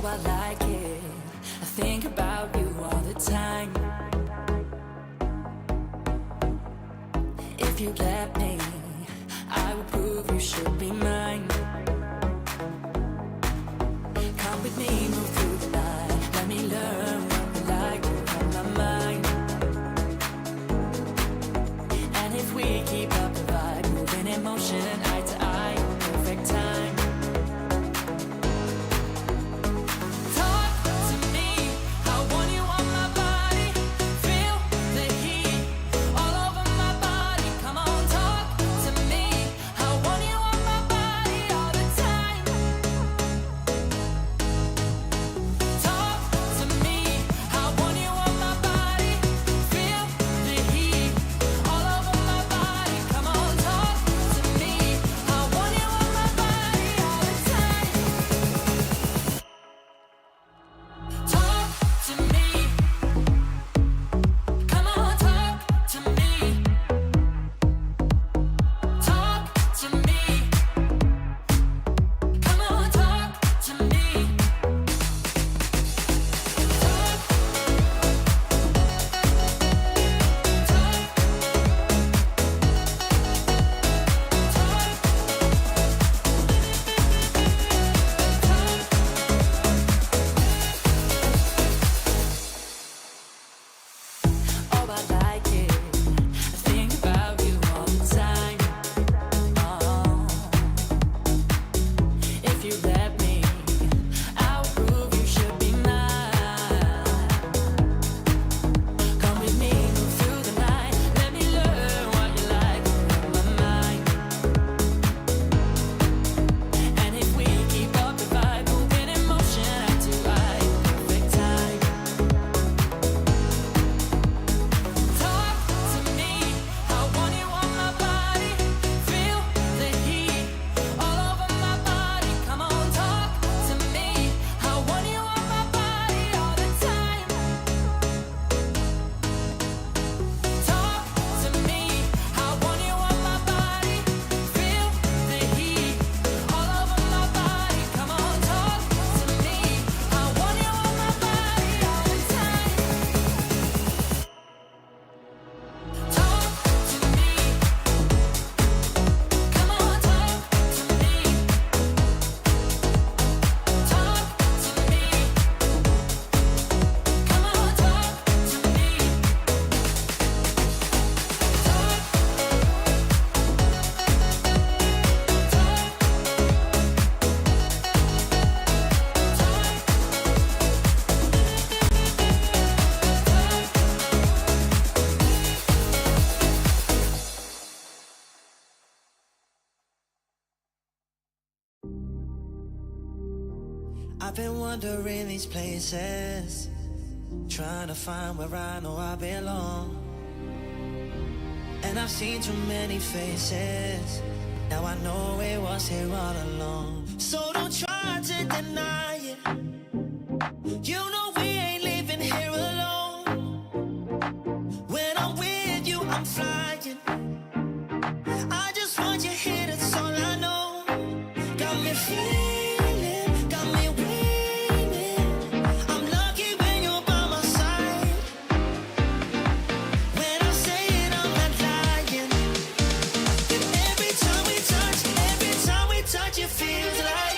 Oh, I like it. I think about you all the time. If you let me, I will prove you should be mine. Come with me, move through the night. Let me learn what you like from my mind. And if we keep up the vibe, moving in motion, eye to eye, perfect time. Talk to me, I want you on my body. Feel the heat all over my body. Come on, talk to me, I want you on my body all the time. Talk to me, I want you on my body. Feel the heat all over my body. Come on, talk to me, I want you on my body all the time. Talk to me, come on, talk to me. Talk to me, come on, talk to me. Oh, I like it. I think about you all the time. Oh, if you let me, I'll prove you should be mine. Come with me, move through the night. Let me learn what you like from my mind. And if we keep up the vibe, moving in motion, eye to eye, perfect time. Talk to me, I want you on my body. Feel the heat all over my body. Come on, talk to me, I want you on my body all the time. Talk to me, I want you on my body. Feel the heat all over my body. Come on, talk to me, I want you on my body all the time. Talk to me, come on, talk to me. Talk to me, come on, talk to me. I've been wandering these places, trying to find where I know I belong. And I've seen too many faces, now I know it was here all along. So don't try to deny it, you know we ain't living here alone. When I'm with you, I'm flying. I just want you here, that's all I know. Got me feeling, got me winning. I'm lucky when you're by my side. When I say it, I'm not lying. And every time we touch, it feels like.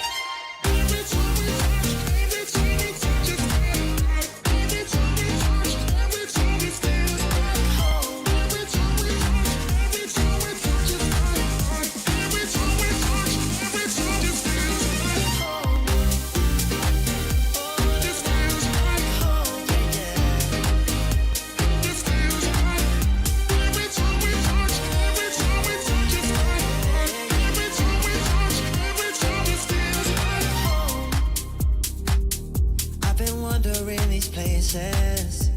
Every time we touch, it feels like. Every time we touch, it feels like home. Every time we touch, it feels like. Every time we touch, it feels like home. This feels like home, yeah. This feels like. Every time we touch, it feels like. Every time we touch, it feels like home. I've been wandering these places,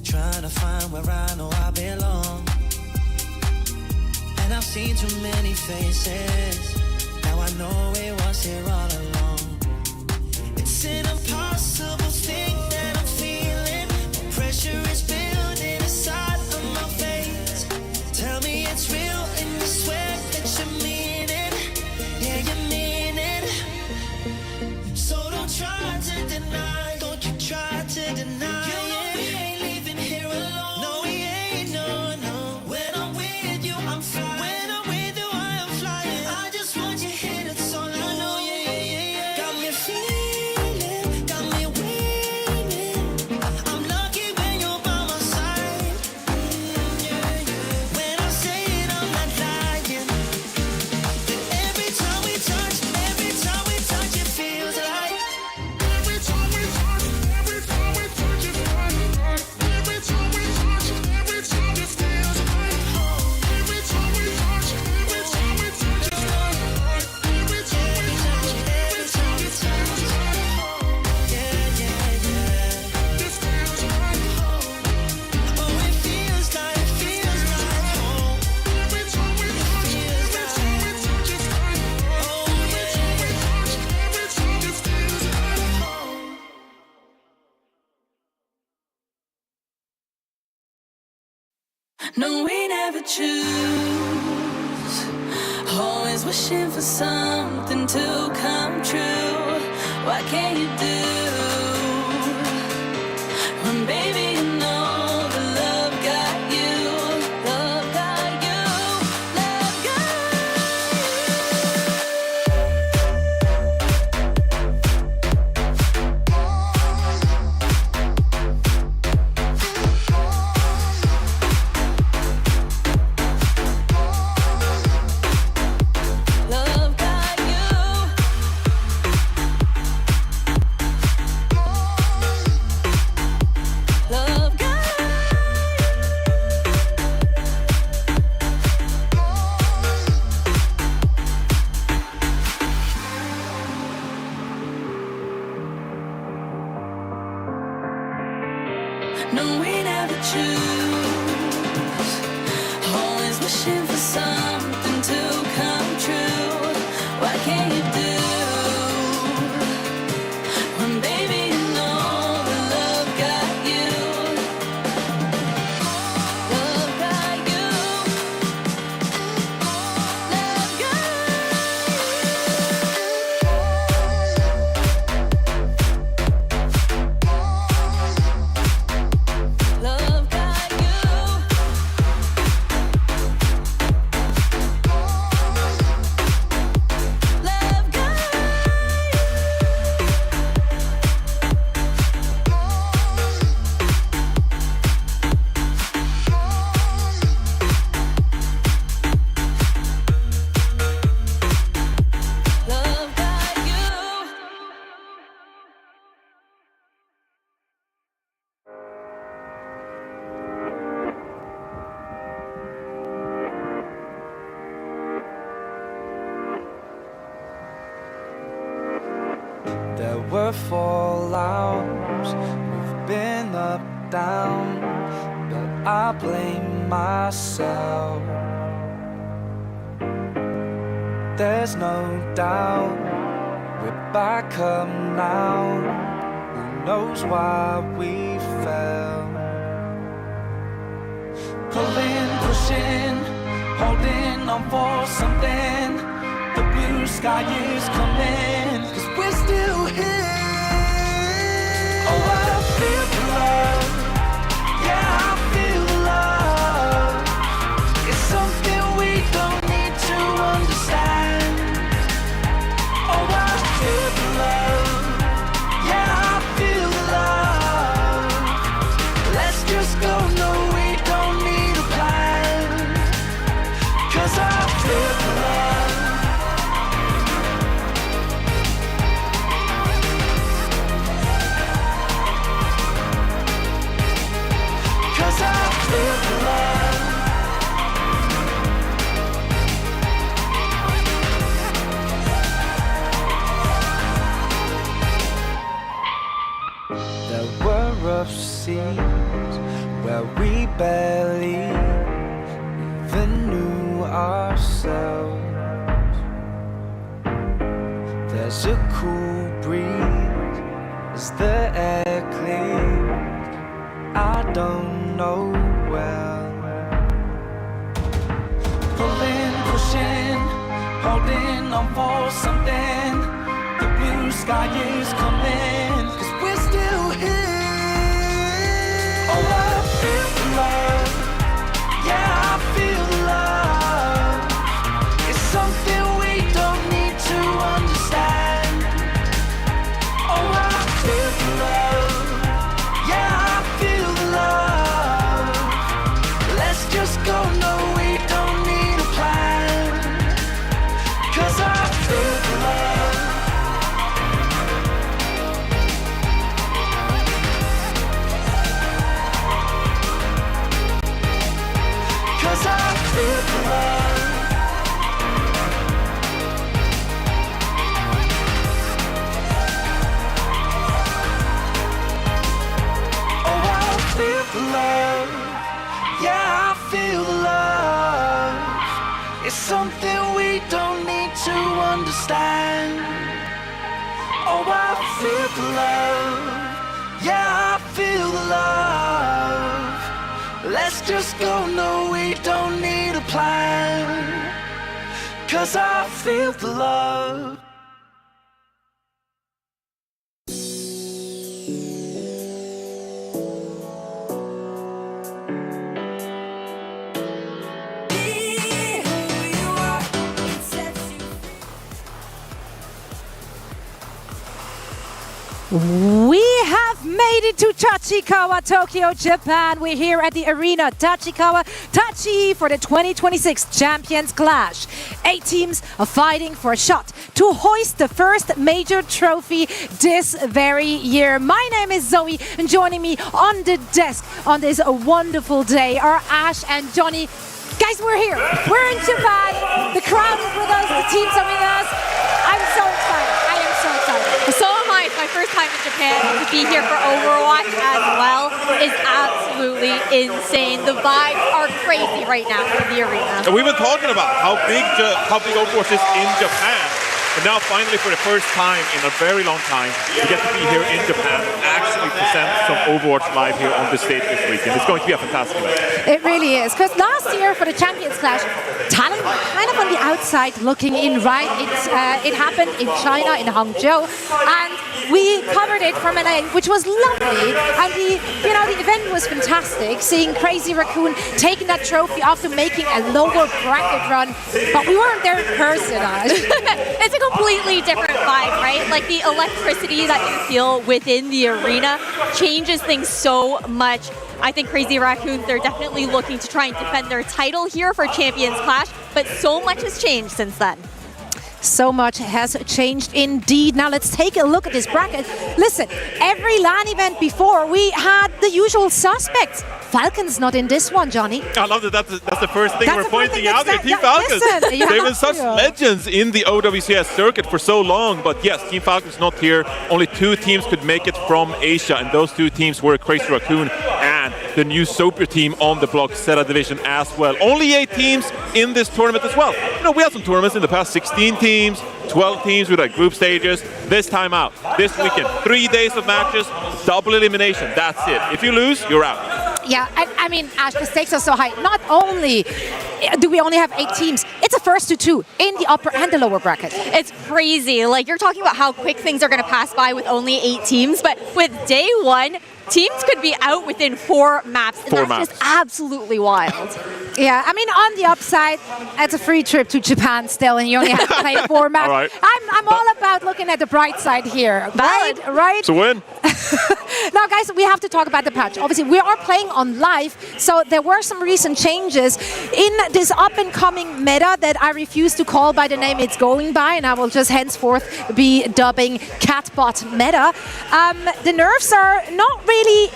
trying to find where I know I belong. And I've seen too many faces, now I know it was here all along. It's an impossible thing that I'm feeling. Pressure is building inside of my veins. Tell me it's real and you swear that you mean it. Yeah, you mean it. So don't try to deny. Don't you try to deny. You know we ain't leaving here alone. No, we ain't, no, no. When I'm with you, I'm flying. When I'm with you, I am flying. I just want you here, that's all I know. Yeah, yeah, yeah, yeah. Got me feeling, got me waiting. I'm lucky when you're by my side. Yeah, yeah. When I say it, I'm not lying. That every time we touch, it feels like. Every time we touch, it feels like. Every time we touch, it feels like. Every time we touch, it feels like. Every time we touch, it feels like. Yeah, yeah, yeah. This feels like home. Oh, it feels like home. Every time we touch, it feels like. Oh, yeah. Every time it feels like home. No, we never choose. Always wishing for something to come true. What can you do when, baby, you know the love got you? Love got you. Love got love got you. Love got no, we never choose. Always wishing for something to come true. What can you do when, baby, you know the love got you? Love got you. Love got love got you. Love got love got you. There were fallouts, we've been up, down, but I blame myself. There's no doubt, we're back up now. Who knows why we fell? Pulling, pushing, holding on for something. The blue sky is coming, 'cause we're still here. Oh, I feel the love. Yeah, I feel the love. It's something we don't need to understand. Oh, I feel the love. Yeah, I feel the love. Let's just go, no, we don't need a plan. 'Cause I feel the love. 'Cause I feel the love. There were rough seas where we barely even knew ourselves. There's a cool breeze as the air clears. I don't know well. Pulling, pushing, holding on for something. The blue sky is coming, understand. Oh, I feel the love. Yeah, I feel the love. Let's just go, no, we don't need a plan. 'Cause I feel the love. We have made it to Tachikawa, Tokyo, Japan. We're here at the arena, Tachikawa Tachi, for the 2026 Champions Clash. 8 teams are fighting for a shot to hoist the first major trophy this very year. My name is Zoe, and joining me on the desk on this wonderful day are Ash and Johnny. Guys, we're here. We're in Japan. The crowd is with us. The teams are with us. I'm so excited. I am so excited. So am I. It's my first time in Japan. To be here for Overwatch as well is absolutely insane. The vibes are crazy right now in the arena. And we've been talking about how big Overwatch is in Japan. And now finally, for the first time in a very long time, we get to be here in Japan and actually present some Overwatch live here on the stage this weekend. It's going to be a fantastic event. It really is, because last year for the Champions Clash, Talent were kind of on the outside looking in, right? It happened in China, in Hangzhou, and we covered it from LA, which was lovely. And the event was fantastic, seeing Crazy Raccoon taking that trophy after making a lower bracket run, but we weren't there in person. It's a completely different vibe, right? Like the electricity that you feel within the arena changes things so much. I think Crazy Raccoons, they're definitely looking to try and defend their title here for Champions Clash, but so much has changed since then. So much has changed indeed. Now let's take a look at this bracket. Listen, every LAN event before, we had the usual suspects. Falcon's not in this one, Johnny. I love that that's the first thing That's we're the first pointing thing out here. that's Team that- Falcons. listen, you They've been have such to. legends in the OWCS circuit for so long. But yes, Team Falcons not here. Only 2 teams could make it from Asia, and those 2 teams were Crazy Raccoon and the new Super team on the block, Zeta division as well. Only 8 teams in this tournament as well. You know, we had some tournaments in the past, 16 teams, 12 teams with like group stages. This time out, this weekend, 3 days of matches, double elimination. That's it. If you lose, you're out. Yeah, I mean, Ash, the stakes are so high. Not only do we only have 8 teams, it's a first to 2 in the upper and the lower bracket. It's crazy. Like, you're talking about how quick things are going to pass by with only 8 teams, but with day 1, teams could be out within 4 maps. And 4 that's maps. just absolutely wild. Yeah, I mean, on the upside, it's a free trip to Japan still, and you only have to play 4 maps. All right. I'm all about looking at the bright side here. Valid. Right? To win. Now, guys, we have to talk about the patch. Obviously, we are playing on live, so there were some recent changes in this up-and-coming meta that I refuse to call by the name it's going by, and I will just henceforth be dubbing Catbot meta. The nerfs are not really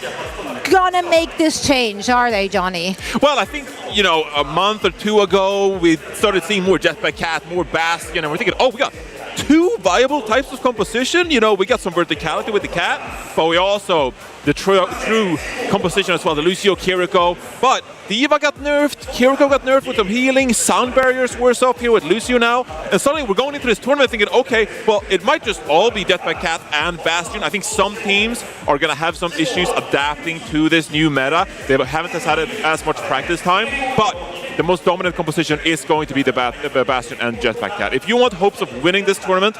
gonna make this change, are they, Johnny? Well, I think, you know, a month or 2 ago, we started seeing more Jetpack Cat, more Bastion, and we're thinking, oh, we got 2 viable types of composition. You know, we got some verticality with the Cat, but we also, the true composition as well, the Lucio Kiriko. But D.Va got nerfed, Kiriko got nerfed with some healing, sound barriers worse off here with Lucio now. And suddenly we're going into this tournament thinking, okay, well, it might just all be Jetpack Cat and Bastion. I think some teams are going to have some issues adapting to this new meta. They haven't had as much practice time, but the most dominant composition is going to be the Bastion and Jetpack Cat. If you want hopes of winning this tournament,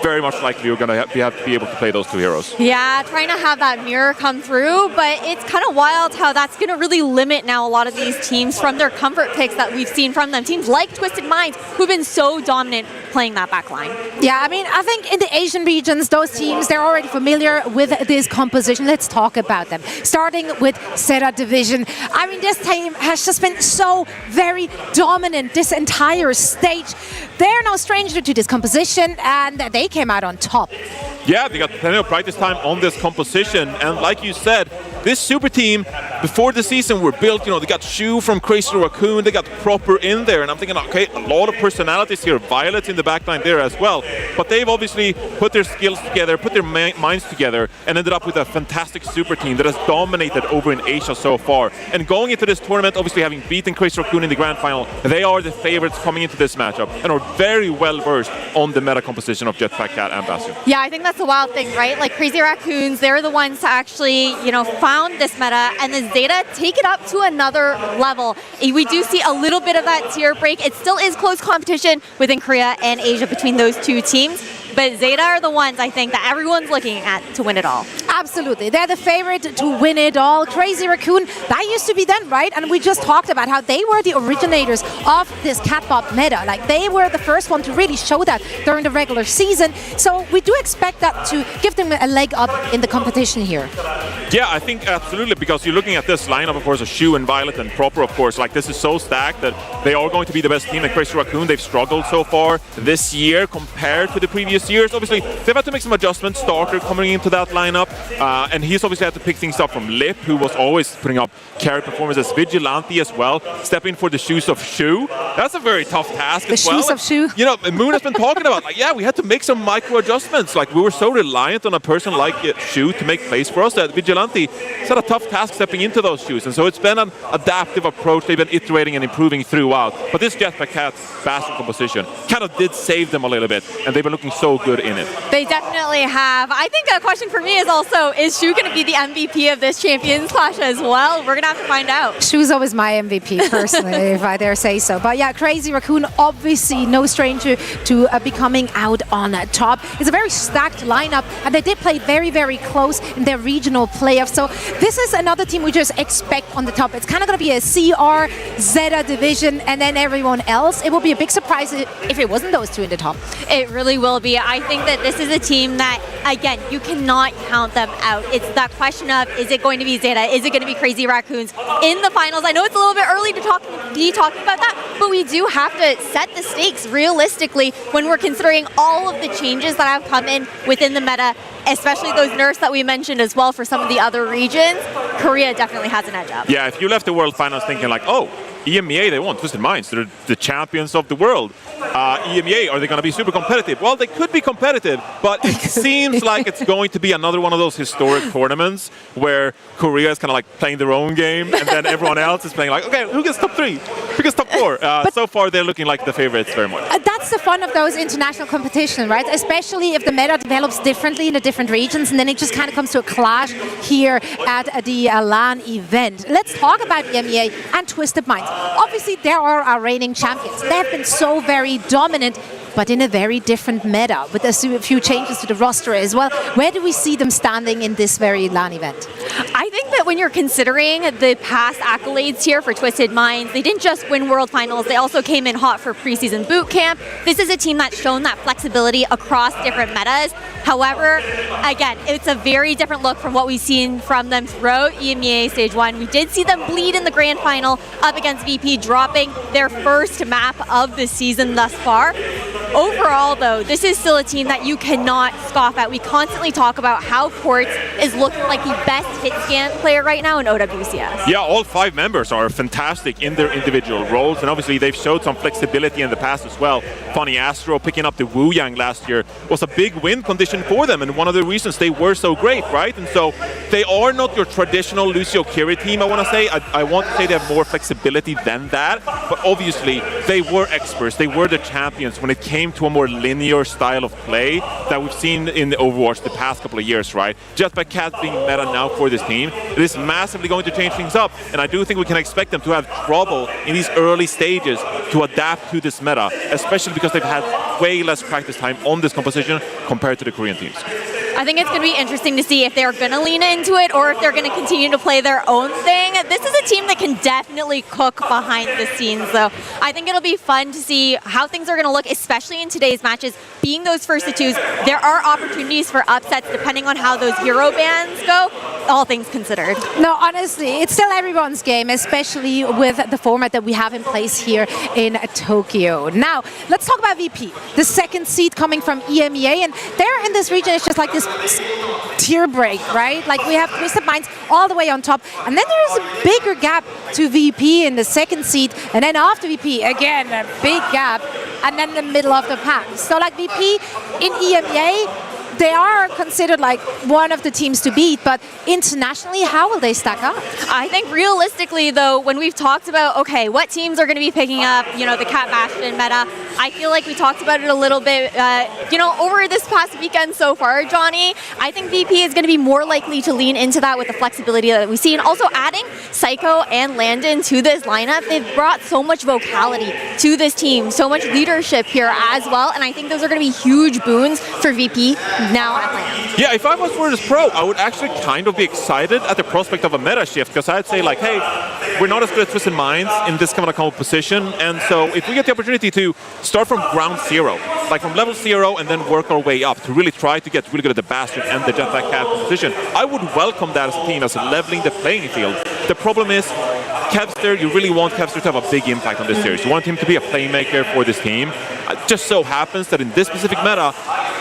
very much likely you're going to have to be able to play those 2 heroes. Yeah, trying to have that mirror come through, but it's kind of wild how that's going to really limit now a lot of these teams from their comfort picks that we've seen from them. Teams like Twisted Minds, who've been so dominant playing that backline. Yeah, I mean, I think in the Asian regions, those teams, they're already familiar with this composition. Let's talk about them. Starting with Zeta Division. I mean, this team has just been so very dominant this entire stage. They're no stranger to this composition, and they came out on top. Yeah, they got plenty of practice time on this composition, and like you said, this super team before the season were built, they got Shu from Crazy Raccoon, they got Proper in there, and I'm thinking, okay, a lot of personalities here. Violet's in the backline there as well, but they've obviously put their skills together, put their minds together, and ended up with a fantastic super team that has dominated over in Asia so far. And going into this tournament, obviously having beaten Crazy Raccoon in the grand final, they are the favorites coming into this matchup and are very well versed on the meta composition of Jetpack Cat and Bastion. Yeah, I think that's the wild thing, right? Like Crazy Raccoons, they're the ones to actually, found this meta, and the Zeta take it up to another level. We do see a little bit of that tier break. It still is close competition within Korea and Asia between those two teams. But Zeta are the ones, I think, that everyone's looking at to win it all. Absolutely. They're the favorite to win it all. Crazy Raccoon, that used to be them, right? And we just talked about how they were the originators of this Catbop meta. Like, they were the first one to really show that during the regular season. So we do expect that to give them a leg up in the competition here. Yeah, I think absolutely, because you're looking at this lineup, of course, of Shu and Violet and Proper, of course. Like, this is so stacked that they are going to be the best team. Like Crazy Raccoon, they've struggled so far this year compared to the previous years. Obviously, they've had to make some adjustments. Starter coming into that lineup, and he's obviously had to pick things up from Lip, who was always putting up carry performances. Vigilante as well, stepping for the shoes of Shu. That's a very tough task as well. The shoes of Shu. Moon has been talking about, like, yeah, we had to make some micro adjustments. Like, we were so reliant on a person like Shu to make plays for us that Vigilante had a tough task stepping into those shoes. And so it's been an adaptive approach. They've been iterating and improving throughout. But this Jetpack Cat Bastion composition kind of did save them a little bit, and they've been looking so good in it. They definitely have. I think a question for me is also, is Shu going to be the MVP of this Champions Clash as well? We're going to have to find out. Shu's always my MVP, personally, if I dare say so. But yeah, Crazy Raccoon, obviously no stranger to becoming out on top. It's a very stacked lineup, and they did play very, very close in their regional playoffs. So this is another team we just expect on the top. It's kind of going to be a CR, Zeta division, and then everyone else. It will be a big surprise if it wasn't those two in the top. It really will be. I think that this is a team that, again, you cannot count them out. It's that question of, is it going to be Zeta? Is it going to be Crazy Raccoons in the finals? I know it's a little bit early to be talking about that, but we do have to set the stakes realistically when we're considering all of the changes that have come in within the meta, especially those nerfs that we mentioned as well for some of the other regions. Korea definitely has an edge up. Yeah, if you left the World Finals thinking like, oh, EMEA, they won Twisted Minds. They're the champions of the world. EMEA, are they going to be super competitive? Well, they could be competitive, but it seems like it's going to be another one of those historic tournaments where Korea is kind of like playing their own game, and then everyone else is playing like, okay, who gets top 3? Who gets top 4? So far, they're looking like the favorites very much. That's the fun of those international competitions, right? Especially if the meta develops differently in the different regions, and then it just kind of comes to a clash here at the LAN event. Let's talk about EMEA and Twisted Minds. Obviously, there are our reigning champions. They have been so very dominant, but in a very different meta, with a few changes to the roster as well. Where do we see them standing in this very LAN event? I think that when you're considering the past accolades here for Twisted Minds, they didn't just win World Finals, they also came in hot for preseason boot camp. This is a team that's shown that flexibility across different metas. However, again, it's a very different look from what we've seen from them throughout EMEA Stage 1. We did see them bleed in the grand final up against VP, dropping their first map of the season thus far. Overall, though, this is still a team that you cannot scoff at. We constantly talk about how Quartz is looking like the best hit scan player right now in OWCS. Yeah, all 5 members are fantastic in their individual roles, and obviously they've showed some flexibility in the past as well. Funny Astro picking up the Wu Yang last year was a big win condition for them, and one of the reasons they were so great, right? And so they are not your traditional Lucio Kiri team, I want to say. I want to say they have more flexibility than that, but obviously they were experts. They were the champions when it came to a more linear style of play that we've seen in the Overwatch the past couple of years, right? Jetpack Cat being meta now for this team, it is massively going to change things up, and I do think we can expect them to have trouble in these early stages to adapt to this meta, especially because they've had way less practice time on this composition compared to the Korean teams. I think it's going to be interesting to see if they're going to lean into it or if they're going to continue to play their own thing. This is a team that can definitely cook behind the scenes, though. I think it'll be fun to see how things are going to look, especially in today's matches. Being those first to twos, there are opportunities for upsets depending on how those hero bans go. all things considered. No, honestly, it's still everyone's game, especially with the format that we have in place here in Tokyo. Now, let's talk about VP, the second seed coming from EMEA, and there in this region, it's just like this tier break, right? Like we have Twisted Minds all the way on top, and then there's a bigger gap to VP in the second seed, and then after VP, again, a big gap, and then the middle of the pack. So like VP in EMEA, they are considered like one of the teams to beat, but internationally, how will they stack up? I think realistically, though, when we've talked about, okay, what teams are going to be picking up, you know, the Cat Bastion meta, I feel like we talked about it a little bit, you know, over this past weekend so far, Johnny. I think VP is going to be more likely to lean into that with the flexibility that we see, and also adding Psycho and Landon to this lineup. They've brought so much vocality to this team, so much leadership here as well, and I think those are going to be huge boons for VP now at LAN. Yeah, if I was VIRTUS.PRO, I would actually kind of be excited at the prospect of a meta shift, because I'd say like, hey, we're not as good as Twisted Minds in this kind of composition, and so if we get the opportunity to start from ground zero, like from level 0 and then work our way up to really try to get really good at the Bastion and the Jetpack Cat position, I would welcome that as a team, as leveling the playing field. The problem is, Kevster, you really want Kevster to have a big impact on this series. You want him to be a playmaker for this team. It just so happens that in this specific meta,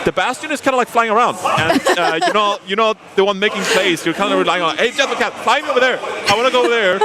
the Bastion is kind of like flying around, and you know the one making plays. You're kind of relying on, hey, Jetpack Cat, fly me over there. I want to go over there.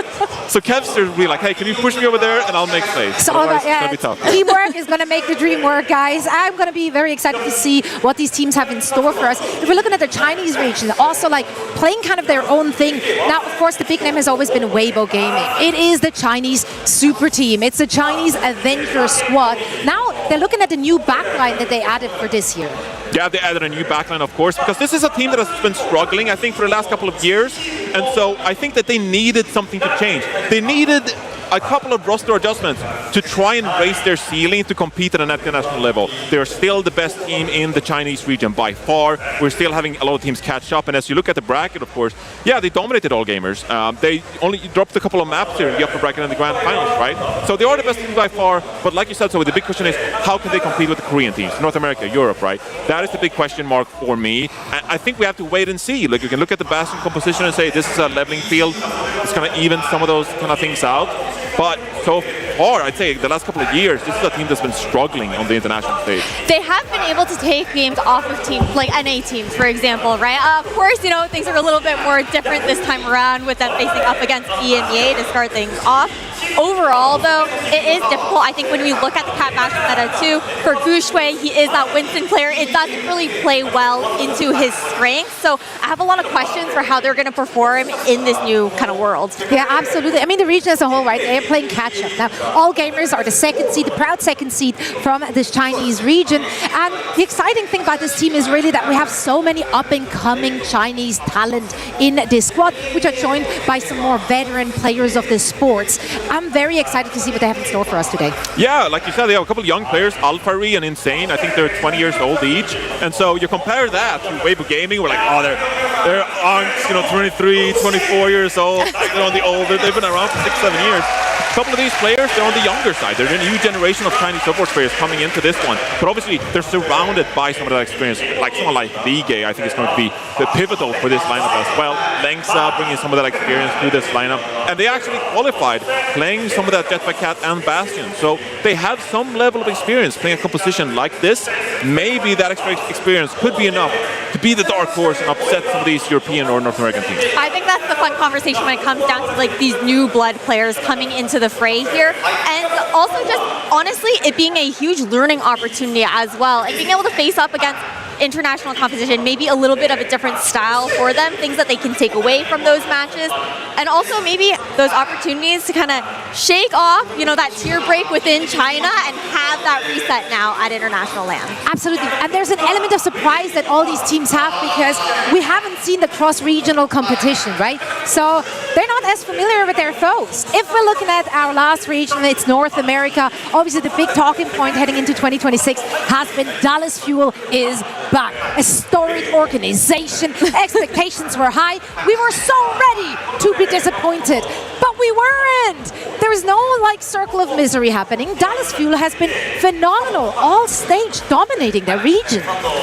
So Kevster will be like, hey, can you push me over there, and I'll make plays. So Otherwise, it's gonna be tough. Teamwork is going to make the dream work, guys. I'm going to be very excited to see what these teams have in store for us. If we're looking at the Chinese region, also like playing kind of their own thing. Now, of course, the big name has always been Weibo Gaming. It is the Chinese super team. It's the Chinese Avenger squad. Now they're looking at the new backline that they added for this year. Yeah, they added a new backline, of course, because this is a team that has been struggling, I think, for the last couple of years. And so I think that they needed something to change. They needed a couple of roster adjustments to try and raise their ceiling to compete at an international level. They're still the best team in the Chinese region by far. We're still having a lot of teams catch up, and as you look at the bracket, of course, yeah, they dominated all gamers. They only dropped a couple of maps here in the upper bracket and the grand finals, right? So they are the best team by far, but like you said, so the big question is, how can they compete with the Korean teams, North America, Europe, right? That is the big question mark for me. I think we have to wait and see. Like, you can look at the Bastion composition and say, this is a leveling field. It's going to even some of those kind of things out. But so far, I'd say the last couple of years, this is a team that's been struggling on the international stage. They have been able to take games off of teams, like NA teams, for example, right? Of course, you know, things are a little bit more different this time around with them facing up against EMEA to start things off. Overall, though, it is difficult. I think when we look at the Cat Bastion meta, too, for Guxue, he is that Winston player. It doesn't really play well into his strengths. So I have a lot of questions for how they're going to perform in this new kind of world. Yeah, absolutely. I mean, the region as a whole, right, they're playing catch-up. Now, all gamers are the second seed, the proud second seed from this Chinese region. And the exciting thing about this team is really that we have so many up-and-coming Chinese talent in this squad, which are joined by some more veteran players of the sports. I'm very excited to see what they have in store for us today. Yeah, like you said, they have a couple of young players, Alphari and Insane. I think they're 20 years old each. And so you compare that to Weibo Gaming, we're like, oh, they're aunts, you know, 23, 24 years old. They're on the older, they've been around for 6-7 years. A couple of these players, they're on the younger side. They're a new generation of Chinese Esports players coming into this one. But obviously, they're surrounded by some of that experience. Like someone like Vigay, I think is going to be pivotal for this lineup as well. Lengsa bringing some of that experience to this lineup. And they actually qualified playing some of that Jetpack Cat and Bastion. So they have some level of experience playing a composition like this. Maybe that experience could be enough to be the dark horse and upset some of these European or North American teams. I think that's the fun conversation when it comes down to like these new blood players coming into the fray here, and also just honestly it being a huge learning opportunity as well, and being able to face up against international competition, maybe a little bit of a different style for them, things that they can take away from those matches, and also maybe those opportunities to kind of shake off, you know, that tier break within China and have that reset now at international LAN. Absolutely, and there's an element of surprise that all these teams have because we haven't seen the cross-regional competition, right? So they're not as familiar with their foes. If we're looking at our last region, it's North America. Obviously, the big talking point heading into 2026 has been Dallas Fuel is back. A storied organization. Expectations were high. We were so ready to be disappointed. But we we weren't. There's no like circle of misery happening. Dallas Fuel has been phenomenal, all stage dominating the region.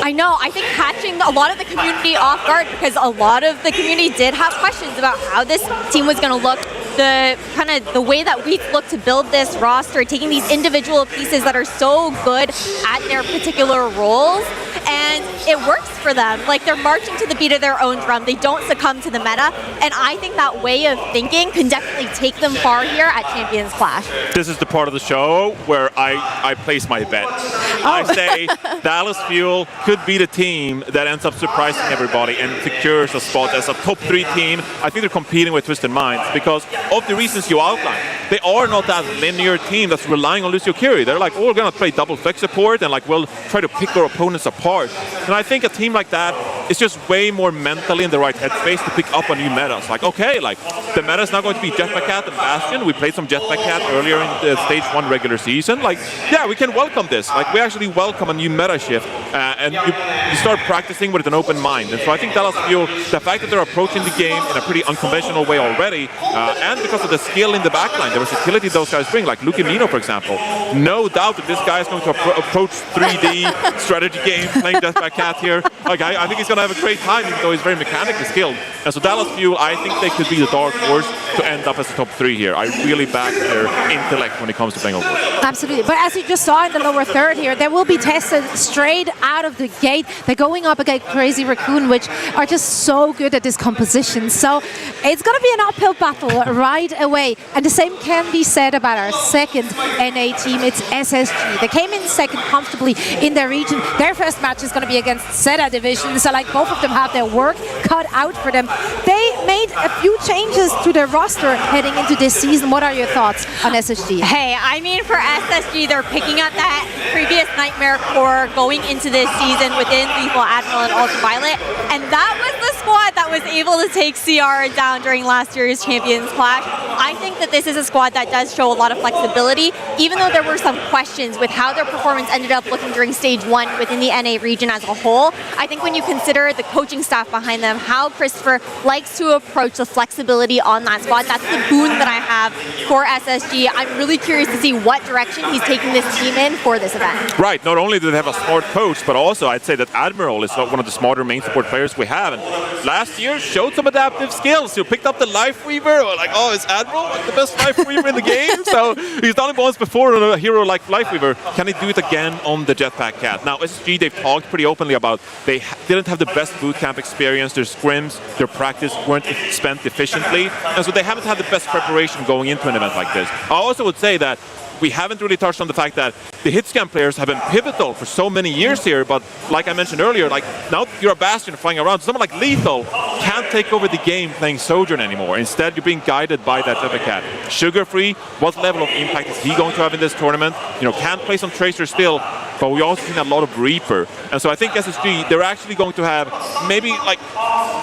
I know. I think catching a lot of the community off guard, because a lot of the community did have questions about how this team was going to look. The way that we look to build this roster, taking these individual pieces that are so good at their particular roles, and it works for them. Like, they're marching to the beat of their own drum. They don't succumb to the meta, and I think that way of thinking can definitely take them far here at Champions Clash. This is the part of the show where I place my bet. I say Dallas Fuel could be the team that ends up surprising everybody and secures a spot as a top 3 team. I think they're competing with Twisted Minds because of the reasons you outlined. They are not that linear team that's relying on Lucio Kiri. They're like, oh, we're going to play double flex support and like we'll try to pick our opponents apart. And I think a team like that is just way more mentally in the right headspace to pick up on new metas. Like, okay, like the meta is now going to be Jetpack Cat and Bastion. We played some Jetpack Cat earlier in the Stage 1 regular season. Like, yeah, we can welcome this. Like, we actually welcome a new meta shift and you start practicing with an open mind. And so I think Dallas Fuel, the fact that they're approaching the game in a pretty unconventional way already, and because of the skill in the backline, the versatility those guys bring, like Luke Emino, for example, no doubt that this guy is going to approach 3D strategy games playing Jetpack Cat here. Like, I think he's going to have a great time, even though he's very mechanically skilled. And so Dallas Fuel, I think they could be the dark horse to end up as a top 3 here. I really back their intellect when it comes to playing Overwatch. Absolutely. But as you just saw in the lower third here, they will be tested straight out of the gate. They're going up against Crazy Raccoon, which are just so good at this composition. So it's going to be an uphill battle right away. And the same can be said about our second NA team. It's SSG. They came in second comfortably in their region. Their first match is going to be against Zeta division. So like both of them have their work cut out for them. They made a few changes to their roster heading into this season. What are your thoughts on SSG? Hey, I mean, for SSG, they're picking up that previous Nightmare core going into this season within Lethal Admiral and Ultraviolet, and that was the squad that was able to take CR down during last year's Champions Clash. I think that this is a squad that does show a lot of flexibility, even though there were some questions with how their performance ended up looking during Stage 1 within the NA region as a whole. I think when you consider the coaching staff behind them, how Christopher likes to approach the flexibility on that squad, that's the boon that I have for SSG. I'm really curious to see what direction he's taking this team in for this event. Right, not only do they have a smart coach, but also I'd say that Admiral is one of the smarter main support players we have. And last year showed some adaptive skills. He picked up the Life Weaver. We're like, oh, is Admiral like the best Life Weaver in the game? So he's done it once before on a hero like Life Weaver. Can he do it again on the Jetpack Cat? Now, SSG, they've talked pretty openly about they didn't have the best bootcamp experience. Their scrims, their practice weren't spent efficiently. And so they haven't had the best preparation going into an event like this. I also would say that we haven't really touched on the fact that the hitscan players have been pivotal for so many years here, but like I mentioned earlier, like now you're a Bastion flying around, someone like Lethal can't take over the game playing Sojourn anymore. Instead, you're being guided by that Jetpack Cat. Sugar-free, what level of impact is he going to have in this tournament? You know, can't play some Tracer still, but we also seen a lot of Reaper. And so I think SSG, they're actually going to have maybe like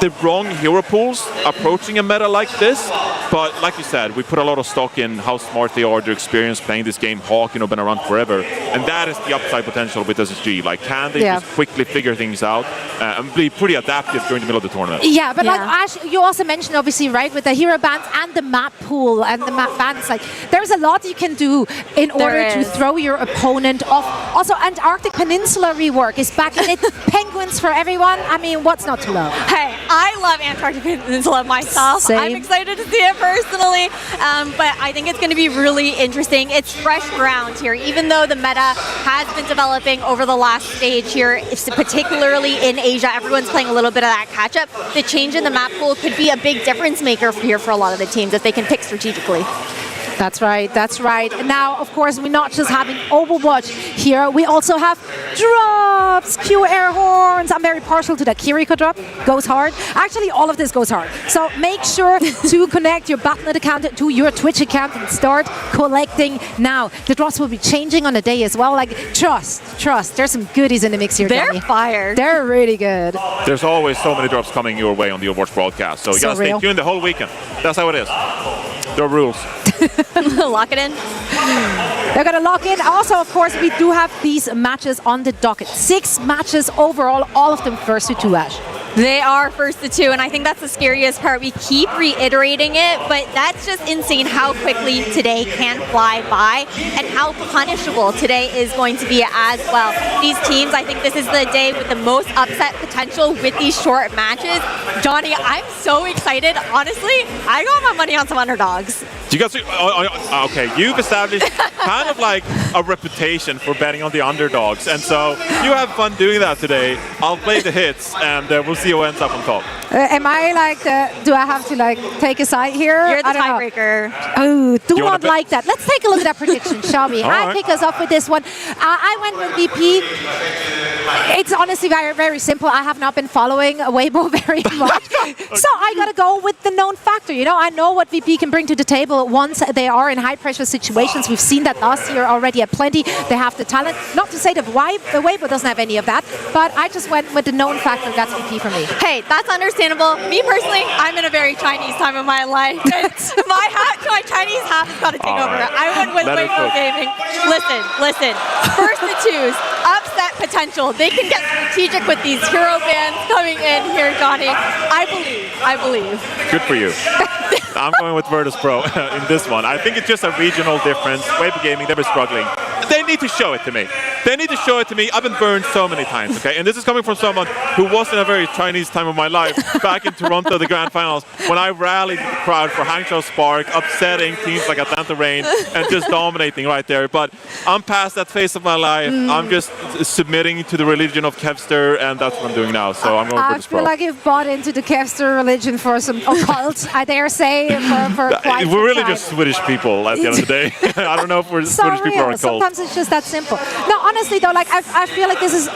the wrong hero pools approaching a meta like this. But like you said, we put a lot of stock in how smart they are, their experience playing this game. Hawk, you know, been around forever. And that is the upside potential with SSG. Like, can they just quickly figure things out and be pretty adaptive during the middle of the tournament? Yeah, but like Ash, you also mentioned obviously, right, with the hero bans and the map pool and the map bans, like there's a lot you can do in order to throw your opponent off. Also, Antarctic Peninsula rework is back in it. Penguins for everyone. I mean, what's not to love? Hey, I love Antarctic Peninsula myself. Same. I'm excited to see it personally, but I think it's going to be really interesting. It's fresh ground here, even though the meta has been developing over the last stage here, particularly in Asia. Everyone's playing a little bit of that catch-up. The change in the map pool could be a big difference maker here for a lot of the teams if they can pick strategically. That's right, that's right. And now, of course, we're not just having Overwatch here, we also have drops, Q air horns. I'm very partial to the Kiriko drop, goes hard. Actually, all of this goes hard. So make sure to connect your Battle.net account to your Twitch account and start collecting now. The drops will be changing on the day as well. Like, trust. There's some goodies in the mix here, They're Johnny. fire. They're really good. There's always so many drops coming your way on the Overwatch broadcast. So you gotta stay tuned the whole weekend. That's how it is. There are rules. Lock it in. They're going to lock in. Also, of course, we do have these matches on the docket. 6 matches overall, all of them first to 2, Ash. They are first to 2, and I think that's the scariest part. We keep reiterating it, but that's just insane how quickly today can fly by and how punishable today is going to be as well. These teams, I think this is the day with the most upset potential with these short matches. Johnny, I'm so excited. Honestly, I got my money on some underdogs. You guys, okay, you've established kind of like a reputation for betting on the underdogs, and so you have fun doing that today. I'll play the hits, and we'll see who ends up on top. Am I like, do I have to like take a side here? You're the tiebreaker. Oh, do not like that. Let's take a look at that prediction, shall we? I right. kick us off with this one. I went with VP. It's honestly very, very simple. I have not been following Weibo very much. So I got to go with the known factor. You know, I know what VP can bring to the table once they are in high-pressure situations. We've seen that last year already at plenty. They have the talent. Not to say that Weibo doesn't have any of that, but I just went with the known factor. That's VP for me. Hey, that's understandable. Me personally, I'm in a very Chinese time of my life. My Chinese hat has got to take over. right. I went with Weibo Gaming. Listen. First to 2s, upset potential. They can get strategic with these hero bands coming in here, Johnny. I believe. Good for you. I'm going with VIRTUS.PRO in this one. I think it's just a regional difference. Weibo Gaming, they were struggling. They need to show it to me. I've been burned so many times, okay? And this is coming from someone who was in a very Chinese time of my life, back in Toronto, the Grand Finals, when I rallied the crowd for Hangzhou Spark, upsetting teams like Atlanta Reign, and just dominating right there. But I'm past that phase of my life. I'm just submitting to the religion of Kevster, and that's what I'm doing now. So I'm going with VIRTUS.PRO. I feel like you've bought into the Kevster religion for some occult, I dare say, for quite some We're really time. just Swedish people at the end of the day. I don't know if we're Swedish people or occult. Sometimes it's just that simple. No, honestly though, like I feel like this is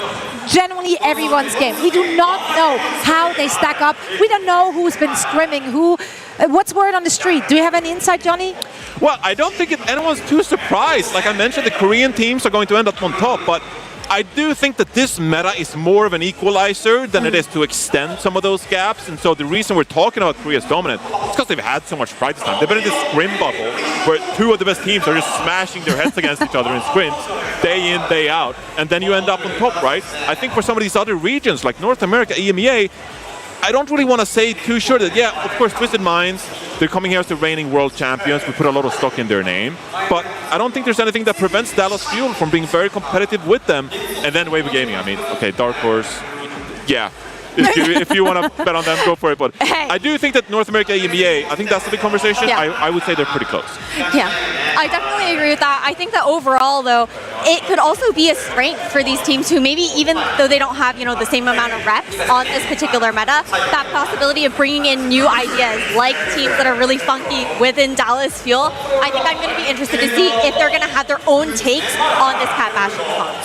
genuinely everyone's game. We do not know how they stack up. We don't know who's been scrimming, what's word on the street. Do you have any insight, Johnny? Well, I don't think anyone's too surprised. Like I mentioned, the Korean teams are going to end up on top, but I do think that this meta is more of an equalizer than it is to extend some of those gaps. And so the reason we're talking about Korea's dominant is because they've had so much practice time. They've been in this scrim bubble where 2 of the best teams are just smashing their heads against each other in scrims, day in, day out. And then you end up on top, right? I think for some of these other regions, like North America, EMEA, I don't really want to say too sure that, yeah, of course, Twisted Minds, they're coming here as the reigning world champions. We put a lot of stock in their name. But I don't think there's anything that prevents Dallas Fuel from being very competitive with them. And then Weibo Gaming, I mean, okay, Dark Horse, yeah. If you want to bet on them, go for it. But Hey. I do think that North America, EMEA, I think that's the big conversation. Yeah. I would say they're pretty close. Yeah, I definitely agree with that. I think that overall, though, it could also be a strength for these teams who maybe even though they don't have, the same amount of reps on this particular meta, that possibility of bringing in new ideas like teams that are really funky within Dallas Fuel, I think I'm going to be interested to see if they're going to have their own takes on this Cat Bastion comp.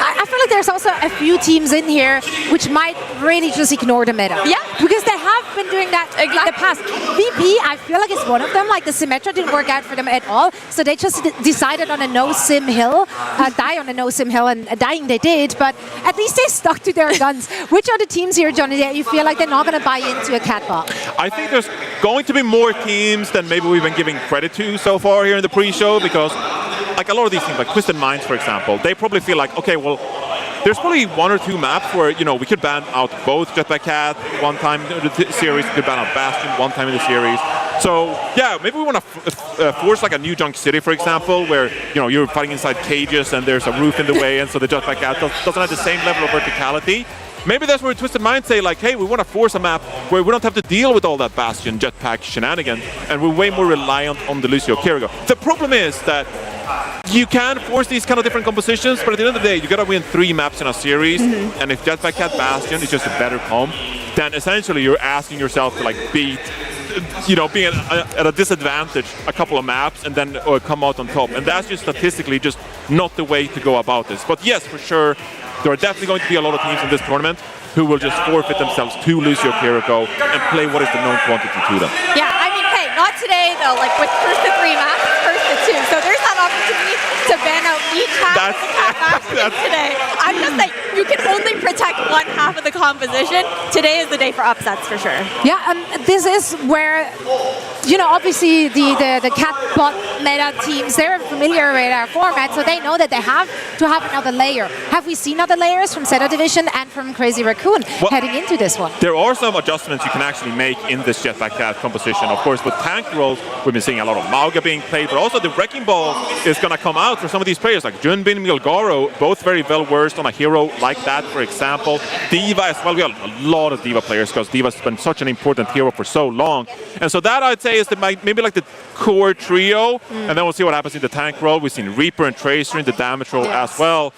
I feel like there's also a few teams in here which might really just ignore the meta. Yeah. Because they have been doing that in the past. VP, I feel like it's one of them. Like the Symmetra didn't work out for them at all. So they just decided on a no-sim hill, die on a no-sim hill, and dying they did. But at least they stuck to their guns. Which are the teams here, Johnny, that you feel like they're not going to buy into a cat bot? I think there's going to be more teams than maybe we've been giving credit to so far here in the pre-show, because like a lot of these teams, like Twisted Minds, for example, they probably feel like, okay, well, there's probably 1 or 2 maps where, we could ban out both Jetpack Cat one time in the series, we could ban out Bastion one time in the series. So, yeah, maybe we want to force like a new Junk City, for example, where, you're fighting inside cages and there's a roof in the way, and so the Jetpack Cat doesn't have the same level of verticality. Maybe that's where Twisted Minds say, like, hey, we want to force a map where we don't have to deal with all that Bastion Jetpack shenanigans, and we're way more reliant on the Lucio Kirigo. The problem is that you can force these kind of different compositions, but at the end of the day, you got to win 3 maps in a series, and if Jetpack Cat Bastion is just a better comp, then essentially you're asking yourself to, like, being at a disadvantage a couple of maps and then come out on top. And that's just statistically just not the way to go about this. But yes, for sure, there are definitely going to be a lot of teams in this tournament who will just forfeit themselves to Lucio Kirigo and play what is the known quantity to them. Yeah, I mean, hey, not today though, like with first to 3 maps, first to 2. So there's that opportunity to ban out each half of the cat bastion today. I'm just like, you can only protect one half of the composition. Today is the day for upsets for sure. Yeah, this is where, you know, obviously the cat bot meta teams, they're familiar with our format, so they know that they have to have another layer. Have we seen other layers from Zeta Division and from Crazy Raccoon heading into this one? There are some adjustments you can actually make in this Jetpack Cat composition. Of course, with tank roles, we've been seeing a lot of Mauga being played, but also the Wrecking Ball is going to come out for some of these players like Junbin, Milgaro, both very well versed on a hero like that, for example. D.Va as well. We have a lot of D.Va players because D.Va's been such an important hero for so long. And so that I'd say is maybe like the core trio, and then we'll see what happens in the tank role. We've seen Reaper and Tracer in the damage role as well.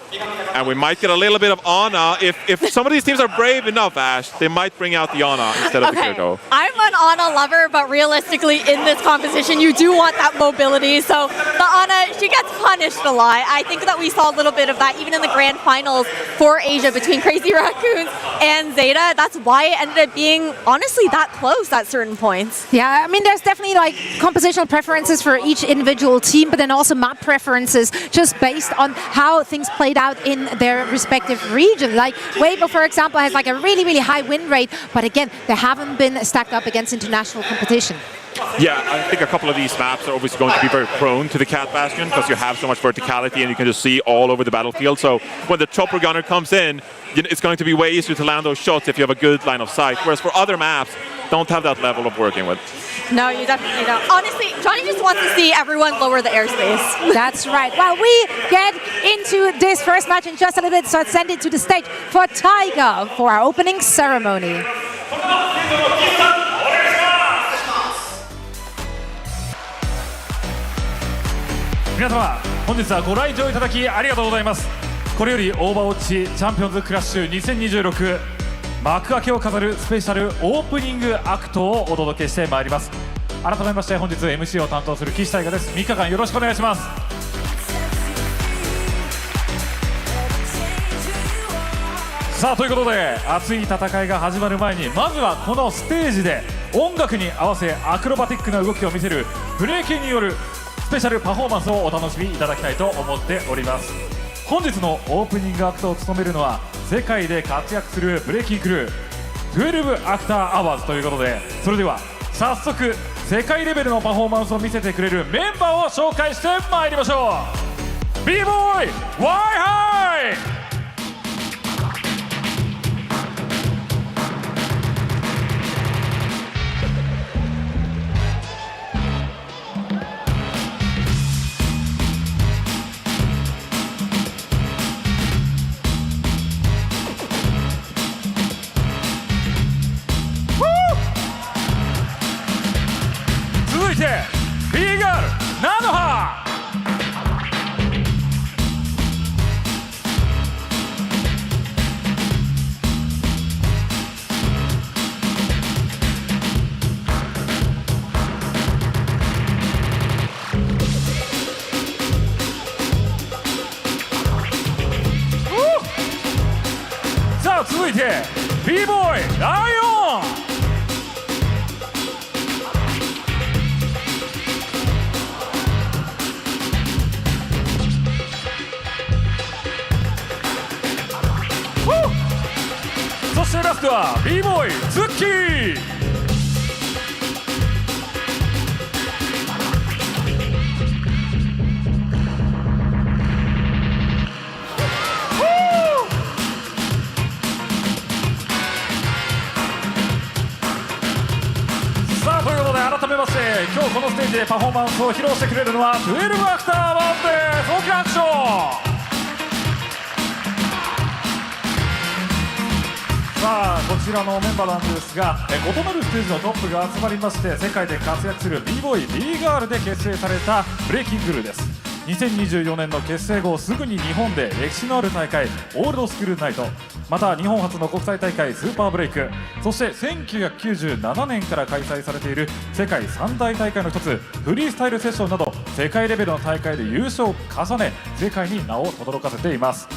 And we might get a little bit of Ana. If some of these teams are brave enough, Ash, they might bring out the Ana instead of the Kirgo. I'm an Ana lover, but realistically in this composition, you do want that mobility. So the Ana, she gets punished a lot. I think that we saw a little bit of that even in the grand finals for Asia between Crazy Raccoons and Zeta. That's why it ended up being, honestly, that close at certain points. Yeah, I mean, there's definitely like compositional preferences for each individual team, but then also map preferences just based on how things played out in their respective region. Like Weibo, for example, has like a really, really high win rate, but again, they haven't been stacked up against international competition. Yeah, I think a couple of these maps are obviously going to be very prone to the Cat Bastion because you have so much verticality and you can just see all over the battlefield. So when the chopper gunner comes in, it's going to be way easier to land those shots if you have a good line of sight. Whereas for other maps, don't have that level of working with. No, you definitely don't. Honestly, Johnny just wants to see everyone lower the airspace. That's right. Well, we get into this first match in just a little bit, so let's send it to the stage for Taiga for our opening ceremony. 皆様、本日はご来場いただきありがとうございます。これよりオーバーウォッチチャンピオンズクラッシュ2026幕開けを飾るスペシャルオープニングアクトをお届けしてまいります。改めまして本日 MC を担当する岸大我です。3日間よろしくお願いします。さあということで熱い戦いが始まる前にまずはこのステージで音楽に合わせアクロバティックな動きを見せるブレイキンによるスペシャルパフォーマンスをお楽しみいただきたいと思っております。本日のオープニングアクトを務めるのは世界で活躍するブレイキンクルー12アフターアワーズということで、それでは早速世界レベルのパフォーマンスを見せてくれるメンバーを紹介してまいりましょう。 B ボーイ Y ハイ続いて B ガールナノハさあ続いて B ボーイライオンそしてラストは B ボーイズッキーさあということで改めまして今日このステージでパフォーマンスを披露してくれるのは12アフターワンです。大きな拍手を。さあこちらのメンバーなんですが異なるステージのトップが集まりまして世界で活躍する B ボーイ B ガールで結成されたブレイキングルーです。2024年の結成後すぐに日本で歴史のある大会オールドスクールナイト、また日本初の国際大会スーパーブレイク、そして1997年から開催されている世界三大大会の一つフリースタイルセッションなど世界レベルの大会で優勝を重ね世界に名を轟かせています。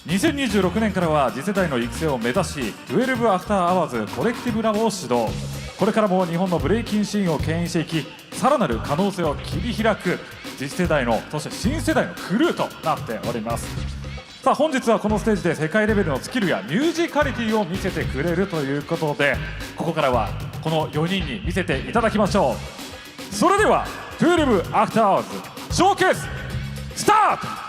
2026年からは次世代の育成を目指し12アフターアワーズコレクティブラボを指導。これからも日本のブレイキンシーンを牽引していきさらなる可能性を切り開く次世代のそして新世代のクルーとなっております。さあ本日はこのステージで世界レベルのスキルやミュージカリティを見せてくれるということで、ここからはこの4人に見せていただきましょう。それでは12 Hours ショーケーススタート。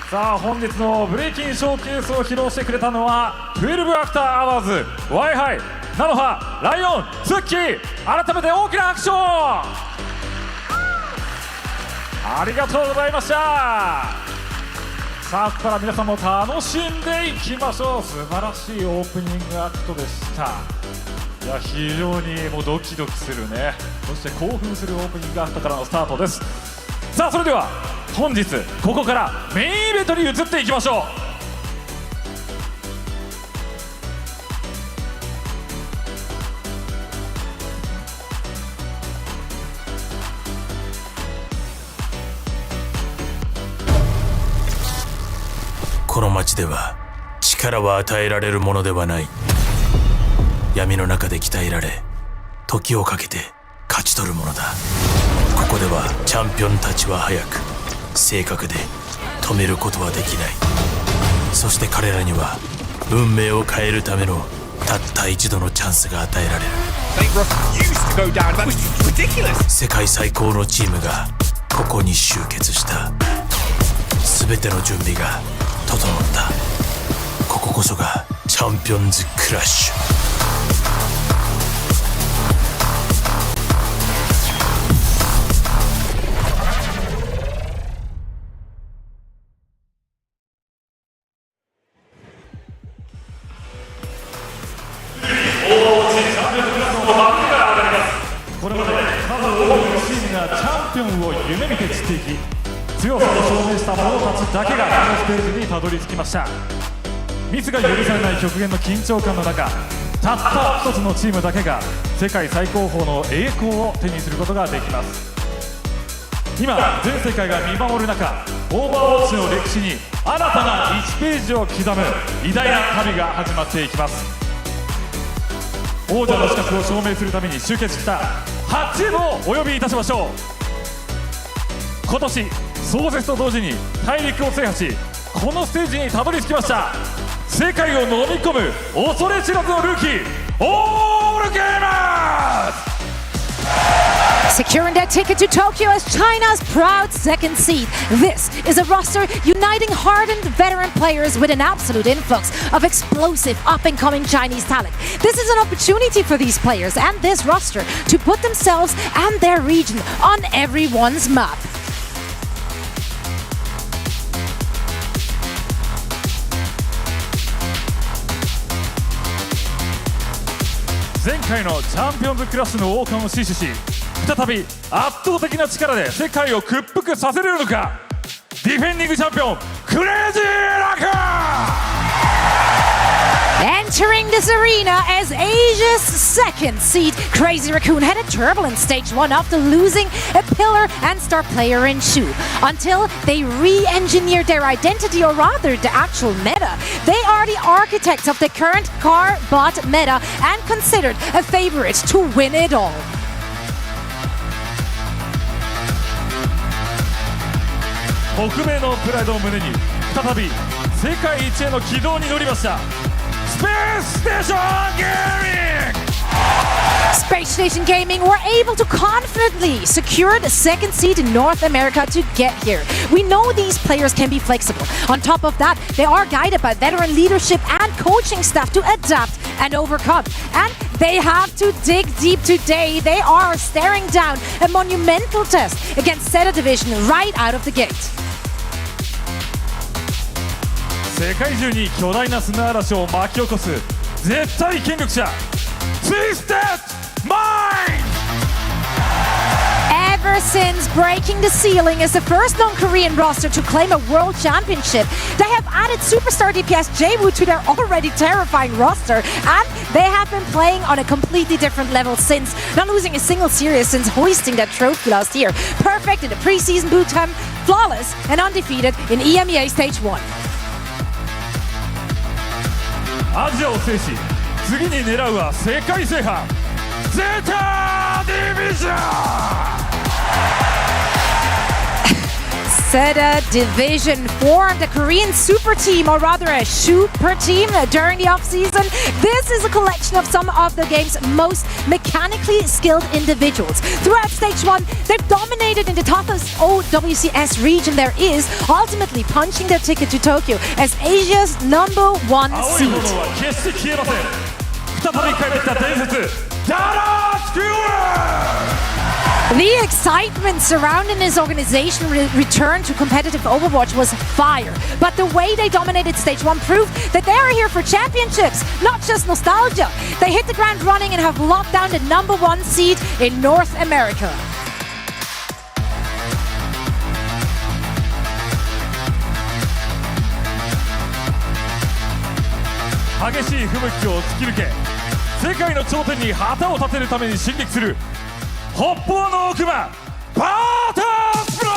さあ本日のブレイキンショーケースを披露してくれたのは12 After Hours ワイハイナノハライオンツッキー、改めて大きな拍手をありがとうございました。さあここから皆さんも楽しんでいきましょう。素晴らしいオープニングアクトでした。いや非常にもうドキドキするね、そして興奮するオープニングアクトからのスタートです。さあそれでは本日ここからメインイベントに移っていきましょう。この町では力は与えられるものではない。闇の中で鍛えられ時をかけて勝ち取るものだ。ここではチャンピオンたちは速く正確で止めることはできない。そして彼らには運命を変えるためのたった一度のチャンスが与えられる。世界最高のチームがここに集結した。全ての準備が整った。こここそがチャンピオンズクラッシュ。これまで数多くチームがチャンピオンを夢見て散っていき、強さを証明した者たちだけがこのステージにたどり着きました。ミスが許されない極限の緊張感の中、たった一つのチームだけが世界最高峰の栄光を手にすることができます。今全世界が見守る中、オーバーウォッチの歴史に新たな1ページを刻む偉大な旅が始まっていきます。王者の資格を証明するために集結した8チームをお呼びいたしましょう。今年壮絶と同時に大陸を制覇し、このステージにたどり着きました。世界を飲み込む恐れ知らずのルーキー、オールゲーマーズ。 Securing their ticket to Tokyo as China's proud second seed. This is a roster uniting hardened veteran players with an absolute influx of explosive up-and-coming Chinese talent. This is an opportunity for these players and this roster to put themselves and their region on everyone's map. 前回のチャンピオンズクラスの王冠を死守し、再び圧倒的な力で世界を屈服させれるのか。ディフェンディングチャンピオンクレイジーラクーン。 Entering this arena as Asia's second seed, Crazy Raccoon had a turbulent stage 1 after losing a pillar and star player in Shu. Until they re-engineered their identity, or rather the actual meta. They are the architects of the current car bot meta and considered a favorite to win it all. 北米のプライドを胸に再び世界一への軌道に乗りました。スペースステーションゲーミング Space Station Gaming were able to confidently secure the second seed in North America to get here. We know these players can be flexible. On top of that, they are guided by veteran leadership and coaching staff to adapt and overcome. And they have to dig deep today. They are staring down a monumental test against Zeta Division right out of the gate. 世界中に巨大な砂嵐を巻き起こす絶対権力者、ツイステッドマインド。 Ever since breaking the ceiling as the first non-Korean roster to claim a world championship, they have added superstar DPS Jaewoo to their already terrifying roster, and they have been playing on a completely different level since, not losing a single series since hoisting that trophy last year. Perfect in the preseason bootcamp, flawless and undefeated in EMEA Stage 1. アジアを制し、次に狙うは世界制覇、ゼータディビジョン。 Zeta Division formed a Korean super team, or rather a super team, during the off-season. This is a collection of some of the game's most mechanically skilled individuals. Throughout Stage 1, they've dominated in the toughest OWCS region there is, ultimately punching their ticket to Tokyo as Asia's #1 seed. 決して消えません。再び帰ってきた伝説、ダラスクー。 The excitement surrounding this organization return to competitive Overwatch was fire. But the way they dominated Stage 1 proved that they are here for championships, not just nostalgia. They hit the ground running and have locked down the #1 seed in North America. 激しい吹雪を突き抜け、世界の頂点に旗を立てるために進撃する北方の奥間、VIRTUS.PRO!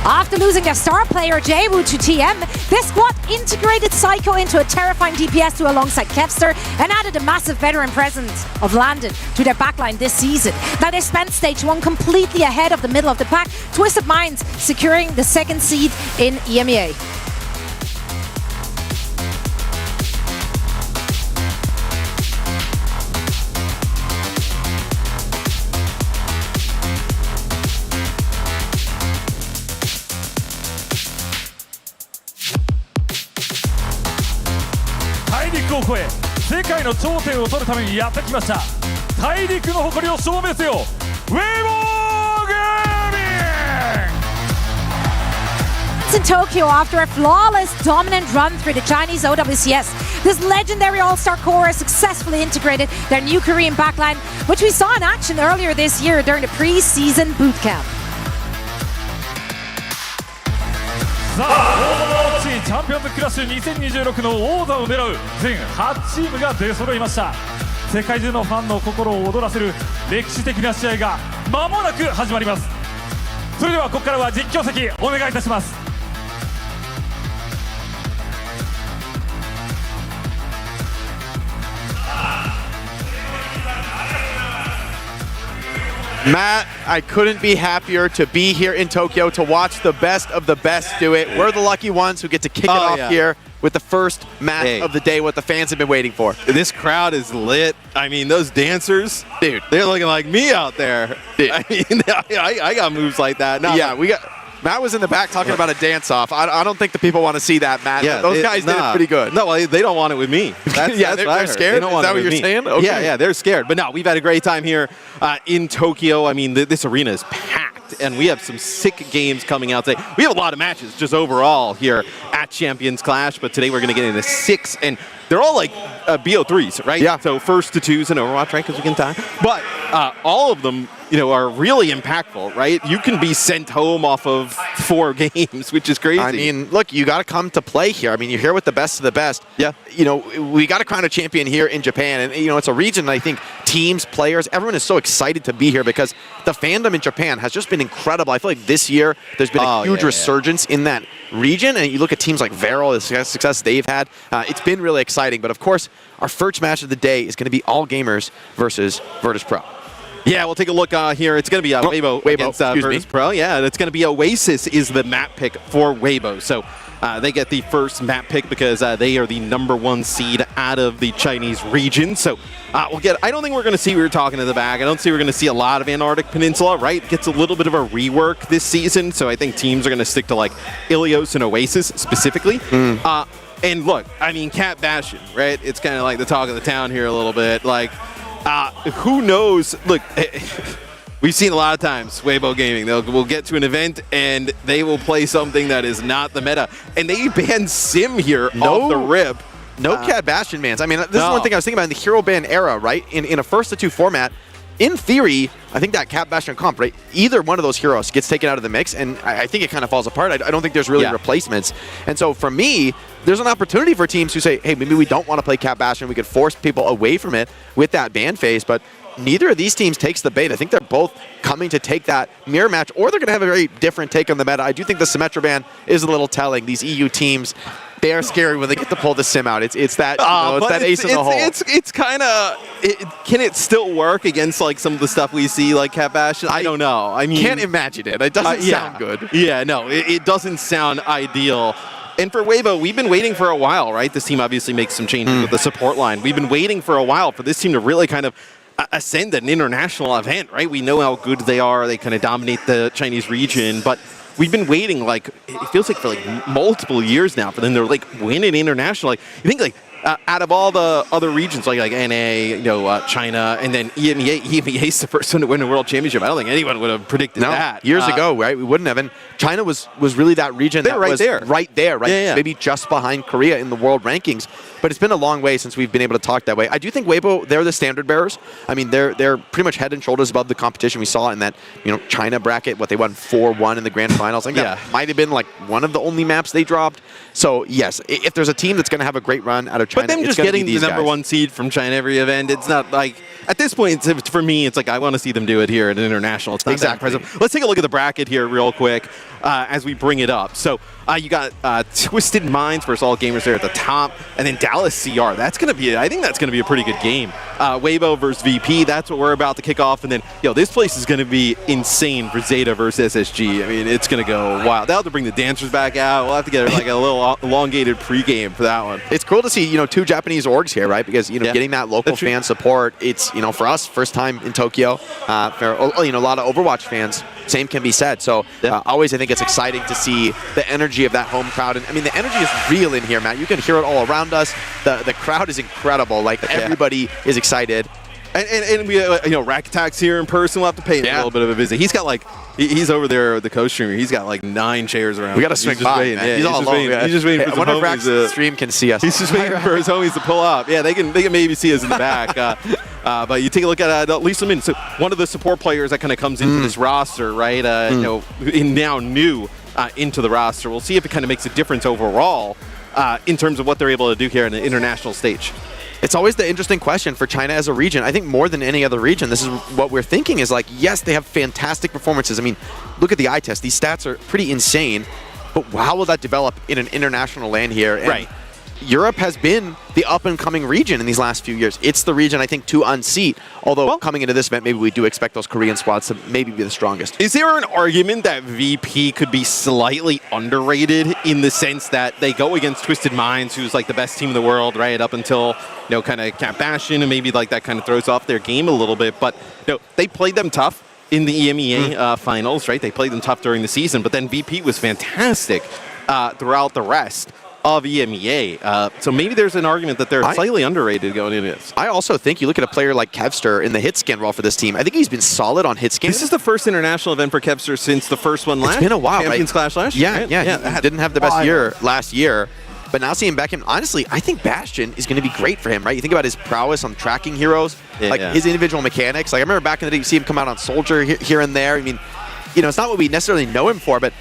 After losing their star player Jaewoo to TM, this squad integrated Psycho into a terrifying DPS duo alongside Kevster and added a massive veteran presence of Landon to their backline this season. Now they spent Stage 1 completely ahead of the middle of the pack, Twisted Minds securing the second seed in EMEA. 大陸を越え世界の頂点を取るためにやってきました。大陸の誇りを証明せよ、Weibo ゲーミング。in Tokyo after a flawless, dominant run through the Chinese OWCS. This legendary all-star core has successfully integrated their new Korean backline, which we saw in action earlier this year during the pre-season bootcamp. さあ、Overwatchチャンピオンズクラッシュ2026の王座を狙う全8チームが出揃いました。世界中のファンの心を躍らせる歴史的な試合が間もなく始まります。それではここからは実況席お願いいたします。Matt, I couldn't be happier to be here in Tokyo to watch the best of the best do it. We're the lucky ones who get to kick it off here with the first match of the day, what the fans have been waiting for. This crowd is lit. I mean, those dancers, dude, they're looking like me out there. Dude. I mean, I got moves like that. Yeah, Matt was in the back talking about a dance-off. I don't think the people want to see that, Matt. Yeah, those guys did it pretty good. No, they don't want it with me. Yeah, they're scared? They don't want Is that what you're saying? Okay. Yeah, they're scared. But no, we've had a great time here in Tokyo. I mean, this arena is packed, and we have some sick games coming out today. We have a lot of matches just overall here at Champions Clash, but today we're going to get into 6, and they're all like BO3s, right? Yeah. So first to 2s in Overwatch, right? Because we can time. But all of them, are really impactful, right? You can be sent home off of 4 games, which is crazy. I mean, look, you got to come to play here. I mean, you're here with the best of the best. Yeah. We got to crown a champion here in Japan. And, it's a region, I think, teams, players, everyone is so excited to be here because the fandom in Japan has just been incredible. I feel like this year there's been a huge resurgence in that region. And you look at teams like Viral, the success they've had. It's been really exciting. But, of course, our first match of the day is going to be All Gamers versus VIRTUS.PRO. Yeah, we'll take a look here. It's going to be Weibo against VIRTUS.PRO. Yeah, and it's going to be Oasis is the map pick for Weibo. So they get the first map pick because they are the #1 seed out of the Chinese region. So we'll get. I don't think we're going to see. We were talking in the back. I don't see we're going to see a lot of Antarctic Peninsula. Right, gets a little bit of a rework this season. So I think teams are going to stick to like Ilios and Oasis specifically. And look, I mean, Cat Bastion, right? It's kind of like the talk of the town here a little bit. Like. Who knows? Look, we've seen a lot of times Weibo Gaming. We'll get to an event and they will play something that is not the meta. And they banned Sim here off the rip. No Cat Bastion bans. I mean, this is one thing I was thinking about in the hero ban era, right? In a first to 2 format, in theory, I think that Cat Bastion comp, right? Either one of those heroes gets taken out of the mix, and I think it kind of falls apart. I don't think there's really replacements. And so for me, there's an opportunity for teams who say, hey, maybe we don't want to play Cat Bastion. We could force people away from it with that ban phase, but neither of these teams takes the bait. I think they're both coming to take that mirror match, or they're going to have a very different take on the meta. I do think the Symmetra ban is a little telling. These EU teams, they are scary when they get to pull the Sim out. It's that it's that ace in the hole. It's kind of. Can it still work against like some of the stuff we see like Cat Bastion? I don't know. I mean, can't imagine it. It doesn't sound good. Yeah, no, it doesn't sound ideal. And for Weibo, we've been waiting for a while, right? This team obviously makes some changes with the support line. We've been waiting for a while for this team to really kind of ascend an international event, right? We know how good they are. They kind of dominate the Chinese region, but we've been waiting, like, it feels like for like multiple years now for them to like win an international. Like, you think like out of all the other regions, like NA, China, and then EMEA is the first one to win a world championship. I don't think anyone would have predicted that. Years ago, right? We wouldn't have. And China was really that region that was right there, right? Yeah. Maybe just behind Korea in the world rankings. But it's been a long way since we've been able to talk that way. I do think Weibo, they're the standard bearers. I mean, they're pretty much head and shoulders above the competition. We saw it in that China bracket, what they won 4-1 in the grand finals. I think that might have been like one of the only maps they dropped. So yes, if there's a team that's going to have a great run out of China, but them just getting the #1 seed from China every event, it's not like at this point for me, it's like I want to see them do it here at an international. It's not that impressive. Let's take a look at the bracket here real quick as we bring it up. So you got Twisted Minds versus All Gamers there at the top, and then Dallas CR. That's going to be, I think that's going to be a pretty good game. Weibo versus VP. That's what we're about to kick off, and then this place is going to be insane for Zeta versus SSG. I mean, it's going to go wild. They'll have to bring the dancers back out. We'll have to get like a little elongated pregame for that one. It's cool to see 2 Japanese orgs here, right? Because getting that local fan support. It's for us first time in Tokyo. For a lot of Overwatch fans, same can be said. So always I think it's exciting to see the energy of that home crowd. And I mean, the energy is real in here, Matt. You can hear it all around us. The crowd is incredible. Like everybody is excited. And we, Rack Attack's here in person. We'll have to pay him a little bit of a visit. He's got he's over there, the co-streamer. He's got 9 chairs around. We got to swing by. Yeah, he's all alone. He's just waiting for his homies. Rack's stream can see us. He's just waiting for his homies to pull up. Yeah, they can maybe see us in the back. But you take a look at Lisa Min. So one of the support players that kind of comes into this roster, right? Now new into the roster. We'll see if it kind of makes a difference overall in terms of what they're able to do here in the international stage. It's always the interesting question for China as a region. I think more than any other region, this is what we're thinking is yes, they have fantastic performances. I mean, look at the eye test. These stats are pretty insane. But how will that develop in an international land here? And right. Europe has been the up-and-coming region in these last few years. It's the region, I think, to unseat. Although coming into this event, maybe we do expect those Korean squads to maybe be the strongest. Is there an argument that VP could be slightly underrated in the sense that they go against Twisted Minds, who's the best team in the world, right, up until, kind of Cat Bastion, and maybe that kind of throws off their game a little bit. But, they played them tough in the EMEA finals, right? They played them tough during the season, but then VP was fantastic throughout the rest of EMEA. So maybe there's an argument that they're slightly underrated going into this. I also think you look at a player like Kevster in the hit scan role for this team. I think he's been solid on hit scan. This is the first international event for Kevster since the first one last year. It's been a while, Champions Clash last year. Yeah. He didn't have the best year last year. But now seeing back him, honestly, I think Bastion is going to be great for him, right? You think about his prowess on tracking heroes, his individual mechanics. I remember back in the day, you see him come out on Soldier here and there. I mean, it's not what we necessarily know him for, but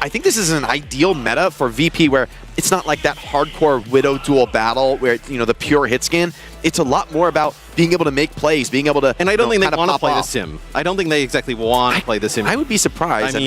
I think this is an ideal meta for VP where it's not like that hardcore Widow duel battle where, the pure hit scan. It's a lot more about being able to make plays, being able to. And I don't think they want to play the sim. I don't think they exactly want to play the sim. I would be surprised. I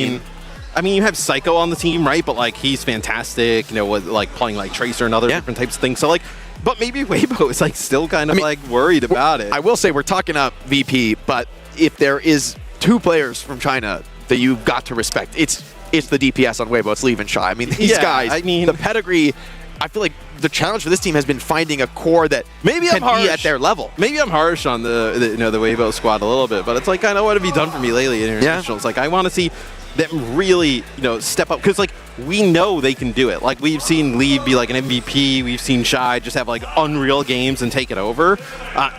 mean, you have Psycho on the team, right? But he's fantastic, with playing Tracer and other different types of things. So but maybe Weibo is still kind of worried about it. I will say we're talking up VP, but if there is 2 players from China that you've got to respect, it's the DPS on Weibo. It's Leave and Shy. I mean, these guys, the pedigree, I feel like the challenge for this team has been finding a core that maybe can be at their level. Maybe I'm harsh on the Weibo squad a little bit, but it's kind of what have you done for me lately in internationals? I want to see them really, step up because we know they can do it. We've seen Lee be an MVP. We've seen Shy just have unreal games and take it over.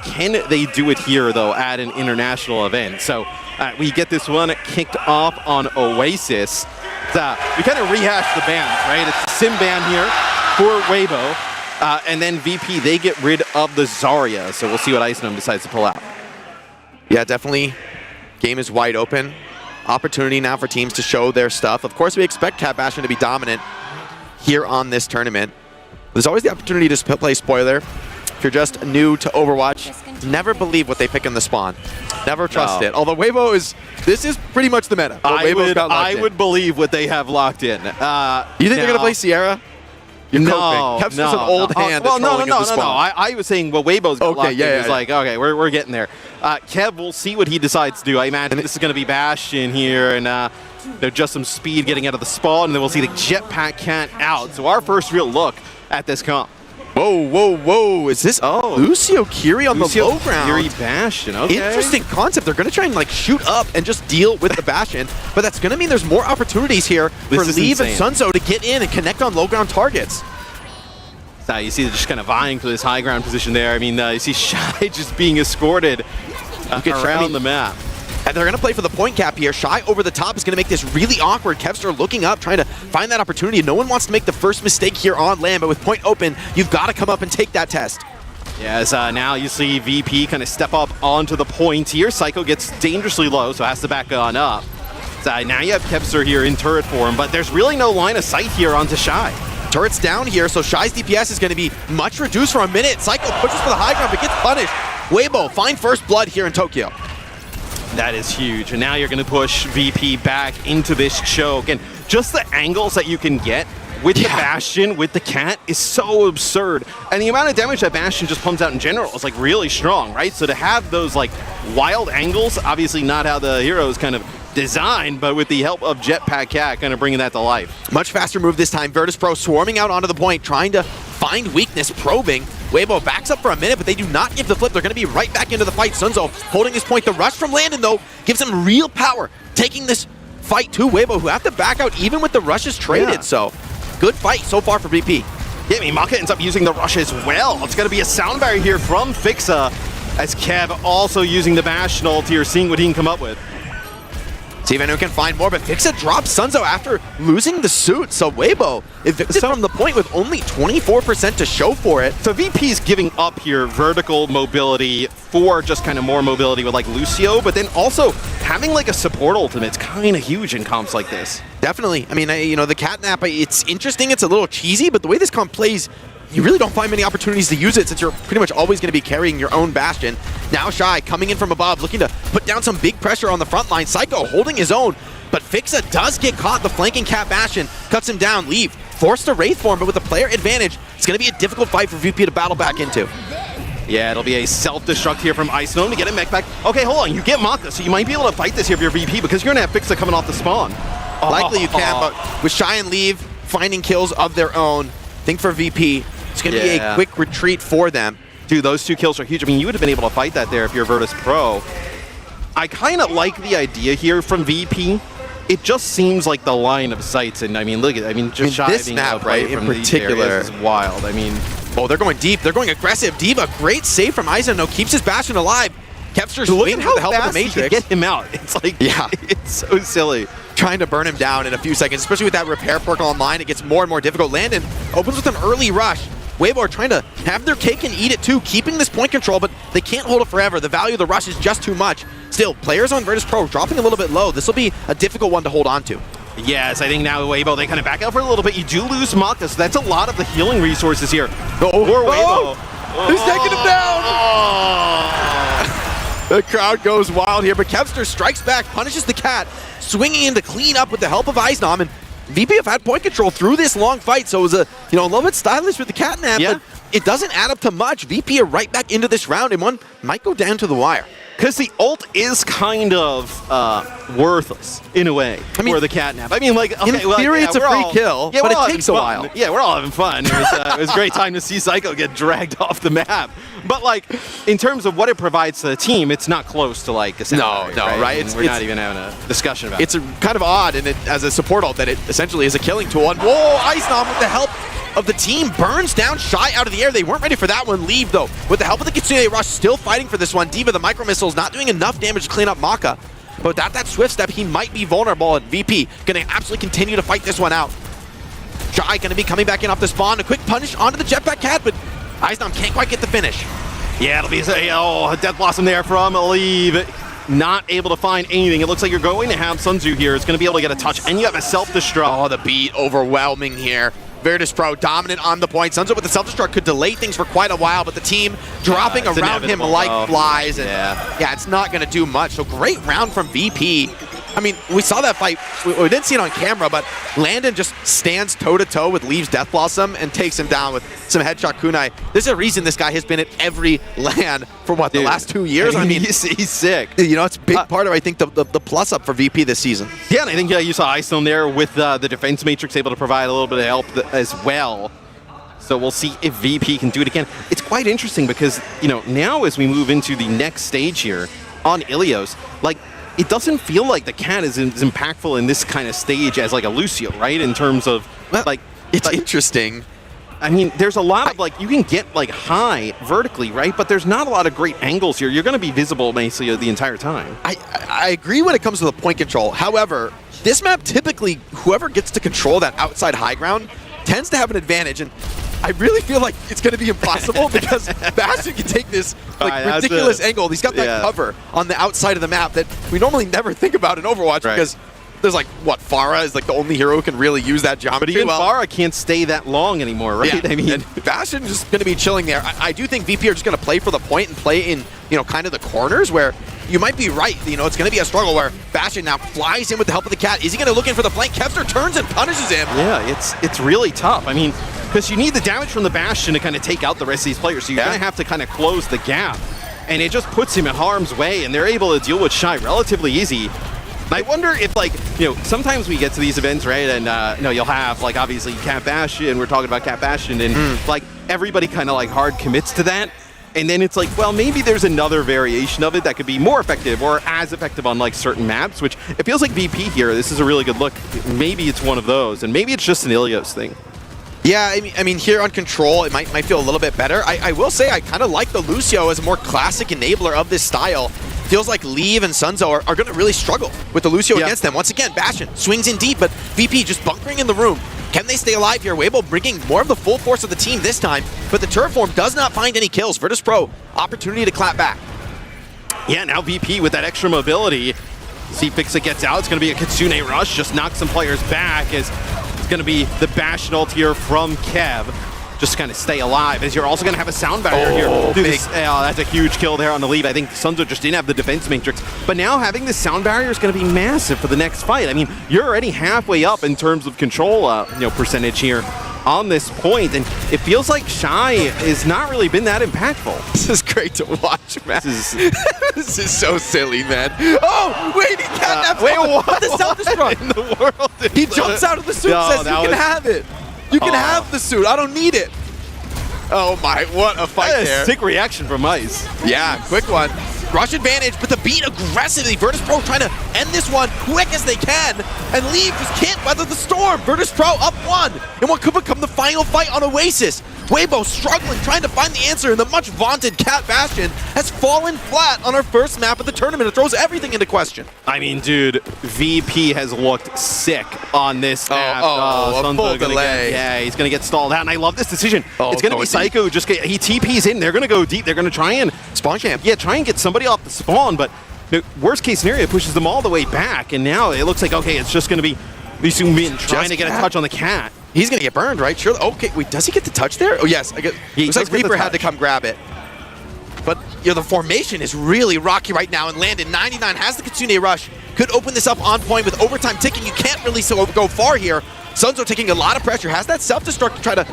Can they do it here though at an international event? So we get this one kicked off on Oasis. We kind of rehashed the bans, right? It's the sim ban here for Weibo, and then VP they get rid of the Zarya. So we'll see what Icenom decides to pull out. Yeah, definitely. Game is wide open. Opportunity now for teams to show their stuff. Of course, we expect Cat Bastion to be dominant here on this tournament. There's always the opportunity to play spoiler. If you're just new to Overwatch, never believe what they pick in the spawn. Never trust it. Although Weibo this is pretty much the meta. I would believe what they have locked in. You think they're going to play Sierra? You're coping. Kev's just an old hand. Well, no. I was saying, Weibo's got locked in. Okay, we're getting there. Kev, we'll see what he decides to do. I imagine this is going to be Bastion here, and just some speed getting out of the spawn, and then we'll see the Jetpack Cat out. So our first real look at this comp. Whoa. Is this Lucio Kiri on the low ground? Kiri Bastion, okay. Interesting concept. They're going to try and shoot up and just deal with the Bastion, but that's going to mean there's more opportunities here for Leave and Sunzo to get in and connect on low ground targets. So you see they're just kind of vying for this high ground position there. I mean, you see Shy just being escorted around the map. And they're going to play for the point cap here. Shy over the top is going to make this really awkward. Kevster looking up, trying to find that opportunity. No one wants to make the first mistake here on land, but with point open, you've got to come up and take that test. Yes, now you see VP kind of step up onto the point here. Psycho gets dangerously low, so has to back on up. So now you have Kevster here in turret form, but there's really no line of sight here onto Shy. Turret's down here, so Shy's DPS is going to be much reduced for a minute. Psycho pushes for the high ground, but gets punished. Weibo find first blood here in Tokyo. That is huge, and now you're going to push VP back into this choke, and just the angles that you can get with the Bastion, with the Cat, is so absurd. And the amount of damage that Bastion just pumps out in general is really strong, right? So to have those wild angles, obviously not how the hero is kind of designed, but with the help of Jetpack Cat kind of bringing that to life. Much faster move this time. VIRTUS.PRO swarming out onto the point, trying to find weakness, probing. Weibo backs up for a minute, but they do not give the flip. They're going to be right back into the fight. Sunzo holding his point. The rush from Landon, though, gives him real power, taking this fight to Weibo, who have to back out even with the rushes traded. So, good fight so far for BP. Yeah, I mean, Maka ends up using the rush as well. It's going to be a sound barrier here from Fixa. as Kev also using the Bastion ult here, seeing what he can come up with. See if anyone can find more, but FACEIT drops Sunzo after losing the suit. So Weibo evicted from the point with only 24% to show for it. So VP's giving up here vertical mobility for just kind of more mobility with like Lucio, but then also having like a support ultimate's kind of huge in comps like this. Definitely. I mean, you know, the catnap, it's interesting, it's a little cheesy, but the way this comp plays, you really don't find many opportunities to use it since you're pretty much always going to be carrying your own Bastion. Now Shy coming in from above, looking to put down some big pressure on the front line. Psycho holding his own, but FACEIT does get caught. The flanking Cat Bastion cuts him down. Leave forced to Wraith form, but with the player advantage, it's going to be a difficult fight for VP to battle back into. Yeah, it'll be a self-destruct here from Icegnome to get a mech back. Okay, hold on, you get Maka, so you might be able to fight this here if you're VP because you're going to have FACEIT coming off the spawn. Likely you can, but with Shy and Leave finding kills of their own, I think for VP, it's going to be a quick retreat for them. Dude, those 2 kills are huge. I mean, you would have been able to fight that there if you're VIRTUS.PRO. I kind of like the idea here from VP. It just seems like the line of sights, and I mean, look at, just Shy this being map, right, in particular, is wild. I mean, oh, they're going deep. They're going aggressive. Diva, great save from Icegnome, keeps his Bastion alive. Kevster's swinging with the help of the Matrix. Get him out. It's like, it's so silly. Trying to burn him down in a few seconds, especially with that repair perk online, it gets more and more difficult. Landon opens with an early rush. Weibo are trying to have their cake and eat it too, keeping this point control, but they can't hold it forever. The value of the rush is just too much. Still, players on VIRTUS.PRO dropping a little bit low. This will be a difficult one to hold on to. Yes, I think now Weibo, they kind of back out for a little bit. You do lose Maka, so that's a lot of the healing resources here. Poor Weibo. He's taking him down! The crowd goes wild here, but Kevster strikes back, punishes the cat, swinging in to clean up with the help of Icegnome, and VP have had point control through this long fight, so it was a little bit stylish with the catnap, but it doesn't add up to much. VP are right back into this round, and one might go down to the wire. Because the ult is kind of worthless, in a way, for the catnap. I mean, like, okay, in theory, it's a free kill, but it takes a while. Yeah, we're all having fun. It was a great time to see Psycho get dragged off the map. But, like, in terms of what it provides to the team, it's not close to, like, a secondary, right? We're not even having a discussion about it. It's kind of odd, and as a support ult, that it essentially is a killing tool. And whoa, Icegnome with the help of the team burns down Shy out of the air. They weren't ready for that one. Leave, though, with the help of the Kitsune Rush, still fighting for this one. Diva, the micro missiles, not doing enough damage to clean up Maka. But without that swift step, he might be vulnerable, and VP going to absolutely continue to fight this one out. Shy going to be coming back in off the spawn. A quick punish onto the Jetpack Cat, but Icegnome can't quite get the finish. Yeah, it'll be a Death Blossom there from Leave. Not able to find anything. It looks like you're going to have Sunzu here. It's going to be able to get a touch, and you have a self-destruct. Oh, the beat overwhelming here. VIRTUS.PRO dominant on the point. Sunzo with the self-destruct could delay things for quite a while, but the team dropping around him like flies. And yeah, it's not going to do much. So great round from VP. I mean, we saw that fight. We didn't see it on camera, but Landon just stands toe-to-toe with Leave's Death Blossom and takes him down with some headshot kunai. There's a reason this guy has been at every LAN for, what, the last 2 years? I mean, he's sick. You know, it's a big part of, I think, the plus-up for VP this season. Yeah, and I think you saw Icegnome there with the defense matrix able to provide a little bit of help as well. So we'll see if VP can do it again. It's quite interesting because, now as we move into the next stage here on Ilios, like, it doesn't feel like the cat is as impactful in this kind of stage as like a Lucio, right? In terms of it's interesting. I mean, there's a lot of you can get high vertically, right? But there's not a lot of great angles here. You're going to be visible basically the entire time. I agree when it comes to the point control. However, this map typically, whoever gets to control that outside high ground tends to have an advantage, and I really feel like it's going to be impossible because Bastion can take this ridiculous angle. He's got that cover on the outside of the map that we normally never think about in Overwatch because there's Pharah is the only hero who can really use that geometry. But even Pharah can't stay that long anymore, right? Yeah. I mean, and Bastion's just going to be chilling there. I do think VP are just going to play for the point and play in, kind of the corners where you might be right. It's going to be a struggle where Bastion now flies in with the help of the cat. Is he going to look in for the flank? Kevster turns and punishes him. Yeah, it's really tough. I mean, because you need the damage from the Bastion to kind of take out the rest of these players. So you're going to have to kind of close the gap. And it just puts him in harm's way, and they're able to deal with Shy relatively easy. And I wonder if, sometimes we get to these events, right, and, you'll have, obviously Cat Bastion, we're talking about Cat Bastion, and, everybody kind of, hard commits to that. And then it's well, maybe there's another variation of it that could be more effective or as effective on, certain maps, which it feels like VP here, this is a really good look. Maybe it's one of those, and maybe it's just an Ilios thing. Yeah, I mean, here on Control, it might feel a little bit better. I will say I kind of like the Lucio as a more classic enabler of this style. Feels like Leave and Sunzo are going to really struggle with the Lucio against them. Once again, Bastion swings in deep, but VP just bunkering in the room. Can they stay alive here? Weibo bringing more of the full force of the team this time, but the turret form does not find any kills. VIRTUS.PRO, opportunity to clap back. Yeah, now VP with that extra mobility. See FACEIT gets out. It's going to be a Kitsune rush. Just knock some players back as it's going to be the Bastion ult here from Kev. Just to kind of stay alive, as you're also going to have a sound barrier here. Dude, that's a huge kill there on the lead. I think Sunzo just didn't have the defense matrix. But now having this sound barrier is going to be massive for the next fight. I mean, you're already halfway up in terms of control percentage here on this point, and it feels like Shy has not really been that impactful. This is great to watch, man. This is so silly, man. Oh, wait, he catnaps. Wait, what? The self-destruct in the world? He jumps out of the suit and says, you can have it. You can have the suit. I don't need it. Oh my, what a fight there. Sick reaction from Ice. Yeah, quick one. Rush advantage, but the beat aggressively. VIRTUS.PRO trying to end this one quick as they can, and Leave just can't weather the storm. VIRTUS.PRO up 1 in what could become the final fight on Oasis. Weibo struggling, trying to find the answer, and the much vaunted Cat Bastion has fallen flat on our first map of the tournament. It throws everything into question. I mean, dude, VP has looked sick on this map. A full delay. He's going to get stalled out, and I love this decision. It's going to be Psycho. He TPs in. They're going to go deep. They're going to try and spawn camp. Yeah, try and get somebody off the spawn, but worst case scenario pushes them all the way back, and now it looks like, okay, it's just going to be Lisu Min trying to get a touch on the Cat. He's going to get burned, right? Sure. Okay, wait, does he get the touch there? Oh, yes. Looks like Reaper had to come grab it. But, the formation is really rocky right now, and Landon, 99, has the Kitsune rush. Could open this up on point with overtime ticking. You can't really go far here. Sunzo taking a lot of pressure, has that self-destruct to try to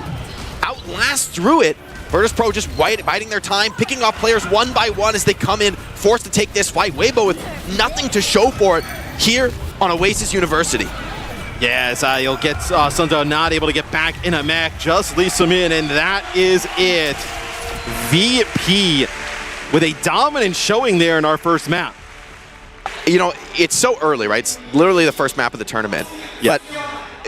outlast through it. VIRTUS.PRO just biding their time, picking off players one by one as they come in, forced to take this fight. Weibo with nothing to show for it here on Oasis University. Yes, you'll get Sunzo not able to get back in a mech, just leaves him in, and that is it. VP with a dominant showing there in our first map. It's so early, right? It's literally the first map of the tournament. Yeah. But,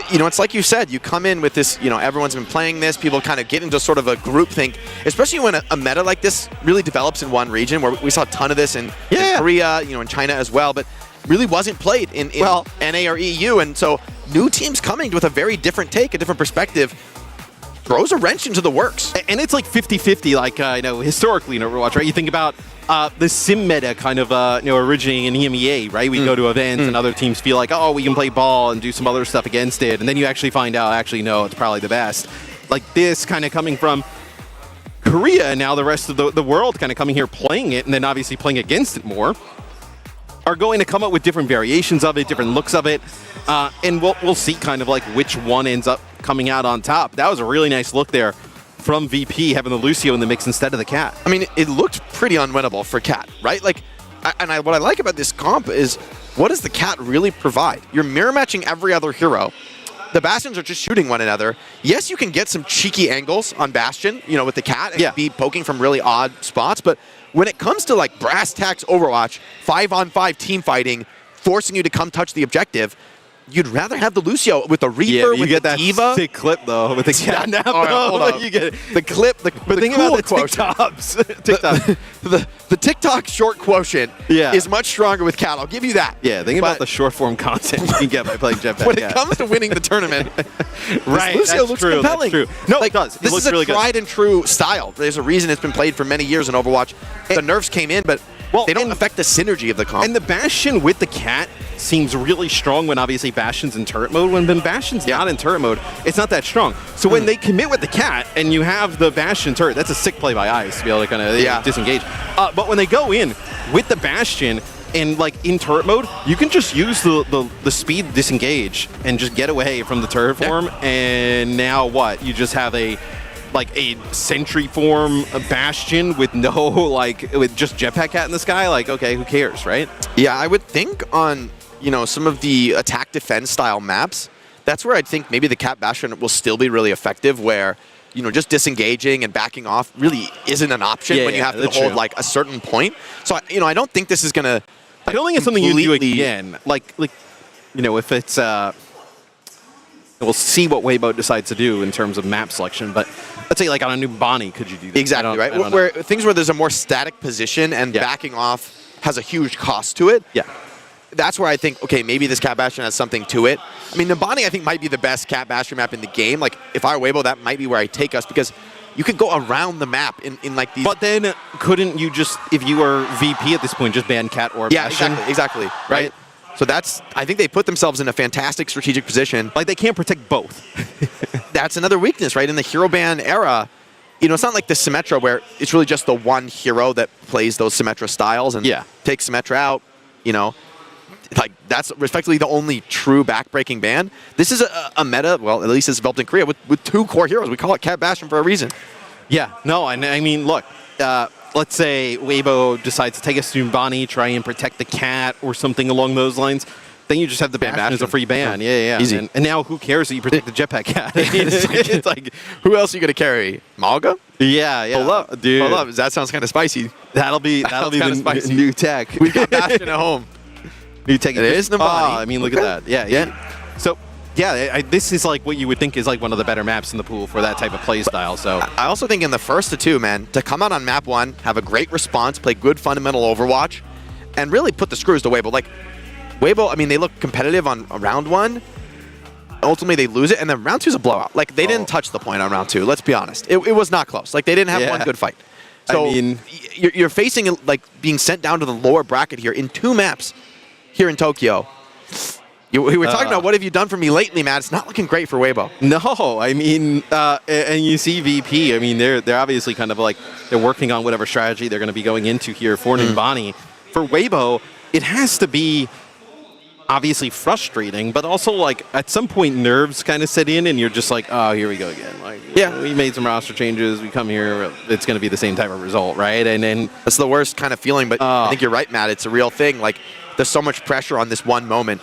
it's like you said, you come in with this, everyone's been playing this, people kind of get into sort of a group think, especially when a meta like this really develops in one region, where we saw a ton of this in Korea, in China as well, but really wasn't played in NA or EU, and so new teams coming with a very different take, a different perspective, throws a wrench into the works. And it's like 50-50, like, historically in Overwatch, right? You think about the sim meta kind of, originating in EMEA, right? We go to events and other teams feel like, oh, we can play ball and do some other stuff against it. And then you actually find out, actually, no, it's probably the best. Like this kind of coming from Korea, and now the rest of the world kind of coming here playing it, and then obviously playing against it more, are going to come up with different variations of it, different looks of it. And we'll see kind of like which one ends up coming out on top. That was a really nice look there from VP, having the Lucio in the mix instead of the Cat. I mean, it looked pretty unwinnable for Cat, right? Like, what I like about this comp is, what does the Cat really provide? You're mirror matching every other hero. The Bastions are just shooting one another. Yes, you can get some cheeky angles on Bastion, with the Cat, and be poking from really odd spots, but when it comes to like brass tacks Overwatch, 5-on-5 team fighting, forcing you to come touch the objective, you'd rather have the Lucio with the Reaper, with get the that Diva. Sick clip though, with the Cat. Hold on. You get the clip, the think cool about the TikToks. The TikTok short quotient is much stronger with Cat. I'll give you that. Yeah, think about the short form content you can get by playing Jetpack. When it comes to winning the tournament, right? Lucio looks compelling. That's true. No, it does. This is a tried and true style. There's a reason it's been played for many years in Overwatch. The nerfs came in, but they don't affect the synergy of the comp. And the Bastion with the Cat seems really strong when obviously Bastion's in turret mode. When Bastion's not in turret mode, it's not that strong. So when they commit with the Cat and you have the Bastion turret, that's a sick play by Ice to be able to kind of disengage. But when they go in with the Bastion and like in turret mode, you can just use the speed disengage and just get away from the turret form. And now what? You just have a sentry form Bastion with with just Jetpack Cat in the sky. Like, okay, who cares, right? Yeah, I would think on some of the attack defense style maps, that's where I'd think maybe the Cat Bastion will still be really effective, where just disengaging and backing off really isn't an option when you have to hold like a certain point. So I don't think this is gonna. I don't think it's something you do again. Like if it's We'll see what Weibo decides to do in terms of map selection, but let's say like on a Numbani, could you do that? Exactly, right? Where things where there's a more static position and backing off has a huge cost to it. Yeah. That's where I think, okay, maybe this Cat Bastion has something to it. I mean, Numbani, I think, might be the best Cat Bastion map in the game. Like, if I were Weibo, that might be where I take us because you could go around the map in like these... But then, couldn't you just, if you are VP at this point, just ban Cat or Bastion? Yeah, exactly. Right? So that's, I think they put themselves in a fantastic strategic position. Like, they can't protect both. That's another weakness, right? In the hero ban era, you know, it's not like the Symmetra where it's really just the one hero that plays those Symmetra styles and takes Symmetra out, you know. Like, that's respectively the only true backbreaking ban. This is a meta, well, at least it's developed in Korea, with two core heroes. We call it Cat Bastion for a reason. Yeah, no, and I mean, look, let's say Weibo decides to take a Numbani, try and protect the cat or something along those lines. Then you just have the Bastion as a free ban. Yeah. Easy. And now who cares that you protect the Jetpack Cat? it's like, who else are you going to carry? Malga? Yeah. Hold up, dude. Hold up. That sounds kind of spicy. That'll be the spicy. new tech. We got Bastion at home. New tech. It is Numbani. I mean, look at that. Yeah. So, yeah, this is like what you would think is like one of the better maps in the pool for that type of play style. So I also think in the first of two, man, to come out on map one, have a great response, play good fundamental Overwatch, and really put the screws to Weibo. Like, Weibo, I mean, they look competitive on round one. Ultimately, they lose it, and then round two is a blowout. Like, they didn't touch the point on round two, let's be honest. It was not close. Like, they didn't have one good fight. So, I mean, you're facing, like, being sent down to the lower bracket here in two maps here in Tokyo. We were talking about what have you done for me lately, Matt. It's not looking great for Weibo. No, I mean, and you see VP. I mean, they're obviously kind of like they're working on whatever strategy they're going to be going into here for Numbani. For Weibo, it has to be obviously frustrating, but also like at some point nerves kind of set in, and you're just like, oh, here we go again. Like, we made some roster changes. We come here, it's going to be the same type of result, right? And then that's the worst kind of feeling. But I think you're right, Matt. It's a real thing. Like, there's so much pressure on this one moment.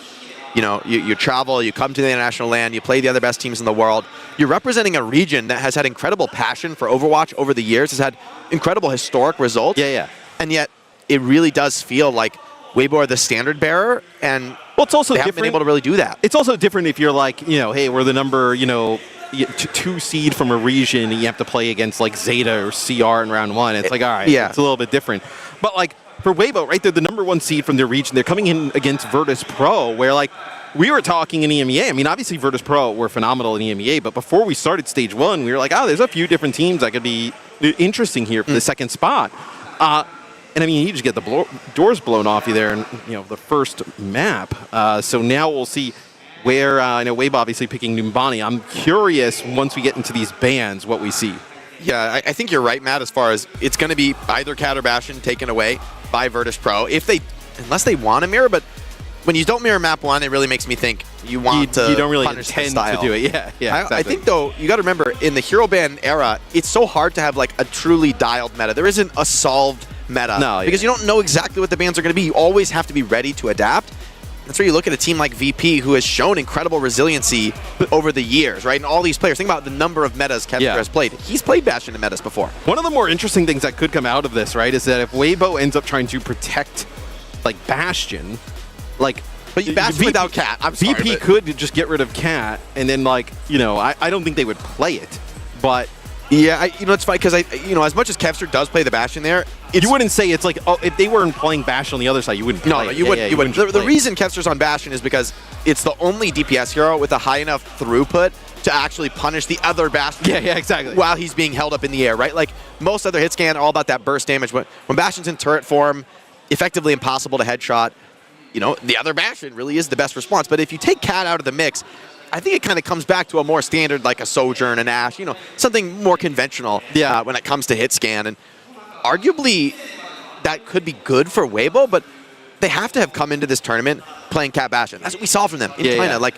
You know, you travel, you come to the international land, you play the other best teams in the world. You're representing a region that has had incredible passion for Overwatch over the years, has had incredible historic results. Yeah. And yet, it really does feel like Weibo are the standard bearer, and it's also they haven't been able to really do that. It's also different if you're like, you know, hey, we're the number, 2 seed from a region, and you have to play against like Zeta or CR in round one. It's like, all right, it's a little bit different. But like, for Weibo, right, they're the number 1 seed from their region. They're coming in against VIRTUS.PRO, where, like, we were talking in EMEA. I mean, obviously, VIRTUS.PRO were phenomenal in EMEA, but before we started Stage 1, we were like, there's a few different teams that could be interesting here for the second spot. And, I mean, you just get the doors blown off you there in, the first map. So now we'll see where, I know Weibo obviously picking Numbani. I'm curious, once we get into these bans, what we see. Yeah, I think you're right, Matt, as far as it's going to be either Cat or Bastion taken away by VIRTUS.PRO, unless they want to mirror. But when you don't mirror map one, it really makes me think you want to. You don't really punish intend the style. to do it. Yeah, exactly. I think though you got to remember in the hero ban era, it's so hard to have like a truly dialed meta. There isn't a solved meta because you don't know exactly what the bans are going to be. You always have to be ready to adapt. That's where you look at a team like VP, who has shown incredible resiliency over the years, right? And all these players, think about the number of metas Kevster has played. He's played Bastion in metas before. One of the more interesting things that could come out of this, right, is that if Weibo ends up trying to protect, like, Bastion, like... But you Bastion without Cat. I'm sorry, VP could just get rid of Cat, and then, like, I don't think they would play it, but... Yeah, it's funny because as much as Kevster does play the Bastion there, you wouldn't say it's like, if they weren't playing Bastion on the other side, you wouldn't play it. You wouldn't. The reason Kevster's on Bastion is because it's the only DPS hero with a high enough throughput to actually punish the other Bastion. Yeah, exactly. While he's being held up in the air, right? Like most other hit scan are all about that burst damage. When Bastion's in turret form, effectively impossible to headshot. The other Bastion really is the best response. But if you take Cat out of the mix, I think it kind of comes back to a more standard, like a Sojourn, an Ashe, something more conventional when it comes to hit scan. And arguably, that could be good for Weibo, but they have to have come into this tournament playing Cat Bastion. That's what we saw from them in China. Like,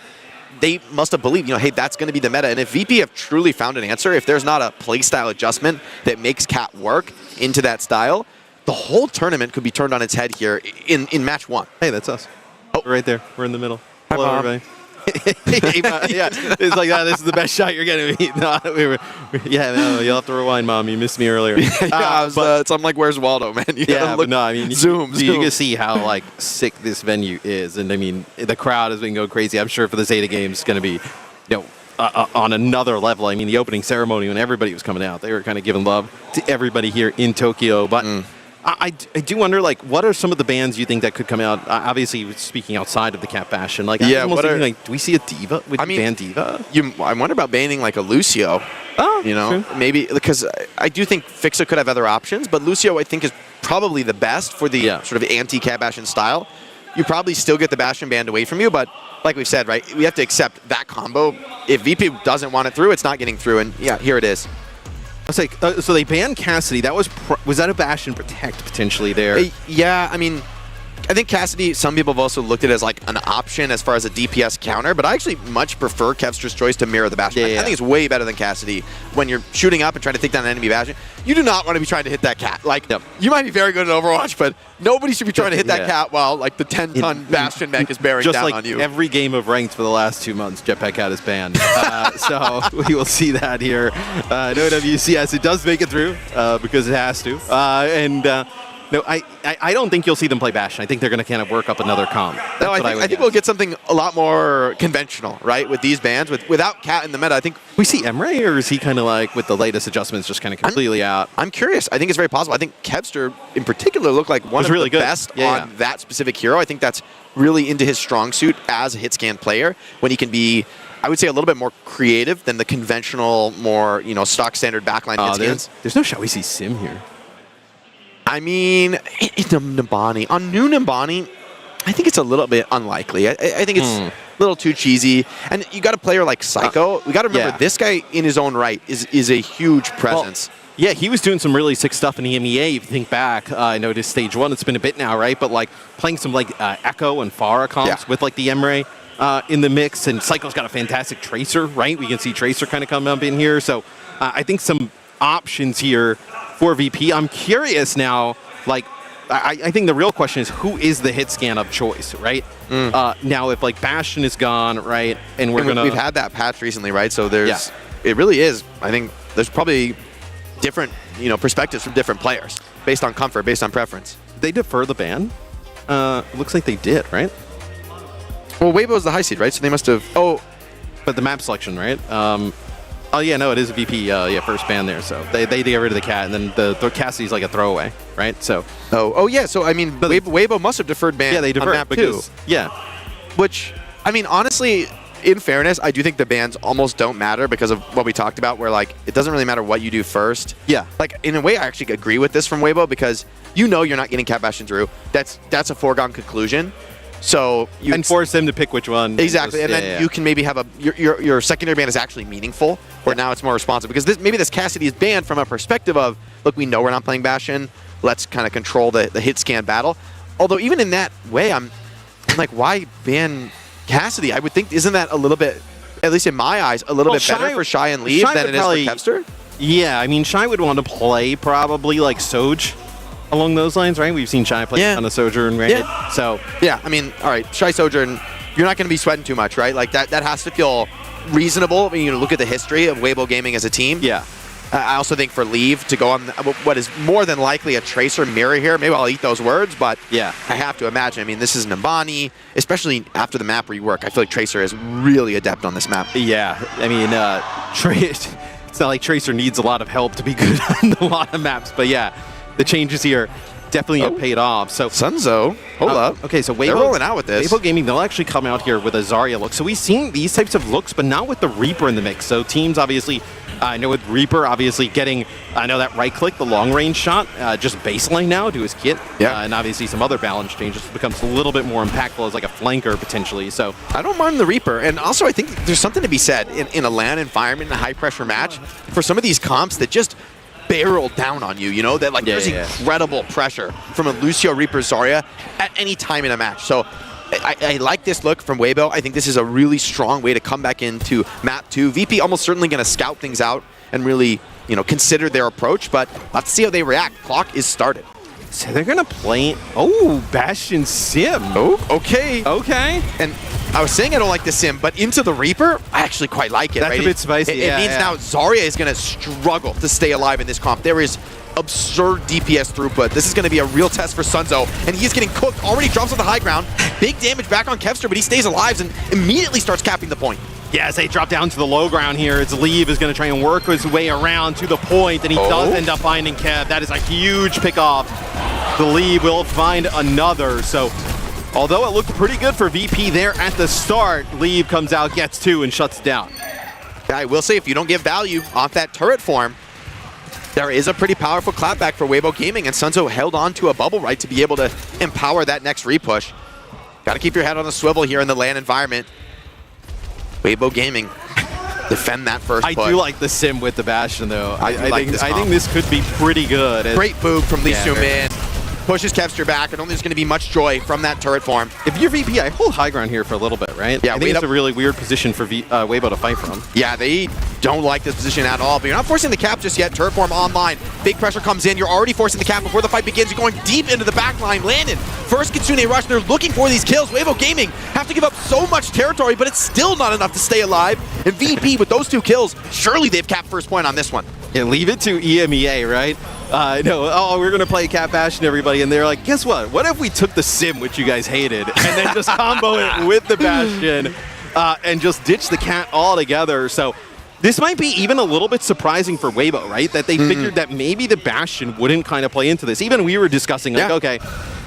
they must have believed, hey, that's going to be the meta. And if VP have truly found an answer, if there's not a playstyle adjustment that makes Cat work into that style, the whole tournament could be turned on its head here in match one. Hey, that's us. Oh, right there. We're in the middle. Hello, everybody. Yeah, it's like, this is the best shot you're getting. You'll have to rewind, Mom. You missed me earlier. I'm like, where's Waldo, man? Zoom. You can see how like sick this venue is, and I mean, the crowd has been going crazy. I'm sure for the Zeta games, it's going to be on another level. I mean, the opening ceremony when everybody was coming out, they were kind of giving love to everybody here in Tokyo. But I do wonder, like, what are some of the bans you think that could come out? Obviously, speaking outside of the Cat Bastion, like, Yeah, I'm almost what are- thinking, like, do we see a Diva? Would you ban Diva? I wonder about banning like a Lucio. Oh, You know, true. maybe because I do think FACEIT could have other options, but Lucio I think is probably the best for the sort of anti-Cat Bastion style. You probably still get the Bastion banned away from you, but like we've said, right, we have to accept that combo. If VP doesn't want it through, it's not getting through, and yeah, here it is. I was like, so they banned Cassidy. That was that a Bastion Protect potentially there? Yeah, I mean, I think Cassidy, some people have also looked at it as like an option as far as a DPS counter, but I actually much prefer Kevster's choice to mirror the Bastion. I think it's way better than Cassidy. When you're shooting up and trying to take down an enemy Bastion, you do not want to be trying to hit that cat. Like, you might be very good at Overwatch, but nobody should be trying to hit that cat while like the 10-ton Bastion mech is bearing down on you. Just like every game of Ranked for the last 2 months, Jetpack Cat is banned. So we will see that here. No WCS, it does make it through because it has to. No, I don't think you'll see them play Bastion. I think they're going to kind of work up another comp. No, I think we'll get something a lot more conventional, right, with these bans. Without Cat in the meta, I think... We see Emre, or is he kind of like, with the latest adjustments, just kind of completely out? I'm curious. I think it's very possible. I think Kevster, in particular, looked like one of the best on that specific hero. I think that's really into his strong suit as a hit scan player, when he can be... I would say a little bit more creative than the conventional, more stock standard backline hit scans. There's no shall we see Sim here. I mean, it's Numbani. On new Numbani, I think it's a little bit unlikely. I think it's a little too cheesy. And you got a player like Psycho. We got to remember, this guy in his own right is a huge presence. Well, yeah, he was doing some really sick stuff in EMEA. If you think back, I know it is stage 1. It's been a bit now, right? But like playing some like Echo and Pharah comps with like the Emre in the mix. And Psycho's got a fantastic Tracer, right? We can see Tracer kind of come up in here. So I think some options here for VP. I'm curious now, like, I think the real question is, who is the hit scan of choice, right? Now, if like Bastion is gone, right, and we've had that patch recently, right? So there's, it really is. I think there's probably different, perspectives from different players based on comfort, based on preference. Did they defer the ban? Looks like they did, right? Well, Weibo is the high seed, right? So they must have. Oh, but the map selection, right? Oh yeah, no, it is a VP. First ban there. So they get rid of the cat, and then the Cassidy's like a throwaway, right? So. Oh yeah. So I mean, Weibo must have deferred ban. Yeah, they deferred on map because, 2. Which, I mean, honestly, in fairness, I do think the bans almost don't matter because of what we talked about, where like it doesn't really matter what you do first. Yeah. Like in a way, I actually agree with this from Weibo because you're not getting Cat Bastion through. That's a foregone conclusion. So you and force them to pick which one. Exactly, and then you can maybe have your secondary ban is actually meaningful, where now it's more responsive because maybe this Cassidy is banned from a perspective of, look, we know we're not playing Bastion, let's kind of control the hit scan battle. Although even in that way, I'm like, why ban Cassidy? I would think, isn't that a little bit, at least in my eyes, a little bit better for Shy and Leave than it is for Kevster? Yeah, I mean, Shy would want to play probably like Soj. Along those lines, right? We've seen Shy play on the Sojourn, right? Yeah. So yeah, I mean, all right, Shy Sojourn, you're not going to be sweating too much, right? Like that has to feel reasonable. I mean, look at the history of Weibo Gaming as a team. Yeah. I also think for Leave to go on what is more than likely a Tracer mirror here, maybe I'll eat those words, but yeah, I have to imagine. I mean, this is Numbani, especially after the map rework. I feel like Tracer is really adept on this map. Yeah, I mean, it's not like Tracer needs a lot of help to be good on a lot of maps, but yeah. The changes here definitely have paid off. So Sunzo, hold up. Okay, so Weibo, they're rolling out with this. Weibo Gaming, they'll actually come out here with a Zarya look. So we've seen these types of looks, but not with the Reaper in the mix. So teams obviously, I know with Reaper obviously getting, that right click, the long range shot, just baseline now to his kit. Yeah. And obviously some other balance changes becomes a little bit more impactful as like a flanker potentially. So I don't mind the Reaper. And also I think there's something to be said in a LAN environment, in a high pressure match, for some of these comps that just barrel down on you, that like there's incredible pressure from a Lucio Reaper Zarya at any time in a match. So I like this look from Weibo. I think this is a really strong way to come back into map 2. VP almost certainly going to scout things out and really, consider their approach, but let's see how they react. Clock is started. So they're going to play, Bastion Sim. Oh, okay. Okay. And I was saying I don't like the Sim, but into the Reaper, I actually quite like it. That's a bit spicy. It means now Zarya is going to struggle to stay alive in this comp. There is absurd DPS throughput. This is going to be a real test for Sunzo, and he's getting cooked. Already drops on the high ground. Big damage back on Kevster, but he stays alive and immediately starts capping the point. Yeah, as they drop down to the low ground here, it's Leave is going to try and work his way around to the point, and he does end up finding Kev. That is a huge pick-off. The Leave will find another, so although it looked pretty good for VP there at the start, Leave comes out, gets 2, and shuts it down. I will say, if you don't get value off that turret form, there is a pretty powerful clapback for Weibo Gaming, and Sunzo held on to a bubble right to be able to empower that next repush. Got to keep your head on a swivel here in the LAN environment. Weibo Gaming defend that first push. I do like the sim with the Bastion, though. I think this could be pretty good. Great boop from Lee Soo-min. Pushes Kevster back. I don't think there's going to be much joy from that turret form. If you're VP, I hold high ground here for a little bit, right? Yeah, I think it's a really weird position for Weibo to fight from. Yeah, they don't like this position at all, but you're not forcing the cap just yet. Turret form online. Big pressure comes in. You're already forcing the cap before the fight begins. You're going deep into the back line. Landon, first Kitsune rush. They're looking for these kills. Weibo Gaming have to give up so much territory, but it's still not enough to stay alive. And VP, with those 2 kills, surely they've capped first point on this one. Yeah, leave it to EMEA, right? We're going to play Cat Bastion, everybody. And they're like, guess what? What if we took the sim, which you guys hated, and then just combo it with the Bastion and just ditch the Cat altogether? So this might be even a little bit surprising for Weibo, right? That they figured that maybe the Bastion wouldn't kind of play into this. Even we were discussing, like, okay,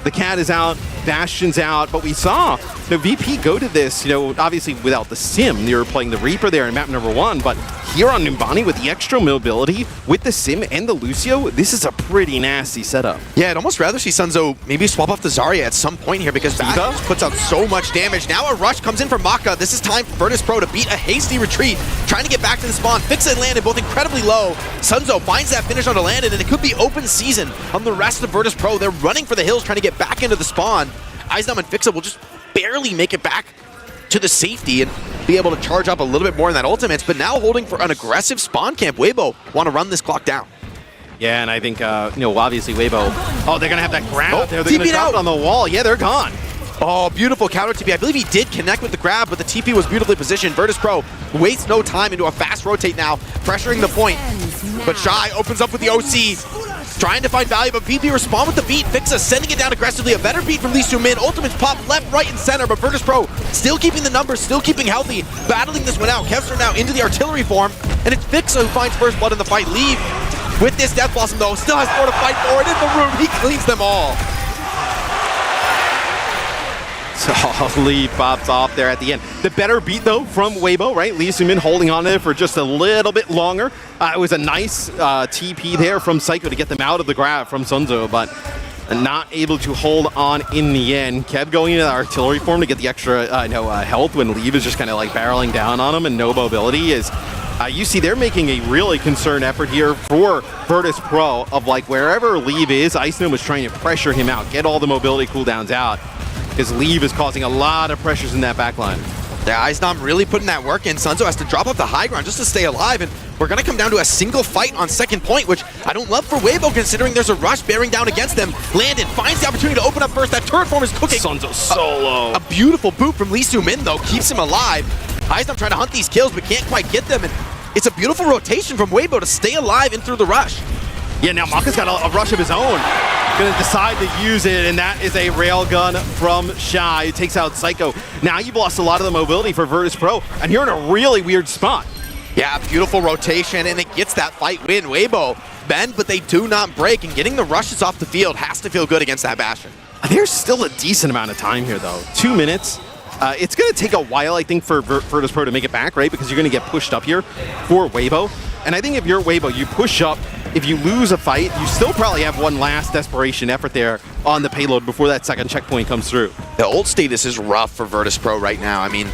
the Cat is out, Bastion's out, but we saw the VP go to this, obviously without the sim. They were playing the Reaper there in map number 1, but here on Numbani with the extra mobility, with the sim and the Lucio, this is a pretty nasty setup. Yeah, I'd almost rather see Sunzo maybe swap off the Zarya at some point here, because Zeta puts out so much damage. Now a rush comes in from Maka. This is time for VIRTUS.PRO to beat a hasty retreat, trying to get back to the spawn. FACEIT and Landon both incredibly low. Sunzo finds that finish on Landon, and it could be open season on the rest of VIRTUS.PRO. They're running for the hills, trying to get back into the spawn. Eisnam and FACEIT will just barely make it back to the safety and be able to charge up a little bit more in that ultimates, but now holding for an aggressive spawn camp. Weibo want to run this clock down. Yeah, and I think, obviously Weibo, they're going to have that grab out there. They're going to drop it on the wall. Yeah, they're gone. Oh, beautiful counter TP. I believe he did connect with the grab, but the TP was beautifully positioned. VIRTUS.PRO wastes no time into a fast rotate now, pressuring the point. But Shy opens up with the OC, trying to find value, but VP respond with the beat. FACEIT sending it down aggressively. A better beat from Lee Soo-min. Ultimates pop left, right, and center, but VIRTUS.PRO still keeping the numbers, still keeping healthy, battling this one out. Kevster now into the artillery form, and it's FACEIT who finds first blood in the fight. Leave with this Death Blossom, though, still has more to fight for, and in the room, he cleans them all. So Lee pops off there at the end. The better beat, though, from Weibo, right? Lee Soo-min holding on to it for just a little bit longer. It was a nice TP there from Psycho to get them out of the grab from Sunzo, but not able to hold on in the end. Kev going into the artillery form to get the extra health when Leave is just kind of like barreling down on him, and no mobility is... you see they're making a really concerned effort here for VIRTUS.PRO of, like, wherever Leave is, Eisnam was trying to pressure him out, get all the mobility cooldowns out, because Leave is causing a lot of pressures in that backline. Yeah, Eisnam really putting that work in. Sunzo has to drop up the high ground just to stay alive, and we're going to come down to a single fight on second point, which I don't love for Weibo, considering there's a rush bearing down against them. Landon finds the opportunity to open up first. That turret form is cooking. Sunzo solo. A beautiful boot from Lee Soo-min, though, keeps him alive. Eisnam trying to hunt these kills, but can't quite get them, and it's a beautiful rotation from Weibo to stay alive in through the rush. Yeah, now Maka's got a rush of his own. Gonna decide to use it, and that is a railgun from Shy. It takes out Psycho. Now you've lost a lot of the mobility for VIRTUS.PRO, and you're in a really weird spot. Yeah, beautiful rotation, and it gets that fight win. Weibo bend, but they do not break, and getting the rushes off the field has to feel good against that Bastion. There's still a decent amount of time here, though. 2 minutes. It's going to take a while, I think, for VIRTUS.PRO to make it back, right? Because you're going to get pushed up here for Weibo. And I think if you're Weibo, you push up. If you lose a fight, you still probably have one last desperation effort there on the payload before that second checkpoint comes through. The ult status is rough for VIRTUS.PRO right now. I mean,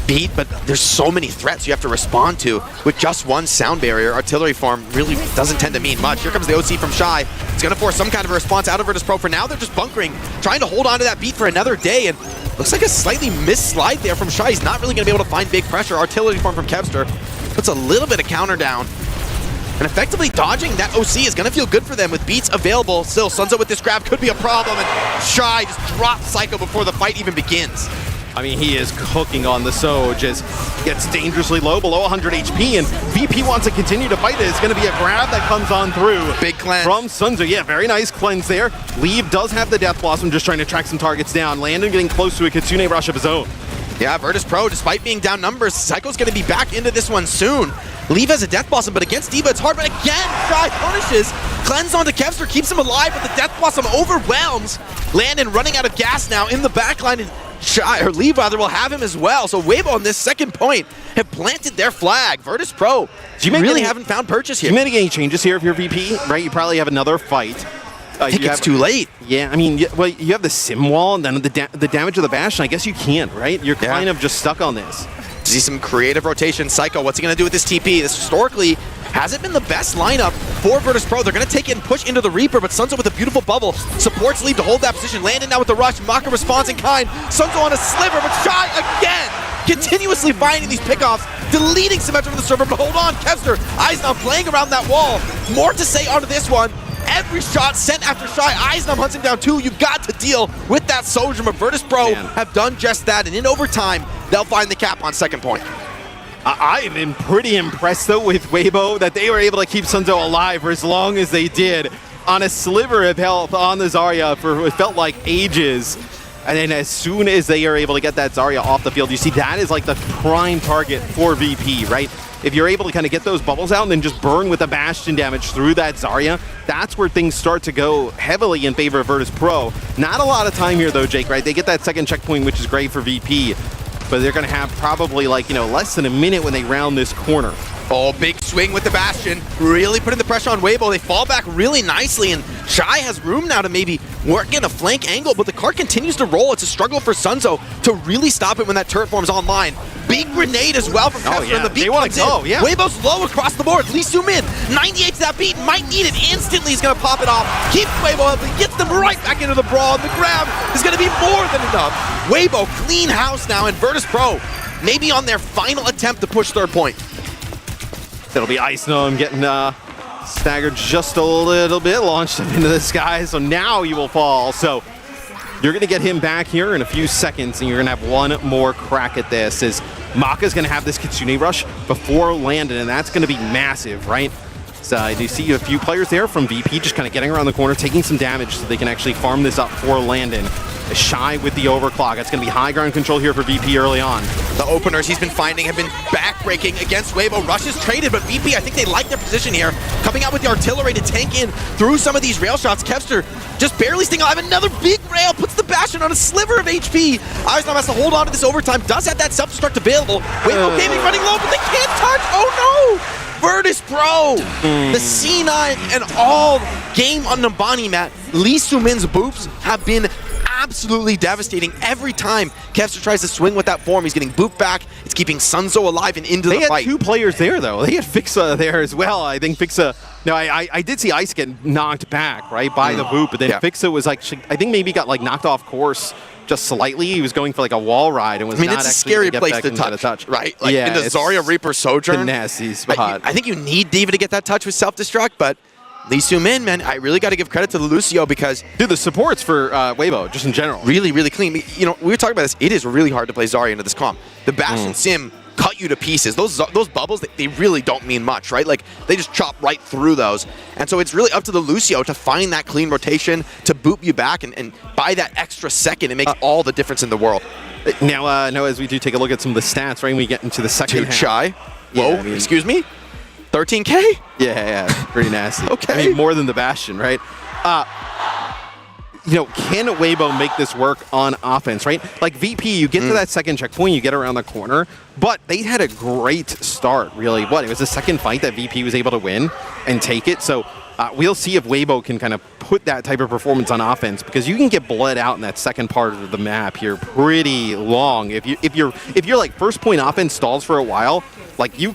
beat, but there's so many threats you have to respond to. With just one sound barrier, artillery form really doesn't tend to mean much. Here comes the OC from Shy. It's going to force some kind of a response out of VIRTUS.PRO. For now, they're just bunkering, trying to hold on to that beat for another day, and looks like a slightly missed slide there from Shy. He's not really going to be able to find big pressure. Artillery form from Kevster puts a little bit of counter down. And effectively dodging that OC is going to feel good for them with beats available. Still, Sunzo with this grab could be a problem, and Shy just drops Psycho before the fight even begins. I mean, he is cooking on the Soj as gets dangerously low, below 100 HP, and VP wants to continue to fight it. It's going to be a grab that comes on through. Big cleanse. From Sunzo. Yeah, very nice cleanse there. Leave does have the Death Blossom, just trying to track some targets down. Landon getting close to a Kitsune rush of his own. Yeah, VIRTUS.PRO, despite being down numbers, Psycho's going to be back into this one soon. Leave has a Death Blossom, but against D.Va it's hard. But again, Shy punishes. Cleanse onto Kevster, keeps him alive, but the Death Blossom overwhelms. Landon running out of gas now in the backline, and Shy, or Leave rather, will have him as well. So Weibo on this second point have planted their flag. VIRTUS.PRO really haven't found purchase here. You make any changes here if you're VP, right? You probably have another fight. I think it's too late. Yeah, I mean, well, you have the sim wall and then the damage of the Bastion. I guess you can't, right? You're kind of just stuck on this. See some creative rotation. Psycho, what's he going to do with this TP? This historically hasn't been the best lineup for VIRTUS.PRO. They're going to take it and push into the Reaper, but Sunzo with a beautiful bubble supports Leave to hold that position. Landon now with the rush. Maka responds in kind. Sunzo on a sliver, but Shy again continuously finding these pickoffs, deleting Symmetra from the server, but hold on, Kevster, Eisnam playing around that wall. More to say onto this one. Every shot sent after Shy. Eisnam hunts him down too. You've got to deal with that soldier, but VIRTUS.PRO have done just that, and in overtime, they'll find the cap on second point. I've been pretty impressed, though, with Weibo that they were able to keep Sunzo alive for as long as they did on a sliver of health on the Zarya for what felt like ages. And then as soon as they are able to get that Zarya off the field, you see that is like the prime target for VP, right? If you're able to kind of get those bubbles out and then just burn with the Bastion damage through that Zarya, that's where things start to go heavily in favor of VIRTUS.PRO. Not a lot of time here, though, Jake, right? They get that second checkpoint, which is great for VP, but they're going to have probably, like, less than a minute when they round this corner. Oh, big swing with the Bastion, really putting the pressure on Weibo. They fall back really nicely, and Shy has room now to maybe work in a flank angle, but the cart continues to roll. It's a struggle for Sunzo to really stop it when that turret forms online. Big grenade as well from Kevster, and the beat comes in. Weibo's low across the board. Lee Soo-min, 98 to that beat, might need it instantly. He's going to pop it off. Keeps Weibo up, and gets them right back into the brawl, and the grab is going to be more than enough. Weibo, clean house now, and VIRTUS.PRO maybe on their final attempt to push third point. That'll be Eisnam getting staggered just a little bit, launched him into the sky, so now you will fall. So you're going to get him back here in a few seconds, and you're going to have one more crack at this, as Maka's going to have this Kitsune rush before Landon, and that's going to be massive, right? So I do see a few players there from VP just kind of getting around the corner, taking some damage so they can actually farm this up for Landon. Shy with the overclock. It's going to be high ground control here for VP early on. The openers he's been finding have been backbreaking against Weibo. Rush is traded, but VP, I think they like their position here. Coming out with the artillery to tank in through some of these rail shots. Kevster just barely staying alive. Another big rail puts the Bastion on a sliver of HP. Eisnam has to hold on to this overtime. Does have that self-destruct available. Weibo gaming running low, but they can't touch. Oh no! VIRTUS.PRO, the C9 and all game on Numbani, Matt. Lee Soo-min's boops have been absolutely devastating. Every time Kevster tries to swing with that form, he's getting booped back. It's keeping Sunzo alive and into the fight. They had two players there, though. They had Fixa there as well. I think Fixa... No, I did see Ice get knocked back, right, by the boop, but then Fixa was like, I think maybe got like knocked off course just slightly. He was going for like a wall ride and was not it's a actually scary get place back to into touch, right? Like in the Zarya Reaper Sojourn. It's a nasty spot. I think you need D.Va to get that touch with self-destruct, but Lee Soo-min, man, I really got to give credit to the Lucio because... Dude, the supports for Weibo, just in general. Really, really clean. We were talking about this. It is really hard to play Zarya into this comp. The Bastion Sim cut you to pieces. Those bubbles, they really don't mean much, right? Like, they just chop right through those. And so it's really up to the Lucio to find that clean rotation, to boop you back, and by that extra second, it makes all the difference in the world. Now, as we do take a look at some of the stats, right, when we get into the second half. Shy. Whoa, excuse me? 13K? Yeah, pretty nasty. Okay. I mean, more than the Bastion, right? Can Weibo make this work on offense, right? Like VP, you get to that second checkpoint, you get around the corner, but they had a great start, really. It was the second fight that VP was able to win and take it. So we'll see if Weibo can kind of put that type of performance on offense, because you can get bled out in that second part of the map here pretty long. If you're like first point offense stalls for a while, like you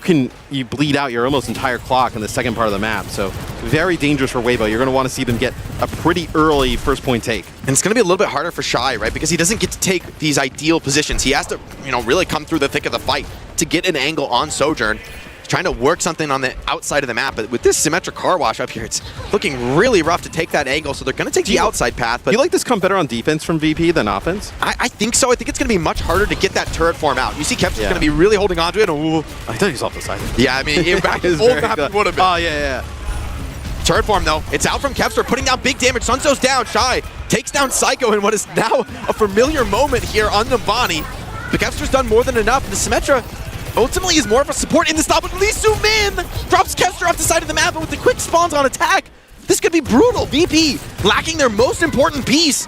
bleed out your almost entire clock in the second part of the map. So very dangerous for Weibo. You're going to want to see them get a pretty early first point take. And it's going to be a little bit harder for Shy, right? Because he doesn't get to take these ideal positions. He has to, really come through the thick of the fight to get an angle on Sojourn. He's trying to work something on the outside of the map. But with this symmetric car wash up here, it's looking really rough to take that angle. So they're going to take the outside path. But do you like this come better on defense from VP than offense? I think so. I think it's going to be much harder to get that turret form out. You see Kevster's going to be really holding on to it. Ooh. I thought he's off the side. Yeah, I mean, back in old map it would have been. Oh, yeah. Turret form, though. It's out from Kevster, putting down big damage. Sunzo's down. Shy takes down Psycho in what is now a familiar moment here on Numbani. But Kevster's done more than enough. The Symmetra ultimately is more of a support in the stop, but Lee Soo-min drops Kevster off the side of the map, and with the quick spawns on attack, this could be brutal. VP lacking their most important piece.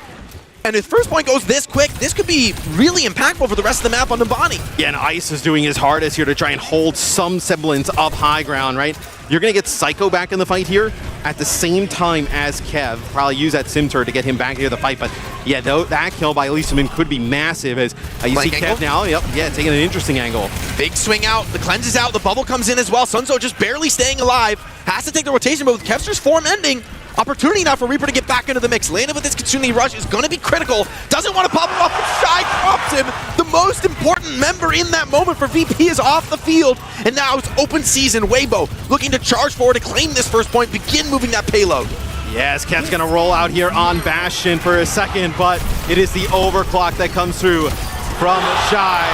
And if first point goes this quick, this could be really impactful for the rest of the map on Numbani. Yeah, and Ice is doing his hardest here to try and hold some semblance of high ground, right? You're going to get Psycho back in the fight here at the same time as Kev. Probably use that Sim Turret to get him back into the fight, but yeah, that kill by Lee Soo-min could be massive as you see Kev now, taking an interesting angle. Big swing out, the cleanse is out, the bubble comes in as well. Sunzo just barely staying alive, has to take the rotation, but with Kevster's form ending, opportunity now for Reaper to get back into the mix. Landed with this Kitsune Rush is going to be critical. Doesn't want to pop him off, but Shy drops him. The most important member in that moment for VP is off the field. And now it's open season. Weibo looking to charge forward to claim this first point, begin moving that payload. Yes, Kev's going to roll out here on Bastion for a second, but it is the overclock that comes through from Shy.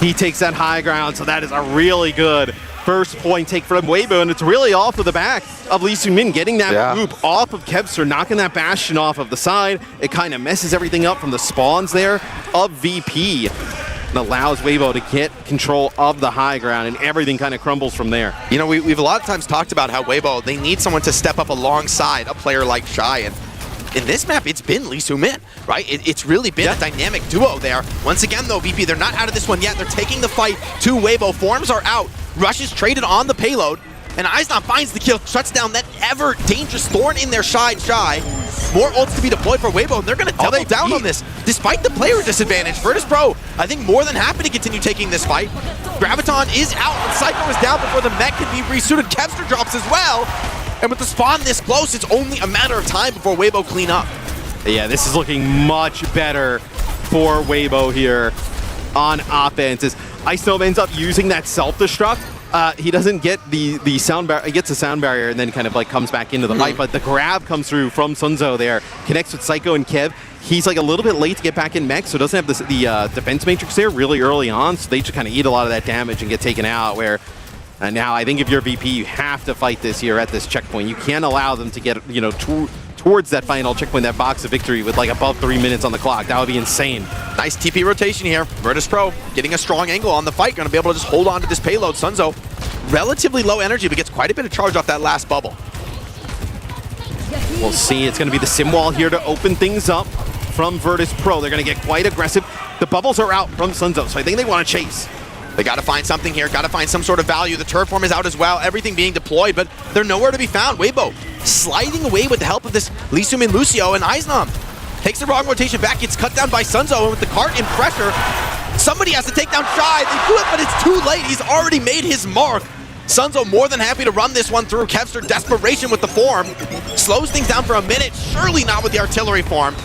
He takes that high ground, so that is a really good first point take from Weibo, and it's really all for the back of Lee Soo-min, getting that loop off of Kevster, knocking that Bastion off of the side. It kind of messes everything up from the spawns there of VP and allows Weibo to get control of the high ground, and everything kind of crumbles from there. You know, we've a lot of times talked about how Weibo, they need someone to step up alongside a player like Shy, and in this map, it's been Lee Soo-min, right? It's really been a dynamic duo there. Once again, though, VP, they're not out of this one yet. They're taking the fight to Weibo. Forms are out. Rush is traded on the payload, and Eisnop finds the kill, shuts down that ever-dangerous thorn in their side. More ults to be deployed for Weibo, and they're going to double down on this. Despite the player disadvantage, VIRTUS.PRO, I think, more than happy to continue taking this fight. Graviton is out, and Psycho is down before the mech can be resuited. Kevster drops as well. And with the spawn this close, it's only a matter of time before Weibo clean up. Yeah, this is looking much better for Weibo here on offense. As Icenom ends up using that self-destruct. He doesn't get the sound barrier. He gets the sound barrier and then kind of like comes back into the fight. But the grab comes through from Sunzo there, connects with Psycho and Kev. He's like a little bit late to get back in mech, so doesn't have the defense matrix there really early on. So they just kind of eat a lot of that damage and get taken out. Where now I think if you're VP, you have to fight this here at this checkpoint. You can't allow them to get towards that final checkpoint, that box of victory with like above 3 minutes on the clock. That would be insane. Nice TP rotation here. VIRTUS.PRO getting a strong angle on the fight. Going to be able to just hold on to this payload. Sunzo, relatively low energy, but gets quite a bit of charge off that last bubble. We'll see. It's going to be the sim wall here to open things up from VIRTUS.PRO. They're going to get quite aggressive. The bubbles are out from Sunzo, so I think they want to chase. They got to find something here, got to find some sort of value. The turret form is out as well, everything being deployed, but they're nowhere to be found. Weibo sliding away with the help of this Lee Soo-min Lucio, and Eisnam takes the wrong rotation back, gets cut down by Sunzo, and with the cart in pressure, somebody has to take down Shy. They do it, but it's too late. He's already made his mark. Sunzo more than happy to run this one through. Kevster desperation with the form. Slows things down for a minute, surely not with the artillery form.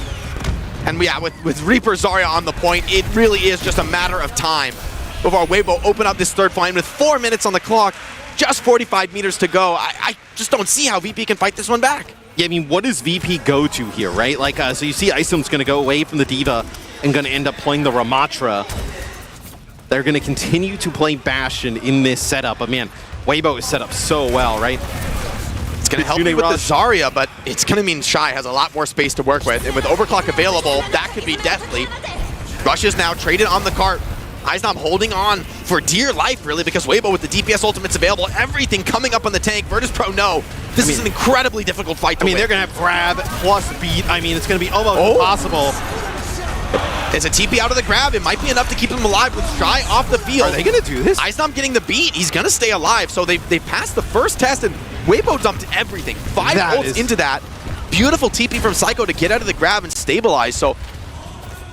And yeah, with Reaper Zarya on the point, it really is just a matter of time before Weibo open up this third fight with 4 minutes on the clock, just 45 meters to go. I just don't see how VP can fight this one back. Yeah, I mean, what does VP go to here, right? Like, so you see Icenom's going to go away from the D.Va and going to end up playing the Ramatra. They're going to continue to play Bastion in this setup, but man, Weibo is set up so well, right? It's going to help you with the Zarya, but it's going to mean Shy has a lot more space to work with, and with overclock available, that could be deathly. Rush is now traded on the cart. Eisnam holding on for dear life, really, because Weibo with the DPS ultimates available, everything coming up on the tank. VIRTUS.PRO, no. This is an incredibly difficult fight to win. They're going to have grab plus beat. I mean, it's going to be almost impossible. It's a TP out of the grab. It might be enough to keep him alive with Shy off the field. Are they going to do this? Eisnam getting the beat. He's going to stay alive. So they passed the first test, and Weibo dumped everything. 5 ults into that. Beautiful TP from Psycho to get out of the grab and stabilize. So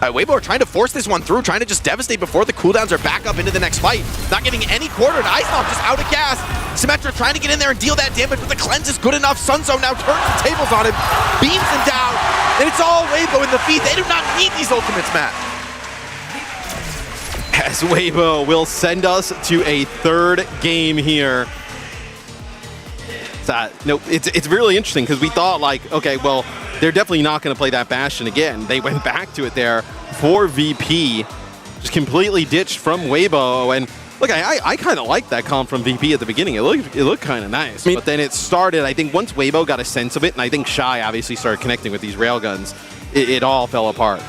Weibo are trying to force this one through, trying to just devastate before the cooldowns are back up into the next fight. Not getting any quartered. Eisnop just out of gas. Symmetra trying to get in there and deal that damage, but the cleanse is good enough. Sunzo now turns the tables on him, beams him down, and it's all Weibo in the feed. They do not need these ultimates, Matt. As Weibo will send us to a third game here. It's really interesting because we thought like, okay, well, they're definitely not going to play that Bastion again. They went back to it there for VP, just completely ditched from Weibo. And look, I kind of liked that comp from VP at the beginning. It looked kind of nice. But then it started, I think once Weibo got a sense of it, and I think Shy obviously started connecting with these railguns, it all fell apart.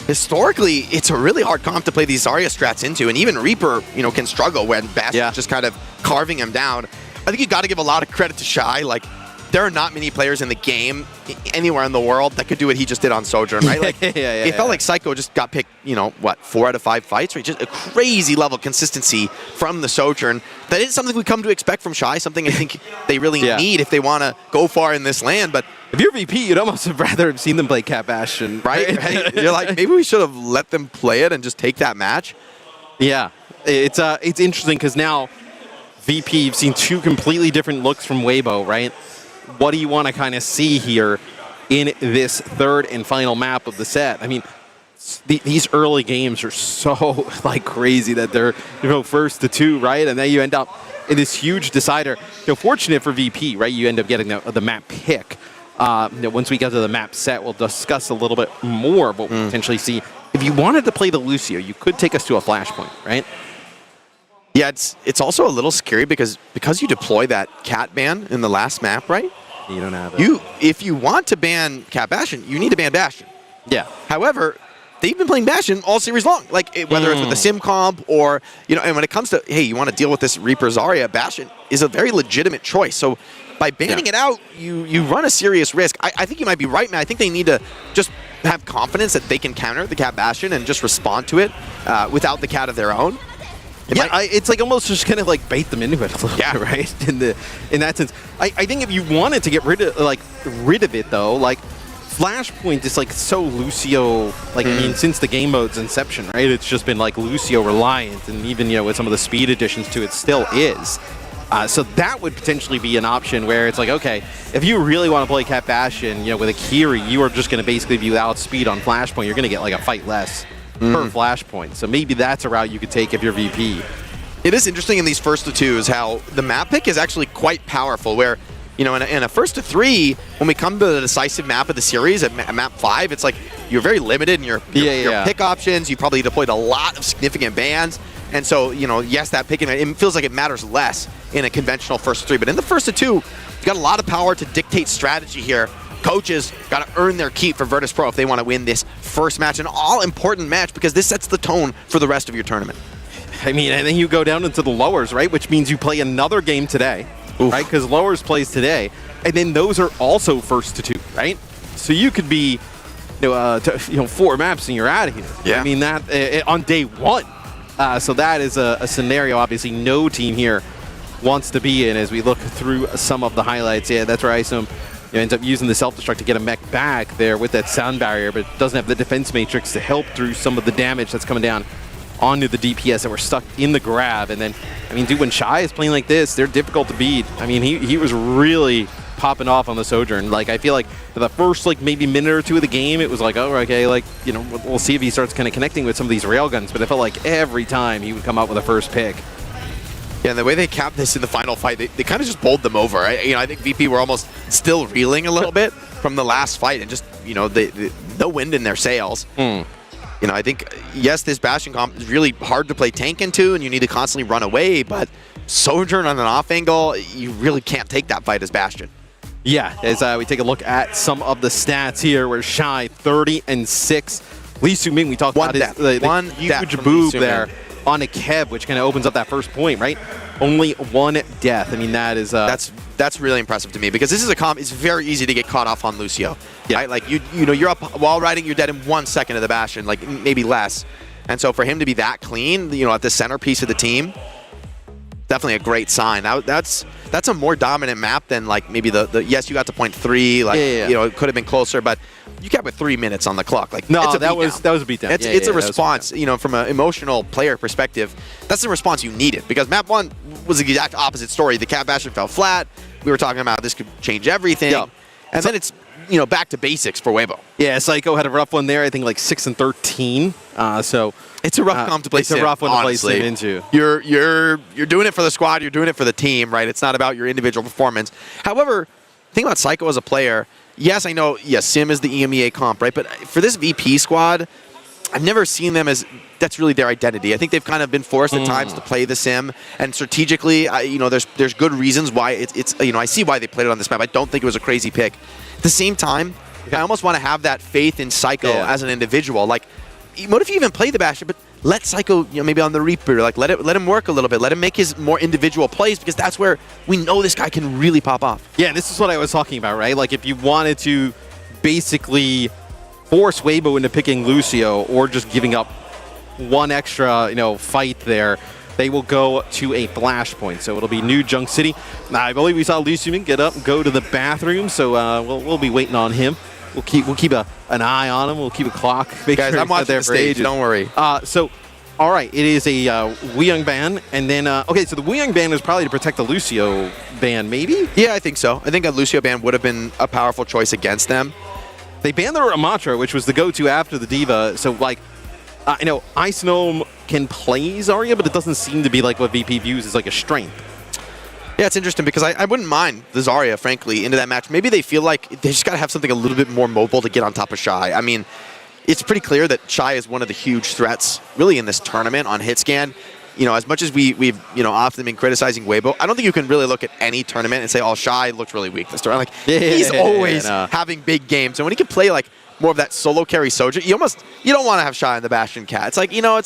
historically, it's a really hard comp to play these Zarya strats into, and even Reaper, can struggle when Bastion's just kind of carving him down. I think you got to give a lot of credit to Shy. Like, there are not many players in the game anywhere in the world that could do what he just did on Sojourn, right? Like, it felt like Psycho just got picked, 4 out of 5 fights, right? Just a crazy level of consistency from the Sojourn. That is something we come to expect from Shy, something I think they really need if they want to go far in this land. But if you're VP, you'd almost have rather have seen them play Cat Bastion, right? You're like, maybe we should have let them play it and just take that match. Yeah, it's interesting because now VP, you've seen 2 completely different looks from Weibo, right? What do you want to kind of see here in this 3rd and final map of the set? I mean, these early games are so crazy that they're first to 2, right? And then you end up in this huge decider. Fortunate for VP, right? You end up getting the map pick. Once we get to the map set, we'll discuss a little bit more what we'll potentially see. If you wanted to play the Lucio, you could take us to a flashpoint, right? Yeah, it's also a little scary because you deploy that cat ban in the last map, right? You don't have it. If you want to ban Cat Bastion, you need to ban Bastion. Yeah. However, they've been playing Bastion all series long. Like, whether it's with the sim comp or, and when it comes to, hey, you want to deal with this Reaper Zarya, Bastion is a very legitimate choice. So by banning it out, you run a serious risk. I think you might be right, man. I think they need to just have confidence that they can counter the Cat Bastion and just respond to it without the cat of their own. It's almost just kind of bait them into it a little bit, right? In that sense, I think if you wanted to get rid of it though, Flashpoint is so Lucio, I mean, since the game mode's inception, right? It's just been Lucio reliant, and even with some of the speed additions to it, still is. So that would potentially be an option where it's okay, if you really want to play Cat Bastion, with a Kiri, you are just going to basically be without speed on Flashpoint. You're going to get a fight less per Flashpoint. So maybe that's a route you could take if you're VP. It is interesting in these first to 2s how the map pick is actually quite powerful, where in a first to 3, when we come to the decisive map of the series at map 5, it's you're very limited in your pick options. You probably deployed a lot of significant bans. And so, yes, that picking, it feels like it matters less in a conventional first to 3. But in the first to 2, you've got a lot of power to dictate strategy here. Coaches got to earn their keep for VIRTUS.PRO if they want to win this first match, an all-important match, because this sets the tone for the rest of your tournament. I mean, and then you go down into the lowers, right? Which means you play another game today, right? Because lowers plays today. And then those are also first to 2, right? So you could be, 4 maps and you're out of here. Yeah. I mean, that on day 1. So that is a scenario, obviously, no team here wants to be in as we look through some of the highlights. Yeah, that's where Isom ends up using the self-destruct to get a mech back there with that sound barrier, but doesn't have the defense matrix to help through some of the damage that's coming down onto the DPS that were stuck in the grab. And then, I mean, dude, when Shy is playing like this, they're difficult to beat. I mean, he was really popping off on the Sojourn. I feel like for the first, maybe minute or 2 of the game, it was oh, okay, we'll see if he starts kind of connecting with some of these railguns. But it felt like every time he would come out with a first pick. Yeah, and the way they capped this in the final fight, they kind of just bowled them over. I think VP were almost still reeling a little bit from the last fight, and just, no wind in their sails. I think, yes, this Bastion comp is really hard to play tank into, and you need to constantly run away, but Sojourn on an off angle, you really can't take that fight as Bastion. Yeah, as we take a look at some of the stats here, we're Shy 30-6. Lee Soo-min, we talked about the huge boob there on a Keb, which kind of opens up that first point, right? Only 1 death. I mean, that is... That's really impressive to me, because this is a comp, it's very easy to get caught off on Lucio. Yeah. Right? You're up while riding, you're dead in 1 second of the Bastion, maybe less. And so for him to be that clean, at the centerpiece of the team, definitely a great sign. That's a more dominant map than maybe the yes, you got to point 3, it could have been closer, but you kept with 3 minutes on the clock. No, that was a beatdown. It's a response. From an emotional player perspective, that's the response you needed, because map 1 was the exact opposite story. The Cat Bastion fell flat. We were talking about this could change everything, and then it's back to basics for Weibo. Yeah, Psycho had a rough one there. I think 6-13. So it's a rough comp to play. It's a rough one to play sim into. You're doing it for the squad. You're doing it for the team, right? It's not about your individual performance. However, think about Psycho as a player. Yes, I know. Yes, sim is the EMEA comp, right? But for this VP squad, I've never seen them as that's really their identity. I think they've kind of been forced at times to play the sim, and strategically, there's good reasons why it's I see why they played it on this map. I don't think it was a crazy pick. At the same time, I almost want to have that faith in Psycho as an individual. what if you even play the Bastion, but let Psycho, maybe on the Reaper, like let him work a little bit, let him make his more individual plays, because that's where we know this guy can really pop off. Yeah, this is what I was talking about, right? Like if you wanted to basically force Weibo into picking Lucio or just giving up one extra, fight there, they will go to a flashpoint. So it'll be New Junk City. I believe we saw Lucian get up and go to the bathroom, so we'll be waiting on him. We'll keep an eye on him. We'll keep a clock. Guys, I'm watching the stage. Don't worry. So, all right, it is a Weyoung ban, and then okay. So the Weyoung ban is probably to protect the Lucio ban, maybe. Yeah, I think so. I think a Lucio ban would have been a powerful choice against them. They banned the Ramatra, which was the go-to after the Diva. So like, Ice Gnome can play Zarya, but it doesn't seem to be like what VP views as like a strength. Yeah, it's interesting because I wouldn't mind the Zarya, frankly, into that match. Maybe they feel like they just got to have something a little bit more mobile to get on top of Shy. I mean, it's pretty clear that Shy is one of the huge threats, really, in this tournament on hit scan. As much as we've often been criticizing Weibo, I don't think you can really look at any tournament and say, oh, Shy looks really weak this tournament. Like, he's always having big games. And when he can play, like, more of that solo carry Soja, you don't want to have Shy in the Bastion Cat. It's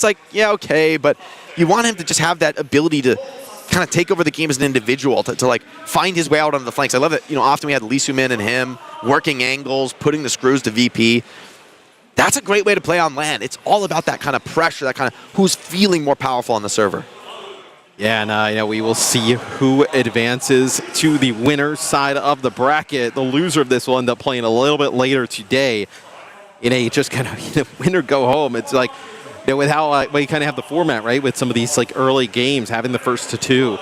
like, yeah, okay, but you want him to just have that ability to kind of take over the game as an individual, to like find his way out on the flanks. I love that, often we had Lee Soo-min and him working angles, putting the screws to VP. That's a great way to play on LAN. It's all about that kind of pressure, that kind of who's feeling more powerful on the server. Yeah, and we will see who advances to the winner's side of the bracket. The loser of this will end up playing a little bit later today in a just kind of win or go home. It's like, with how we kind of have the format, right, with some of these like early games, having the first to two.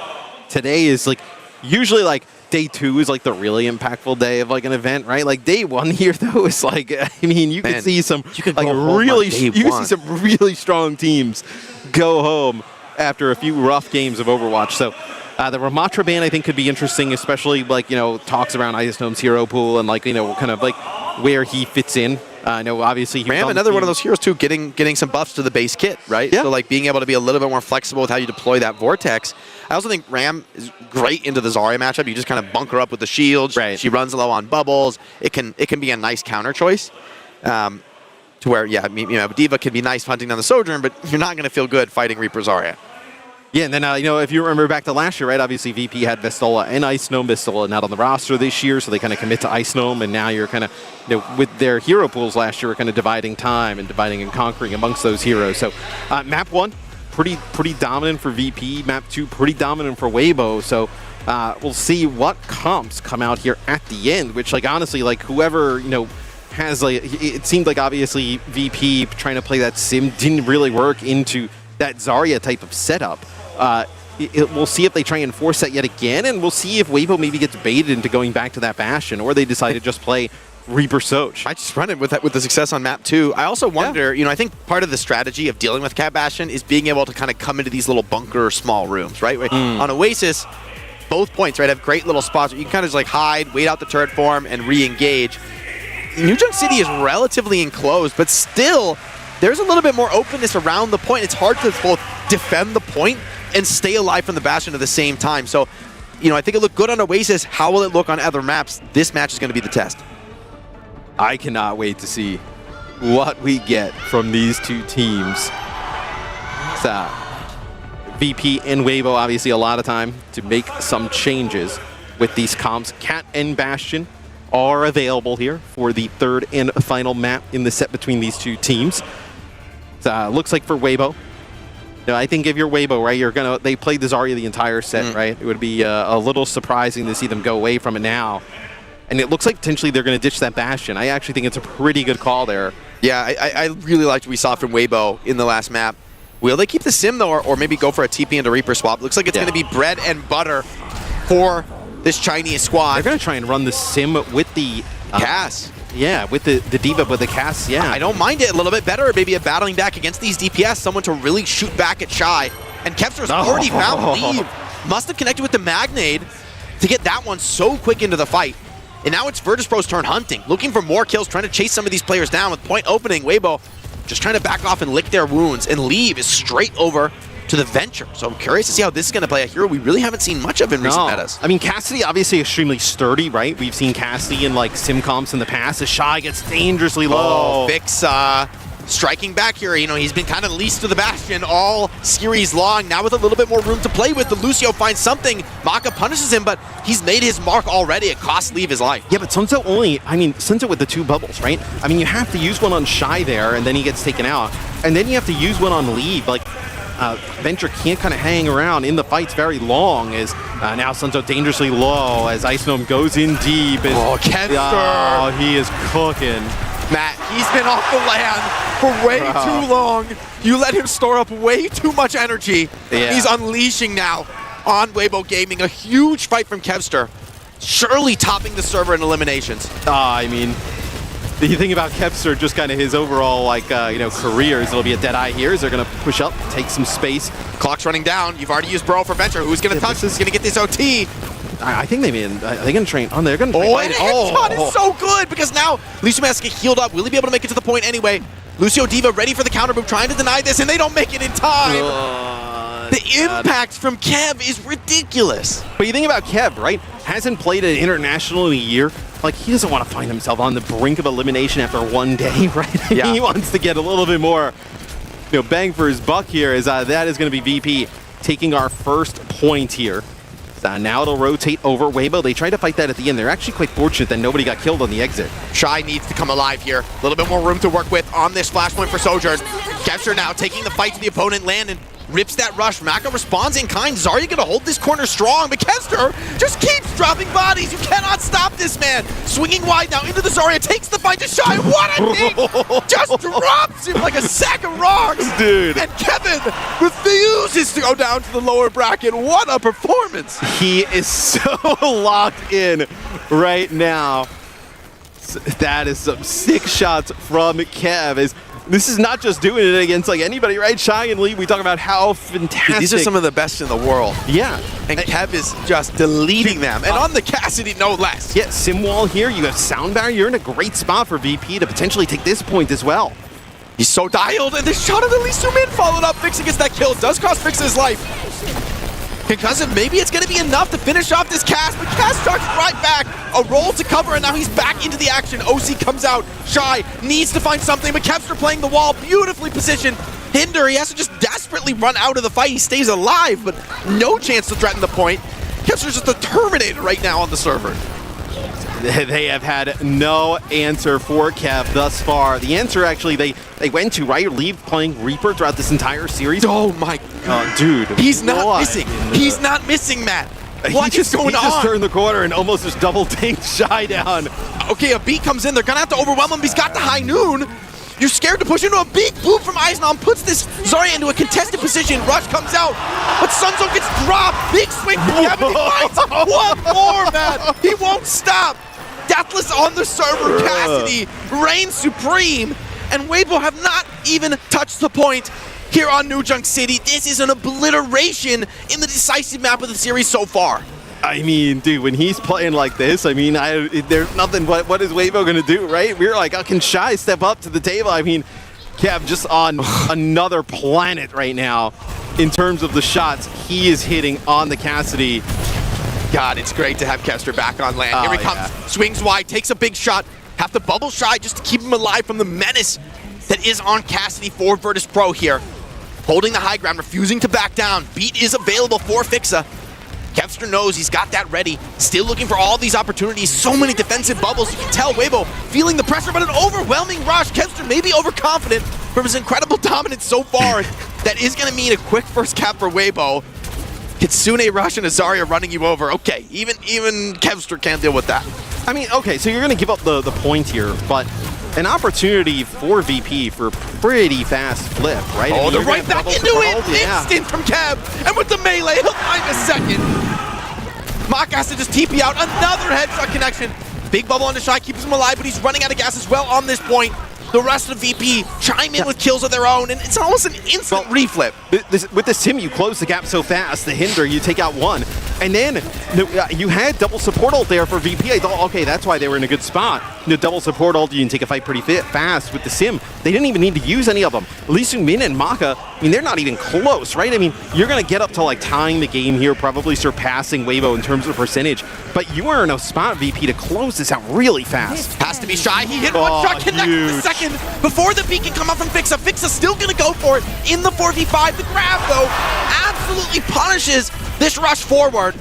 Today is like usually like day 2 is like the really impactful day of like an event, right? Like day 1 here though is like, I mean, you can see some like really, you can see some really strong teams go home after a few rough games of Overwatch. So the Ramatra ban I think could be interesting, especially like talks around Ice Gnome's hero pool and like kind of like where he fits in. I know, obviously, Ram, another one of those heroes too, getting some buffs to the base kit, right? Yeah. So like being able to be a little bit more flexible with how you deploy that Vortex. I also think Ram is great into the Zarya matchup. You just kind of bunker up with the shield. Right. She runs low on bubbles. It can be a nice counter choice. To where, yeah, Diva can be nice hunting down the Sojourn, but you're not going to feel good fighting Reaper Zarya. Yeah, and then, if you remember back to last year, right, obviously VP had Vestola and Ice Gnome. Vestola not on the roster this year, so they kind of commit to Ice Gnome, and now you're kind of, with their hero pools last year, we're kind of dividing time and dividing and conquering amongst those heroes. So map 1, pretty dominant for VP. Map 2, pretty dominant for Weibo. So we'll see what comps come out here at the end, which, like, honestly, like, whoever, has, like, it seemed like, obviously, VP trying to play that sim didn't really work into that Zarya type of setup. We'll see if they try and force that yet again, and we'll see if Weibo maybe gets baited into going back to that Bastion, or they decide to just play Reaper Soch. I just run it with the success on map 2. I also wonder, I think part of the strategy of dealing with Cat Bastion is being able to kind of come into these little bunker small rooms, right? On Oasis, both points, right, have great little spots where you can kind of just like hide, wait out the turret form, and re-engage. New Junk City is relatively enclosed, but still, there's a little bit more openness around the point. It's hard to both defend the point and stay alive from the Bastion at the same time. So, I think it looked good on Oasis. How will it look on other maps? This match is going to be the test. I cannot wait to see what we get from these two teams. So, VP and Weibo, obviously a lot of time to make some changes with these comps. Cat and Bastion are available here for the third and final map in the set between these two teams. So, looks like for Weibo, I think if you're Weibo, right, they played the Zarya the entire set, right? It would be a little surprising to see them go away from it now. And it looks like potentially they're going to ditch that Bastion. I actually think it's a pretty good call there. Yeah, I really liked what we saw from Weibo in the last map. Will they keep the sim, though, or maybe go for a TP into Reaper swap? Looks like it's going to be bread and butter for this Chinese squad. They're going to try and run the sim with the Cass. Yeah, with the Diva, with the Cass, yeah. I don't mind it a little bit better. Maybe a battling back against these DPS, someone to really shoot back at Shy. And Kepster's already found Leave. Must have connected with the Magnade to get that one so quick into the fight. And now it's VIRTUS.PRO's turn hunting, looking for more kills, trying to chase some of these players down with point opening. Weibo just trying to back off and lick their wounds, and Leave is straight over to the Venture. So I'm curious to see how this is going to play. A hero we really haven't seen much of in recent metas. I mean, Cassidy obviously extremely sturdy, right? We've seen Cassidy in like sim comps in the past. The Shy gets dangerously low. Vixa striking back here. You know, he's been kind of least to the Bastion all series long. Now with a little bit more room to play with, the Lucio finds something. Maka punishes him, but he's made his mark already. It costs Leave his life. Yeah, but Sunso Sunso with the 2 bubbles, right? I mean, you have to use one on Shy there, and then he gets taken out. And then you have to use one on Leave. Like, Venture can't kind of hang around in the fights very long as now Sunso dangerously low as Ice Gnome goes in deep. And, Kevster! Oh, he is cooking. Matt, he's been off the land for way too long. You let him store up way too much energy. Yeah. He's unleashing now on Weibo Gaming. A huge fight from Kevster. Surely topping the server in eliminations. I mean, the thing about Kevster, just kind of his overall, like, career is it'll be a dead eye here. Is they're going to push up, take some space. Clock's running down. You've already used Bro for Venture. Who's going to touch? Who's going to get this OT? I think are they going to train on? They're going to. Oh, and headshot is so good because now Lucio has to get healed up. Will he be able to make it to the point anyway? Lucio Diva ready for the counter move, trying to deny this, and they don't make it in time. The impact from Kev is ridiculous. But you think about Kev, right? Hasn't played an international in a year. Like, he doesn't want to find himself on the brink of elimination after one day, right? Yeah. He wants to get a little bit more, bang for his buck here. As that is going to be VP taking our first point here. Now it'll rotate over Weibo. They tried to fight that at the end. They're actually quite fortunate that nobody got killed on the exit. Shy needs to come alive here. A little bit more room to work with on this flashpoint for Sojourn. Kevster now taking the fight to the opponent land and rips that rush. Maka responds in kind. Zarya gonna hold this corner strong, but Kevster just keeps dropping bodies. You cannot stop this man. Swinging wide now into the Zarya, takes the fight to Shy. What a thing! Just drops him like a sack of rocks. Dude. And Kevin refuses to go down to the lower bracket. What a performance. He is so locked in right now. That is some sick shots from Kev. This is not just doing it against like anybody, right? Shy and Lee, we talk about how fantastic. These are some of the best in the world. Yeah. And Kev is just deleting them. And on the Cassidy, no less. Yeah, Simwall here. You have Sound Barrier. You're in a great spot for VP to potentially take this point as well. He's so dialed, and this shot of the Lee Sumin followed up. Vixen gets that kill. Does cost Vixen his life. Because maybe it's going to be enough to finish off this cast, but Cast starts right back. A roll to cover, and now he's back into the action. OC comes out. Shy needs to find something, but Kevster playing the wall, beautifully positioned. Hinder, he has to just desperately run out of the fight. He stays alive, but no chance to threaten the point. Kevster's just a Terminator right now on the server. They have had no answer for Kev thus far. The answer actually they went to, right? Leave playing Reaper throughout this entire series. Oh my dude. He's not missing. He's not missing, Matt. What is going on? He just turned the corner and almost just double tanked Shy down. Okay, a beat comes in. They're gonna have to overwhelm him. He's got the high noon. You're scared to push into a big boot from Eisnom, puts this Zarya into a contested position. Rush comes out, but Sunso gets dropped. Big swing from Kevin. He fights one more, man. He won't stop. Deathless on the server. Cassidy reigns supreme, and Weibo have not even touched the point here on New Junk City. This is an obliteration in the decisive map of the series so far. I mean, dude, when he's playing like this, I mean, there's nothing. What is Weibo gonna do, right? We're like, can Shy step up to the table? I mean, Kev just on another planet right now in terms of the shots he is hitting on the Cassidy. God, it's great to have Kevster back on land. Here he comes, swings wide, takes a big shot. Have to bubble Shy just to keep him alive from the menace that is on Cassidy for VIRTUS.PRO here. Holding the high ground, refusing to back down. Beat is available for Fixa. Kevster knows he's got that ready. Still looking for all these opportunities. So many defensive bubbles. You can tell Weibo feeling the pressure, but an overwhelming rush. Kevster may be overconfident from his incredible dominance so far. That is going to mean a quick first cap for Weibo. Kitsune Rush and Zarya running you over. Okay, even Kevster can't deal with that. I mean, okay, so you're going to give up the point here, but an opportunity for VP for a pretty fast flip, right? Oh, I mean, they're right back into it! Instant from Kev! And with the melee, he'll find a second. Mock has to just TP out. Another headshot connection. Big bubble on the Shy, keeps him alive, but he's running out of gas as well on this point. The rest of VP chime in with kills of their own, and it's almost an instant reflip. With the Sim, you close the gap so fast. The Hinder, you take out one. And then you had double support ult there for VP. I thought, okay, that's why they were in a good spot. double support ult, you can take a fight pretty fast with the Sim. They didn't even need to use any of them. Lee Soo-min and Maka, I mean, they're not even close, right? I mean, you're going to get up to like tying the game here, probably surpassing Weibo in terms of percentage, but you are in a spot, VP, to close this out really fast. Has to be Shy. He hit one shot, connected the second before the peek can come up from Fixa. Fixa's still going to go for it in the 4v5. The grab, though, absolutely punishes this rush forward.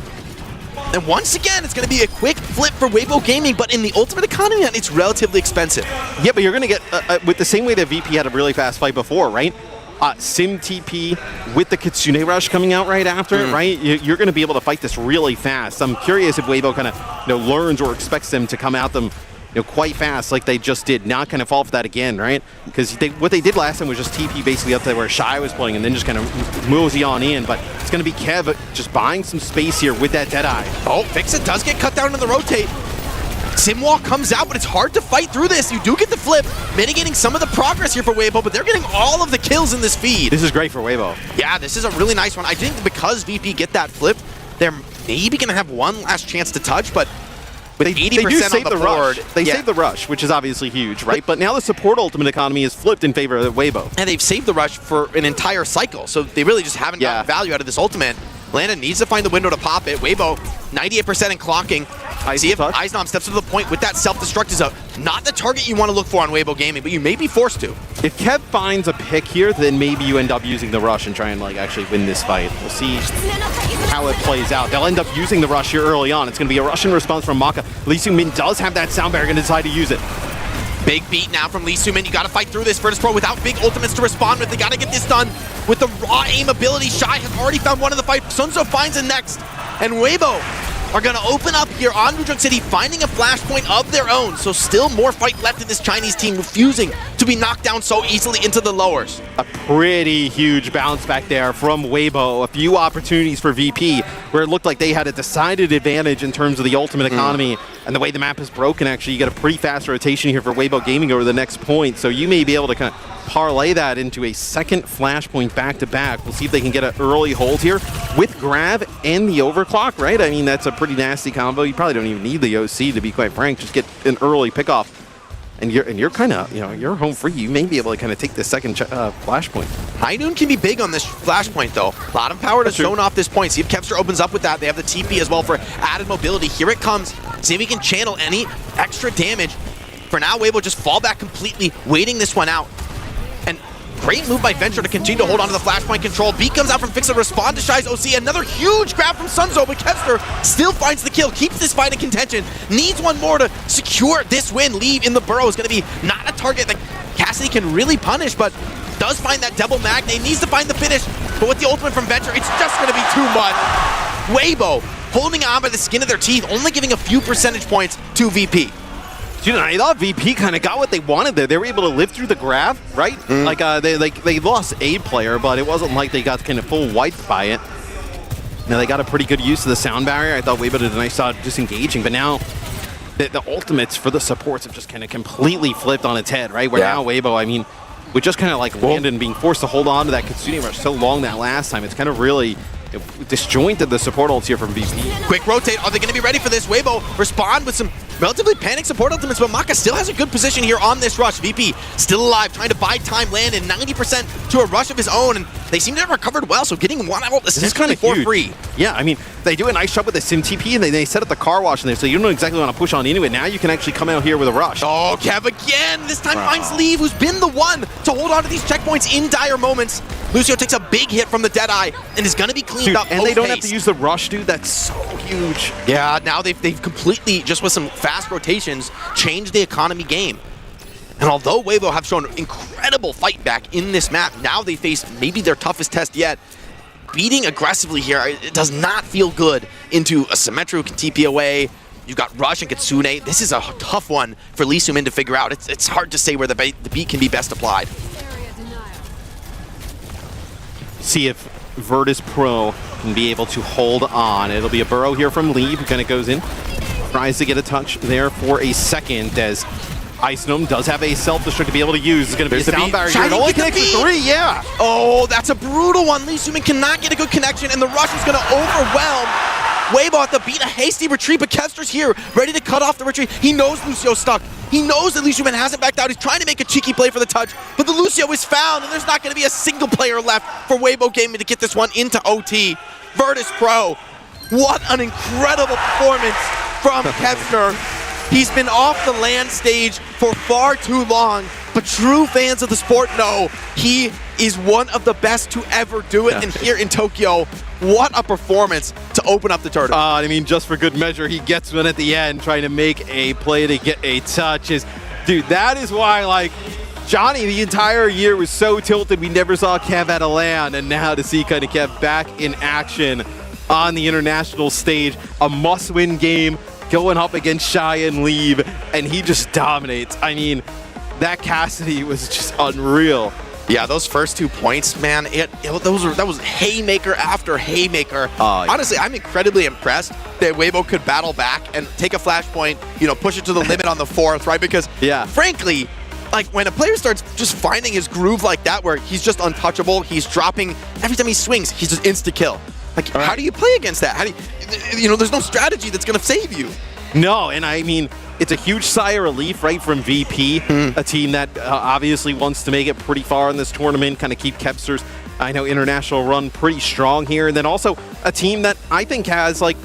And once again, it's going to be a quick flip for Weibo Gaming, but in the ultimate economy, it's relatively expensive. Yeah, but you're going to get, with the same way that VP had a really fast fight before, right? Sim TP with the Kitsune Rush coming out right after it, right? You're going to be able to fight this really fast. I'm curious if Weibo kind of learns or expects them to come at them quite fast like they just did, not kind of fall for that again, right? Because what they did last time was just TP basically up there where Shy was playing and then just kind of mosey on in, but it's going to be Kev just buying some space here with that Deadeye. Oh, Fixa does get cut down in the rotate. Simwall comes out, but it's hard to fight through this. You do get the flip, mitigating some of the progress here for Weibo, but they're getting all of the kills in this feed. This is great for Weibo. Yeah, this is a really nice one. I think because VP get that flip, they're maybe going to have one last chance to touch, but with 80% on the board. They save the rush, which is obviously huge, right? But now the support ultimate economy is flipped in favor of Weibo. And they've saved the rush for an entire cycle, so they really just haven't gotten value out of this ultimate. Landon needs to find the window to pop it. Weibo, 98% in clocking. See if Eisnom steps to the point with that self-destruct is not the target you want to look for on Weibo Gaming, but you may be forced to. If Kev finds a pick here, then maybe you end up using the rush and try and actually win this fight. We'll see how it plays out. They'll end up using the rush here early on. It's going to be a Russian response from Maka. Lee Soo-min does have that sound barrier, going to decide to use it. Big beat now from Lee Soo-min. You got to fight through this VIRTUS.PRO without big ultimates to respond with. They got to get this done with the raw aim ability. Shy has already found one of the fight. Sunzo finds it next. And Weibo are going to open up here on Rujung City, finding a flashpoint of their own. So still more fight left in this Chinese team, refusing to be knocked down so easily into the lowers. A pretty huge bounce back there from Weibo. A few opportunities for VP where it looked like they had a decided advantage in terms of the ultimate economy. And the way the map is broken, actually, you get a pretty fast rotation here for Weibo Gaming over the next point. So you may be able to kind of parlay that into a second flashpoint back-to-back. We'll see if they can get an early hold here with grab and the overclock, right? I mean, that's a pretty nasty combo. You probably don't even need the OC, to be quite frank. Just get an early pickoff. And you're kind of, you're home free. You may be able to kind of take the second flashpoint. High Noon can be big on this flashpoint, though. A lot of power to zone off this point. See if Kevster opens up with that. They have the TP as well for added mobility. Here it comes. See if he can channel any extra damage. For now, Weibo just fall back completely, waiting this one out. And great move by Venture to continue to hold on to the flashpoint control. Beat comes out from Fixa to respond to Shy's OC. Another huge grab from Sunzo, but Kevster still finds the kill, keeps this fight in contention, needs one more to secure this win. Leave in the burrow is going to be not a target that Cassidy can really punish, but does find that double magnate, needs to find the finish, but with the ultimate from Venture, it's just going to be too much. Weibo holding on by the skin of their teeth, only giving a few percentage points to VP. Dude, I thought VP kind of got what they wanted there. They were able to live through the grab, right? They lost a player, but it wasn't like they got kind of full wiped by it. Now they got a pretty good use of the sound barrier. I thought Weibo did a nice job disengaging, but now the ultimates for the supports have just kind of completely flipped on its head, right? Where now Weibo, I mean, with just kind of like Landon being forced to hold on to that Kitsune Rush so long that last time, it's kind of really disjointed the support ults here from VP. Quick rotate. Are they going to be ready for this? Weibo respond with some relatively panicked support ultimates, but Maka still has a good position here on this rush. VP still alive, trying to buy time, land in 90% to a rush of his own, and they seem to have recovered well, so getting one out essentially for free. Yeah, I mean, they do a nice job with the Sim TP, and they set up the car wash in there, so you don't know exactly want to push on into it. Now you can actually come out here with a rush. Oh, Kev again! This time finds Leave, who's been the one to hold on to these checkpoints in dire moments. Lucio takes a big hit from the Deadeye and is going to be cleaned up. And they don't have to use the rush, dude. That's so huge. Yeah, now they've completely, just with some fast rotations, changed the economy game. And although Weibo have shown incredible fight back in this map, now they face maybe their toughest test yet. Beating aggressively here, it does not feel good into a Symmetra who can TP away. You've got Rush and Kitsune. This is a tough one for Lee Soo-min to figure out. It's hard to say where the beat can be best applied. See if VIRTUS.PRO can be able to hold on. It'll be a burrow here from Lee, who kind of goes in. Tries to get a touch there for a second as Icenom does have a self-destruct to be able to use. It's going to be a sound barrier here. It only connects to 3, yeah. Oh, that's a brutal one. Lee Soo-min cannot get a good connection, and the rush is going to overwhelm Weibo have to beat a hasty retreat, but Kevster's here, ready to cut off the retreat. He knows Lucio's stuck. He knows that Lucio hasn't backed out. He's trying to make a cheeky play for the touch, but the Lucio is found, and there's not going to be a single player left for Weibo Gaming to get this one into OT. VIRTUS.PRO, what an incredible performance from Kevster. He's been off the LAN stage for far too long, but true fans of the sport know he is one of the best to ever do it. And here in Tokyo, what a performance to open up the tournament. I mean, just for good measure, he gets one at the end, trying to make a play to get a touch. Dude, that is why, like, Johnny the entire year was so tilted we never saw Kev at a LAN, and now to see kind of Kev back in action on the international stage, a must-win game, going up against Shy and Leave, and he just dominates. I mean, that Cassidy was just unreal. Yeah, those first 2 points, man, that was haymaker after haymaker. Honestly, I'm incredibly impressed that Weibo could battle back and take a flashpoint, you know, push it to the limit on the 4th, right? Because, frankly, like, when a player starts just finding his groove like that, where he's just untouchable, he's dropping, every time he swings, he's just insta-kill. Like, how do you play against that? How do you know, there's no strategy that's going to save you. No, and I mean, it's a huge sigh of relief, right, from VP, a team that obviously wants to make it pretty far in this tournament, kind of keep Kevster's, I know, international run pretty strong here, and then also a team that I think has, like,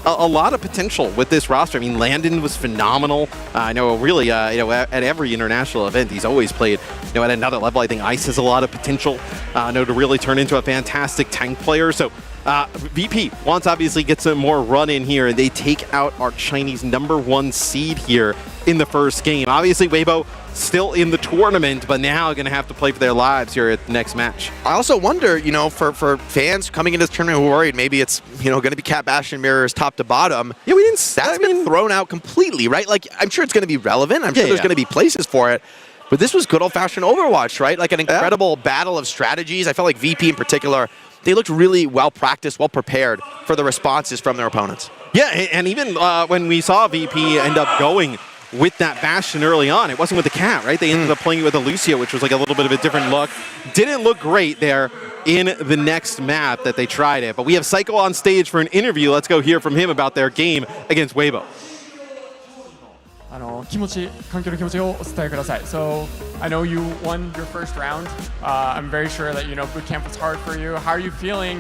a lot of potential with this roster. I mean, Landon was phenomenal. I know, really, you know, at every international event, he's always played, you know, at another level. I think Ice has a lot of potential, to really turn into a fantastic tank player. So VP wants obviously get some more run in here, and they take out our Chinese #1 seed here in the first game. Obviously, Weibo still in the tournament, but now going to have to play for their lives here at the next match. I also wonder, you know, for fans coming into this tournament who are worried maybe it's, you know, going to be Cat Bastion Mirrors top to bottom. Yeah, we didn't. That's been thrown out completely, right? Like, I'm sure it's going to be relevant. I'm sure there's going to be places for it. But this was good old-fashioned Overwatch, right? Like an incredible battle of strategies. I felt like VP in particular, they looked really well-practiced, well-prepared for the responses from their opponents. Yeah, and even when we saw VP end up going with that Bastion early on, it wasn't with the Cat, right? They ended up playing it with a Lucio, which was like a little bit of a different look. Didn't look great there in the next map that they tried it. But we have Psycho on stage for an interview. Let's go hear from him about their game against Weibo. 環境の気持ちをお伝えください. So, I know you won your first round. I'm very sure that, you know, boot camp was hard for you. How are you feeling,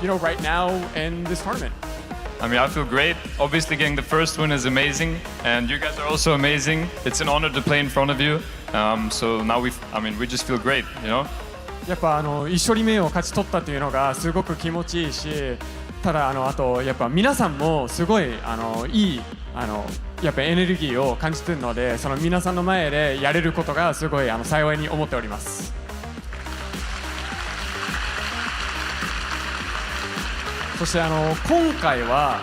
you know, right now in this tournament? I mean, I feel great. Obviously, getting the first win is amazing, and you guys are also amazing. It's an honor to play in front of you. So now we just feel great, you know? やっぱ1勝目を勝ち取ったっていうのがすごく気持ちいいし、ただあとやっぱ皆さんもすごいいいやっぱエネルギーを感じているので、その皆さんの前でやれることがすごい幸いに思っております。そして今回は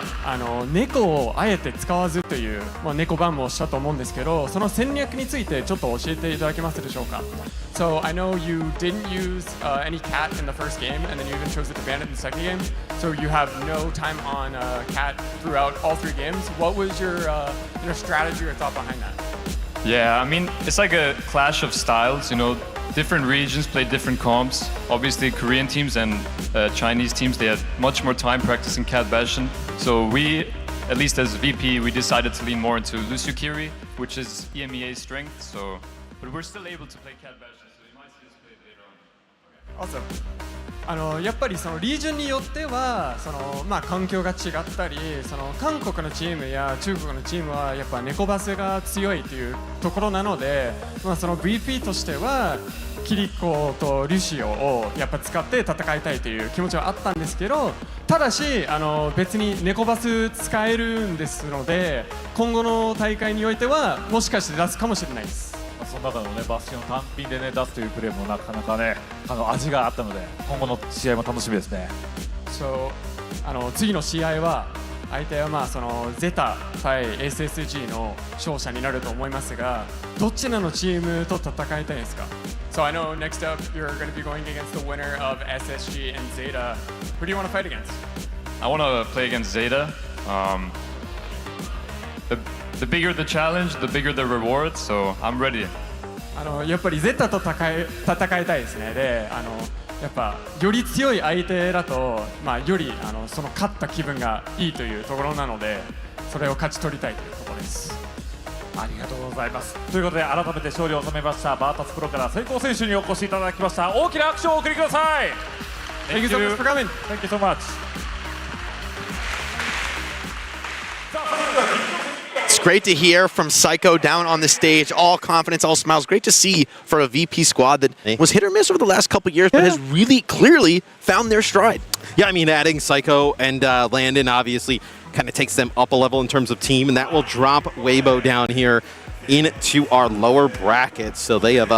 猫をあえて使わずという、猫バンもしたと思うんですけど、その戦略についてちょっと教えていただけますでしょうか。So I know you didn't use any cat in the first game, and then you even chose to ban it in the second game. So you have no time on cat throughout all 3 games. What was your strategy or thought behind that? Yeah, I mean, it's like a clash of styles, you know. Different regions play different comps. Obviously, Korean teams and Chinese teams, they had much more time practicing Cat Bastion. So we, at least as VP, we decided to lean more into Lucio Kiri, which is EMEA strength. So, but we're still able to play Cat Bastion, so you might see us play it later on. Awesome. やっぱりそのリージョンによっては環境が違ったり、韓国のチームや中国のチームはやっぱ猫バスが強いというところなので、その VP としてはキリコとルシオをやっぱ使って戦いたいという気持ちはあったんですけど、ただし別に猫バス使えるんですので、今後の大会においてはもしかして出すかもしれないです。その中のね、バスティオン単品でね出すというプレーもなかなかね味があったので、今後の試合も楽しみですね。So 次の試合は相手はそのゼタ対 SSG の勝者になると思いますが、どちらのチームと戦いたいですか？ So I know next up you're going to be going against the winner of SSG and Zeta. Who do you want to fight against? I want to play against Zeta. The bigger the challenge, the bigger the reward, so I'm ready. やっぱりゼタと戦いたいですね。で、やっぱより強い相手だと、よりその勝った気分がいいというところなので、それを勝ち取りたいというところです。ありがとうございます。ということで改めて勝利を収めましたバータスプロから成功選手にお越しいただきました。大きな拍手をお送りください。 Thank you so much for coming. Thank you so much. It's great to hear from Psycho down on the stage, all confidence, all smiles. Great to see for a VP squad that was hit or miss over the last couple of years, but has really clearly found their stride. Yeah, I mean, adding Psycho and Landon obviously kind of takes them up a level in terms of team, and that will drop Weibo down here into our lower bracket. So they have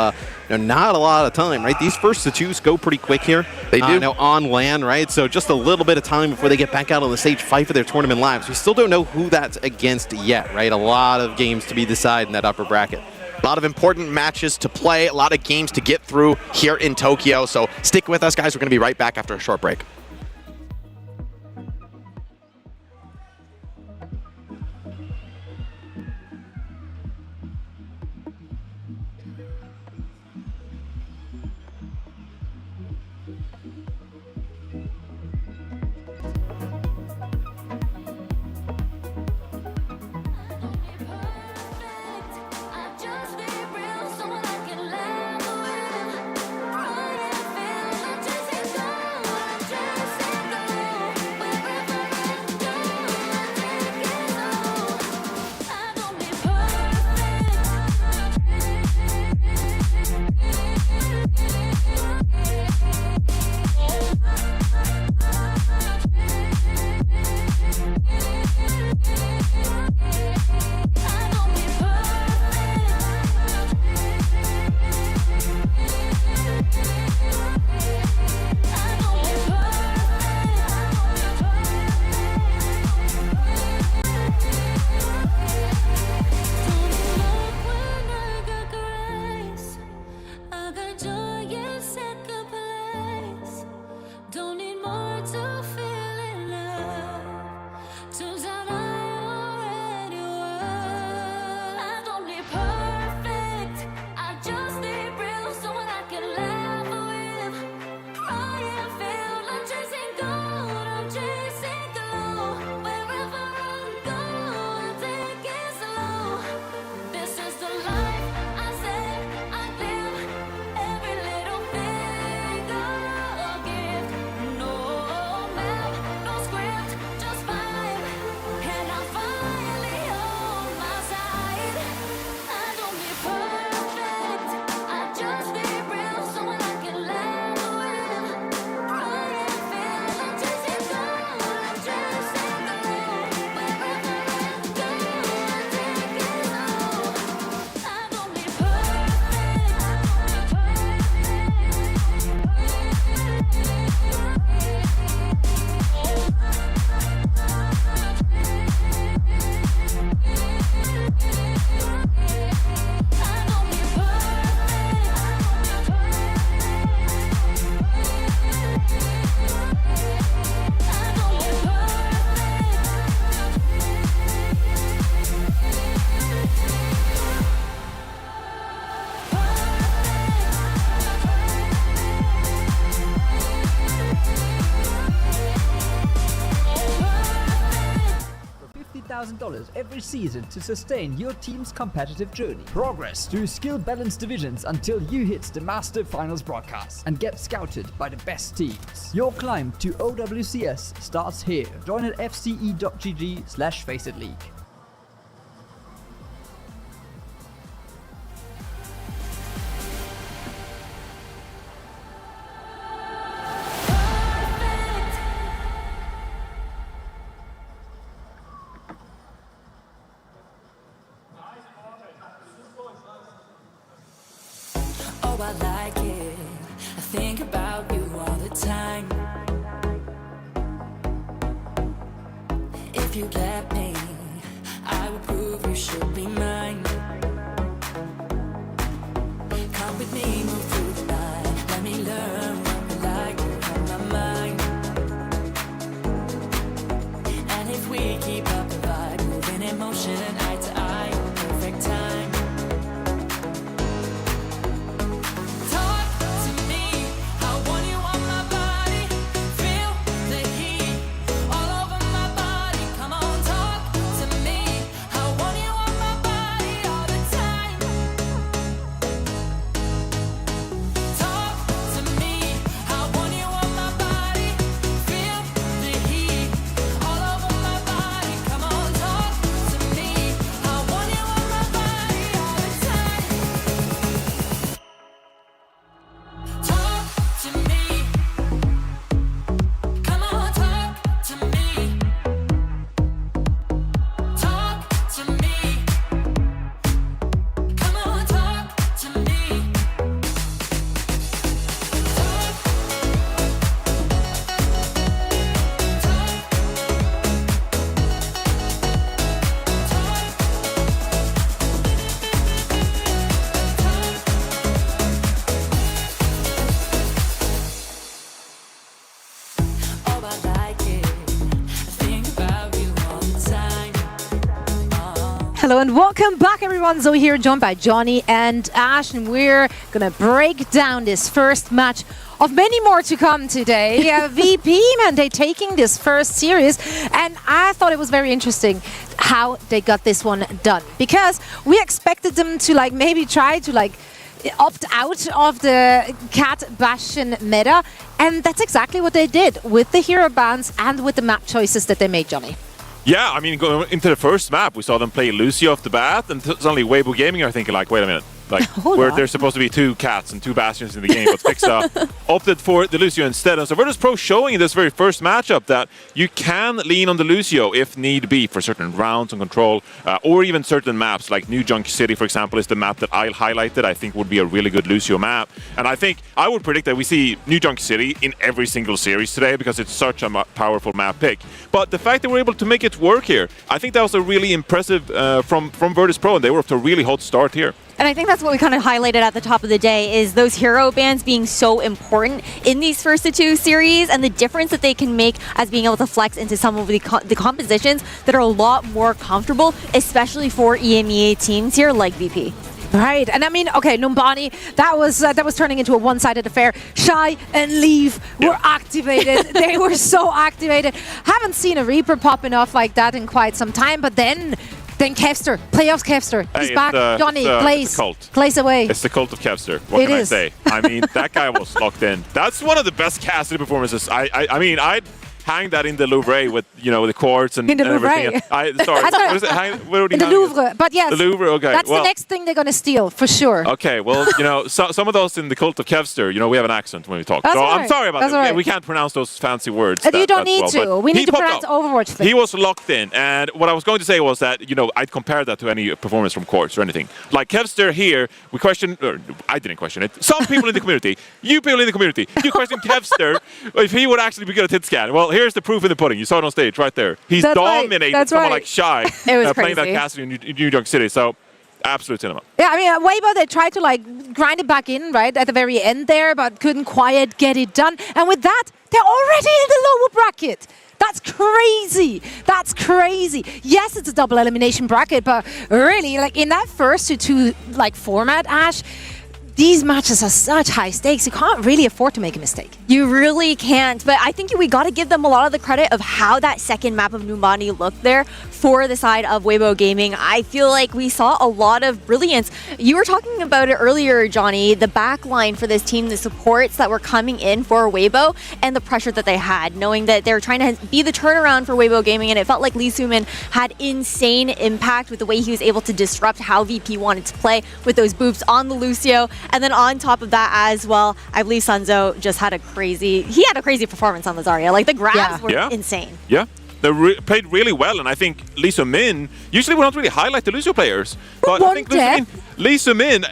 not a lot of time, right? These first twos go pretty quick here. They do. Now on land, right? So just a little bit of time before they get back out on the stage, fight for their tournament lives. We still don't know who that's against yet, right? A lot of games to be decided in that upper bracket. A lot of important matches to play, a lot of games to get through here in Tokyo. So stick with us, guys. We're going to be right back after a short break. $50,000 every season to sustain your team's competitive journey. Progress through skill-balanced divisions until you hit the Master Finals broadcast and get scouted by the best teams. Your climb to OWCS starts here. Join at fce.gg/FACEIT League. Oh, I like it. I think about you all the time. If you let me, I will prove you should be mine. Come with me, move through the night. Let me learn what you like, you have my mind. And if we keep up the vibe, moving in motion, eye to eye, perfect time. Talk to me, I want you on Hello and welcome back, everyone. Zoe here, joined by Johnny and Ash, and we're gonna break down this first match of many more to come today. VP, man, they taking this first series, and I thought it was very interesting how they got this one done, because we expected them to maybe try to opt out of the Cat Bastion meta, and that's exactly what they did with the hero bans and with the map choices that they made, Johnny. Yeah, I mean, going into the first map, we saw them play Lucio off the bat, and suddenly Weibo Gaming are thinking wait a minute. Where there's supposed to be 2 cats and 2 bastions in the game, but Fixa opted for the Lucio instead. And so VIRTUS.PRO showing in this very first matchup that you can lean on the Lucio if need be for certain rounds and control, or even certain maps, like New Junk City, for example, is the map that I highlighted. I think would be a really good Lucio map. And I think I would predict that we see New Junk City in every single series today because it's such a powerful map pick. But the fact that we're able to make it work here, I think that was a really impressive from VIRTUS.PRO, and they were up to a really hot start here. And I think that's what we kind of highlighted at the top of the day, is those hero bans being so important in these first 2 series, and the difference that they can make as being able to flex into some of the compositions that are a lot more comfortable, especially for EMEA teams here like VP. Right, and I mean, okay, Numbani, that was turning into a one-sided affair. Shy and Leave were activated. They were so activated. Haven't seen a Reaper popping off like that in quite some time, but then Kevster, playoffs Kevster, he's back. Johnny, plays away. It's the cult of Kevster. What can I say? I mean, that guy was locked in. That's one of the best casting performances. I mean, I'd hang that in the Louvre with the quartz and, in the and everything. Sorry, what is it? In the Louvre, but yes, the Louvre. Okay, that's the next thing they're gonna steal for sure. Okay, well, some of those in the cult of Kevster, we have an accent when we talk. So I'm sorry about that. Right. We can't pronounce those fancy words. You don't need to. We need to pronounce Overwatch things. He was locked in, and what I was going to say was that I'd compare that to any performance from Quartz or anything. Like Kevster here, we questioned, or I didn't question it. Some people in the community, you people in the community, you questioned Kevster if he would actually be good at hit scan. Well, here's the proof in the pudding. You saw it on stage right there. He's dominating someone like Shy playing that castle in New York City. So, absolute cinema. Yeah, I mean, Weibo, they tried to grind it back in, right, at the very end there, but couldn't quite get it done. And with that, they're already in the lower bracket. That's crazy. That's crazy. Yes, it's a double elimination bracket, but really, in that first 2 format, Ash, these matches are such high stakes, you can't really afford to make a mistake. You really can't, but I think we got to give them a lot of the credit of how that second map of Numbani looked there for the side of Weibo Gaming. I feel like we saw a lot of brilliance. You were talking about it earlier, Johnny, the back line for this team, the supports that were coming in for Weibo, and the pressure that they had, knowing that they were trying to be the turnaround for Weibo Gaming, and it felt like Lee Soo-min had insane impact with the way he was able to disrupt how VP wanted to play with those boops on the Lucio. And then on top of that as well, I believe Sunzo just had a crazy performance on the Zarya. The grabs were insane. Yeah. They played really well, and I think Lee Soo-min, usually we don't really highlight the Lucio players, but I think Lee Soo-min,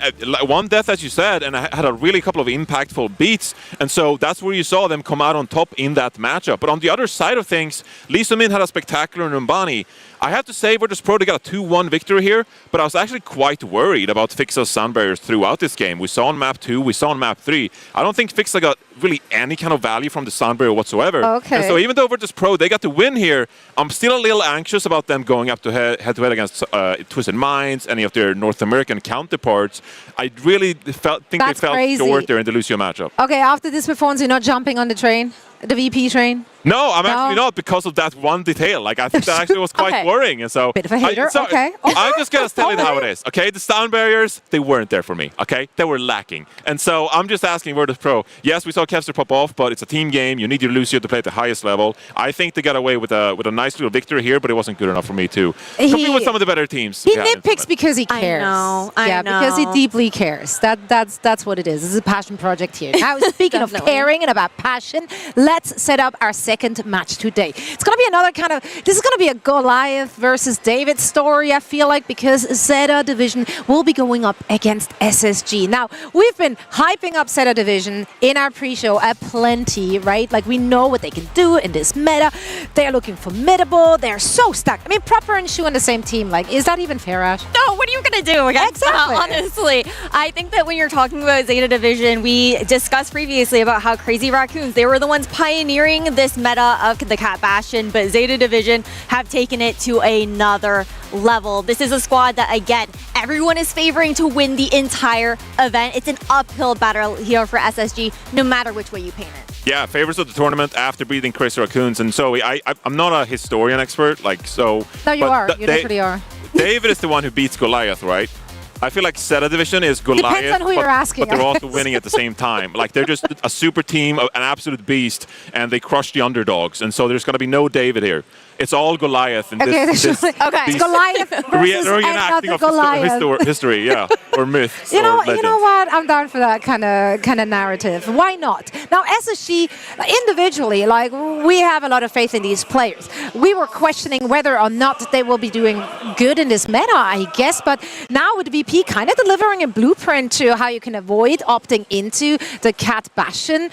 one death as you said, and had a really couple of impactful beats, and so that's where you saw them come out on top in that matchup. But on the other side of things, Lee Soo-min had a spectacular Numbani. I have to say, VIRTUS.PRO, they got a 2-1 victory here, but I was actually quite worried about Fixa's sound barriers throughout this game. We saw on map 2, we saw on map 3. I don't think Fixa got really any kind of value from the sound barrier whatsoever. Okay. And so even though VIRTUS.PRO, they got the win here, I'm still a little anxious about them going up to head-to-head against Twisted Minds, any of their North American counterparts. I really think they fell short there in the Lucio matchup. Okay, after this performance, you're not jumping on the train? The VP train? No, I'm actually not, because of that one detail. I think that actually was quite worrying. And so, bit of a hater, okay. I'm just going to tell it how it is, okay? The sound barriers, they weren't there for me, okay? They were lacking. And so I'm just asking VIRTUS.PRO, yes, we saw Kevster pop off, but it's a team game. You need your Lucio to play at the highest level. I think they got away with a nice little victory here, but it wasn't good enough for me to compete with some of the better teams. He nitpicks because he cares. I know. Because he deeply cares. That's what it is. This is a passion project here. Now, speaking of caring and about passion, let's set up our second match today. It's going to be another this is going to be a Goliath versus David story, I feel like, because Zeta Division will be going up against SSG. Now, we've been hyping up Zeta Division in our pre-show at plenty, right? We know what they can do in this meta. They're looking formidable. They're so stacked. I mean, Proper and Shu on the same team. Is that even fair, Ash? No, what are you going to do against exactly. Honestly, I think that when you're talking about Zeta Division, we discussed previously about how crazy Raccoons, they were the ones pioneering this meta of the Cat Bastion, but Zeta Division have taken it to another level. This is a squad that, again, everyone is favoring to win the entire event. It's an uphill battle here for SSG, no matter which way you paint it. Yeah, favorites of the tournament after beating Crazy Raccoons. And so I'm not a historian expert, like so. No, you are. You literally are. David is the one who beats Goliath, right? I feel like Zeta Division is Goliath, Depends on who you're asking, but they're also winning at the same time. Like they're just a super team, an absolute beast, and they crush the underdogs. And so there's going to be no David here. It's all Goliath. And okay, this it's Goliath versus reenacting another Goliath. history, yeah, or myths. You know legends. what? I'm down for that kind of narrative. Why not? Now, SSG individually, like we have a lot of faith in these players. We were questioning whether or not they will be doing good in this meta, I guess. But now with VP kind of delivering a blueprint to how you can avoid opting into the Cat Bastion,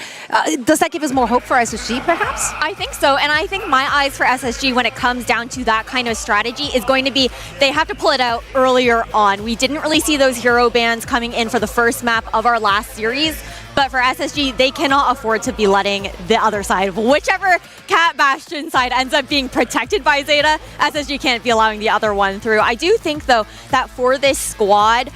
does that give us more hope for SSG, perhaps? I think so, and I think my eyes for SSG when it comes down to that kind of strategy is going to be they have to pull it out earlier on. We didn't really see those hero bans coming in for the first map of our last series, but for SSG, they cannot afford to be letting the other side, whichever Cat Bastion side ends up being protected by Zeta, SSG can't be allowing the other one through. I do think, though, that for this squad,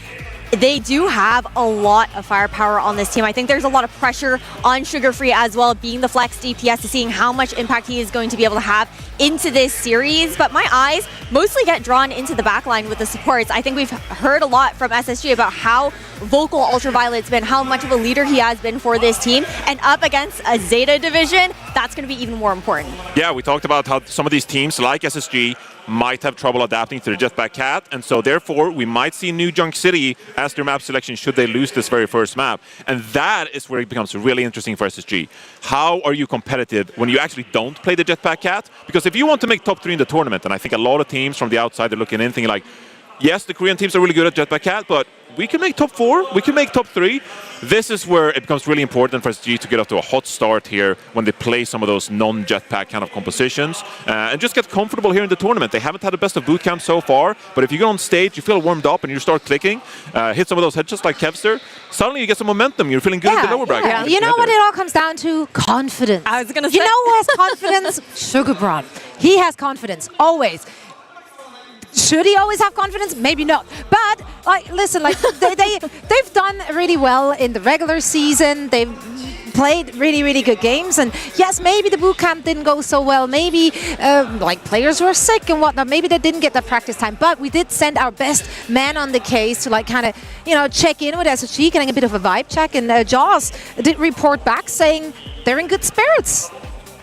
they do have a lot of firepower on this team. I think there's a lot of pressure on Sugar Free as well, being the flex DPS, to seeing how much impact he is going to be able to have into this series. But my eyes mostly get drawn into the backline with the supports. I think we've heard a lot from SSG about how vocal Ultraviolet's been, how much of a leader he has been for this team. And up against a Zeta Division, that's going to be even more important. Yeah, we talked about how some of these teams, like SSG, might have trouble adapting to the Jetpack Cat, and so therefore we might see New Junk City as their map selection should they lose this very first map. And that is where it becomes really interesting for SSG. How are you competitive when you actually don't play the Jetpack Cat? Because if you want to make top 3 in the tournament, and I think a lot of teams from the outside are looking in thinking like, yes, the Korean teams are really good at Jetpack Cat, but we can make top 4, we can make top 3. This is where it becomes really important for SSG to get off to a hot start here when they play some of those non-Jetpack kind of compositions and just get comfortable here in the tournament. They haven't had the best of boot camp so far, but if you get on stage, you feel warmed up and you start clicking, hit some of those headshots like Kevster, suddenly you get some momentum. You're feeling good in the lower bracket. Yeah. You know what it all comes down to? Confidence. I was going to say. You know who has confidence? Sugarbrawn. He has confidence, always. Should he always have confidence? Maybe not. But like, listen, like they've done really well in the regular season. They've played really good games, and yes, maybe the boot camp didn't go so well. Maybe like players were sick and whatnot. Maybe they didn't get that practice time. But we did send our best man on the case to like kind of check in with SSG, getting a bit of a vibe check. And Jaws did report back saying they're in good spirits.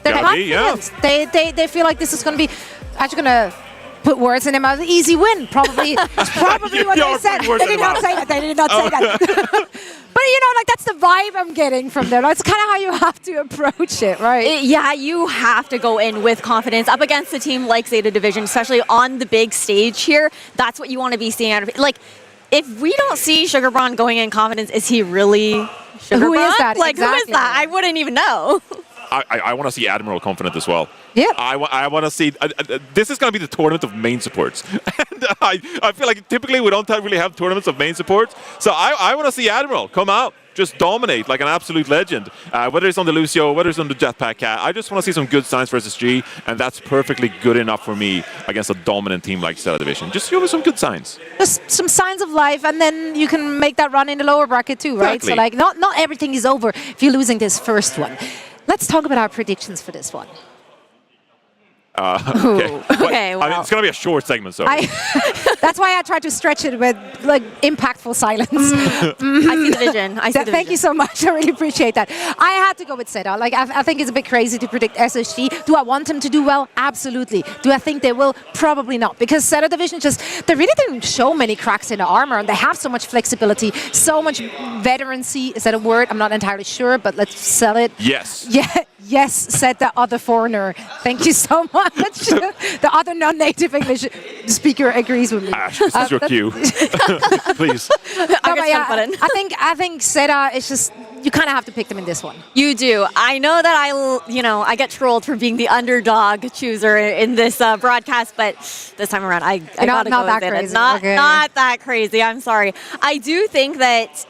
They're confident. They feel like this is going to be actually going to put words in their mouth. Easy win, probably. Probably what they said. They did not say that. They did not say that. But like that's the vibe I'm getting from them. That's kind of how you have to approach it, right? Yeah, you have to go in with confidence up against a team like Zeta Division, especially on the big stage here. That's what you want to be seeing out of it. Like, if we don't see Sugarbrawn going in confidence, is he really Sugarbrawn? Who is that? Like, exactly. who is that? I wouldn't even know. I want to see Admiral confident as well. Yeah. I want to see. This is going to be the tournament of main supports. And I feel like typically we don't really have tournaments of main supports. So I want to see Admiral come out, just dominate like an absolute legend. Whether it's on the Lucio, whether it's on the Jetpack Cat. I just want to see some good signs for SSG, and that's perfectly good enough for me against a dominant team like Zeta Division. Just show me some good signs. Just some signs of life, and then you can make that run in the lower bracket too, right? Exactly. So like not everything is over if you're losing this first one. Let's talk about our predictions for this one. Okay, well. I mean, it's going to be a short segment, so. That's why I tried to stretch it with like impactful silence. I see the vision. Thank you so much. I really appreciate that. I had to go with Zeta. Like I think it's a bit crazy to predict SSG. Do I want them to do well? Absolutely. Do I think they will? Probably not. Because Zeta Division they really didn't show many cracks in the armor, and they have so much flexibility, so much veterancy. Is that a word? I'm not entirely sure, but let's sell it. Yes. Yeah. Yes, said the other foreigner. Thank you so much. The other non-native English speaker agrees with me. Ash, this is your cue. Please. I think Zeta is just, you kind of have to pick them in this one. You do. I know that I get trolled for being the underdog chooser in this broadcast, but this time around I gotta go with it. It's not that crazy. I'm sorry. I do think that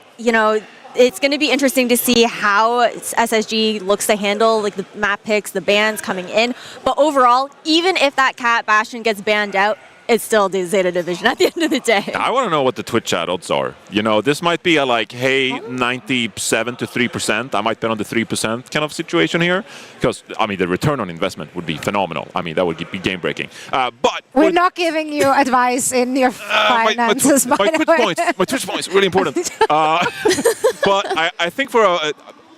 it's going to be interesting to see how SSG looks to handle like the map picks, the bans coming in. But overall, even if that Cat Bastion gets banned out, it's still the Zeta division at the end of the day. I want to know what the Twitch chat odds are. You know, this might be a like, hey, 97 to 3%. I might bet on the 3% kind of situation here. Because, I mean, the return on investment would be phenomenal. I mean, that would be game-breaking. But we're not giving you advice in your finances, my Twitch points, really important. But I think for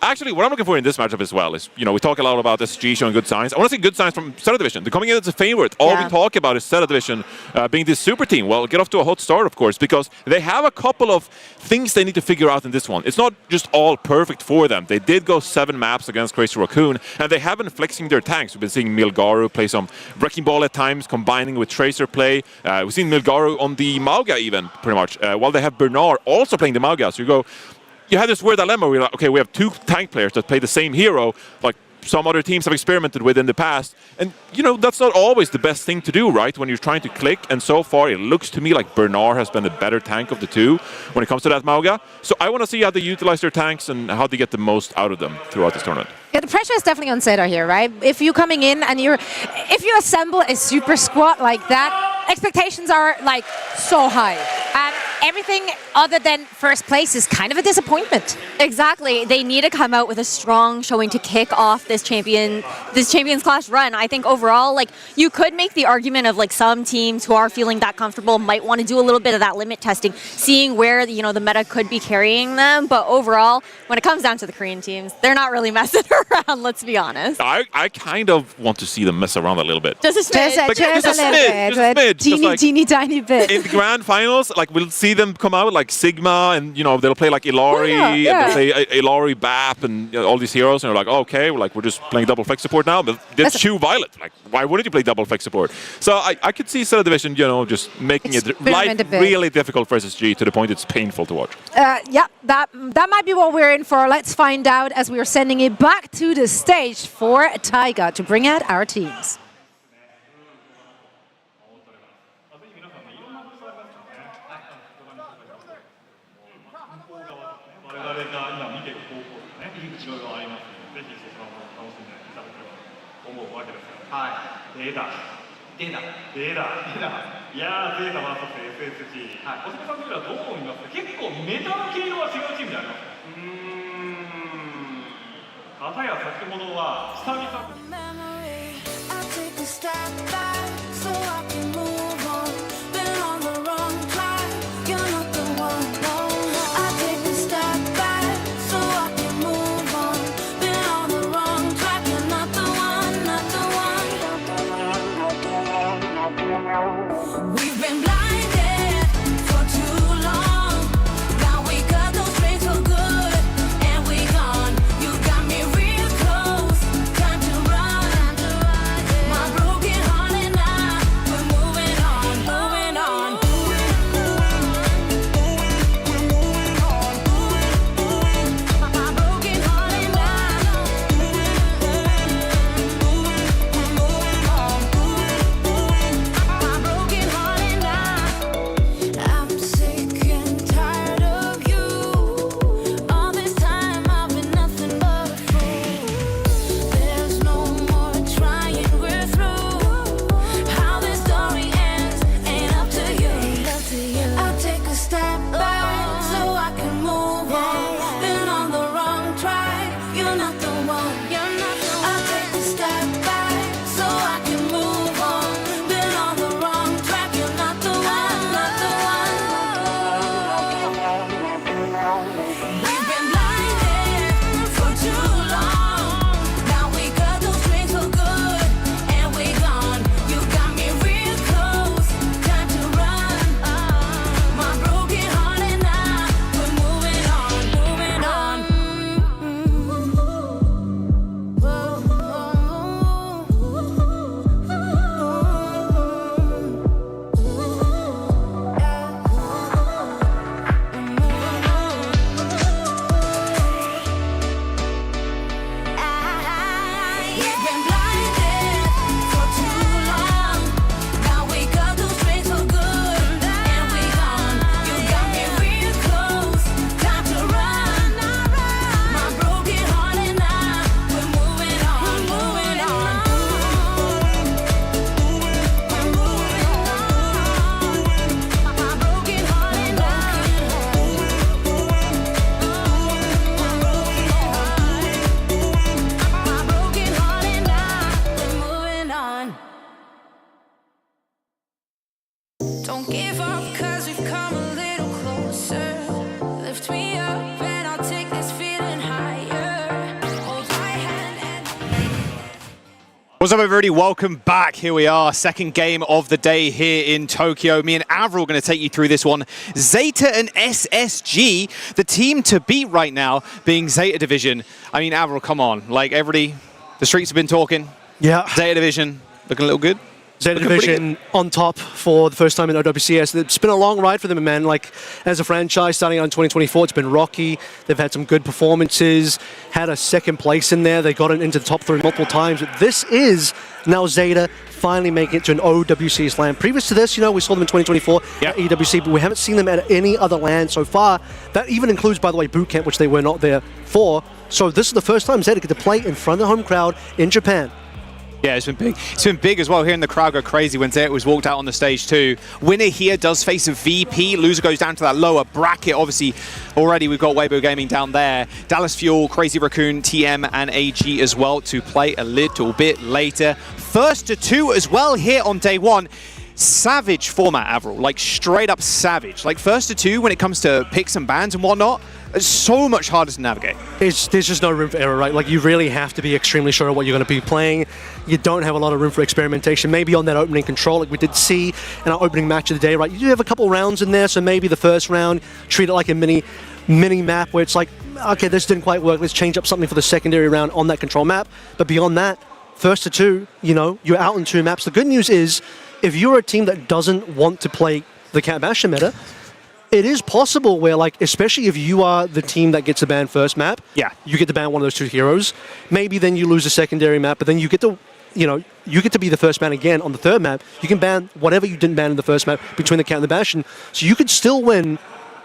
actually, what I'm looking for in this matchup as well is, you know, we talk a lot about SSG showing good signs. I want to see good signs from Zeta Division. They're coming in as a favorite. All we talk about is Zeta Division being this super team. Well, get off to a hot start, of course, because they have a couple of things they need to figure out in this one. It's not just all perfect for them. They did go 7 maps against Crazy Raccoon, and they have been flexing their tanks. We've been seeing Milgaru play some Wrecking Ball at times, combining with Tracer play. We've seen Milgaru on the Mauga even, pretty much, while they have Bernard also playing the Mauga. So you have this weird dilemma where you're like, okay, we have 2 tank players that play the same hero, like some other teams have experimented with in the past. And, you know, that's not always the best thing to do, right, when you're trying to click. And so far, it looks to me like Bernard has been the better tank of the 2 when it comes to that Mauga. So I want to see how they utilize their tanks and how they get the most out of them throughout this tournament. Yeah, the pressure is definitely on Zeta here, right? If you're coming in and if you assemble a super squad like that, expectations are like so high. And everything other than first place is kind of a disappointment. Exactly. They need to come out with a strong showing to kick off this Champions Clash run. I think overall, like, you could make the argument of like some teams who are feeling that comfortable might want to do a little bit of that limit testing, seeing where, you know, the meta could be carrying them. But overall, when it comes down to the Korean teams, they're not really messing around, let's be honest. I kind of want to see them mess around a little bit. Just a smidge. Just a little bit. Teeny tiny bit. In the grand finals, like, we'll see them come out like Sigma, and, you know, they'll play like Illari, and they'll play Illari, BAP, and, you know, all these heroes, and they're like, oh, okay, we're just playing double flex support now, but that's Chu Violet. Like, why wouldn't you play double flex support? So I could see Zeta Division, you know, just making it really difficult for SSG to the point it's painful to watch. Yeah, that might be what we're in for. Let's find out as we are sending it back to the stage for Taiga to bring out our teams. Memory, I take a step back so I can move on. Been on the wrong track, you're not the one. No, no. I take a step back so I can move on. Been on the wrong track, you're not the one, not the one. We've been blinded for too long. Now we cut those strings What's up, everybody? Welcome back. Here we are, second game of the day here in Tokyo. Me and Avril are going to take you through this one. Zeta and SSG, the team to beat right now being Zeta Division. I mean, Avril, come on. Like, everybody, the streets have been talking. Yeah. Zeta Division, looking a little good. Zeta Division on top for the first time in OWCS. It's been a long ride for them, man. Like, as a franchise starting out in 2024, it's been rocky. They've had some good performances, had a second place in there. They got into the top 3 multiple times. But this is now Zeta finally making it to an OWCS land. Previous to this, you know, we saw them in 2024 at EWC, but we haven't seen them at any other land so far. That even includes, by the way, boot camp, which they were not there for. So this is the first time Zeta get to play in front of the home crowd in Japan. Yeah, it's been big. It's been big as well. Hearing the crowd go crazy when Zeta was walked out on the stage too. Winner here does face a VP. Loser goes down to that lower bracket. Obviously, already we've got Weibo Gaming down there. Dallas Fuel, Crazy Raccoon, TM, and AG as well to play a little bit later. First to 2 as well here on day 1. Savage format, Avril. Like, straight up savage. Like, first to 2 when it comes to picks and bans and whatnot. It's so much harder to navigate. There's just no room for error, right? Like, you really have to be extremely sure of what you're going to be playing. You don't have a lot of room for experimentation. Maybe on that opening control, like we did see in our opening match of the day, right? You do have a couple rounds in there, so maybe the first round, treat it like a mini map where it's like, okay, this didn't quite work. Let's change up something for the secondary round on that control map. But beyond that, first to 2, you know, you're out in 2 maps. The good news is, if you're a team that doesn't want to play the Cat Basher meta, it is possible where, like, especially if you are the team that gets to ban first map, you get to ban one of those 2 heroes. Maybe then you lose a secondary map, but then you get to, you know, you get to be the first ban again on the 3rd map. You can ban whatever you didn't ban in the first map between the Cat and the Bastion. So you could still win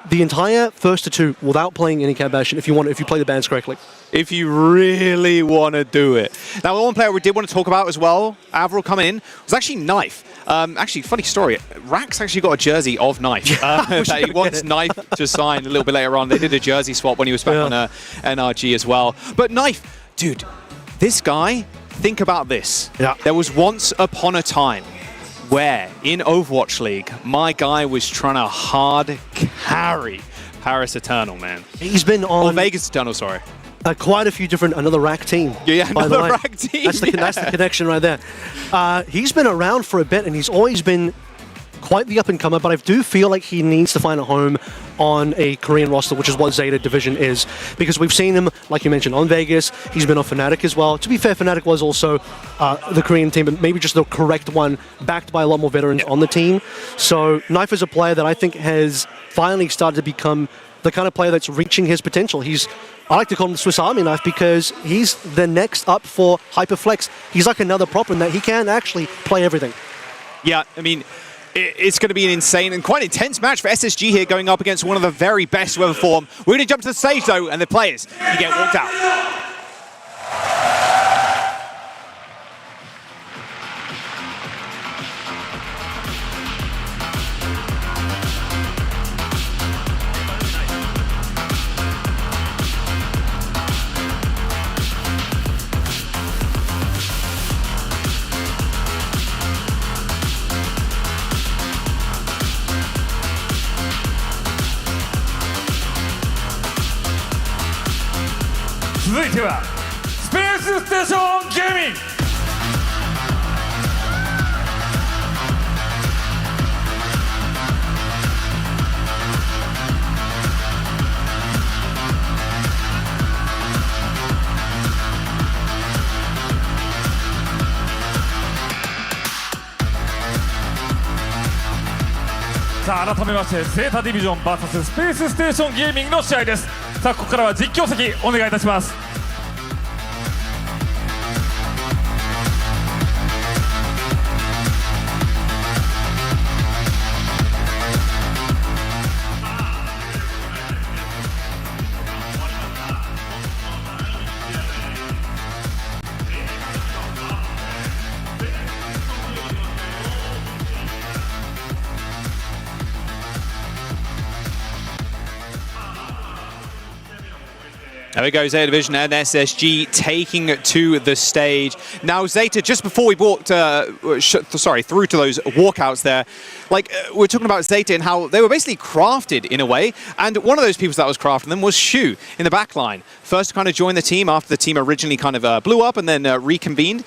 the entire first to 2 without playing any Cat Bastion if you play the bans correctly. If you really want to do it. Now, one player we did want to talk about as well, Avril coming in, was actually Knife. Actually, funny story, Rax actually got a jersey of Knife. That he wants Knife to sign a little bit later on. They did a jersey swap when he was back on NRG as well. But Knife, dude, this guy, think about this. There was once upon a time where, in Overwatch League, my guy was trying to hard carry Paris Eternal, man. He's been on... Or Vegas Eternal, sorry. Quite a few different, another rack team. Yeah, another rack team. That's the connection right there. He's been around for a bit, and he's always been quite the up-and-comer, but I do feel like he needs to find a home on a Korean roster, which is what Zeta Division is. Because we've seen him, like you mentioned, on Vegas. He's been on Fnatic as well. To be fair, Fnatic was also the Korean team, but maybe just the correct one, backed by a lot more veterans on the team. So Knife is a player that I think has finally started to become the kind of player that's reaching his potential. I like to call him the Swiss Army Knife because he's the next up for Hyperflex. He's like another prop in that he can actually play everything. Yeah, I mean, it's going to be an insane and quite intense match for SSG here, going up against one of the very best to ever form. We're going to jump to the stage, though, and the players, you get walked out. 続いてはスペースステーションゲーミング。さあ改めましてゼータディビジョン VS スペースステーションゲーミングの試合です。さあここからは実況席お願いいたします。There we go, Zeta Division and SSG taking to the stage. Now, Zeta, just before we walked, through to those walkouts there, like, we're talking about Zeta and how they were basically crafted in a way, and one of those people that was crafting them was Shu in the back line. First to kind of join the team after the team originally kind of blew up and then reconvened.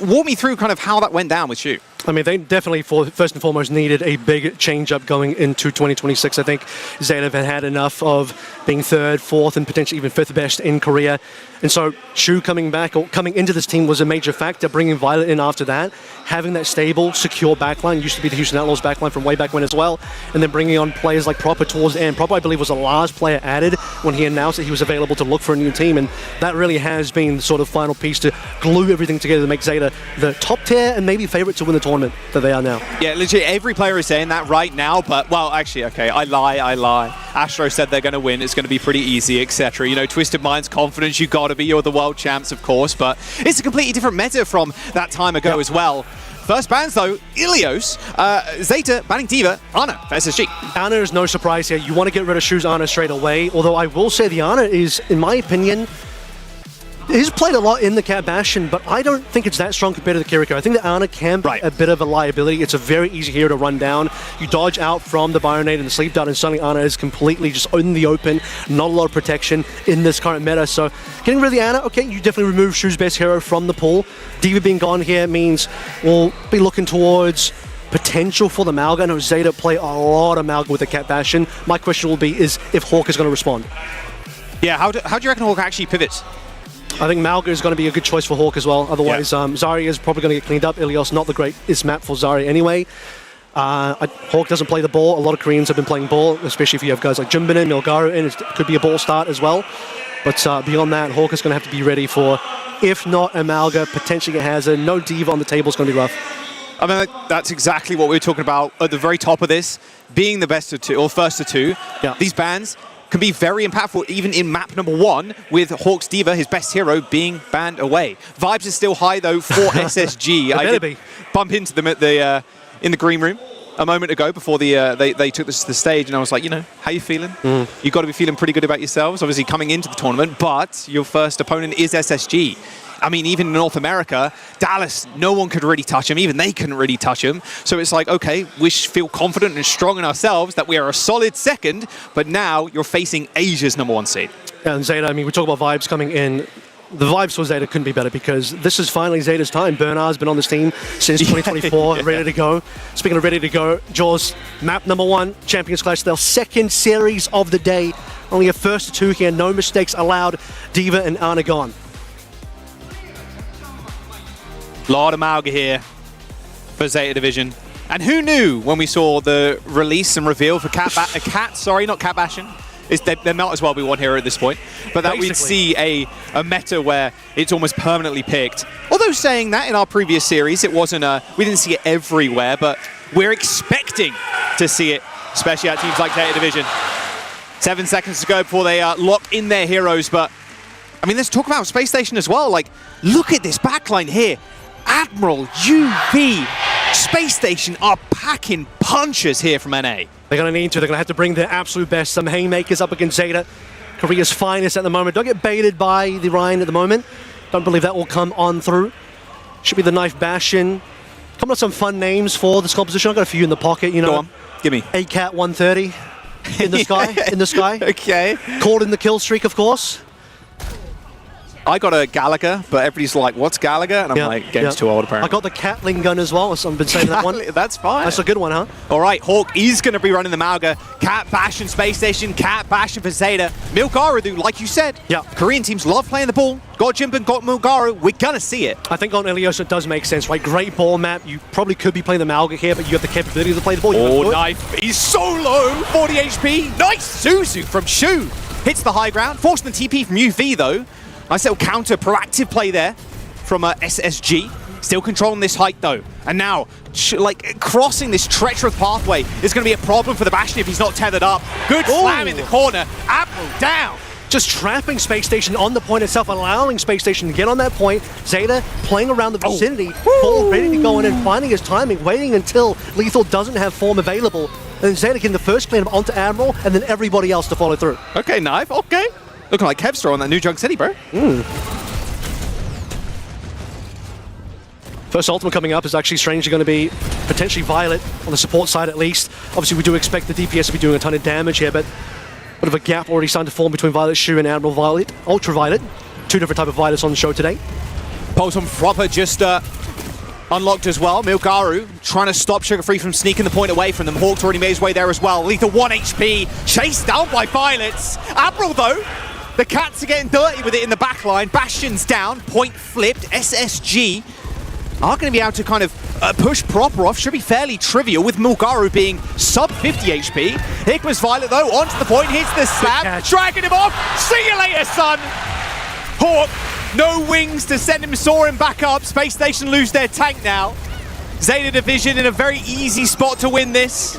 Walk me through kind of how that went down with Shu. I mean, they definitely, first and foremost, needed a big change-up going into 2026. I think Zeta had enough of being third, fourth, and potentially even fifth best in Korea. And so Shu coming back, or coming into this team, was a major factor. Bringing Violet in after that, having that stable, secure backline, used to be the Houston Outlaws backline from way back when as well, and then bringing on players like Proper towards the end. Proper, I believe, was the last player added when he announced that he was available to look for a new team, and that really has been the sort of final piece to glue everything together to make Zeta the top tier and maybe favorite to win the tournament that they are now. Yeah, literally every player is saying that right now, but, well, actually, okay, I lie. Astro said they're going to win, it's going to be pretty easy, etc. You know, Twisted Mind's confidence, you got to be, you're the world champs, of course, but it's a completely different meta from that time ago as well. First bans, though, Ilios, Zeta banning D.Va, Ana for SSG. Ana is no surprise here. You want to get rid of Shu's Ana straight away, although I will say the Ana is, in my opinion, he's played a lot in the Cat Bastion, but I don't think it's that strong compared to the Kiriko. I think that Ana can be a bit of a liability. It's a very easy hero to run down. You dodge out from the Bionade and the Sleep Dart, and suddenly Ana is completely just in the open. Not a lot of protection in this current meta. So getting rid of the Ana, okay, you definitely remove Shu's best hero from the pool. D.Va being gone here means we'll be looking towards potential for the Malga. I know Zeta play a lot of Malga with the Cat Bastion. My question will be is if Hawk is going to respond. Yeah, how do you reckon Hawk actually pivots? I think Malga is going to be a good choice for Hawk as well. Otherwise, Zarya is probably going to get cleaned up. Ilios, not the greatest map for Zarya anyway. Hawk doesn't play the ball. A lot of Koreans have been playing ball, especially if you have guys like Jumbin and Milgaru in. It could be a ball start as well. But beyond that, Hawk is going to have to be ready for, if not a Malga, potentially a Hazard. No D.Va on the table is going to be rough. I mean, that's exactly what we were talking about at the very top of this, being the best of two, or first of two. Yeah. These bans can be very impactful, even in map number 1, with Hawk's D.Va, his best hero, being banned away. Vibes is still high, though, for SSG. I did bump into them at the in the green room a moment ago before they took this to the stage, and I was like, you know, how you feeling? You've got to be feeling pretty good about yourselves, obviously coming into the tournament, but your first opponent is SSG. I mean, even in North America, Dallas, no one could really touch him. Even they couldn't really touch him. So it's like, okay, we feel confident and strong in ourselves that we are a solid second, but now you're facing Asia's #1 seed. And Zeta, I mean, we talk about vibes coming in. The vibes for Zeta couldn't be better because this is finally Zeta's time. Bernard's been on this team since 2024, ready to go. Speaking of ready to go, Jaws, map #1, Champions Clash, their second series of the day. Only a first to 2 here, no mistakes allowed. D.Va and Ana gone. Lot of Malga here for Zeta Division. And who knew when we saw the release and reveal for Cat Bastion. There might as well be one hero at this point. But that we'd see a meta where it's almost permanently picked. Although saying that in our previous series, it wasn't we didn't see it everywhere, but we're expecting to see it, especially at teams like Zeta Division. 7 seconds to go before they lock in their heroes. But, I mean, let's talk about Space Station as well. Like, look at this backline here. Admiral, UV, Space Station are packing punches here from NA. They're going to need to. They're going to have to bring their absolute best. Some haymakers up against Zeta. Korea's finest at the moment. Don't get baited by the Ryan at the moment. Don't believe that will come on through. Should be the Knife Bastion. Coming up with some fun names for this composition. I've got a few in the pocket, you know. Go on, give me. ACAT 130 in the sky. In the sky. Okay. Caught in the kill streak, of course. I got a Gallagher, but everybody's like, what's Gallagher? And I'm like, game's too old, apparently. I got the Catling gun as well. I've been saying that one. That's fine. That's a good one, huh? All right, Hawk is going to be running the Malga. Cat Bastion, Space Station, Cat Bastion for Zeta. Milgaru, like you said, Korean teams love playing the ball. Got Jimbin, got Milgaru. We're going to see it. I think on Ilios it does make sense, right? Great ball map. You probably could be playing the Malga here, but you have the capability to play the ball. Oh, Knife. He's so low. 40 HP. Nice Suzu from Shu. Hits the high ground. Forcing the TP from UV, though. Nice little counter, proactive play there from SSG. Still controlling this height, though. And now, like, crossing this treacherous pathway is going to be a problem for the Bastion if he's not tethered up. Good slam in the corner. Admiral down. Just trapping Space Station on the point itself, allowing Space Station to get on that point. Zeta playing around the vicinity, ball ready to go in and finding his timing, waiting until Lethal doesn't have form available. And Zeta getting the first cleanup onto Admiral, and then everybody else to follow through. Okay, Knife, okay. Looking like Kevstar on that new Junk City, bro. First ultimate coming up is actually strangely going to be potentially Violet on the support side at least. Obviously, we do expect the DPS to be doing a ton of damage here, but a bit of a gap already starting to form between Violet Shu and Admiral Violet, Ultraviolet. Two different type of Violets on the show today. Pulse on Proper just unlocked as well. Milgaru trying to stop Sugar Free from sneaking the point away from them. Hawk's already made his way there as well. Lethal 1 HP, chased down by Violets. Admiral though, the Cats are getting dirty with it in the back line. Bastion's down, point flipped. SSG are going to be able to kind of push Proper off. Should be fairly trivial with Milgaru being sub 50 HP. Hikma's Violet though, onto the point, hits the slab, dragging him off. See you later, son! Hawk, no wings to send him soaring back up. Space Station lose their tank now. Zeta Division in a very easy spot to win this.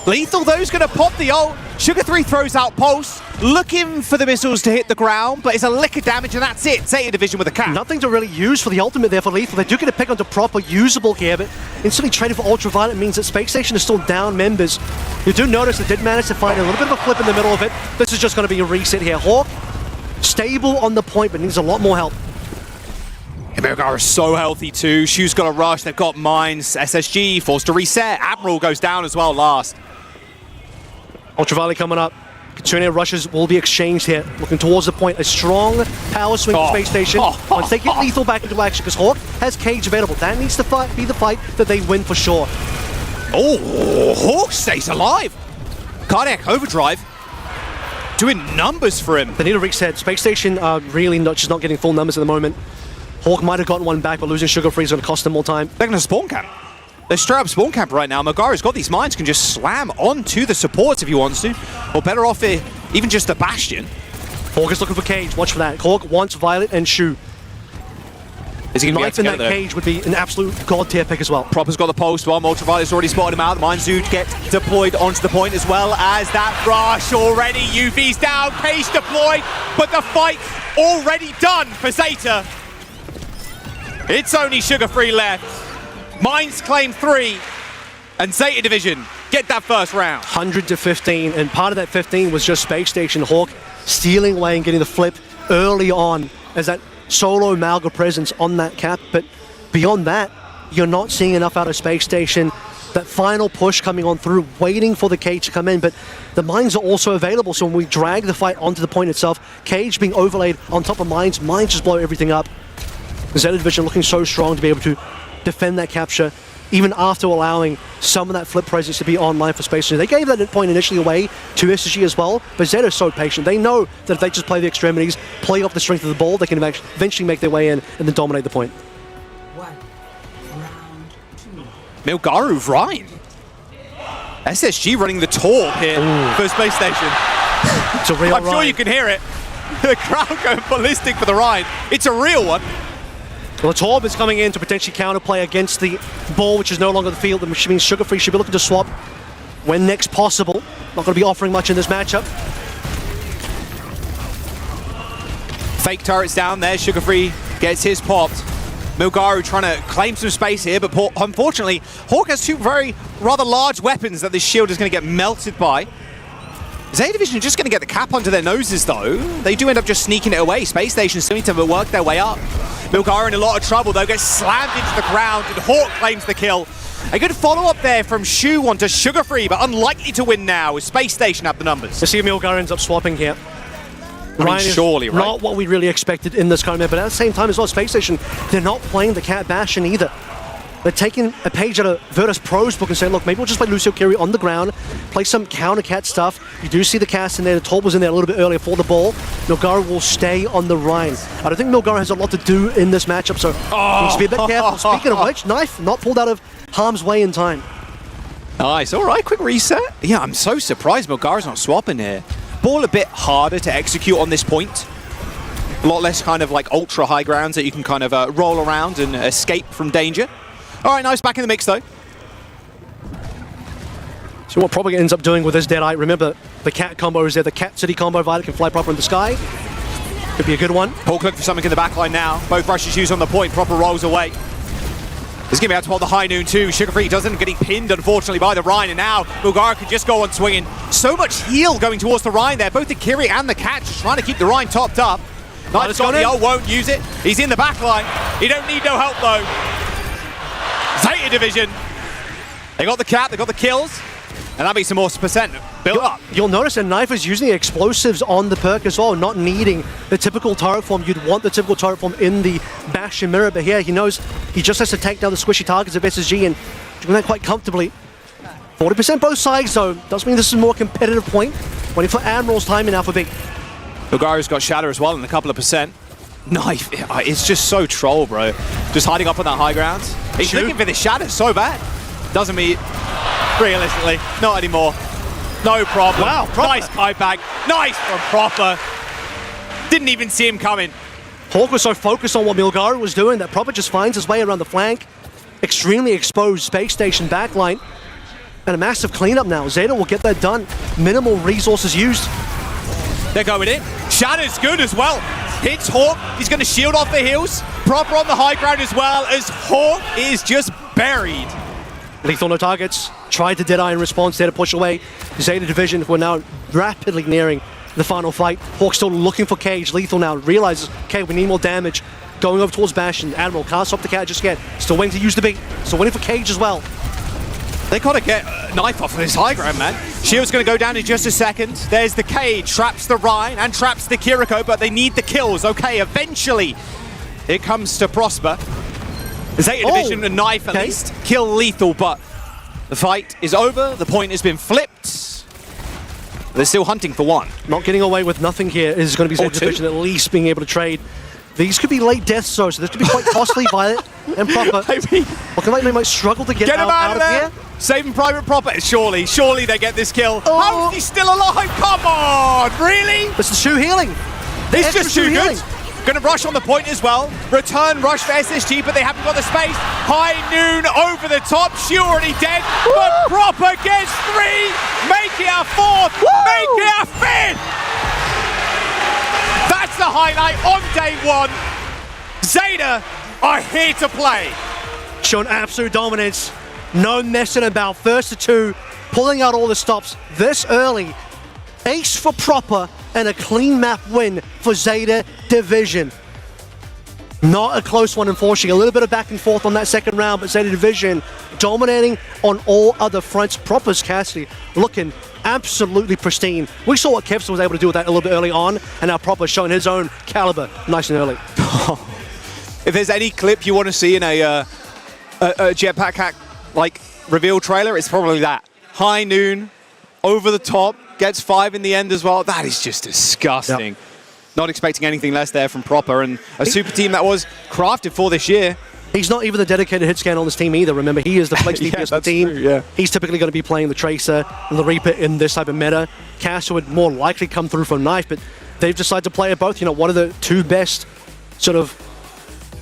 Lethal though is going to pop the ult. Sugar 3 throws out Pulse, looking for the missiles to hit the ground, but it's a lick of damage and that's it. Zeta Division with a cap. Nothing to really use for the ultimate there for Lethal. They do get a pick onto Proper, usable here, but instantly traded for Ultraviolet means that Space Station is still down members. You do notice they did manage to find a little bit of a flip in the middle of it. This is just going to be a reset here. Hawk, stable on the point, but needs a lot more help. Milgaru is so healthy too. Shu's got a rush, they've got mines. SSG forced to reset. Admiral goes down as well last. Ultraviolet coming up. Katrina rushes will be exchanged here. Looking towards the point. A strong power swing for Space Station. Once they get Lethal back into action, because Hawk has Cage available. That needs to be the fight that they win for sure. Oh, Hawk stays alive. Cardiac Overdrive doing numbers for him. They need a reset. Space Station really just not getting full numbers at the moment. Hawk might have gotten one back, but losing Sugar Free is going to cost them more time. They're going to spawn camp. They're straight up spawn camp right now. Milgaru's got these mines, can just slam onto the supports if he wants to. Or better off even just a Bastion. Hawk is looking for Cage. Watch for that. Hawk wants Violet and Shu. Is he going Knife to be in that Cage would be an absolute god tier pick as well. Proper's got the post while Ultraviolet's already spotted him out. The mines do get deployed onto the point as well as that rush already. UV's down, Cage deployed, but the fight already done for Zeta. It's only Sugar Free left. Mines claim 3, and Zeta Division get that first round. 100 to 15, and part of that 15 was just Space Station. Hawk stealing away and getting the flip early on as that solo Malga presence on that cap, but beyond that, you're not seeing enough out of Space Station. That final push coming on through, waiting for the Cage to come in, but the mines are also available, so when we drag the fight onto the point itself, Cage being overlaid on top of mines just blow everything up. Zeta Division looking so strong to be able to defend that capture, even after allowing some of that flip presence to be online for Space Station. They gave that point initially away to SSG as well, but Zeta is so patient. They know that if they just play the extremities, play off the strength of the ball, they can eventually make their way in and then dominate the point. Milgaru Ryan. SSG running the tour here for Space Station. It's a real I'm sure you can hear it. The crowd going ballistic for the Ryan. It's a real one. Well, the Torb is coming in to potentially counterplay against the ball, which is no longer the field, which means Sugar Free should be looking to swap when next possible. Not going to be offering much in this matchup. Fake turrets down there. Sugar Free gets his popped. Milgaru trying to claim some space here, but unfortunately, Hawk has two rather large weapons that this shield is going to get melted by. Zeta Division are just going to get the cap under their noses, though. They do end up just sneaking it away. Space Station still need to work their way up. Milgaru in a lot of trouble, though, gets slammed into the ground, and Hawk claims the kill. A good follow-up there from Shu onto Sugar Free, but unlikely to win now, with Space Station have the numbers. Let's see if Milgaru ends up swapping here. Surely, right? Not what we really expected in this kind of map, but at the same time as well, Space Station, they're not playing the Cat Bastion either. They're taking a page out of VIRTUS.PRO's book and saying, look, maybe we'll just play Lucio Kiri on the ground, play some counter Cat stuff. You do see the cast in there. The Torb was in there a little bit earlier for the ball. Milgaru will stay on the Rhine. I don't think Milgaru has a lot to do in this matchup, so needs to be a bit careful. Speaking of which, knife not pulled out of harm's way in time. Nice, all right, quick reset. Yeah, I'm so surprised Milgaru's not swapping here. Ball a bit harder to execute on this point. A lot less kind of like ultra high grounds that you can kind of roll around and escape from danger. All right, nice, back in the mix though. So what probably ends up doing with this Deadeye, remember the Cat combo is there, the Cat City combo, Violet can fly proper in the sky. Could be a good one. Hawk looking for something in the back line now. Both rushes used on the point, Proper rolls away. He's going to be able to hold the high noon too. Sugar Free doesn't, getting pinned unfortunately by the Rhine, and now Mulgara could just go on swinging. So much heal going towards the Rhine there. Both the Kiri and the Cat just trying to keep the Rhine topped up. Knife's got the ult, won't use it. He's in the back line. He don't need no help though. Zeta division. They got the Cat, they got the kills. And that'll be some more percent built up. You'll notice that Knife is using the explosives on the perk as well, not needing the typical turret form. You'd want the typical turret form in the Bastion mirror, but here he knows he just has to take down the squishy targets of SSG and doing that quite comfortably. 40% both sides though, does mean this is a more competitive point. Waiting for Admiral's timing now for B. Bulgaria's got Shatter as well in a couple of percent. Knife, it's just so troll, bro. Just hiding up on that high ground. He's looking for the Shatter so bad. Doesn't mean, realistically, not anymore. No problem. Wow, nice buyback. Nice from Proper. Didn't even see him coming. Hawk was so focused on what Milgara was doing that Proper just finds his way around the flank. Extremely exposed space station backline. And a massive cleanup now. Zeta will get that done. Minimal resources used. They're going in. Shatter's good as well. Hits Hawk. He's going to shield off the heals. Proper on the high ground as well, as Hawk is just buried. Lethal no targets. Tried to Deadeye in response there to push away. Zeta division were now rapidly nearing the final fight. Hawk still looking for Cage. Lethal now realizes, okay, we need more damage. Going over towards Bastion. Admiral can't stop the Cat just yet. Still waiting to use the beat. Still waiting for Cage as well. They gotta get Knife off of this high ground, man. Shield's gonna go down in just a second. There's the Cage, traps the Rhine and traps the Kiriko, but they need the kills. Okay, eventually it comes to Prosper. Zeta division and Knife at least kill Lethal, but the fight is over. The point has been flipped. They're still hunting for one. Not getting away with nothing here is going to be Zeta division at least being able to trade. These could be late deaths, so this could be quite costly. Violet and Proper. Looking like they might struggle to get out of here. Saving Private Proper. Surely they get this kill. How is he still alive? Come on, really? It's the shoe healing. It's just too good. Gonna rush on the point as well. Return rush for SSG, but they haven't got the space. High noon over the top. Shoe already dead, but Proper gets 3. Make it a 4th. Make it a 5th. That's the highlight on day 1. Zeta are here to play. Shown absolute dominance. No messing about. First to 2, pulling out all the stops this early. Ace for Proper and a clean map win for Zeta division. Not a close one, unfortunately. A little bit of back and forth on that second round, but Zeta division dominating on all other fronts. Proper's Cassidy looking absolutely pristine. We saw what Kevson was able to do with that a little bit early on, and now Proper showing his own caliber nice and early. If there's any clip you want to see in a Jetpack hack like reveal trailer, it's probably that. High noon, over the top, gets 5 in the end as well. That is just disgusting. Yep. Not expecting anything less there from Proper, and a super team that was crafted for this year. He's not even the dedicated hit scan on this team either. Remember, he is the flex DPS of the team. True, yeah. He's typically going to be playing the Tracer and the Reaper in this type of meta. Caster would more likely come through from Knife, but they've decided to play it both. You know, one of the 2 best sort of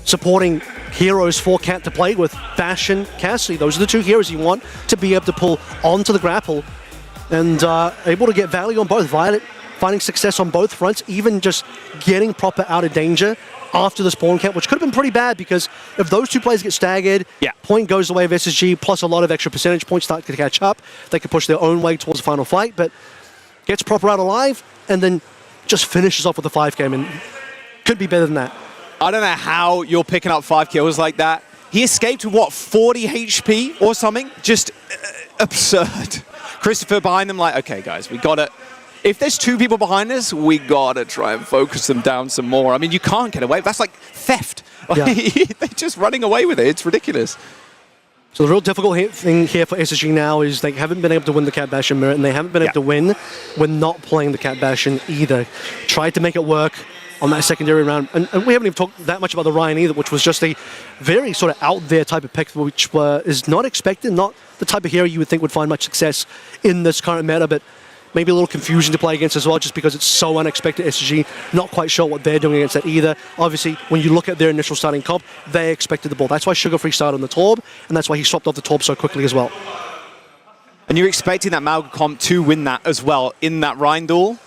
supporting heroes for Cat to play with, Bastion, Cassidy. Those are the 2 heroes you want to be able to pull onto the grapple, and able to get value on both. Violet finding success on both fronts, even just getting Proper out of danger after the spawn camp, which could have been pretty bad, because if those 2 players get staggered, point goes the way of SSG, plus a lot of extra percentage points start to catch up. They can push their own way towards the final fight, but gets Proper out alive, and then just finishes off with a 5 game, and could be better than that. I don't know how you're picking up 5 kills like that. He escaped with, what, 40 HP or something? Just absurd. Christopher behind them like, okay, guys, we got it. If there's 2 people behind us, we got to try and focus them down some more. I mean, you can't get away. That's like theft. Yeah. They're just running away with it. It's ridiculous. So the real difficult thing here for SSG now is they haven't been able to win the Cat Bastion mirror, and they haven't been able to win when not playing the Cat Bastion either. Tried to make it work on that secondary round, and we haven't even talked that much about the Ryan either, which was just a very sort of out there type of pick, which is not expected, not the type of hero you would think would find much success in this current meta, but maybe a little confusing to play against as well, just because it's so unexpected. SSG not quite sure what they're doing against that either. Obviously, when you look at their initial starting comp, they expected the ball. That's why Sugar Free started on the Torb, and that's why he swapped off the Torb so quickly as well. And you're expecting that Malga comp to win that as well in that Rhine duel.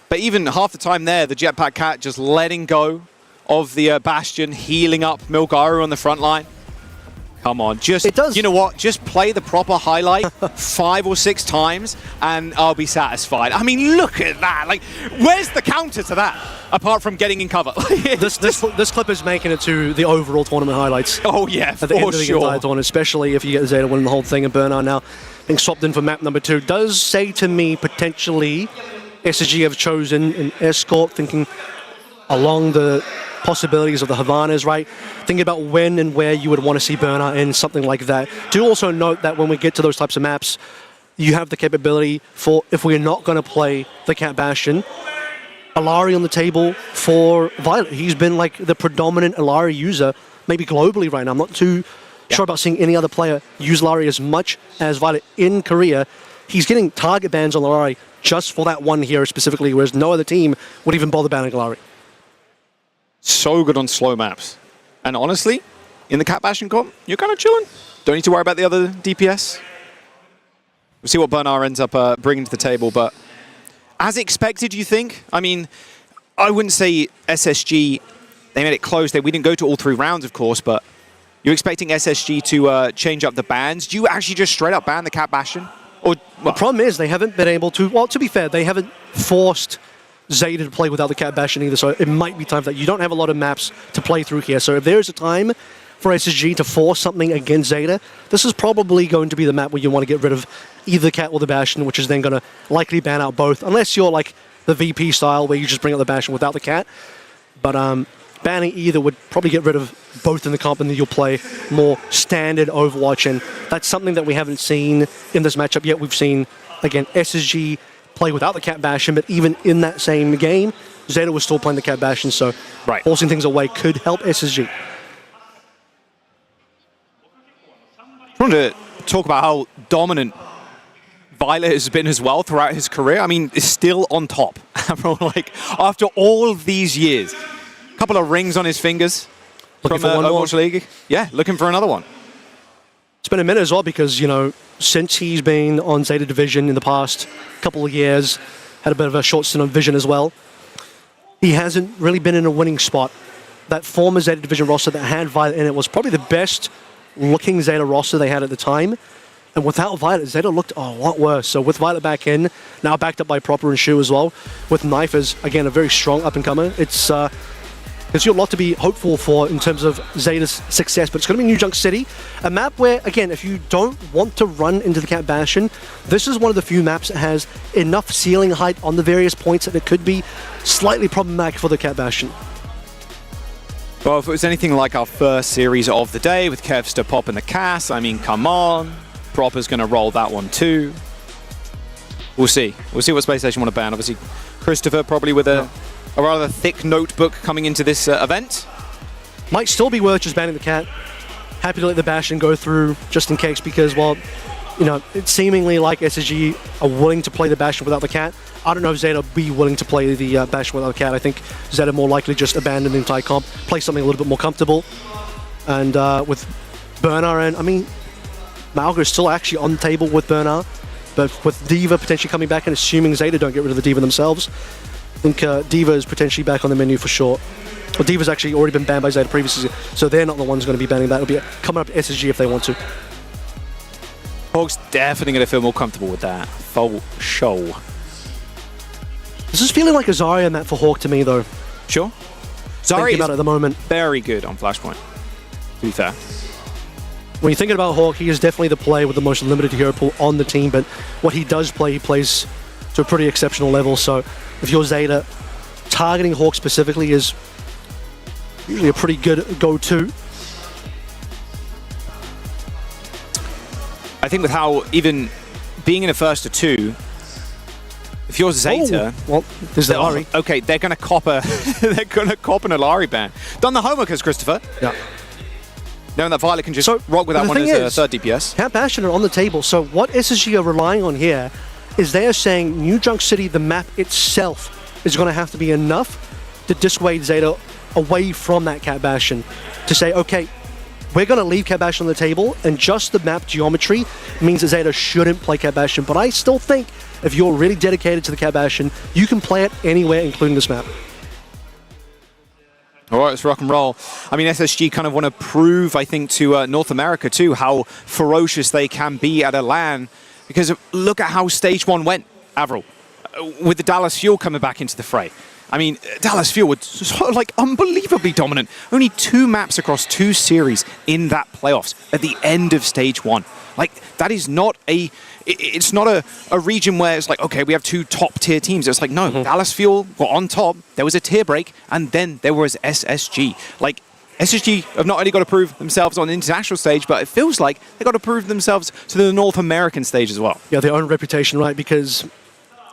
But even half the time there, the Jetpack Cat just letting go of the Bastion, healing up Milgaru on the front line. Come on, just It does. You know what? Just play the proper highlight 5 or 6 times, and I'll be satisfied. I mean, look at that! Like, where's the counter to that? Apart from getting in cover. this clip is making it to the overall tournament highlights. Oh yeah, at the end of the sure. entire tournament, especially if you get Zeta winning the whole thing and Bernard now being swapped in for map number 2. Does say to me potentially SSG have chosen an escort, thinking along the possibilities of the Havanas, right? Thinking about when and where you would want to see Bernard in something like that. Do also note that when we get to those types of maps, you have the capability for, if we're not going to play the Cat Bastion, Alari on the table for Violet. He's been like the predominant Alari user, maybe globally right now. I'm not too sure about seeing any other player use Alari as much as Violet in Korea. He's getting target bans on Alari just for that one hero specifically, whereas no other team would even bother banning Alari. So good on slow maps. And honestly, in the Cat Bastion comp, you're kind of chilling. Don't need to worry about the other DPS. We'll see what Bernard ends up bringing to the table, but as expected, you think? I mean, I wouldn't say SSG, they made it close. We didn't go to all 3 rounds, of course, but you're expecting SSG to change up the bans. Do you actually just straight up ban the Cat Bastion? Or, the problem is they haven't been able to, well, to be fair, they haven't forced Zeta to play without the Cat Bastion either, so it might be time for that. You don't have a lot of maps to play through here, so if there's a time for SSG to force something against Zeta, this is probably going to be the map where you want to get rid of either the Cat or the Bastion, which is then going to likely ban out both, unless you're like the VP style where you just bring out the Bastion without the Cat. But banning either would probably get rid of both in the comp, and then you'll play more standard Overwatch, and that's something that we haven't seen in this matchup yet. We've seen, again, SSG play without the Cat Bastion, but even in that same game, Zeta was still playing the Cat Bastion, so forcing things away could help SSG. I want to talk about how dominant Violet has been as well throughout his career. I mean, is still on top. Like, after all of these years. A couple of rings on his fingers looking from for one Overwatch more. League. Yeah, looking for another one. It's been a minute as well because, you know, since he's been on Zeta Division in the past couple of years, had a bit of a short stint on Vision as well, he hasn't really been in a winning spot. That former Zeta Division roster that had Violet in it was probably the best looking Zeta roster they had at the time. And without Violet, Zeta looked a lot worse. So with Violet back in, now backed up by Proper and Shu as well, with Knife as, again, a very strong up-and-comer, it's gives you a lot to be hopeful for in terms of Zeta's success. But it's going to be New Junk City, a map where, again, if you don't want to run into the Cat Bastion, this is one of the few maps that has enough ceiling height on the various points that it could be slightly problematic for the Cat Bastion. Well, if it was anything like our first series of the day with Kevster popping the Cass, I mean, come on. Proper's going to roll that one too. We'll see. We'll see what Space Station want to ban. Obviously, Christopher probably with a rather thick notebook coming into this event. Might still be worth just banning the Cat. Happy to let the Bastion go through just in case because, well, you know, it's seemingly like SSG are willing to play the Bastion without the Cat. I don't know if Zeta will be willing to play the Bastion without the Cat. I think Zeta more likely just abandon the entire comp, play something a little bit more comfortable. And with Bernard, and I mean, Malga is still actually on the table with Bernard, but with D.Va potentially coming back and assuming Zeta don't get rid of the D.Va themselves, I think D.Va is potentially back on the menu for sure. Well, D.Va's actually already been banned by Zeta previously, so they're not the ones going to be banning that. It'll be coming up to SSG if they want to. Hawk's definitely going to feel more comfortable with that. For sure. This is feeling like a Zarya map for Hawk to me, though. Sure. Zarya about it at the moment. Very good on Flashpoint, to be fair. When you're thinking about Hawk, he is definitely the player with the most limited hero pool on the team, but what he does play, he plays to a pretty exceptional level. So if you're Zeta, targeting Hawk specifically is usually a pretty good go-to. I think with how even being in a first to 2, if you're Zeta, well, there's the Alari. Okay, they're going to cop an Alari ban. Done the homework as Christopher. Yeah. Knowing that Violet can just rock with that one as a third DPS. Cat Bastion are on the table, so what SSG are relying on here is they are saying New Junk City, the map itself, is going to have to be enough to dissuade Zeta away from that Cat Bastion. To say, okay, we're going to leave Cat Bastion on the table, and just the map geometry means that Zeta shouldn't play Cat Bastion. But I still think if you're really dedicated to the Cat Bastion, you can play it anywhere, including this map. All right, let's rock and roll. I mean, SSG kind of want to prove, I think, to North America too, how ferocious they can be at a LAN. Because look at how Stage 1 went, Avril, with the Dallas Fuel coming back into the fray. I mean, Dallas Fuel was sort of like unbelievably dominant. Only 2 maps across 2 series in that playoffs at the end of Stage 1. Like, that is not it's not a region where it's like, okay, we have 2 top-tier teams. It's like, no, Dallas Fuel were on top, there was a tier break, and then there was SSG. Like, SSG have not only got to prove themselves on the international stage, but it feels like they've got to prove themselves to the North American stage as well. Yeah, their own reputation, right? Because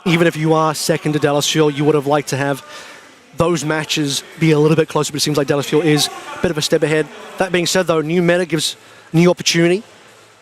even if you are second to Dallas Fuel, you would have liked to have those matches be a little bit closer, but it seems like Dallas Fuel is a bit of a step ahead. That being said, though, new meta gives new opportunity.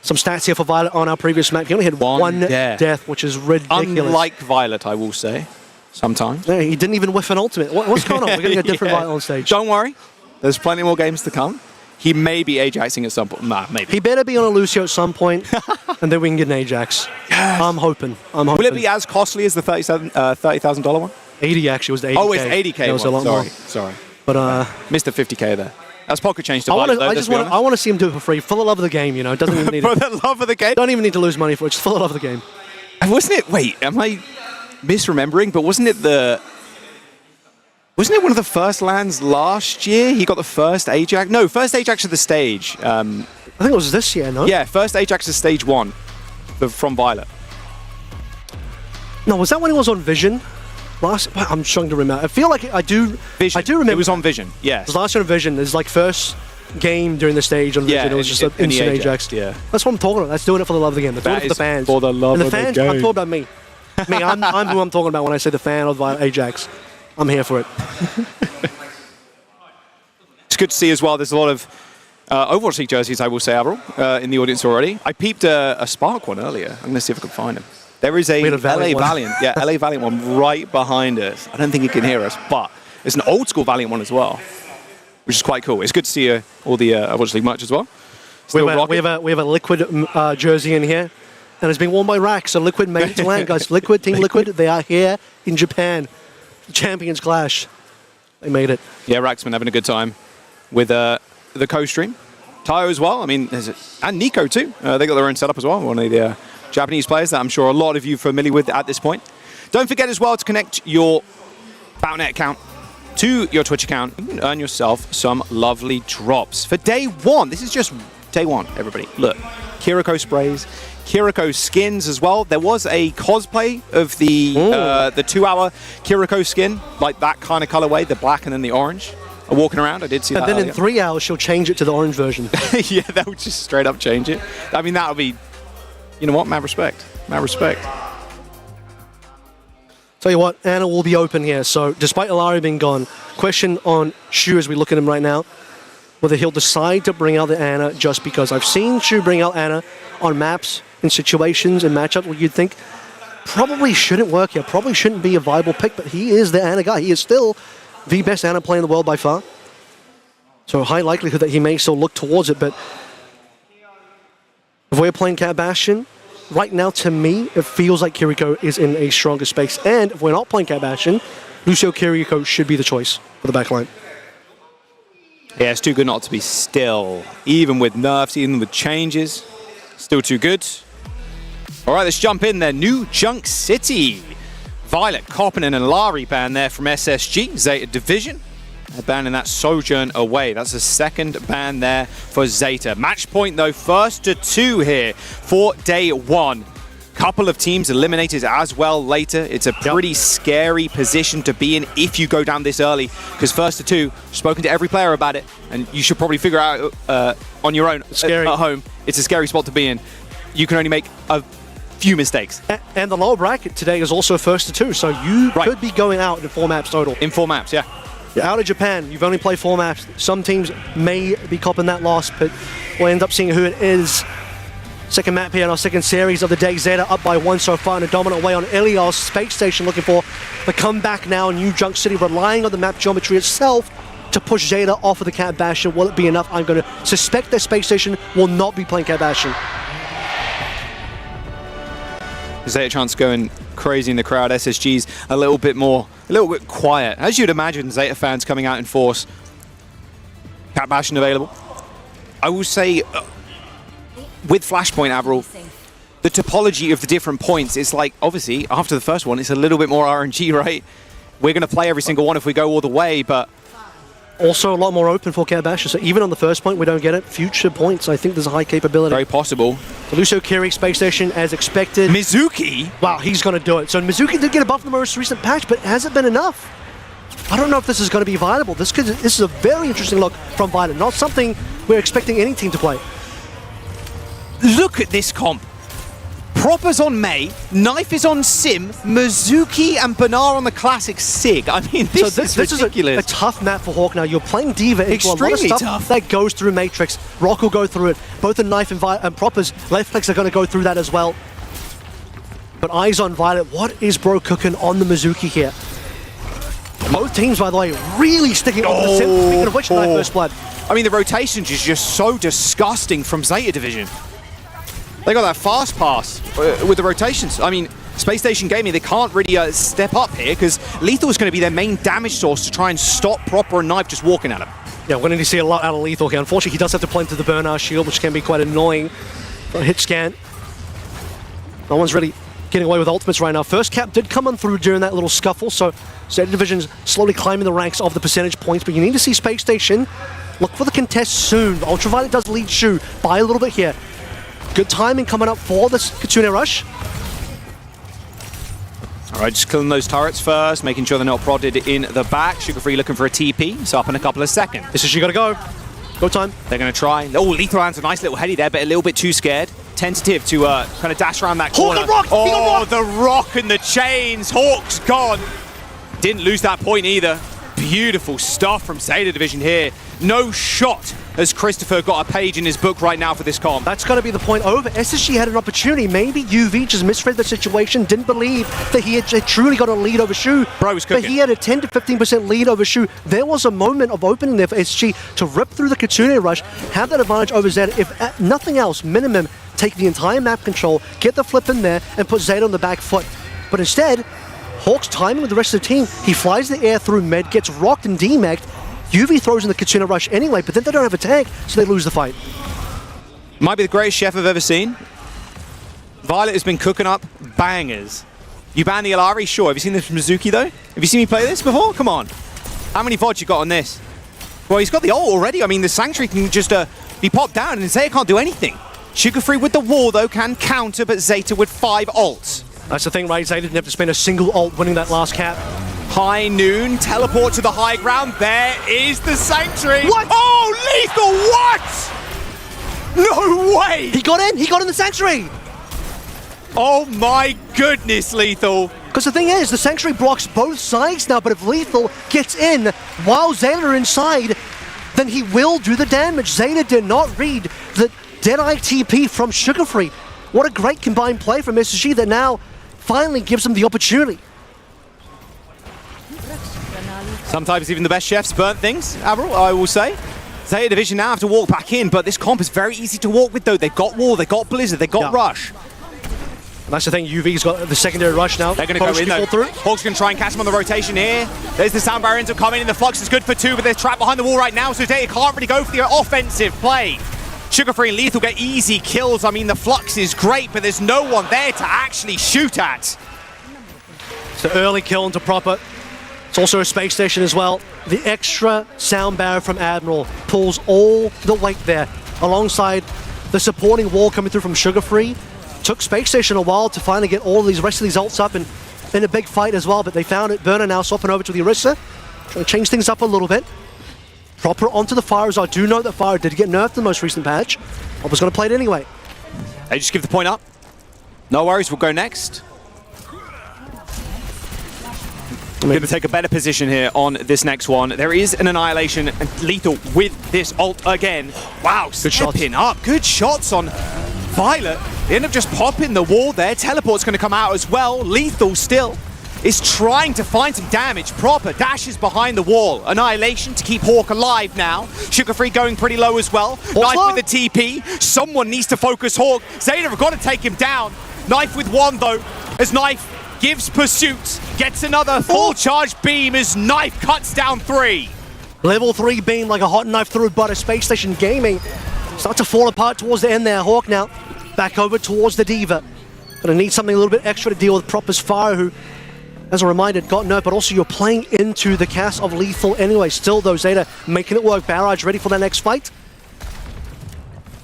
Some stats here for Violet on our previous map. He only had one death, which is ridiculous. Unlike Violet, I will say, sometimes. Yeah, he didn't even whiff an ultimate. What's going on? We're going to get different Violet on stage. Don't worry. There's plenty more games to come. He may be Ajaxing at some point. Nah, maybe. He better be on a Lucio at some point, and then we can get an Ajax. Yes. I'm hoping. Will it be as costly as the $30,000 one? 80 actually was the 80K. Oh, it's 80K. It was a lot more. Sorry. But missed the 50K there. That's pocket change to I Violet, want to see him do it for free, for the love of the game. You know, it doesn't even need for the love of the game. Don't even need to lose money for it. Just for the love of the game. And wasn't it? Wait, am I misremembering? But wasn't it one of the first LANs last year? He got the first Ajax. No, first Ajax of the stage. I think it was this year. No. Yeah, first Ajax of stage 1 from Violet. No, was that when he was on Vision? I'm struggling to remember. I feel like I do. Vision. I do remember. It was on Vision. Yes. It was last year on Vision. It was like first game during the stage on Vision. It was just an instant Ajax. Yeah. That's what I'm talking about. That's doing it for the love of the game. That's doing it for the fans. For the love and the of fans, the game. I'm talking about me. I'm who I'm talking about when I say the fan of Ajax. I'm here for it. It's good to see as well. There's a lot of Overwatch League jerseys, I will say, Avril, in the audience already. I peeped a Spark one earlier. I'm going to see if I can find him. There is a LA Valiant. Yeah, LA Valiant one right behind us. I don't think he can hear us, but it's an old school Valiant one as well, which is quite cool. It's good to see all the Overwatch League merch as well. We have a Liquid jersey in here, and it's being worn by Rack. So Liquid made it to land, guys. Liquid, Team Liquid, they are here in Japan. Champions Clash. They made it. Yeah, Rack's been having a good time with the co-stream. Tayo as well. I mean, and Nico too. They got their own setup as well. One of the Japanese players that I'm sure a lot of you are familiar with at this point. Don't forget as well to connect your Battle.net account to your Twitch account and earn yourself some lovely drops. For day 1, this is just day 1, everybody. Look, Kiriko sprays, Kiriko skins as well. There was a cosplay of the 2-hour Kiriko skin, like that kind of colorway, the black and then the orange. Walking around, I did see that. And then in 3 hours, she'll change it to the orange version. Yeah, they'll just straight up change it. I mean, that'll be, you know what, mad respect. Mad respect. Tell you what, Anna will be open here. So despite Ilari being gone, question on Shu as we look at him right now, whether he'll decide to bring out the Anna just because. I've seen Shu bring out Anna on maps, in situations, in matchups where you'd think probably shouldn't work here, probably shouldn't be a viable pick, but he is the Anna guy. He is still the best Anna player in the world by far. So high likelihood that he may still look towards it, but if we're playing Cat Bastion, right now to me, it feels like Kiriko is in a stronger space. And if we're not playing Cat Bastion, Lucio Kiriko should be the choice for the backline. Yeah, it's too good not to be still. Even with nerfs, even with changes, still too good. All right, let's jump in there. New Junk City. Violet, Coppin and Ilari ban there from SSG, Zeta Division. They're banning that Sojourn away. That's the second ban there for Zeta. Match point, though, 1st to 2 here for day 1. Couple of teams eliminated as well later. It's a pretty scary position to be in if you go down this early, because 1st to 2, spoken to every player about it, and you should probably figure out on your own at home. It's a scary spot to be in. You can only make a few mistakes. And the lower bracket today is also 1st to 2, so you could be going out in 4 maps total. In 4 maps, yeah. You're out of Japan, you've only played 4 maps. Some teams may be copping that loss, but we'll end up seeing who it is. Second map here in our second series of the day. Zeta up by 1 so far in a dominant way on Ilios. Space Station looking for the comeback now. New Junk City relying on the map geometry itself to push Zeta off of the Cat Bastion. Will it be enough? I'm going to suspect that Space Station will not be playing Cat Bastion. Zeta chance going crazy in the crowd. SSG's a little bit quiet. As you'd imagine, Zeta fans coming out in force Cat Bastion available. I will say, with Flashpoint, Avril, the topology of the different points is like, obviously, after the first one, it's a little bit more RNG, right? We're going to play every single one if we go all the way, but... Also a lot more open for Cat Bastion, so even on the first point we don't get it. Future points, I think there's a high capability. Very possible. Lucio Kiri, Space Station, as expected. Mizuki? Wow, he's going to do it. So Mizuki did get a buff in the most recent patch, but has it been enough? I don't know if this is going to be viable. This is a very interesting look from Violet, not something we're expecting any team to play. Look at this comp. Proper's on Mei, Knife is on Sim, Mizuki and Banar on the classic Sig. I mean, this is ridiculous. This is a tough map for Hawk now. You're playing Diva into a lot of stuff tough. that goes through Matrix. Rock will go through it. Both the Knife and Proper's left clicks are going to go through that as well. But eyes on Violet. What is Bro cooking on the Mizuki here? Both teams, by the way, really sticking on the Sim. Speaking of which, Knife First Blood. I mean, the rotations is just so disgusting from Zeta Division. They got that fast pass with the rotations. I mean, Space Station Gaming, they can't really step up here because Lethal is going to be their main damage source to try and stop Proper and Knife just walking at him. Yeah, we're going to see a lot out of Lethal here. Unfortunately, he does have to play into the Burnout Shield, which can be quite annoying. A hit scan. No one's really getting away with ultimates right now. First cap did come on through during that little scuffle, so Zeta Division's slowly climbing the ranks of the percentage points, but you need to see Space Station look for the contest soon. Ultraviolet does lead Shu by a little bit here. Good timing coming up for this Kitsune Rush. All right, just killing those turrets first, making sure they're not prodded in the back. Sugar Free looking for a TP, so up in a couple of seconds. This is you gotta go. Go time. They're going to try. Oh, Lethal lands a nice little heady there, but a little bit too scared. Tentative to kind of dash around that corner. Rock, oh, the rock and the chains. Hawk's gone. Didn't lose that point either. Beautiful stuff from Zeta Division here. No shot as Christopher got a page in his book right now for this comp. That's got to be the point over. SSG had an opportunity. Maybe UV just misread the situation, didn't believe that he had truly got a lead over Shu. Bro was cooking. But he had a 10 to 15% lead over Shu. There was a moment of opening there for SSG to rip through the Kitsune Rush, have that advantage over Zeta. If nothing else, minimum, take the entire map control, get the flip in there, and put Zeta on the back foot. But instead, Hawk's timing with the rest of the team. He flies the air through mid, gets rocked and demagged. UV throws in the Kitsune Rush anyway, but then they don't have a tag, so they lose the fight. Might be the greatest chef I've ever seen. Violet has been cooking up bangers. You ban the Alari? Sure. Have you seen this from Mizuki, though? Have you seen me play this before? Come on. How many VODs you got on this? Well, he's got the ult already. I mean, the Sanctuary can just be popped down, and Zeta can't do anything. Sugar Free with the wall, though, can counter, but Zeta with 5 ults. That's the thing, right? Zeta didn't have to spend a single ult winning that last cap. High Noon, teleport to the high ground. There is the Sanctuary. What? Oh, Lethal, what? No way! He got in the Sanctuary! Oh my goodness, Lethal. Because the thing is, the Sanctuary blocks both sides now, but if Lethal gets in while Zeta are inside, then he will do the damage. Zeta did not read the Deadeye TP from Sugar Free. What a great combined play from SSG that now finally gives him the opportunity. Sometimes even the best chefs burnt things, Avril, I will say. Zeta Division now have to walk back in, but this comp is very easy to walk with, though. They've got Wall, they've got Blizzard, they've got Rush. And that's the thing, UV's got the secondary rush now. They're going to go in, though. Hawk's going to try and catch him on the rotation here. There's the sound barrier ends up coming in. The Flux is good for 2, but they're trapped behind the wall right now, so Zeta can't really go for the offensive play. Sugar Free and Lethal get easy kills. I mean, the Flux is great, but there's no one there to actually shoot at. It's the early kill into Proper. It's also a Space Station as well. The extra sound barrier from Admiral pulls all the weight there, alongside the supporting wall coming through from Sugar Free. Took Space Station a while to finally get all of these rest of these ults up and in a big fight as well, but they found it. Burner now swapping over to the Orisa, trying to change things up a little bit. Proper onto the Fire, as I do know that Fire did get nerfed in the most recent patch. I was going to play it anyway. They just give the point up. No worries, we'll go next. I'm going to take a better position here on this next one. There is an Annihilation and Lethal with this ult again. Wow, stepping up. Good shots on Violet. They end up just popping the wall there. Teleport's going to come out as well. Lethal still is trying to find some damage. Proper dashes behind the wall. Annihilation to keep Hawk alive now. Sugar Free going pretty low as well. Knife with the TP. Someone needs to focus Hawk. Zeta have got to take him down. Knife with 1 though, as Knife gives pursuit, gets another full charge beam as Knife cuts down 3. Level 3 being like a hot knife through butter. Space Station Gaming start to fall apart towards the end there. Hawk now back over towards the Diva. Gonna need something a little bit extra to deal with Proper's Fire, who, as a reminder, got nerfed, but also you're playing into the cast of Lethal anyway. Still though, Zeta making it work. Barrage ready for their next fight.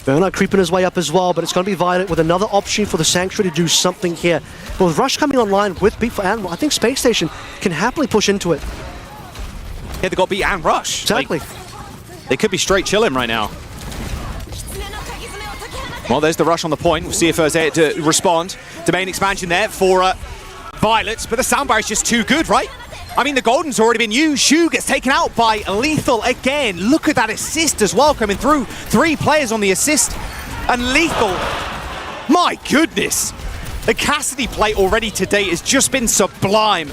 Bernard creeping his way up as well, but it's going to be Violet with another option for the Sanctuary to do something here. But with Rush coming online with Beat for Animal, I think Space Station can happily push into it. Yeah, they got Beat and Rush. Exactly. Like, they could be straight chilling right now. Well, there's the Rush on the point. We'll see if Zeta to respond. Domain expansion there for Violet, but the sound barrier is just too good, right? I mean, the Golden's already been used. Shu gets taken out by Lethal again. Look at that assist as well coming through. 3 players on the assist. And Lethal, my goodness. The Cassidy play already today has just been sublime.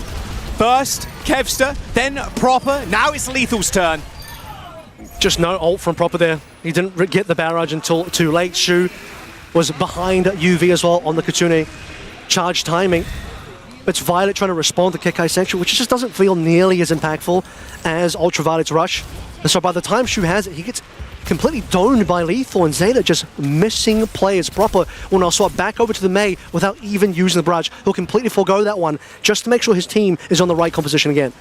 First, Kevster, then Proper. Now it's Lethal's turn. Just no ult from Proper there. He didn't get the barrage until too late. Shu was behind UV as well on the Kitsune charge timing. It's Violet trying to respond to Kekai Sanctuary, which just doesn't feel nearly as impactful as Ultraviolet's Rush. And so by the time Shu has it, he gets completely domed by Lethal, and Zeta just missing players. Proper will now swap back over to the Mei without even using the barrage. He'll completely forego that one just to make sure his team is on the right composition again.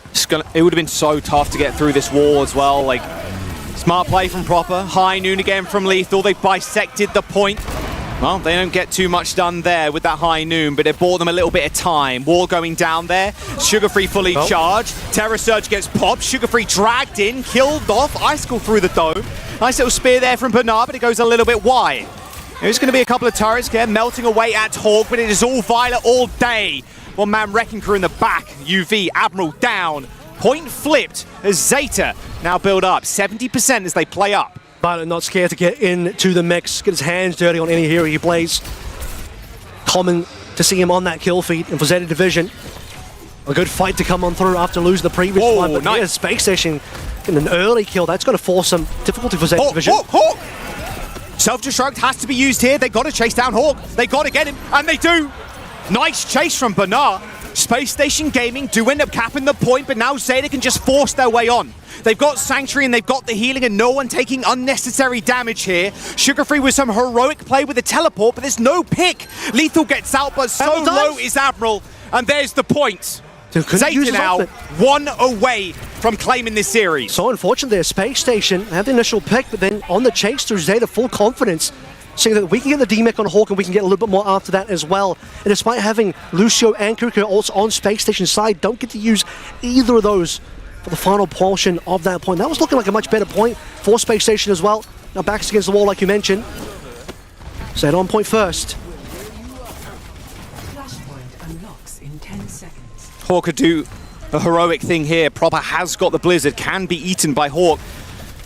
It would have been so tough to get through this wall as well. Like, smart play from Proper. High noon again from Lethal. They bisected the point. Well, they don't get too much done there with that high noon, but it bought them a little bit of time. Wall going down there. Sugar Free fully charged. Terror Surge gets popped. Sugar Free dragged in, killed off. Icicle through the dome. Nice little spear there from Bernard, but it goes a little bit wide. There's going to be a couple of turrets here melting away at Hawk, but it is all Violet all day. One man Wrecking Crew in the back. UV, Admiral down. Point flipped as Zeta now build up. 70% as they play up. Violet not scared to get into the mix, get his hands dirty on any hero he plays. Common to see him on that kill feed, and for Zeta Division, a good fight to come on through after losing the previous one, but nice. Space Station in an early kill. That's going to force some difficulty for Zeta Division. Hawk! Self-destruct has to be used here. They got to chase down Hawk. They got to get him, and they do. Nice chase from Bernard. Space Station Gaming do end up capping the point, but now Zeta can just force their way on. They've got Sanctuary and they've got the healing, and no one taking unnecessary damage here. Sugar Free with some heroic play with the teleport, but there's no pick. Lethal gets out, but so low is Admiral, and there's the point. Zeta now 1 away from claiming this series. So unfortunately, their Space Station had the initial pick, but then on the chase through Zeta, full confidence, saying that we can get the DMEC on Hawk and we can get a little bit more after that as well. And despite having Lucio and Kuka also on Space Station side, don't get to use either of those for the final portion of that point. That was looking like a much better point for Space Station as well. Now backs against the wall like you mentioned. Zeta on point first. Hawk could do a heroic thing here. Proper has got the Blizzard, can be eaten by Hawk.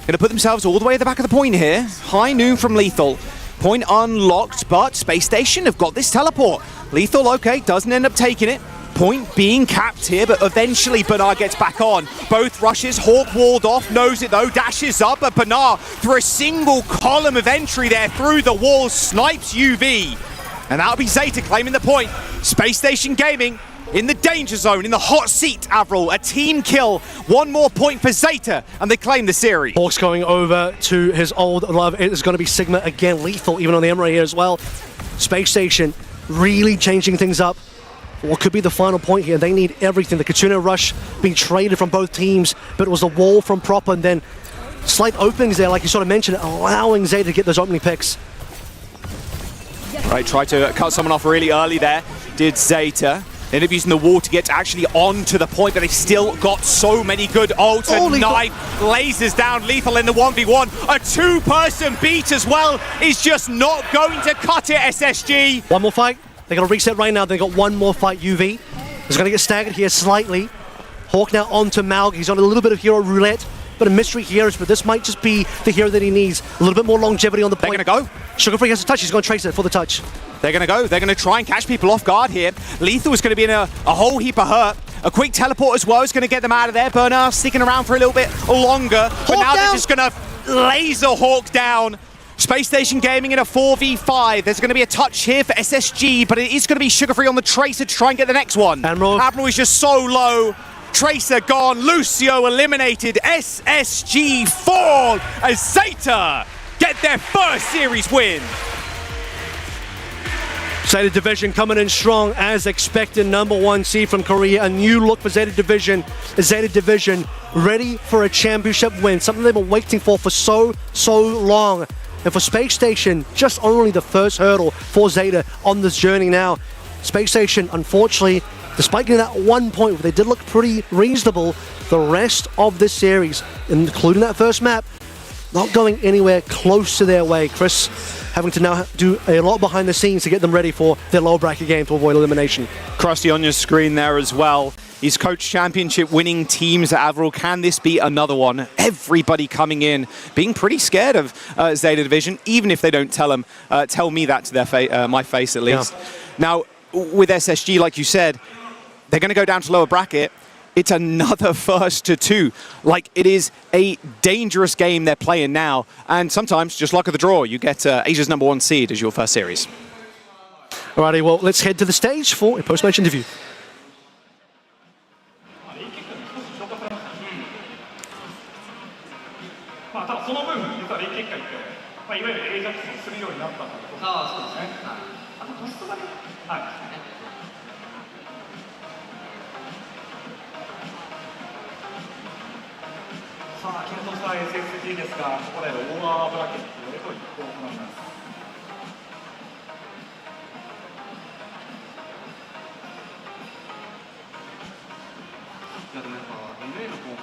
Going to put themselves all the way at the back of the point here. High noon from Lethal. Point unlocked, but Space Station have got this teleport. Lethal, okay, doesn't end up taking it. Point being capped here, but eventually Bernard gets back on. Both rushes, Hawk walled off, knows it though, dashes up, but Bernard, through a single column of entry there through the wall, snipes UV. And that'll be Zeta claiming the point. Space Station Gaming in the danger zone, in the hot seat, Avril. A team kill. 1 more point for Zeta, and they claim the series. Hawk's going over to his old love. It is going to be Sigma again. Lethal, even on the EMEA here as well. Space Station really changing things up. What could be the final point here? They need everything. The Kitsune Rush being traded from both teams, but it was the wall from Proper, and then slight openings there, like you sort of mentioned, allowing Zeta to get those opening picks. Right, tried to cut someone off really early there. Did Zeta. Ended up using the wall to get actually onto the point, but they've still got so many good ults, and Knife lasers down Lethal in the 1v1. A 2-person beat as well is just not going to cut it, SSG. One more fight. They're going to reset right now. They've got one more fight, UV. He's going to get staggered here slightly. Hawk now onto Malg. He's on a little bit of hero roulette, but a mystery heroes, but this might just be the hero that he needs. A little bit more longevity on the point. They're going to go. Sugar Free has a touch. He's going to trace it for the touch. They're going to go. They're going to try and catch people off guard here. Lethal is going to be in a whole heap of hurt. A quick teleport as well is going to get them out of there. Bernard sticking around for a little bit longer, but now they're just going to laser Hawk down. Space Station Gaming in a 4v5. There's going to be a touch here for SSG, but it is going to be Sugar Free on the Tracer to try and get the next one. Admiral is just so low. Tracer gone, Lucio eliminated, SSG fall as Zeta get their first series win. Zeta Division coming in strong as expected. Number 1 seed from Korea. A new look for Zeta Division. Zeta Division ready for a championship win. Something they've been waiting for so long. And for Space Station, just only the first hurdle for Zeta on this journey now. Space Station, unfortunately, despite getting that 1 point where they did look pretty reasonable, the rest of this series, including that first map, not going anywhere close to their way. Chris having to now do a lot behind the scenes to get them ready for their low bracket game to avoid elimination. Krusty on your screen there as well. He's coached championship winning teams at Avril. Can this be another one? Everybody coming in, being pretty scared of Zeta Division, even if they don't tell me that to their my face at least. Yeah. Now, with SSG, like you said, they're going to go down to lower bracket. It's another first to 2. Like, it is a dangerous game they're playing now. And sometimes, just luck of the draw, you get Asia's number 1 seed as your first series. Alrighty, well, let's head to the stage for a post-match interview. SSG ですが、ここでオーバーブラケットへと移行を行います。いやでもやっぱ EMEA の方も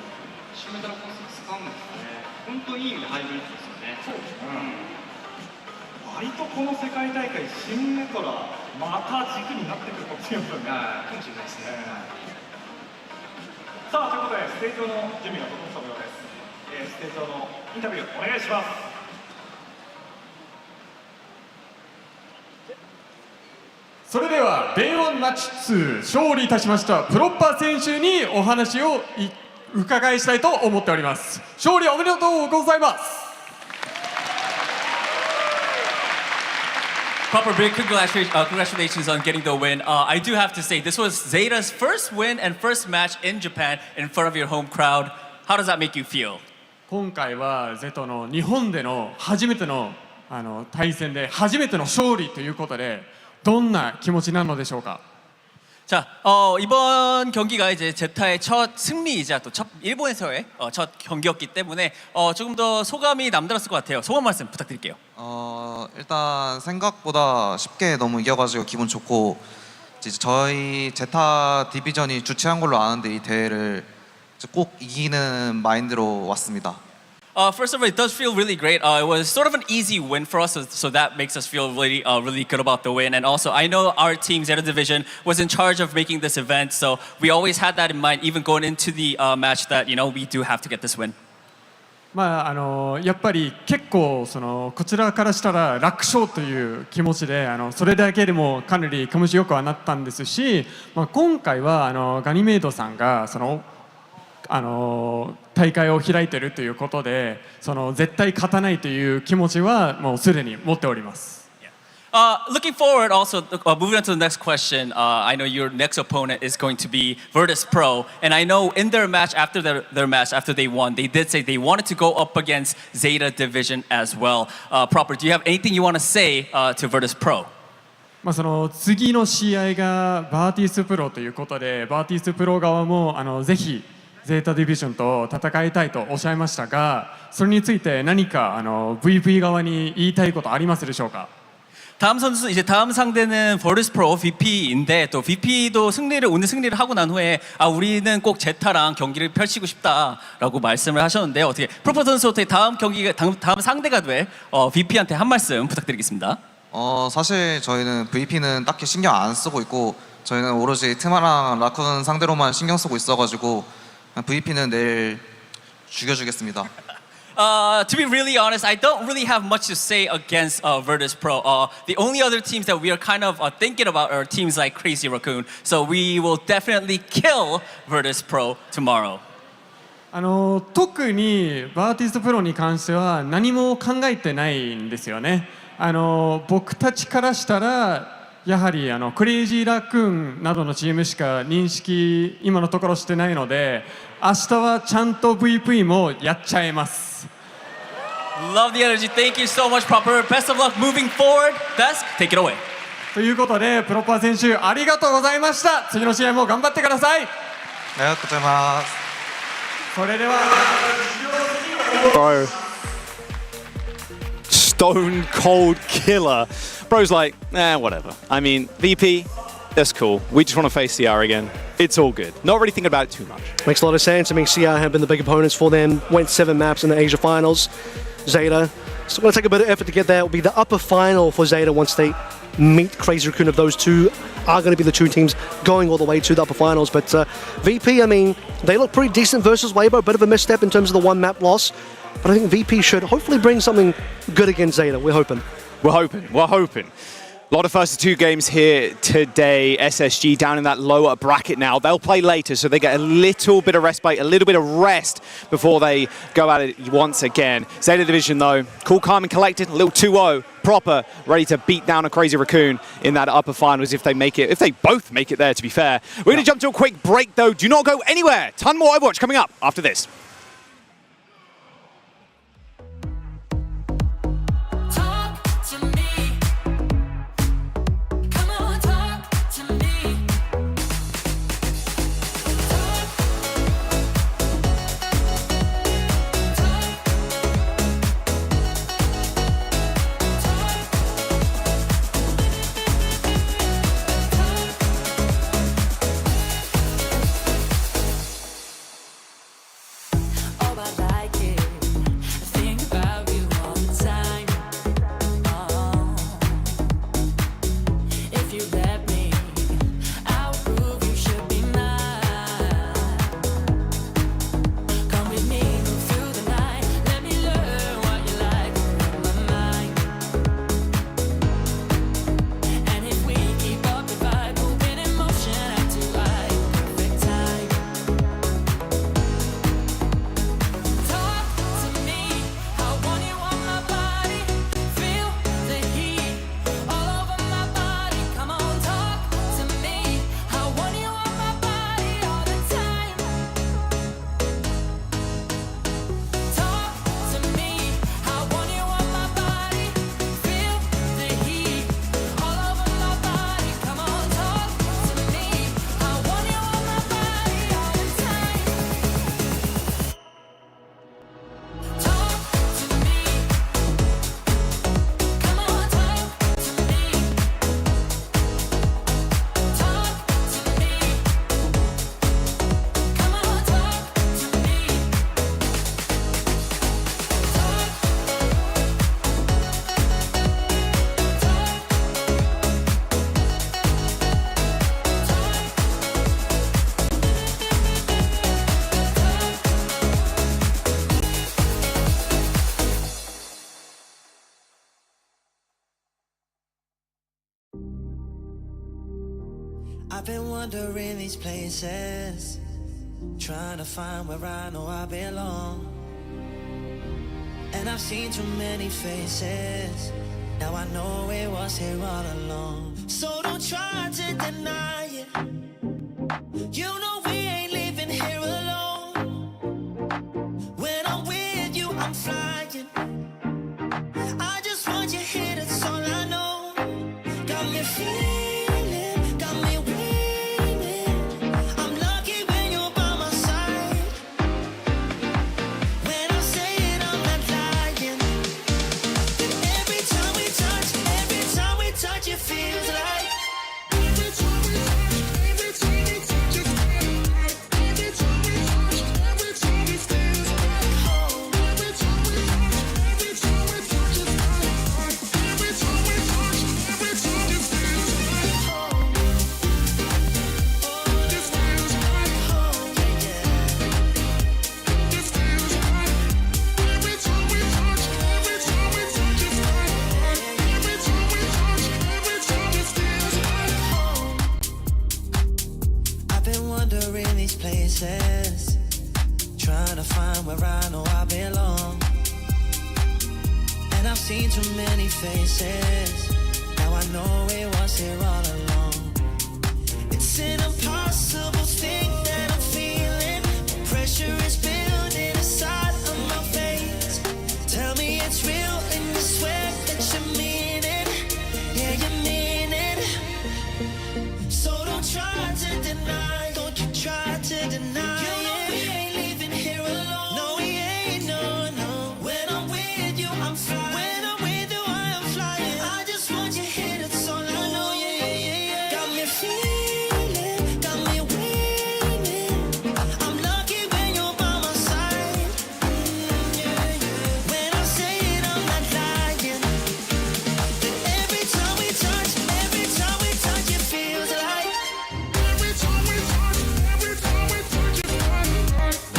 シンメトラコンセプト使うんですね。本当にいい意味でハイブリッドですよね。そうですね。割とこの世界大会シンメトラまた軸になってくるかもしれませんね。かもしれないですね。さあということでステージ上の準備が整ったようです。ステージ上のインタビューお願いします。それでは Day1 マッチ2勝利いたしましたプロッパー選手にお話を伺いしたいと思っております。勝利おめでとうございます。Proper big congratulations on getting the win. I do have to say, this was Zeta's first win and first match in Japan in front of your home crowd. How does that make you feel? 今回はゼトの日本での初めての対戦で初めての勝利ということでどんな気持ちなのでしょうか。 자, 이번 경기가 이제 제타의 첫 승리이자 또 일본에서의 첫 경기였기 때문에 조금 더 소감이 남다랐을 것 같아요. 소감 말씀 부탁드릴게요. 일단 생각보다 쉽게 너무 이겨가지고 기분 좋고 이제 저희 제타 디비전이 주최한 걸로 아는데 이 대회를 꼭 이기는 마인드로 왔습니다. First of all, it does feel really great. It was sort of an easy win for us, so that makes us feel really, really good about the win. And also, I know our team, Zeta Division, was in charge of making this event, so we always had that in mind, even going into the match that we do have to get this win. まあやっぱり結構こちらからしたら楽勝という気持ちでそれだけでもかなり気持ちよくはなったんですし、今回はガニメイドさんが大会を開いているということで絶対勝たないという気持ちはもうすでに持っております。 Looking forward, also moving on to the next question. I know your next opponent is going to be VIRTUS.PRO, and I know in their match after their match after they won, they did say they wanted to go up against Zeta Division as well. Proper, do you have anything you want to say to VIRTUS.PRO? 次の試合がVIRTUS.PROということで、VIRTUS.PRO側もぜひゼータディビジョンと戦いたいとおっしゃいましたが、それについて何かVP 側に言いたいことありますでしょうか。 다음 선수 이제 다음 상대는 VIRTUS.PRO VP인데 또 VP도 오늘 승리를 하고 난 후에 우리는 꼭 제타랑 경기를 펼치고 싶다라고 말씀을 하셨는데 어떻게 프로퍼 선수 어떻게 다음 상대가 될 VP한테 한 말씀 부탁드리겠습니다. 사실 저희는 VP는 딱히 신경 안 쓰고 있고 저희는 오로지 트마랑 라쿤 상대로만 신경 쓰고 있어가지고 VP는 내일 죽여주겠습니다. To be really honest, I don't really have much to say against VIRTUS.PRO. The only other teams that we are kind of thinking about are teams like Crazy Raccoon. So we will definitely kill VIRTUS.PRO tomorrow. 特にVIRTUS.PROに関しては何も考えてないんですよね。僕たちからしたらやはりクレイジーラックーンなどのチームしか認識今のところしてないので、明日はちゃんと VP もやっちゃいます。 Love the energy. Thank you so much, Proper. Best of luck moving forward. Desk, take it away. ということで、プロパー選手ありがとうございました。次の試合も頑張ってください。ありがとうございます。それでは Bro. Stone cold killer. Bro's like, whatever. I mean, VP, that's cool. We just want to face CR again. It's all good. Not really thinking about it too much. Makes a lot of sense. I mean, CR have been the big opponents for them. Went 7 maps in the Asia finals. Zeta, still going to take a bit of effort to get there. It will be the upper final for Zeta once they meet Crazy Raccoon. Of those two are going to be the two teams going all the way to the upper finals. But VP, I mean, they look pretty decent versus Weibo. Bit of a misstep in terms of the 1 map loss. But I think VP should hopefully bring something good against Zeta. We're hoping. We're hoping. A lot of first 2 games here today. SSG down in that lower bracket now. They'll play later, so they get a little bit of respite, a little bit of rest before they go at it once again. Zeta Division, though, cool, calm and collected. A little 2-0. Proper, ready to beat down a Crazy Raccoon in that upper finals if they make it. If they both make it there, to be fair. We're going to jump to a quick break, though. Do not go anywhere. Ton more Overwatch coming up after this. I've been wandering these places, trying to find where I know I belong. And I've seen too many faces, now I know it was here all along. So don't try to deny it, you know we ain't living here alone. When I'm with you, I'm flying, I just want you here, that's all I know. Got me feeling, trying to find where I know I belong. And I've seen too many faces, now I I know it was here all along. It's an impossible thing that I'm feeling. Pressure is building inside of my veins. Tell me it's real and you swear that you mean it. Yeah, you mean it. So don't try to deny. Don't you try to deny. You know we ain't leaving here alone. No, we ain't, no, no. When I'm with you, I'm flying. When I'm with you, I am flying. I just want you here, that's all I know. Yeah, yeah, yeah. Got me feeling, got me winning. I'm lucky when you're by my side. Yeah, yeah. When I say it, I'm not lying. That every time we touch, it feels like. Every time we touch, it feels like.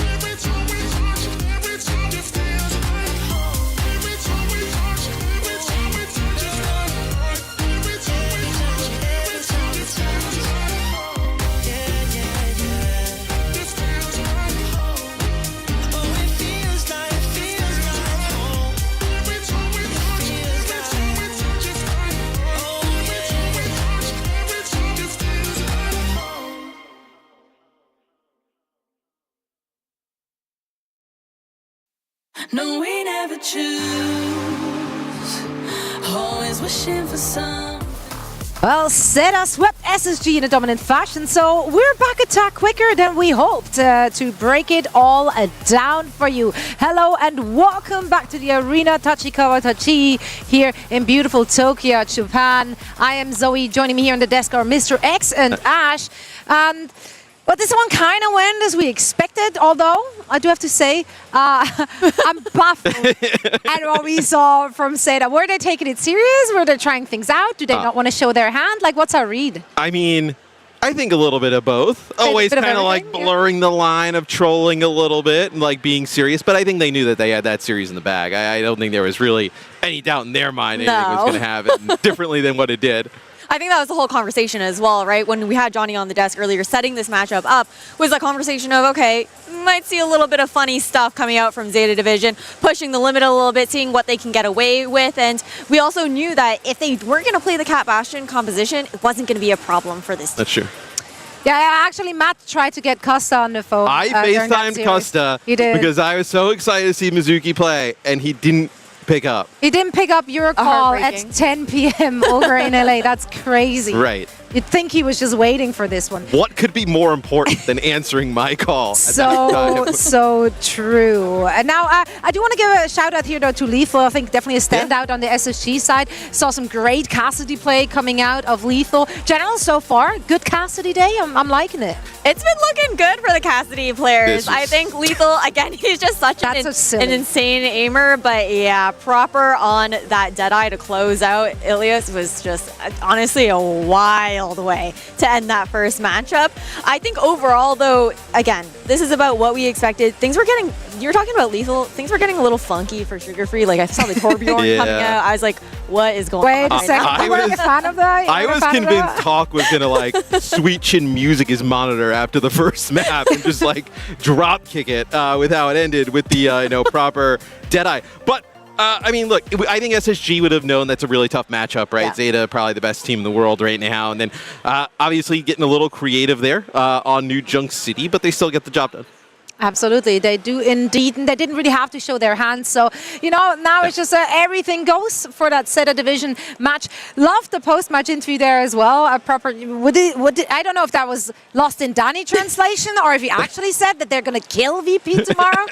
Every time we touch, it feels like home. Every time we touch, it feels like. Every time we touch, it feels like home. Yeah, yeah, yeah. It feels like home. Oh, it feels like home. Every time we touch, it feels like. Oh, yeah. Every time it feels like home. No, we never choose. Always wishing for some. Well, Zeta swept SSG in a dominant fashion, so we're back attack quicker than we hoped to break it all down for you. Hello and welcome back to the arena, Tachikawa Tachi, here in beautiful Tokyo, Japan. I am Zoe. Joining me here on the desk are Mr. X and Ash. But this one kind of went as we expected, although I do have to say, I'm baffled at what we saw from Zeta. Were they taking it serious? Were they trying things out? Do they not want to show their hand? Like, what's our read? I mean, I think a little bit of both. Always kind of like blurring the line of trolling a little bit and like being serious. But I think they knew that they had that series in the bag. I don't think there was really any doubt in their mind anything was going to have it differently than what it did. I think that was the whole conversation as well, right? When we had Johnny on the desk earlier, setting this matchup up was a conversation of, okay, might see a little bit of funny stuff coming out from Zeta Division, pushing the limit a little bit, seeing what they can get away with. And we also knew that if they were going to play the Cat Bastion composition, it wasn't going to be a problem for this team. That's true. Yeah, actually, Matt tried to get Costa on the phone. I FaceTimed Costa because I was so excited to see Mizuki play, and he didn't pick up. He didn't pick up your call at 10 p.m. over in LA. That's crazy. Right. You'd think he was just waiting for this one. What could be more important than answering my call? So true. And now I do want to give a shout out here though to Lethal. I think definitely a standout on the SSG side. Saw some great Cassidy play coming out of Lethal. General so far, good Cassidy day. I'm liking it. It's been looking good for the Cassidy players. I think Lethal, again, he's just such an insane aimer. But yeah, proper on that Deadeye to close out. Ilias was just honestly a wild way to end that first matchup. I think overall, though, again, this is about what we expected. Things were getting, you were talking about Lethal, things were getting a little funky for Sugar Free. Like, I saw the Torbjorn coming out. I was like, what is going on? Wait a second. You weren't a fan of that? I was convinced Talk was going to, like, sweet chin music his monitor after the first map and just, like, drop kick it with how it ended with the, proper Deadeye. But I mean, look, I think SSG would have known that's a really tough matchup, right? Yeah. Zeta, probably the best team in the world right now. And then obviously getting a little creative there on New Junk City, but they still get the job done. Absolutely, they do indeed, and they didn't really have to show their hands. So, now it's just everything goes for that Zeta Division match. Love the post-match interview there as well. A proper, I don't know if that was lost in Danny translation or if he actually said that they're going to kill VP tomorrow.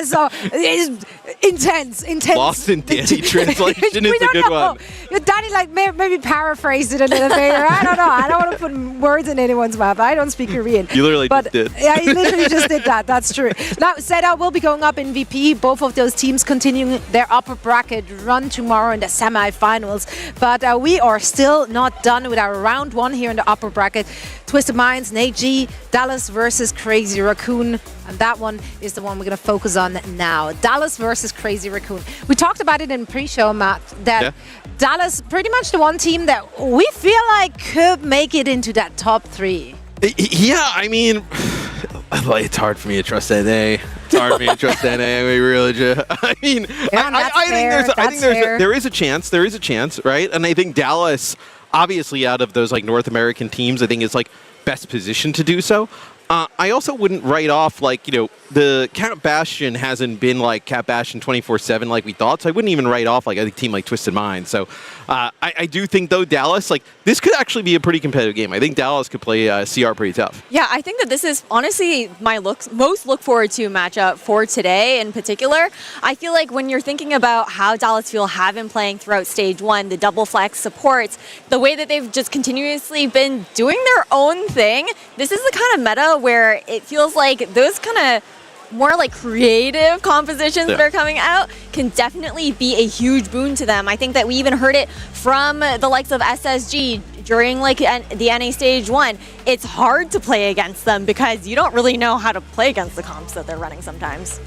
So it's intense. Lost in Danny translation is a good one. Danny maybe paraphrased it a little bit. I don't know. I don't want to put words in anyone's mouth. I don't speak Korean. You literally just did. Yeah, you literally just did that. That's true. Now, Zeta will be going up in VP. Both of those teams continuing their upper bracket run tomorrow in the semi-finals. But we are still not done with our round one here in the upper bracket. Twisted Minds, Nate G, Dallas versus Crazy Raccoon. And that one is the one we're going to focus on now. Dallas versus Crazy Raccoon. We talked about it in pre-show, Matt, that Dallas, pretty much the one team that we feel like could make it into that top 3. Yeah, I mean, it's hard for me to trust that Darn me, trust NA. We really just. I mean, I think there is a chance. There is a chance, right? And I think Dallas, obviously, out of those like North American teams, I think is like best positioned to do so. I also wouldn't write off, like, you know, the Cat Bastion hasn't been like Cat Bastion 24/7 like we thought, so I wouldn't even write off like a team like Twisted Mind. So I do think, though, Dallas, like, this could actually be a pretty competitive game. I think Dallas could play CR pretty tough. Yeah, I think that this is honestly my most look forward to matchup for today in particular. I feel like when you're thinking about how Dallas Fuel have been playing throughout stage 1, the double flex supports, the way that they've just continuously been doing their own thing, this is the kind of meta where it feels like those kind of more like creative compositions that are coming out can definitely be a huge boon to them. I think that we even heard it from the likes of SSG during like the NA stage 1. It's hard to play against them because you don't really know how to play against the comps that they're running sometimes.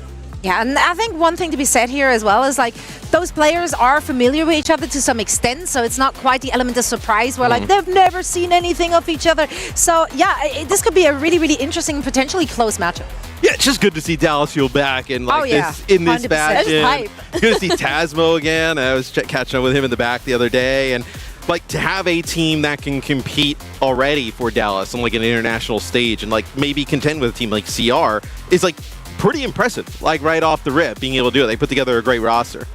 Yeah, and I think one thing to be said here as well is like those players are familiar with each other to some extent, so it's not quite the element of surprise where like they've never seen anything of each other. So yeah, this could be a really, really interesting, potentially close matchup. Yeah, it's just good to see Dallas Fuel back and like this in this 100%. fashion. Good to see Tasmo again. I was catching up with him in the back the other day, and like to have a team that can compete already for Dallas on like an international stage and like maybe contend with a team like CR is like pretty impressive, like right off the rip, being able to do it. They put together a great roster.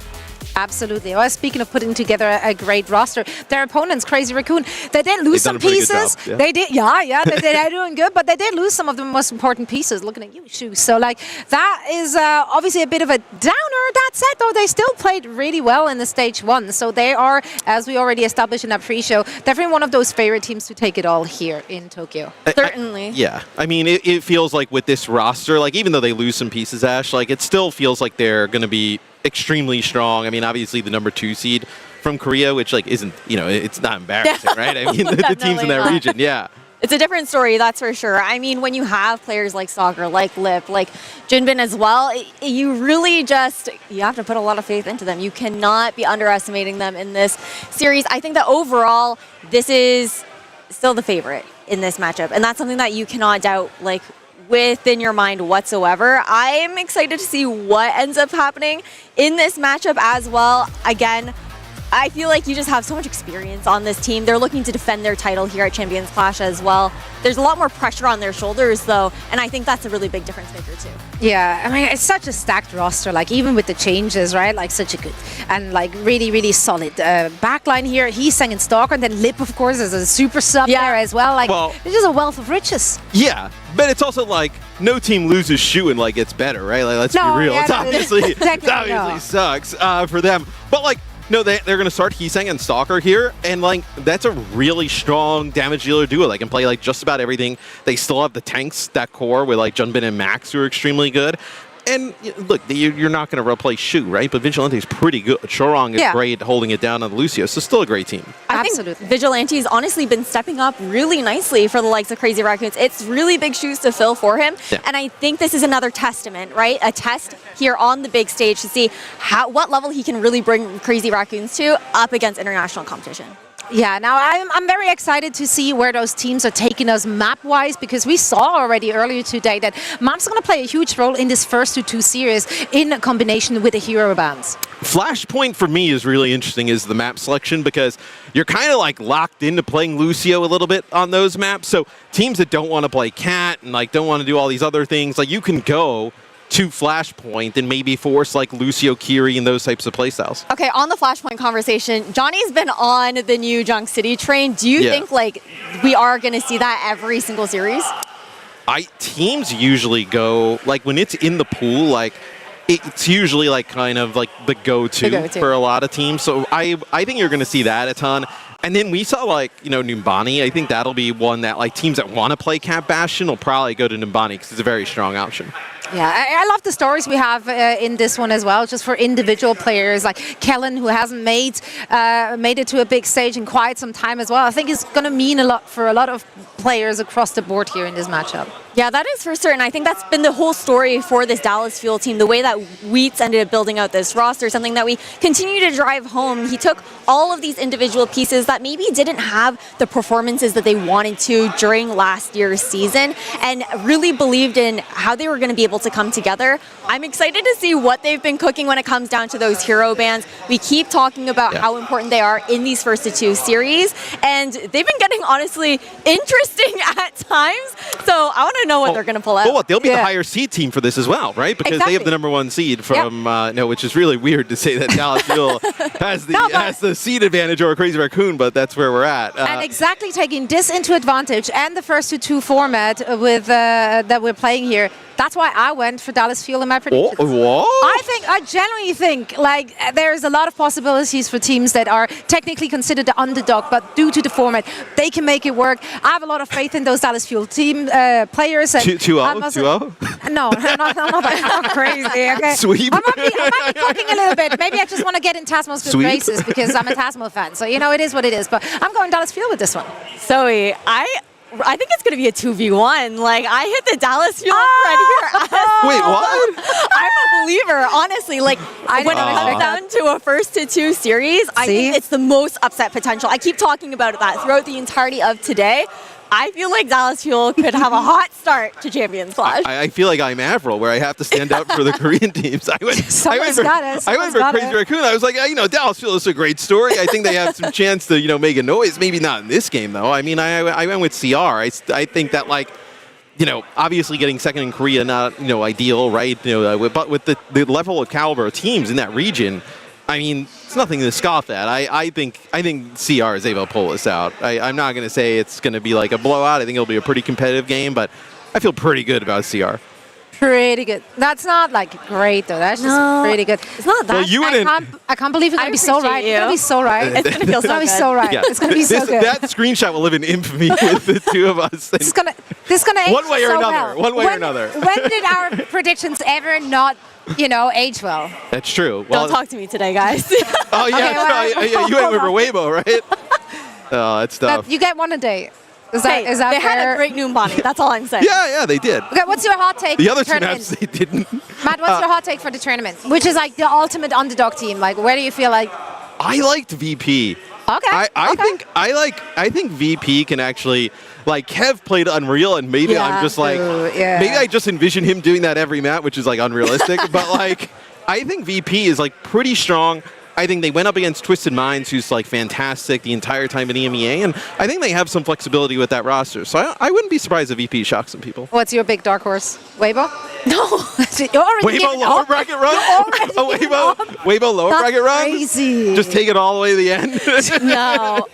Absolutely. Well, speaking of putting together a great roster, their opponents, Crazy Raccoon, they did lose some pieces. Yeah. They did, they're doing good, but they did lose some of the most important pieces. Looking at you, Shu. So, like, that is obviously a bit of a downer. That said, though, they still played really well in the stage 1. So they are, as we already established in that pre-show, definitely one of those favorite teams to take it all here in Tokyo. Certainly. Yeah, I mean, it feels like with this roster, like even though they lose some pieces, Ash, like it still feels like they're going to be extremely strong. I mean, obviously the number 2 seed from Korea, which like isn't, you know, it's not embarrassing, right? I mean, the teams in that region, yeah. It's a different story, that's for sure. I mean, when you have players like Soccer, like Lip, like Jinbin as well, you really just, you have to put a lot of faith into them. You cannot be underestimating them in this series. I think that overall, this is still the favorite in this matchup. And that's something that you cannot doubt, like, within your mind whatsoever. I'm excited to see what ends up happening in this matchup as well. Again, I feel like you just have so much experience on this team. They're looking to defend their title here at Champions Clash as well. There's a lot more pressure on their shoulders, though, and I think that's a really big difference maker, too. Yeah, I mean, it's such a stacked roster, like, even with the changes, right? Like, such a good and, like, really, really solid backline here. Heesang and Stalker, and then Lip, of course, is a super sub there as well. Like, it's just a wealth of riches. Yeah, but it's also like no team loses Shu and like gets better, right? Like, let's be real. Yeah, it's obviously sucks for them. But like, no, they're going to start Heesang and Stalker here, and like that's a really strong damage dealer duo. They can play like just about everything. They still have the tanks, that core with like Junbin and Max, who are extremely good. And look, you're not going to replace Shu, right? But Vigilante is pretty good. Chorong is great holding it down on Lucio, so still a great team. I think Vigilante's honestly been stepping up really nicely for the likes of Crazy Raccoons. It's really big shoes to fill for him. Yeah. And I think this is another testament, right? A test here on the big stage to see what level he can really bring Crazy Raccoons to up against international competition. Yeah, now I'm very excited to see where those teams are taking us map-wise, because we saw already earlier today that maps are going to play a huge role in this first two series in combination with the hero bands. Flashpoint for me is really interesting is the map selection, because you're kind of like locked into playing Lucio a little bit on those maps. So teams that don't want to play Cat and like don't want to do all these other things, like you can go to Flashpoint and maybe force like Lucio, Kiri, and those types of playstyles. Okay, on the Flashpoint conversation, Johnny's been on the new Junk City train. Do you think like we are going to see that every single series? Teams usually go, like when it's in the pool, like it's usually like kind of like the go-to for a lot of teams. So I think you're going to see that a ton. And then we saw like, you know, Numbani. I think that'll be one that like teams that want to play Cat Bastion will probably go to Numbani because it's a very strong option. Yeah, I love the stories we have in this one as well, just for individual players like Kellen, who hasn't made it to a big stage in quite some time as well. I think it's going to mean a lot for a lot of players across the board here in this matchup. Yeah, that is for certain. I think that's been the whole story for this Dallas Fuel team, the way that Wheats ended up building out this roster, something that we continue to drive home. He took all of these individual pieces that maybe didn't have the performances that they wanted to during last year's season and really believed in how they were going to be able to come together. I'm excited to see what they've been cooking when it comes down to those hero bans. We keep talking about how important they are in these first to two series, and they've been getting honestly interesting at times. So I want to know what they're going to pull out. Well, what, they'll be the higher seed team for this as well, right? Because they have the #1 seed from, which is really weird to say that Dallas Fuel has the seed advantage over Crazy Raccoon, but that's where we're at. And exactly taking this into advantage and the first to two format with that we're playing here. That's why I went for Dallas Fuel in my predictions. I genuinely think like there's a lot of possibilities for teams that are technically considered the underdog, but due to the format, they can make it work. I have a lot of faith in those Dallas Fuel team players. 2-0? No, I'm not crazy. Okay? Sweep. I might be cooking a little bit. Maybe I just want to get in Tasmo's good graces because I'm a Tasmo fan. So, it is what it is. But I'm going Dallas Fuel with this one. Zoe, I think it's going to be a 2v1. Like, I hit the Dallas Fuel right here. Wait, what? I'm a believer, honestly. Like, when it comes down to a first to two series, I think it's the most upset potential. I keep talking about that throughout the entirety of today. I feel like Dallas Fuel could have a hot start to Champions Clash. I feel like I'm Avril, where I have to stand up for the Korean teams. I went for Crazy Raccoon. I was like, Dallas Fuel is a great story. I think they have some chance to, make a noise. Maybe not in this game, though. I mean, I went with CR. I think that, obviously getting second in Korea, not, ideal, right? But with the level of caliber of teams in that region, I mean, it's nothing to scoff at. I think CR is able to pull this out. I'm not going to say it's going to be like a blowout. I think it'll be a pretty competitive game, but I feel pretty good about CR. Pretty good. That's not great though. That's just pretty good. It's not that. Well, I can't believe it's going to be so right. It's going to be so right. It's going to feel so good. So right. Yeah. It's going to be so good. That screenshot will live in infamy with the two of us. This is going to age one way or so another. well. One way or another. When did our predictions ever not, age well? That's true. Well, don't talk to me today, guys. Oh yeah, you went over Weibo, right? Oh, that's tough. You get one a day. Is that they fair? had a great Numbani. That's all I'm saying. Yeah, they did. Okay, what's your hot take? The for other the two tournament? maps they didn't. Matt, what's your hot take for the tournament? Which is the ultimate underdog team. Where do you feel like? I liked VP. Okay. I think VP can actually, Kev played Unreal, and maybe I'm just maybe I just envision him doing that every map, which is unrealistic. But I think VP is pretty strong. I think they went up against Twisted Minds, who's fantastic the entire time in EMEA, and I think they have some flexibility with that roster. So I wouldn't be surprised if VP shocks some people. What's your big dark horse? Weibo? No. Weibo lower bracket run? Weibo lower bracket run? Crazy. Just take it all the way to the end? No.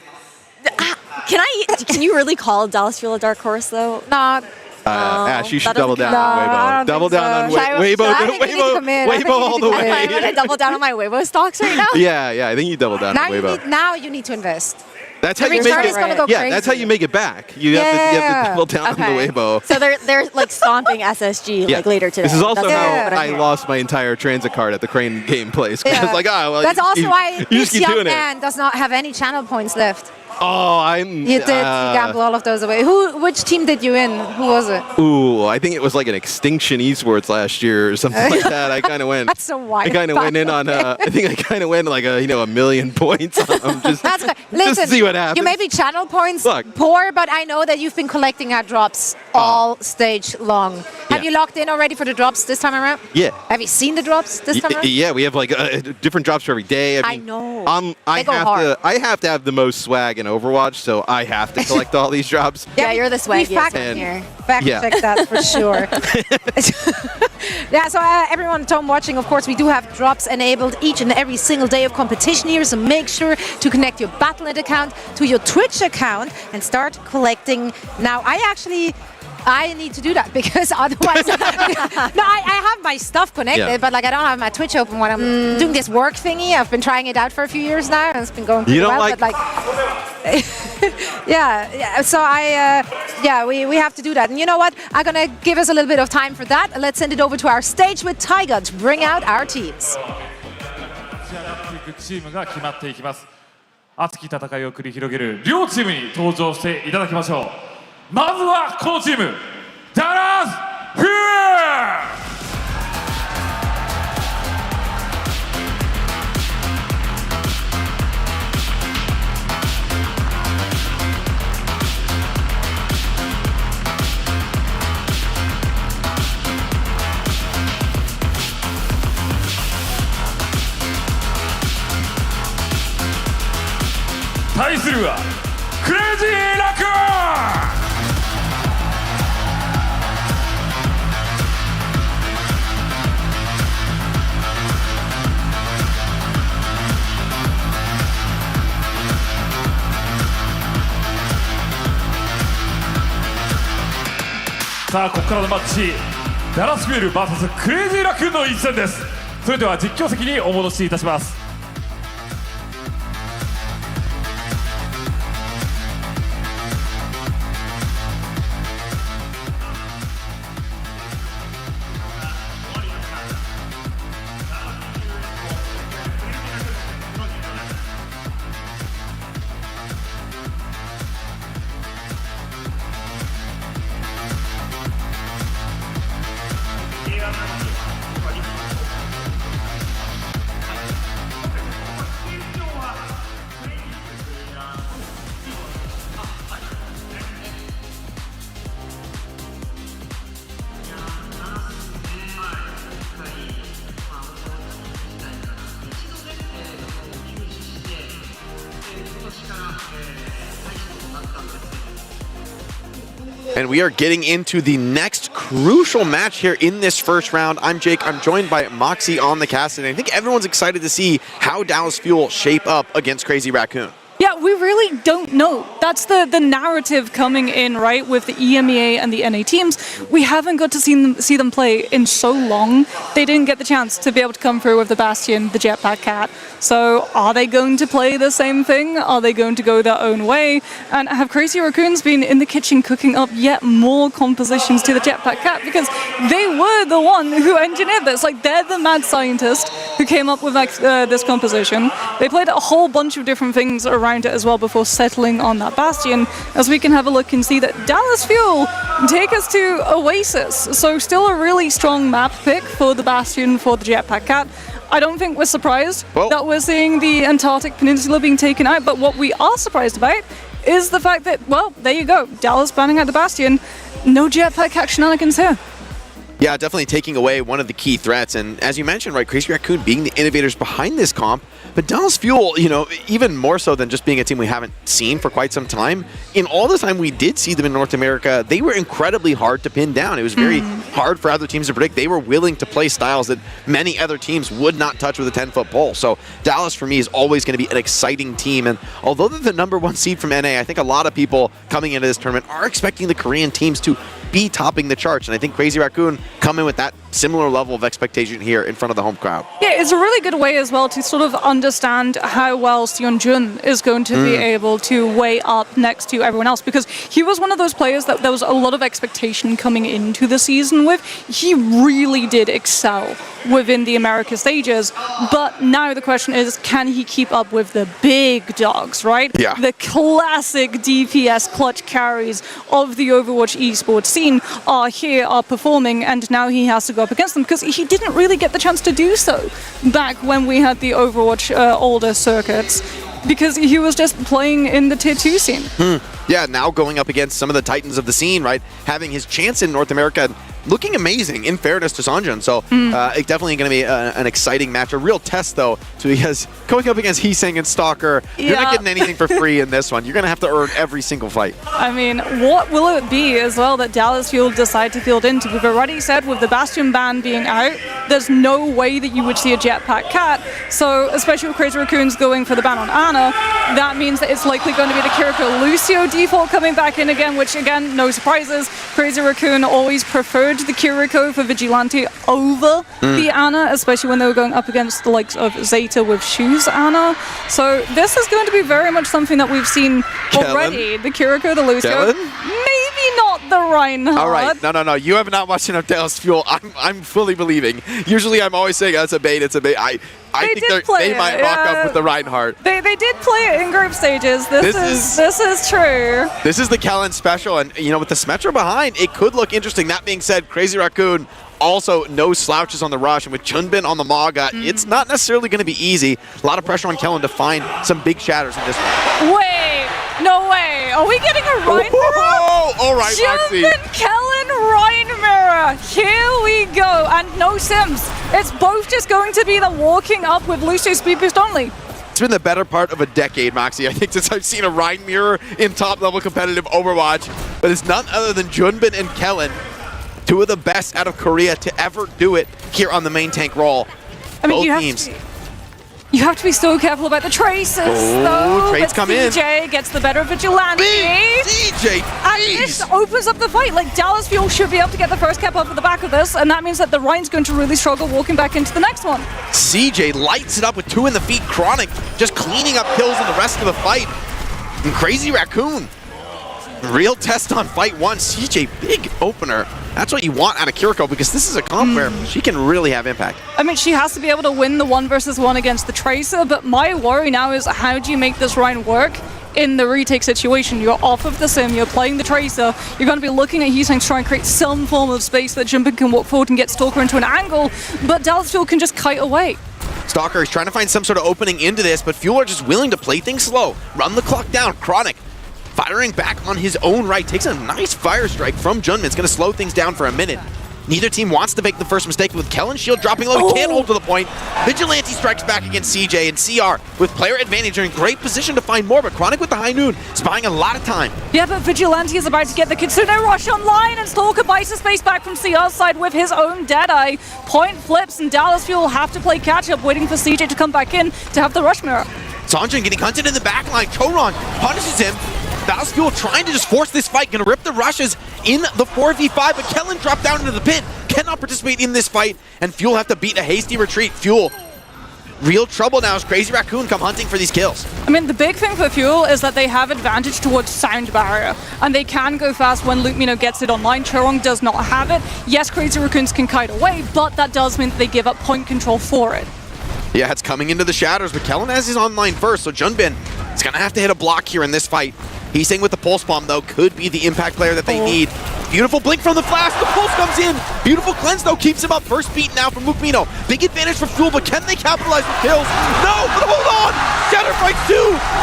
Can you really call Dallas Fuel a dark horse, though? No. Ash, you should double down on Weibo. Double down on Weibo. Weibo all the way. I'm going to double down on my Weibo stocks right now? Yeah, I think you double down on Weibo. Now you need to invest. That's how you make it. Crazy. That's how you make it back. You have to double down on the Weibo. So they're stomping SSG later today. This is also how I lost my entire transit card at the Crane game place. I was like, that's also why this young man does not have any channel points left. Oh, You did. You gamble all of those away. Which team did you win? Who was it? Ooh, I think it was an Extinction Esports last year or something like that. I kind of went. That's so wide. I kind of went in on. I think I kind of went a million points on them just to see what happens. You may be channel points poor, but I know that you've been collecting our drops all stage long. Have you locked in already for the drops this time around? Yeah. Have you seen the drops this time around? Yeah, we have different drops for every day. I know. I have to have the most swag in Overwatch, so I have to collect all these drops. Yeah, you're the swaggiest. Fact check that for sure. So everyone at home watching, of course, we do have drops enabled each and every single day of competition here, so make sure to connect your Battle.net account to your Twitch account and start collecting now. I need to do that because otherwise, I have my stuff connected, but I don't have my Twitch open when I'm doing this work thingy. I've been trying it out for a few years now, and it's been going pretty well. But so we have to do that. And you know what? I'm gonna give us a little bit of time for that. Let's send it over to our stage with Tiger to bring out our teams. チームが決まっていきます。熱き戦いを繰り広げる両チームに登場していただきましょう。まずはこのチーム、ダラス・フュー！対するはクレイジーラクーン。さあここからのマッチ、ダラスフィール VS クレイジーラクーンの一戦です。それでは実況席にお戻しいたします。And we are getting into the next crucial match here in this first round. I'm Jake. I'm joined by Moxie on the cast, and I think everyone's excited to see how Dallas Fuel shape up against Crazy Raccoon. Yeah, we really don't know. That's the narrative coming in, right, with the EMEA and the NA teams. We haven't got to see them play in so long. They didn't get the chance to be able to come through with the Bastion, the Jetpack Cat. So are they going to play the same thing? Are they going to go their own way? And have Crazy Raccoons been in the kitchen cooking up yet more compositions to the Jetpack Cat? Because they were the one who engineered this. Like, they're the mad scientist who came up with this composition. They played a whole bunch of different things around it as well before settling on that Bastion, as we can have a look and see that Dallas Fuel take us to Oasis. So still a really strong map pick for the Bastion for the Jetpack Cat. I don't think we're surprised that we're seeing the Antarctic Peninsula being taken out, but what we are surprised about is the fact that, well, there you go, Dallas banning out the Bastion, no Jetpack Cat shenanigans here. Yeah, definitely taking away one of the key threats. And as you mentioned, right, Crazy Raccoon being the innovators behind this comp, but Dallas Fuel, you know, even more so than just being a team we haven't seen for quite some time, in all the time we did see them in North America, they were incredibly hard to pin down. It was very hard for other teams to predict. They were willing to play styles that many other teams would not touch with a 10-foot pole. So Dallas, for me, is always going to be an exciting team. And although they're the #1 seed from NA, I think a lot of people coming into this tournament are expecting the Korean teams to be topping the charts. And I think Crazy Raccoon come in with that similar level of expectation here in front of the home crowd. Yeah, it's a really good way as well to sort of understand how well Seonjun is going to be able to weigh up next to everyone else, because he was one of those players that there was a lot of expectation coming into the season with. He really did excel within the America stages, but now the question is, can he keep up with the big dogs, right? Yeah. The classic DPS clutch carries of the Overwatch esports scene are here, are performing, and now he has to go up against them, because he didn't really get the chance to do so back when we had the Overwatch older circuits, because he was just playing in the tier 2 scene. Yeah, now going up against some of the titans of the scene, right? Having his chance in North America, looking amazing, in fairness to Seonjun. So it's definitely going to be an exciting match. A real test, though, because going up against Heesang and Stalker, you're not getting anything for free in this one. You're going to have to earn every single fight. I mean, what will it be as well that Dallas Fuel decide to field into? We've already said with the Bastion ban being out, there's no way that you would see a Jetpack Cat. So, especially with Crazy Raccoons going for the ban on Ana, that means that it's likely going to be the Kiriko Lucio default coming back in again, which again, no surprises. Crazy Raccoon always preferred the Kiriko for Vigilante over the Ana, especially when they were going up against the likes of Zeta with Shoes Ana. So this is going to be very much something that we've seen already. The Kiriko, the Lucio, maybe not the Reinhardt. All right, no. You have not watched enough Dallas Fuel. I'm fully believing. Usually I'm always saying, it's a bait, it's a bait. I think they might rock up with the Reinhardt. They did play it in group stages. This is true. This is the Kellen special, and you know, with the Symmetra behind, it could look interesting. That being said, Crazy Raccoon also no slouches on the rush, and with Chunbin on the Maga, it's not necessarily going to be easy. A lot of pressure on Kellen to find some big shatters in this one. Wait, no way. Are we getting a Rhine mirror? All right, Moxie. Chunbin, Kellen, Rhine mirror. Here we go, and no Sims. It's both just going to be the walking up with Lucio speed boost only. It's been the better part of a decade, Moxie, I think, since I've seen a Rhine mirror in top-level competitive Overwatch. But it's none other than Junbin and Kellen, two of the best out of Korea to ever do it here on the main tank role. I mean, Both teams. You have to be so careful about the traces, though. Trades come in. CJ gets the better of Vigilante. CJ, and this opens up the fight. Like, Dallas Fuel should be able to get the first cap off the back of this, and that means that the Rhine's going to really struggle walking back into the next one. CJ lights it up with 2 in the feet. Chronic just cleaning up kills in the rest of the fight. And Crazy Raccoon, real test on fight 1. CJ, big opener. That's what you want out of Kiriko, because this is a comp where she can really have impact. I mean, she has to be able to win the 1v1 against the Tracer, but my worry now is how do you make this Rhine work in the retake situation? You're off of the sim, you're playing the Tracer, you're going to be looking at Heatsinks to try and create some form of space that Junbin can walk forward and get Stalker into an angle, but Dallas Fuel can just kite away. Stalker is trying to find some sort of opening into this, but Fuel are just willing to play things slow, run the clock down. Chronic firing back on his own right, takes a nice fire strike from Junbin. It's going to slow things down for a minute. Neither team wants to make the first mistake, with Kellen Shield dropping low. Can't hold to the point. Vigilante strikes back against CJ, and CR with player advantage are in great position to find more, but Chronic with the high noon is buying a lot of time. Yeah, but Vigilante is about to get the Kitsune Rush online, and Stalker buys the space back from CR's side with his own Deadeye. Point flips, and Dallas Fuel will have to play catch-up, waiting for CJ to come back in to have the Rush Mirror. Sanjin getting hunted in the back line. Choron punishes him. Dallas Fuel trying to just force this fight, gonna rip the rushes in the 4v5, but Kellen dropped down into the pit, cannot participate in this fight, and Fuel have to beat a hasty retreat. Fuel, real trouble now as Crazy Raccoon come hunting for these kills. I mean, the big thing for Fuel is that they have advantage towards sound barrier, and they can go fast when Luke gets it online. Chorong does not have it. Yes, Crazy Raccoons can kite away, but that does mean that they give up point control for it. Yeah, it's coming into the shadows, but Kellen has his online first, so Junbin is gonna have to hit a block here in this fight. Heatsinks with the pulse bomb, though, could be the impact player that they need. Beautiful blink from the flash, the pulse comes in. Beautiful cleanse, though, keeps him up. First beat now from Mukmino. Big advantage for Fuel, but can they capitalize with kills? No, but hold on! Shatter Strike 2!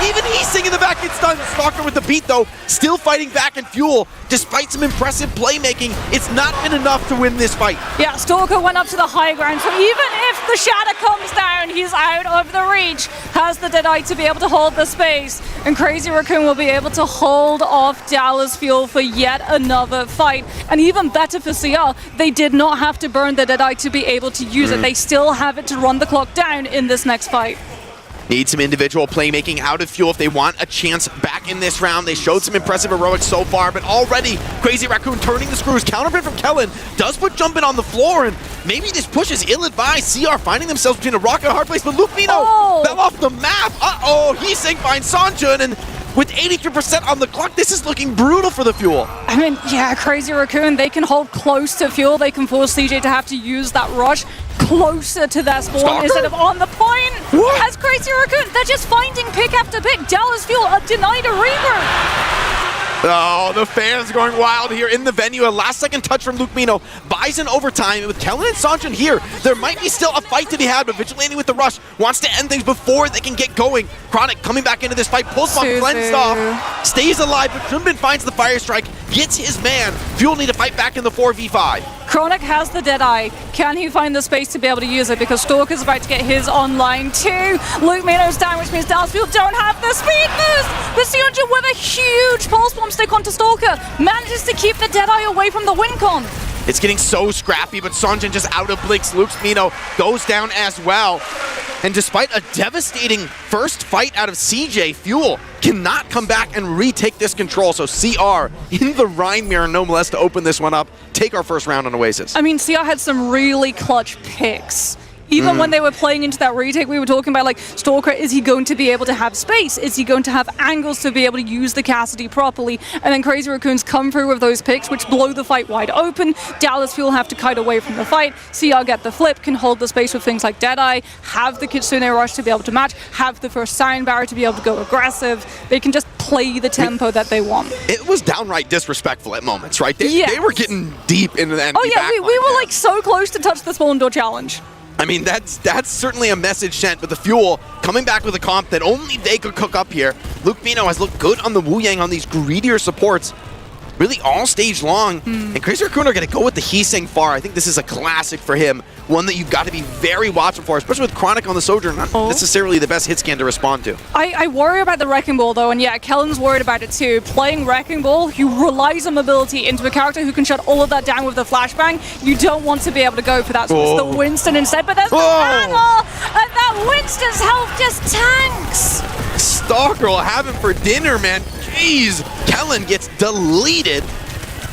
Even Heatsinks in the back gets stunned. Stalker with the beat, though, still fighting back, and Fuel, despite some impressive playmaking, it's not been enough to win this fight. Yeah, Stalker went up to the high ground, so even if the Shatter comes down, he's out of the reach. Has the Deadeye to be able to hold the space, and Crazy Raccoon will be able to hold off Dallas Fuel for yet another fight. And even better for CR, they did not have to burn the Deadeye to be able to use it. They still have it to run the clock down in this next fight. Need some individual playmaking out of Fuel if they want a chance back in this round. They showed some impressive heroics so far, but already Crazy Raccoon turning the screws. Counterpin from Kellen does put Junbin on the floor, and maybe this push is ill-advised. CR finding themselves between a rock and a hard place, but Luke Mino fell off the map. Heatsinks finds Sanjun, and with 83% on the clock, this is looking brutal for the Fuel. I mean, yeah, Crazy Raccoon, they can hold close to Fuel. They can force CJ to have to use that rush closer to their spawn Stalker? instead of on the point. What? As Crazy Raccoon, they're just finding pick after pick. Dallas Fuel are denied a rebirth. Oh, the fans going wild here in the venue. A last-second touch from Luke Mino buys in overtime. With Kellen and Sanjun here, there might be still a fight to be had, but Vigilante with the rush wants to end things before they can get going. Chronic coming back into this fight, pulls bomb cleansed off, stays alive, but Junbin finds the fire strike, gets his man. Fuel need to fight back in the 4v5. Chronic has the Deadeye. Can he find the space to be able to use it? Because Stalker's about to get his online too. Luke Mino's down, which means Dallas Fuel don't have the speed boost. But Sionja with a huge pulse bomb stick onto Stalker manages to keep the Deadeye away from the win con. It's getting so scrappy, but Sanjun just out of blinks. Luke Mino goes down as well. And despite a devastating first fight out of CJ, Fuel cannot come back and retake this control. So CR in the Rhine mirror, no less, to open this one up, take our first round on Oasis. I mean, CR had some really clutch picks. Even when they were playing into that retake, we were talking about, like, Stalker, is he going to be able to have space? Is he going to have angles to be able to use the Cassidy properly? And then Crazy Raccoons come through with those picks, which blow the fight wide open. Dallas Fuel have to kite away from the fight. CR get the flip, can hold the space with things like Deadeye, have the Kitsune Rush to be able to match, have the first sound barrier to be able to go aggressive. They can just play the tempo that they want. It was downright disrespectful at moments, right? They were getting deep into the enemy we were, like, so close to touch the spawn door challenge. I mean, that's certainly a message sent, but the Fuel coming back with a comp that only they could cook up here. Luke Mino has looked good on the Wu Yang on these greedier supports. really all stage long. And Crazy Raccoon are going to go with the Heesang Far. I think this is a classic for him. One that you've got to be very watchful for, especially with Chronic on the Sojourn. Not necessarily the best hit scan to respond to. I worry about the Wrecking Ball though, and yeah, Kellen's worried about it too. Playing Wrecking Ball, he relies on mobility into a character who can shut all of that down with the flashbang. You don't want to be able to go for that, so it's the Winston instead, but there's the angle, and that Winston's health just tanks! Stalker will have him for dinner, man. Jeez, Kellen gets deleted.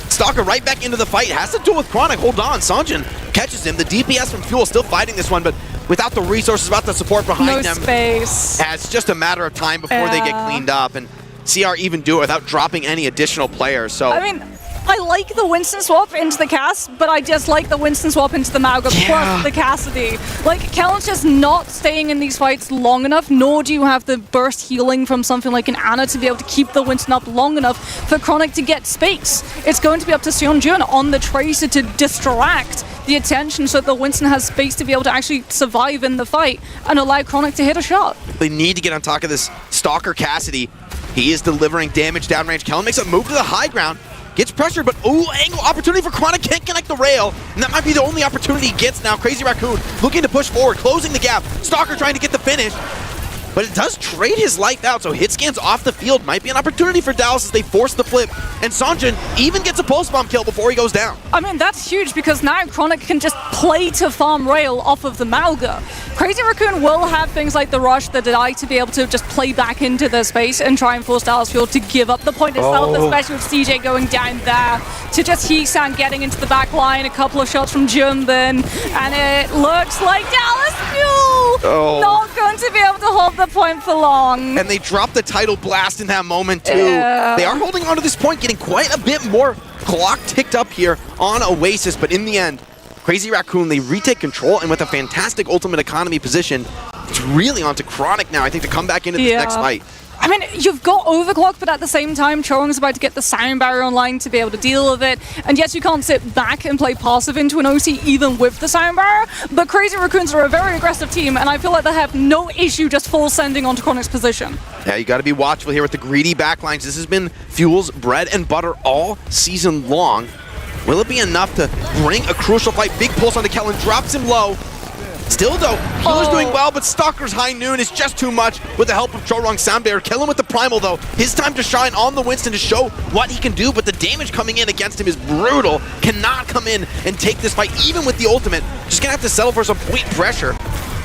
Stalker right back into the fight, has to duel with Chronic, hold on, Sanjin catches him. The DPS from Fuel still fighting this one, but without the resources, without the support behind them. Space. It's just a matter of time before they get cleaned up, and CR even do it without dropping any additional players, so. I mean, I like the Winston swap into the Cass, but I just like the Winston swap into the Mauga plus the Cassidy. Like, Kellen's just not staying in these fights long enough, nor do you have the burst healing from something like an Ana to be able to keep the Winston up long enough for Chronic to get space. It's going to be up to Seonjun on the Tracer to distract the attention so that the Winston has space to be able to actually survive in the fight and allow Chronic to hit a shot. They need to get on top of this Stalker Cassidy. He is delivering damage downrange. Kellen makes a move to the high ground. Gets pressured, but angle opportunity for Chronic, can't connect the rail, and that might be the only opportunity he gets now. Crazy Raccoon looking to push forward, closing the gap. Stalker trying to get the finish, but it does trade his life out, so hit scans off the field might be an opportunity for Dallas as they force the flip, and Sanjin even gets a pulse bomb kill before he goes down. I mean, that's huge because now Chronic can just play to farm rail off of the Mauga. Crazy Raccoon will have things like the Rush, the Deny to be able to just play back into the space and try and force Dallas Fuel to give up the point itself, especially with CJ going down there, to just Heesang getting into the back line, a couple of shots from Jumbin, and it looks like Dallas Fuel not going to be able to hold the point for long. And they drop the title blast in that moment too. Yeah. They are holding on to this point, getting quite a bit more clock ticked up here on Oasis, but in the end, Crazy Raccoon, they retake control, and with a fantastic ultimate economy position, it's really onto Chronic now, I think, to come back into this next fight. I mean, you've got Overclock, but at the same time, Chorong's about to get the sound barrier online to be able to deal with it. And yes, you can't sit back and play passive into an OC even with the sound barrier, but Crazy Raccoons are a very aggressive team, and I feel like they have no issue just full sending onto Chronic's position. Yeah, you got to be watchful here with the greedy backlines. This has been Fuel's bread and butter all season long. Will it be enough to bring a crucial fight? Big pulse onto Kellen, drops him low. Still though, Fuel's doing well, but Stalker's High Noon is just too much with the help of Chorong's Sound Barrier. Kill him with the Primal though. His time to shine on the Winston to show what he can do, but the damage coming in against him is brutal. Cannot come in and take this fight, even with the ultimate. Just gonna have to settle for some point pressure.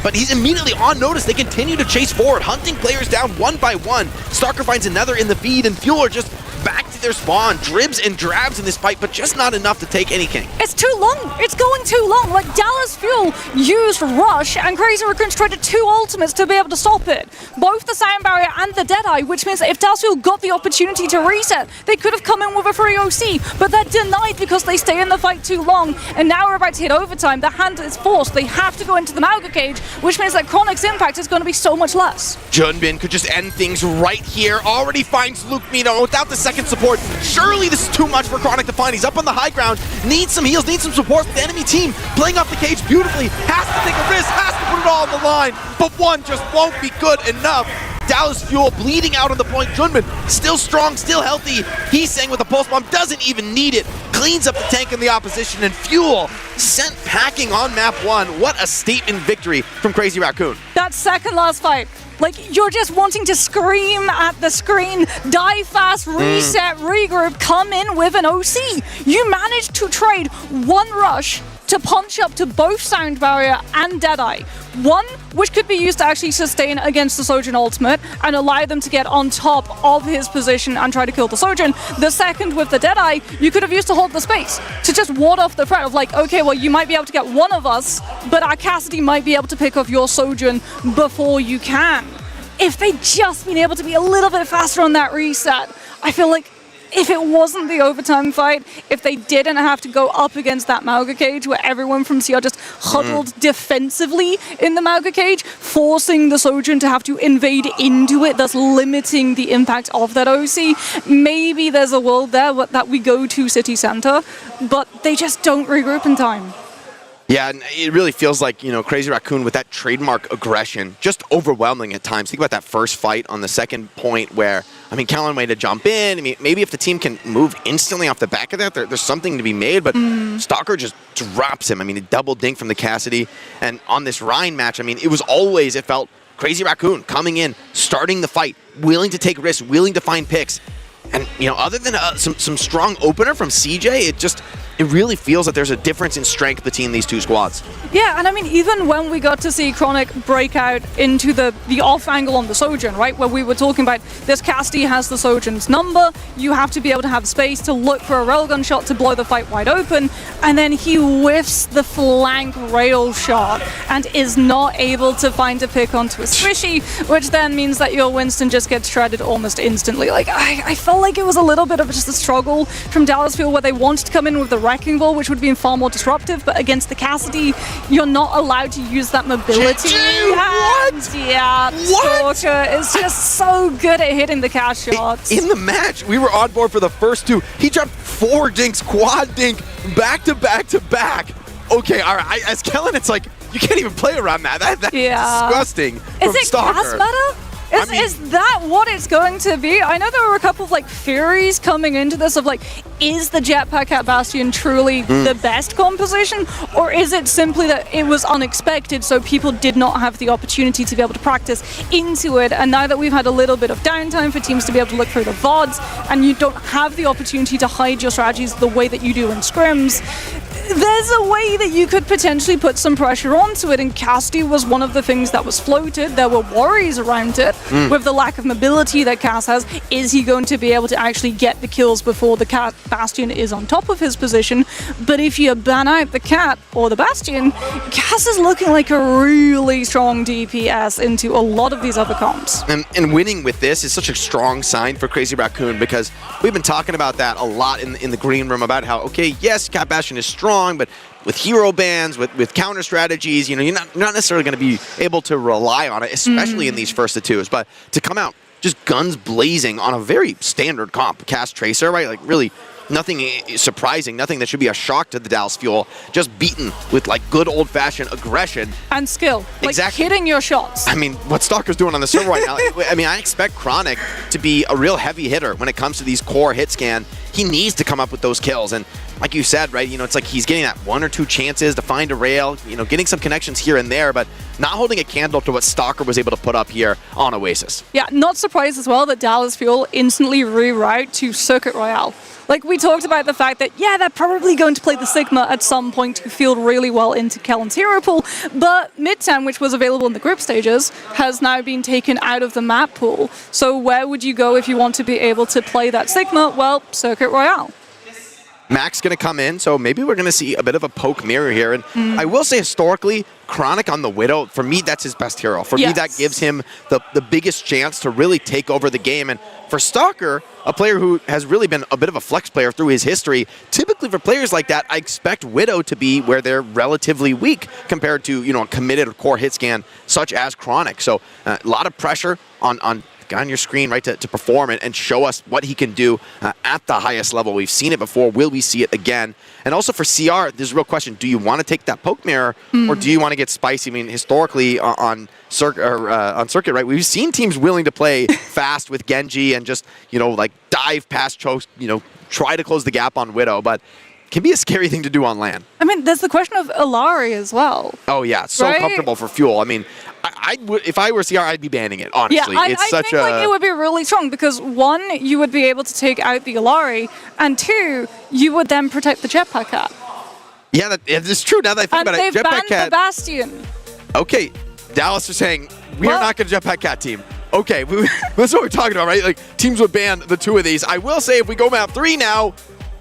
But he's immediately on notice. They continue to chase forward, hunting players down one by one. Stalker finds another in the feed, and Fuel are just back to their spawn. Dribs and drabs in this fight, but just not enough to take anything. It's too long. It's going too long. Like, Dallas Fuel used Rush, and Crazy Raccoons traded 2 ultimates to be able to stop it. Both the Sound Barrier and the Deadeye, which means that if Dallas Fuel got the opportunity to reset, they could have come in with a free OC, but they're denied because they stay in the fight too long, and now we're about to hit overtime. The hand is forced. They have to go into the Mauga cage, which means that Chronic's impact is going to be so much less. Junbin could just end things right here. Already finds Luke Mino without the second support. Surely this is too much for Chronic to find. He's up on the high ground. Needs some heals, needs some support. The enemy team playing off the cage beautifully. Has to take a risk, has to put it all on the line. But one just won't be good enough. Dallas Fuel bleeding out on the point. Junbin still strong, still healthy. Heesang with a pulse bomb, doesn't even need it. Cleans up the tank in the opposition, and Fuel sent packing on map 1. What a statement victory from Crazy Raccoon. That second last fight, like, you're just wanting to scream at the screen, die fast, reset, regroup, come in with an OC. You managed to trade 1 rush to punch up to both Sound Barrier and Deadeye. 1, which could be used to actually sustain against the Sojourn ultimate and allow them to get on top of his position and try to kill the Sojourn. The second, with the Deadeye, you could have used to hold the space, to just ward off the threat of like, okay, well, you might be able to get one of us, but our Cassidy might be able to pick off your Sojourn before you can. If they'd just been able to be a little bit faster on that reset, I feel like if it wasn't the overtime fight, if they didn't have to go up against that Mauga cage where everyone from CR just huddled defensively in the Mauga cage, forcing the Sojourn to have to invade into it, thus limiting the impact of that OC, maybe there's a world there that we go to City Center, but they just don't regroup in time. Yeah, and it really feels like, Crazy Raccoon with that trademark aggression, just overwhelming at times. Think about that first fight on the second point where, Callan way to jump in. Maybe if the team can move instantly off the back of that, there's something to be made, but Stalker just drops him. A double dink from the Cassidy. And on this Rhine match, it was always, it felt Crazy Raccoon coming in, starting the fight, willing to take risks, willing to find picks. And, other than some strong opener from CJ, it really feels that there's a difference in strength between these two squads. Yeah, and even when we got to see Chronic break out into the off angle on the Sojourn, right, where we were talking about this Cassidy has the Sojourn's number, you have to be able to have space to look for a railgun shot to blow the fight wide open, and then he whiffs the flank rail shot and is not able to find a pick onto a Swishy, which then means that your Winston just gets shredded almost instantly. I felt like it was a little bit of just a struggle from Dallas Fuel where they wanted to come in with the Wrecking Ball, which would be far more disruptive, but against the Cassidy, you're not allowed to use that mobility. What? Yeah, What? Stalker is just so good at hitting the cash shots. In the match, we were on board for the first two. He dropped 4 dinks, quad dink, back to back to back. Okay, all right. As Kellen, it's like, you can't even play around that. That's disgusting. Is it gas meta? Is that what it's going to be? I know there were a couple of theories coming into this of is the Jetpack at Bastion truly the best composition, or is it simply that it was unexpected, so people did not have the opportunity to be able to practice into it, and now that we've had a little bit of downtime for teams to be able to look through the VODs, and you don't have the opportunity to hide your strategies the way that you do in scrims, there's a way that you could potentially put some pressure onto it, and Cassidy was one of the things that was floated. There were worries around it with the lack of mobility that Cass has. Is he going to be able to actually get the kills before the Bastion is on top of his position? But if you ban out the Cat or the Bastion, Cass is looking like a really strong DPS into a lot of these other comps. And winning with this is such a strong sign for Crazy Raccoon, because we've been talking about that a lot in the green room about how, okay, yes, Cat Bastion is strong, but with hero bans, with counter strategies, you're not necessarily going to be able to rely on it, especially in these first twos. But to come out just guns blazing on a very standard comp, Cast Tracer, right? Really nothing surprising, nothing that should be a shock to the Dallas Fuel. Just beaten with good old-fashioned aggression and skill, exactly. Hitting your shots. What Stalker's doing on the server right now. I expect Chronic to be a real heavy hitter when it comes to these core hit scan. He needs to come up with those kills, and like you said, right, it's like he's getting that 1 or 2 chances to find a rail, getting some connections here and there, but not holding a candle to what Stalker was able to put up here on Oasis. Yeah, not surprised as well that Dallas Fuel instantly reroute to Circuit Royale. We talked about the fact that, yeah, they're probably going to play the Sigma at some point to field really well into Kellen's hero pool, but Midtown, which was available in the group stages, has now been taken out of the map pool. So where would you go if you want to be able to play that Sigma? Well, Circuit Royale. Max going to come in, so maybe we're going to see a bit of a poke mirror here. And I will say, historically, Chronic on the Widow, for me, that's his best hero. For me, that gives him the biggest chance to really take over the game. And for Stalker, a player who has really been a bit of a flex player through his history, typically for players like that, I expect Widow to be where they're relatively weak compared to, a committed core hit scan such as Chronic. So a lot of pressure on your screen, right, to perform and show us what he can do at the highest level. We've seen it before. Will we see it again? And also for CR, there's a real question. Do you want to take that poke mirror or do you want to get spicy? Historically on Circuit, right, we've seen teams willing to play fast with Genji and just, dive past chokes, try to close the gap on Widow, but can be a scary thing to do on LAN. There's the question of Illari as well. Oh, yeah. So right? comfortable for Fuel. If I were CR, I'd be banning it, honestly. Yeah, I think it would be really strong because, 1, you would be able to take out the Illari, and 2, you would then protect the Jetpack Cat. Yeah, it's true now that I think about it. And they've banned the Bastion. Okay, Dallas is saying, we are not going to Jetpack Cat team. Okay, that's what we're talking about, right? Teams would ban the 2 of these. I will say, if we go map 3 now,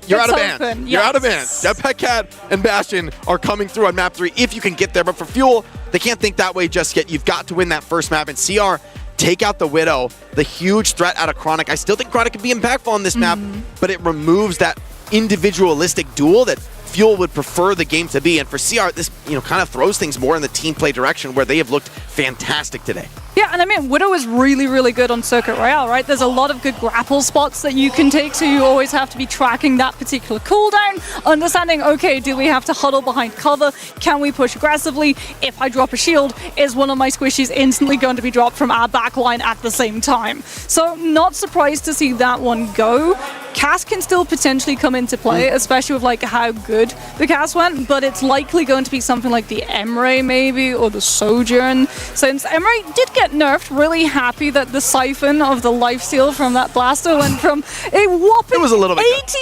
you're out of ban. You're out of ban. Jetpack Cat and Bastion are coming through on map 3 if you can get there. But for Fuel, they can't think that way just yet. You've got to win that first map. And CR, take out the Widow, the huge threat out of Chronic. I still think Chronic can be impactful on this map, but it removes that individualistic duel that Fuel would prefer the game to be. And for CR, this kind of throws things more in the team play direction where they have looked fantastic today. Yeah, and I mean, Widow is really, really good on Circuit Royale, right? There's a lot of good grapple spots that you can take, so you always have to be tracking that particular cooldown, understanding, okay, do we have to huddle behind cover? Can we push aggressively? If I drop a shield, is one of my squishies instantly going to be dropped from our backline at the same time? So not surprised to see that one go. Cass can still potentially come into play, especially with like how good the Cass went, but it's likely going to be something like the EMEA maybe, or the Sojourn. Since EMEA did get nerfed, really happy that the siphon of the lifesteal from that blaster went from a whopping 80%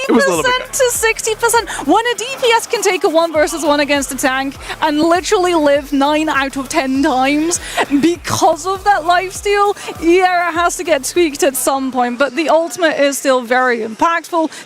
to 60%. When a DPS can take a 1 versus 1 against a tank and literally live 9 out of 10 times because of that lifesteal, yeah, it has to get tweaked at some point, but the ultimate is still very impactful.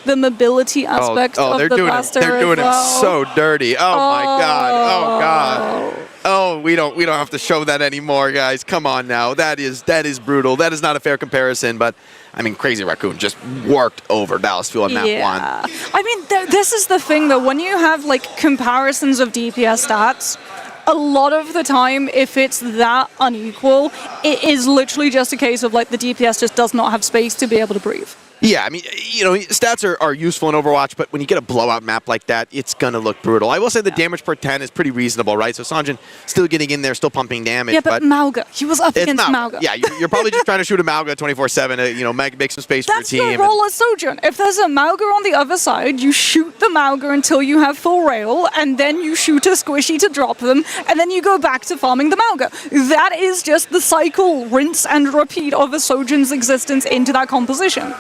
The mobility aspect of the blaster. They're doing him so dirty. Oh my god. Oh god. Oh, we don't have to show that anymore, guys. Come on now. That is brutal. That is not a fair comparison, but I mean, Crazy Raccoon just worked over Dallas Fuel on that one. I mean, this is the thing though. When you have like comparisons of DPS stats, a lot of the time, if it's that unequal, it is literally just a case of like the DPS just does not have space to be able to breathe. Yeah, I mean, you know, stats are useful in Overwatch, but when you get a blowout map like that, it's going to look brutal. I will say the damage per 10 is pretty reasonable, right? So Sanjin still getting in there, still pumping damage. Yeah, but Mauga, he was up against Mauga. Yeah, you're probably just trying to shoot a Mauga 24/7, you know, make some space for your team. That's the role of Sojourn. If there's a Mauga on the other side, you shoot the Mauga until you have full rail, and then you shoot a squishy to drop them, and then you go back to farming the Mauga. That is just the cycle, rinse and repeat of a Sojourn's existence into that composition.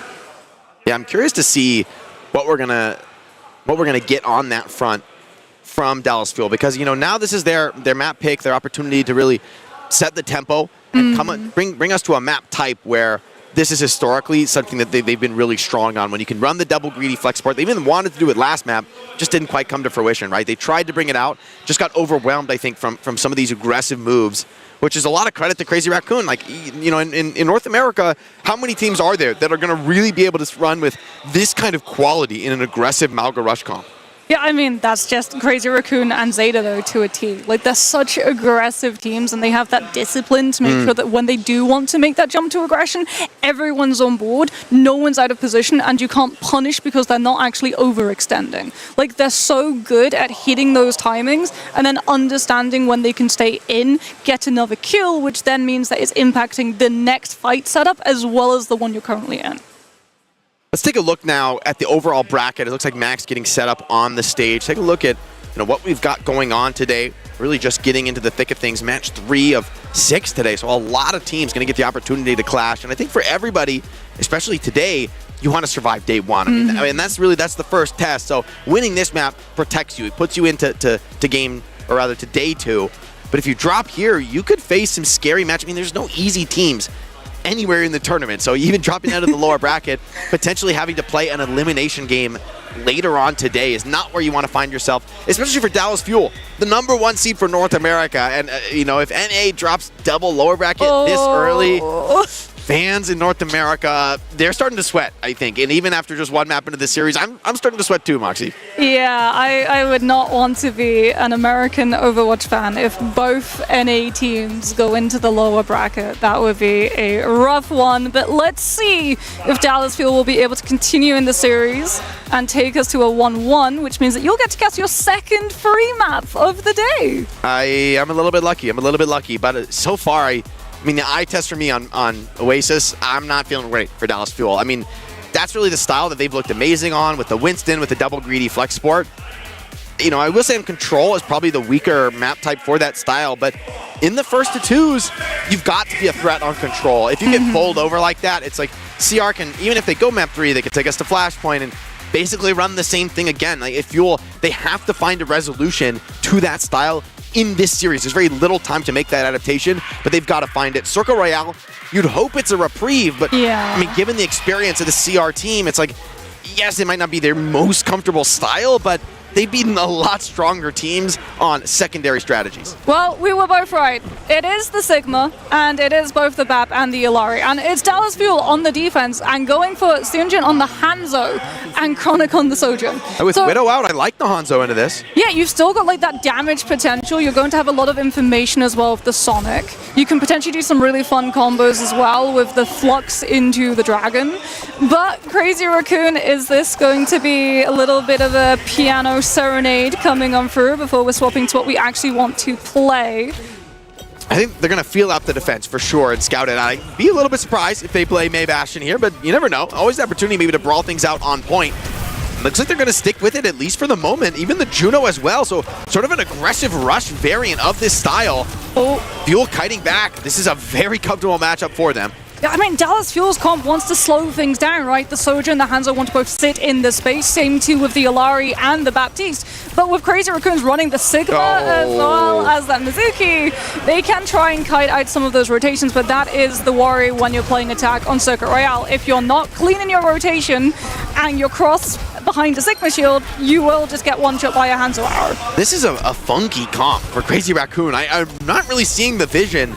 Yeah, I'm curious to see what we're gonna get on that front from Dallas Fuel, because you know now this is their map pick, their opportunity to really set the tempo and bring us to a map type where this is historically something that they've been really strong on. When you can run the double greedy flex support, they even wanted to do it last map, just didn't quite come to fruition, right? They tried to bring it out, just got overwhelmed, I think, from some of these aggressive moves, which is a lot of credit to Crazy Raccoon. Like, you know, in North America, how many teams are there that are going to really be able to run with this kind of quality in an aggressive Mauga rush comp? Yeah, I mean, that's just Crazy Raccoon and Zeta, though, to a T. Like, they're such aggressive teams, and they have that discipline to make sure that when they do want to make that jump to aggression, everyone's on board, no one's out of position, and you can't punish because they're not actually overextending. Like, they're so good at hitting those timings and then understanding when they can stay in, get another kill, which then means that it's impacting the next fight setup as well as the one you're currently in. Let's take a look now at the overall bracket. It looks like Max getting set up on the stage. Take a look at what we've got going on today. Really just getting into the thick of things. Match 3 of 6 today, so a lot of teams going to get the opportunity to clash. And I think for everybody, especially today, you want to survive day 1. I mean, that's the first test. So winning this map protects you. It puts you into game, or rather to day 2. But if you drop here, you could face some scary matches. I mean, there's no easy teams anywhere in the tournament. So even dropping out of the lower bracket, potentially having to play an elimination game later on today is not where you want to find yourself, especially for Dallas Fuel, the #1 seed for North America. And, you know, if NA drops double lower bracket this early, fans in North America, they're starting to sweat, I think. And even after just one map into the series, I'm starting to sweat too, Moxie. Yeah, I would not want to be an American Overwatch fan if both NA teams go into the lower bracket. That would be a rough one. But let's see if Dallas Fuel will be able to continue in the series and take us to a 1-1, which means that you'll get to cast your second free map of the day. I'm a little bit lucky. But so far, I mean, the eye test for me on Oasis, I'm not feeling great for Dallas Fuel. I mean, that's really the style that they've looked amazing on with the Winston, with the double greedy flex support. You know, I will say Control is probably the weaker map type for that style, but in the first to 2s, you've got to be a threat on Control. If you get bowled over like that, it's like CR can, even if they go map 3, they can take us to Flashpoint and basically run the same thing again. Like, if Fuel, they have to find a resolution to that style in this series. There's very little time to make that adaptation, but they've got to find it. Circle Royale, you'd hope it's a reprieve, but I mean, given the experience of the CR team, it's like, yes, it might not be their most comfortable style, but they've beaten a lot stronger teams on secondary strategies. Well, we were both right. It is the Sigma, and it is both the BAP and the Illari. And it's Dallas Fuel on the defense, and going for Sunjin on the Hanzo, and Chronic on the Sojourn. With Widow out, I like the Hanzo into this. Yeah, you've still got like that damage potential. You're going to have a lot of information as well with the Sonic. You can potentially do some really fun combos as well with the Flux into the Dragon. But Crazy Raccoon, is this going to be a little bit of a piano serenade coming on through before we're swapping to what we actually want to play? I think they're going to feel out the defense for sure and scout it. I'd be a little bit surprised if they play May Bastion here, but you never know. Always the opportunity maybe to brawl things out on point. Looks like they're going to stick with it, at least for the moment. Even the Juno as well, so sort of an aggressive rush variant of this style. Fuel kiting back. This is a very comfortable matchup for them. Yeah, I mean, Dallas Fuel's comp wants to slow things down, right? The Sojourn and the Hanzo want to both sit in the space, same too with the Illari and the Baptiste. But with Crazy Raccoons running the Sigma as well as that Mizuki, they can try and kite out some of those rotations, but that is the worry when you're playing attack on Circuit Royale. If you're not clean in your rotation and you're cross behind a Sigma shield, you will just get one shot by a Hanzo arrow. This is a funky comp for Crazy Raccoon. I'm not really seeing the vision,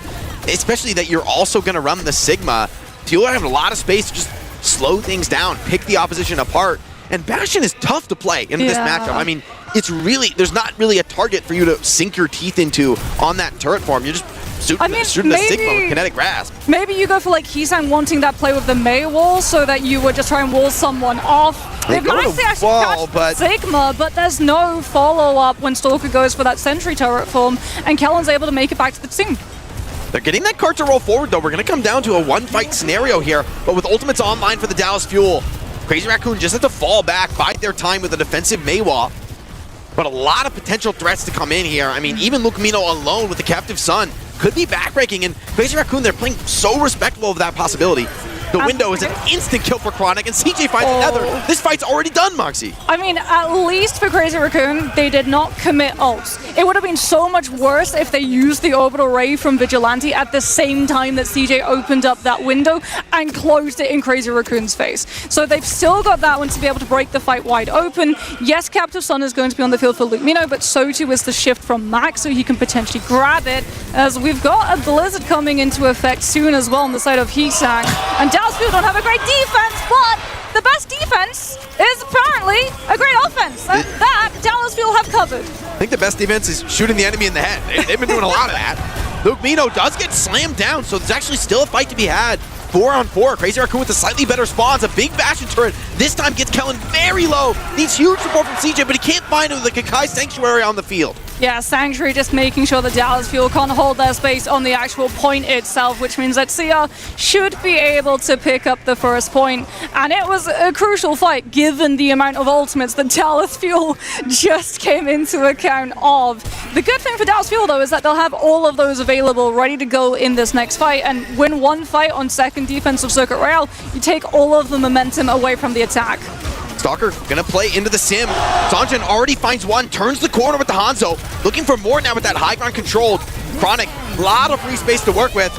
especially that you're also going to run the Sigma. Fuel have a lot of space to just slow things down, pick the opposition apart. And Bastion is tough to play in this matchup. I mean, it's really, there's not really a target for you to sink your teeth into on that turret form. You're just shooting the Sigma with kinetic grasp. Maybe you go for like Heesang wanting that play with the Mei wall so that you would just try and wall someone off. They managed to actually catch Sigma, but there's no follow-up when Stalker goes for that sentry turret form, and Kellen's able to make it back to the team. They're getting that cart to roll forward, though. We're going to come down to a one-fight scenario here, but with ultimates online for the Dallas Fuel, Crazy Raccoon just have to fall back, bide their time with a defensive Maywa. But a lot of potential threats to come in here. I mean, even Lucamino alone with the Captive Sun could be backbreaking, and Crazy Raccoon, they're playing so respectful of that possibility. The window is an instant kill for Chronic, and CJ finds another. This fight's already done, Moxie. I mean, at least for Crazy Raccoon, they did not commit ults. It would have been so much worse if they used the Orbital Ray from Vigilante at the same time that CJ opened up that window and closed it in Crazy Raccoon's face. So they've still got that one to be able to break the fight wide open. Yes, Captive Sun is going to be on the field for Lucamino, but so too is the shift from Max, so he can potentially grab it, as we've got a Blizzard coming into effect soon as well on the side of Heesang. And Dallas Fuel don't have a great defense, but the best defense is apparently a great offense. And that Dallas Fuel have covered. I think the best defense is shooting the enemy in the head. They've been doing a lot of that. Lucamino does get slammed down, so there's actually still a fight to be had. 4-on-4, Crazy Raccoon with a slightly better spawns. A big Bastion turret this time gets Kellen very low. Needs huge support from CJ, but he can't find him with the Kakai Sanctuary on the field. Yeah, Sanctuary just making sure the Dallas Fuel can't hold their space on the actual point itself, which means that CR should be able to pick up the first point. And it was a crucial fight given the amount of ultimates that Dallas Fuel just came into account of. The good thing for Dallas Fuel, though, is that they'll have all of those available ready to go in this next fight. And win one fight on second defense of Circuit Royale, you take all of the momentum away from the attack. Stalker gonna play into the sim. Sanjin already finds one, turns the corner with the Hanzo. Looking for more now with that high ground controlled. Chronic, a lot of free space to work with.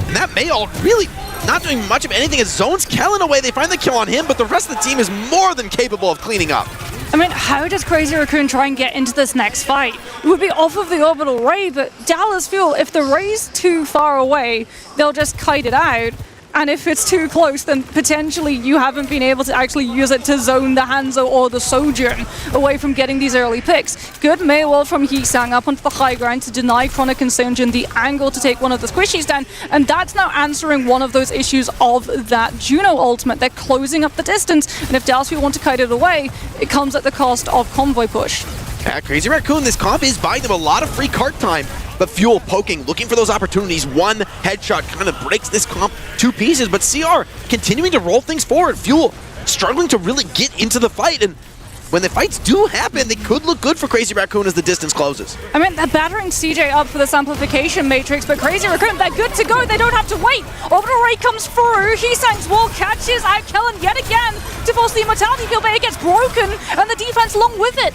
And that Mayall really not doing much of anything as zones Kellen away. They find the kill on him, but the rest of the team is more than capable of cleaning up. I mean, how does Crazy Raccoon try and get into this next fight? It would be off of the Orbital Ray, but Dallas Fuel, if the Ray's too far away, they'll just kite it out. And if it's too close, then potentially you haven't been able to actually use it to zone the Hanzo or the Sojourn away from getting these early picks. Good Maywall from Heesang up onto the high ground to deny Chronic and Sojourn the angle to take one of the squishies down, and that's now answering one of those issues of that Juno ultimate. They're closing up the distance, and if Dallas Fuel want to kite it away, it comes at the cost of convoy push. Yeah, Crazy Raccoon, this comp is buying them a lot of free cart time. But Fuel poking, looking for those opportunities. One headshot kind of breaks this comp to pieces, but CR continuing to roll things forward. Fuel struggling to really get into the fight, and when the fights do happen, they could look good for Crazy Raccoon as the distance closes. I mean, they're battering CJ up for this amplification matrix, but Crazy Raccoon, they're good to go. They don't have to wait. Orbital Ray comes through. Heesang's wall catches out Kellen yet again to force the immortality field, but it gets broken, and the defense along with it.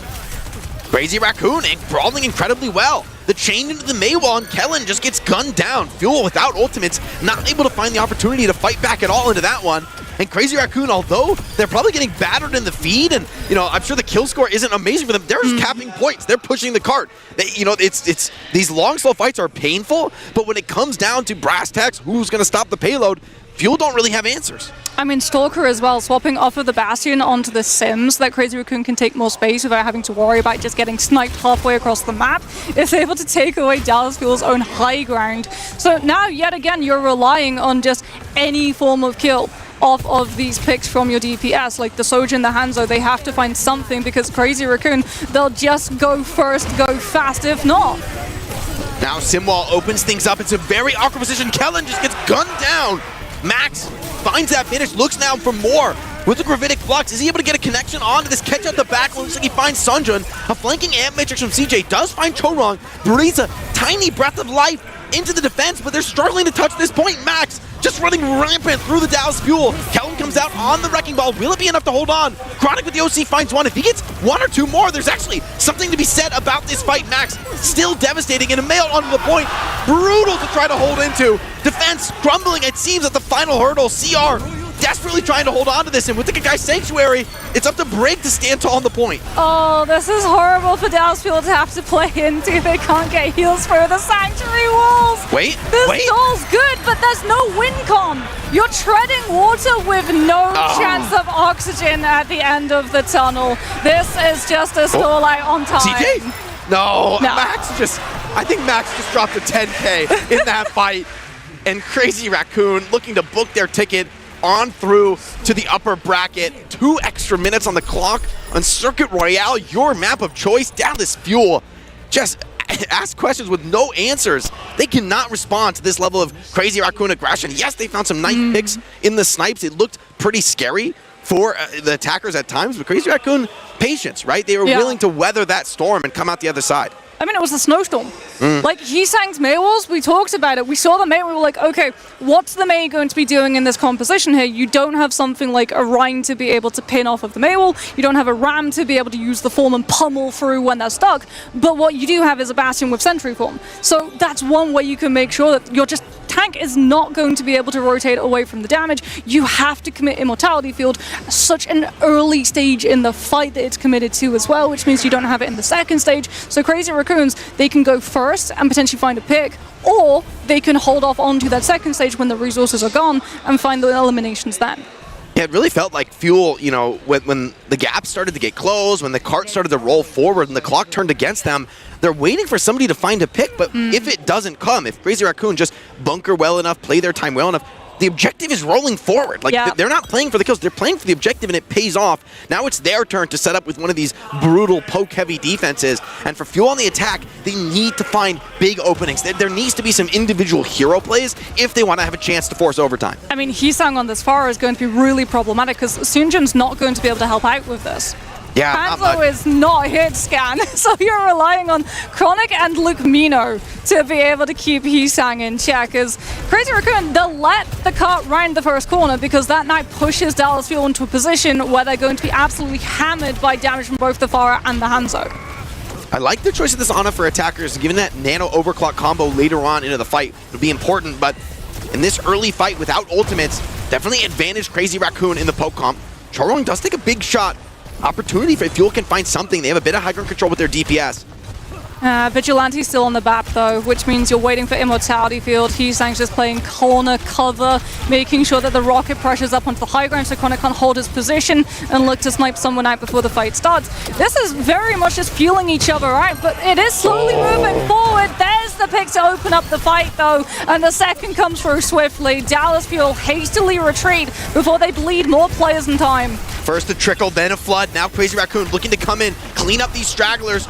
Crazy Raccoon brawling incredibly well. the chain into the Mei wall, and Kellen just gets gunned down. Fuel without ultimates, not able to find the opportunity to fight back at all into that one. And Crazy Raccoon, although they're probably getting battered in the feed, and I'm sure the kill score isn't amazing for them, they're just capping points. They're pushing the cart. It's these long, slow fights are painful, but when it comes down to brass tacks, who's going to stop the payload, Fuel don't really have answers. I mean, Stalker as well, swapping off of the Bastion onto the Sims, that Crazy Raccoon can take more space without having to worry about just getting sniped halfway across the map. It's able to take away Dallas Fuel's own high ground. So now, yet again, you're relying on just any form of kill off of these picks from your DPS, like the Soja and the Hanzo. They have to find something, because Crazy Raccoon, they'll just go first, go fast if not. Now Simwall opens things up. It's a very awkward position. Kellen just gets gunned down. Max finds that finish, looks now for more with the Gravitic Flux. Is he able to get a connection onto this catch out the back? Looks like he finds Sunjun. A flanking Amp Matrix from CJ does find Chorong. Breathes a tiny breath of life into the defense, but they're struggling to touch this point. Max just running rampant through the Dallas Fuel. Kellen comes out on the Wrecking Ball. Will it be enough to hold on? Chronic with the OC finds one. If he gets one or two more, there's actually something to be said about this fight. Max still devastating, and a mail onto the point. Brutal to try to hold into. Defense crumbling, it seems, at the final hurdle. CR desperately trying to hold on to this, and with the Kakai Sanctuary, it's up to Brig to stand tall on the point. Oh, this is horrible for Dallas Fuel to have to play into. They can't get heals through the Sanctuary walls. Wait. This stall's good, but there's no win con. You're treading water with no chance of oxygen at the end of the tunnel. This is just a stall out on time. CJ? No. I think Max just dropped a 10K in that fight. And Crazy Raccoon looking to book their ticket on through to the upper bracket. 2 extra minutes on the clock on Circuit Royale, your map of choice. Dallas Fuel just ask questions with no answers. They cannot respond to this level of Crazy Raccoon aggression. Yes, they found some nice picks in the snipes. It looked pretty scary for the attackers at times, but Crazy Raccoon, patience, right? They were willing to weather that storm and come out the other side. I mean, it was a snowstorm. Like, Heesang's Mei walls, we talked about it. We saw the Mei, we were like, okay, what's the Mei going to be doing in this composition here? You don't have something like a Rhine to be able to pin off of the Mei wall. You don't have a Ram to be able to use the form and pummel through when they're stuck. But what you do have is a Bastion with Sentry form. So that's one way you can make sure that you're just tank is not going to be able to rotate away from the damage. You have to commit Immortality Field at such an early stage in the fight that it's committed to as well, which means you don't have it in the second stage. So Crazy Raccoons, they can go first and potentially find a pick, or they can hold off onto that second stage when the resources are gone and find the eliminations then. Yeah, it really felt like Fuel, when the gap started to get closed, when the cart started to roll forward and the clock turned against them, they're waiting for somebody to find a pick, but if it doesn't come, if Crazy Raccoon just bunker well enough, play their time well enough, the objective is rolling forward. Like, they're not playing for the kills, they're playing for the objective, and it pays off. Now it's their turn to set up with one of these brutal poke-heavy defenses, and for Fuel on the attack, they need to find big openings. There needs to be some individual hero plays if they want to have a chance to force overtime. I mean, Heesang on this far is going to be really problematic, because Sunjun's not going to be able to help out with this. Yeah, Hanzo is not hit scan, so you're relying on Chronic and Luke Mino to be able to keep Heesang in check. As Crazy Raccoon, they'll let the cart round the first corner because that knight pushes Dallas Fuel into a position where they're going to be absolutely hammered by damage from both the Pharah and the Hanzo. I like the choice of this Ana for attackers, given that nano overclock combo later on into the fight would be important, but in this early fight without ultimates, definitely advantage Crazy Raccoon in the poke comp. Chorong does take a big shot. Opportunity for Fuel can find something. They have a bit of high ground control with their DPS. Vigilante's still on the BAP though, which means you're waiting for Immortality Field. Heesang's just playing corner cover, making sure that the rocket pressures up onto the high ground so Chronic can't hold his position and look to snipe someone out before the fight starts. This is very much just fueling each other out, but it is slowly moving forward. There's the pick to open up the fight though, and the second comes through swiftly. Dallas Fuel hastily retreat before they bleed more players in time. First a trickle, then a flood. Now Crazy Raccoon looking to come in, clean up these stragglers,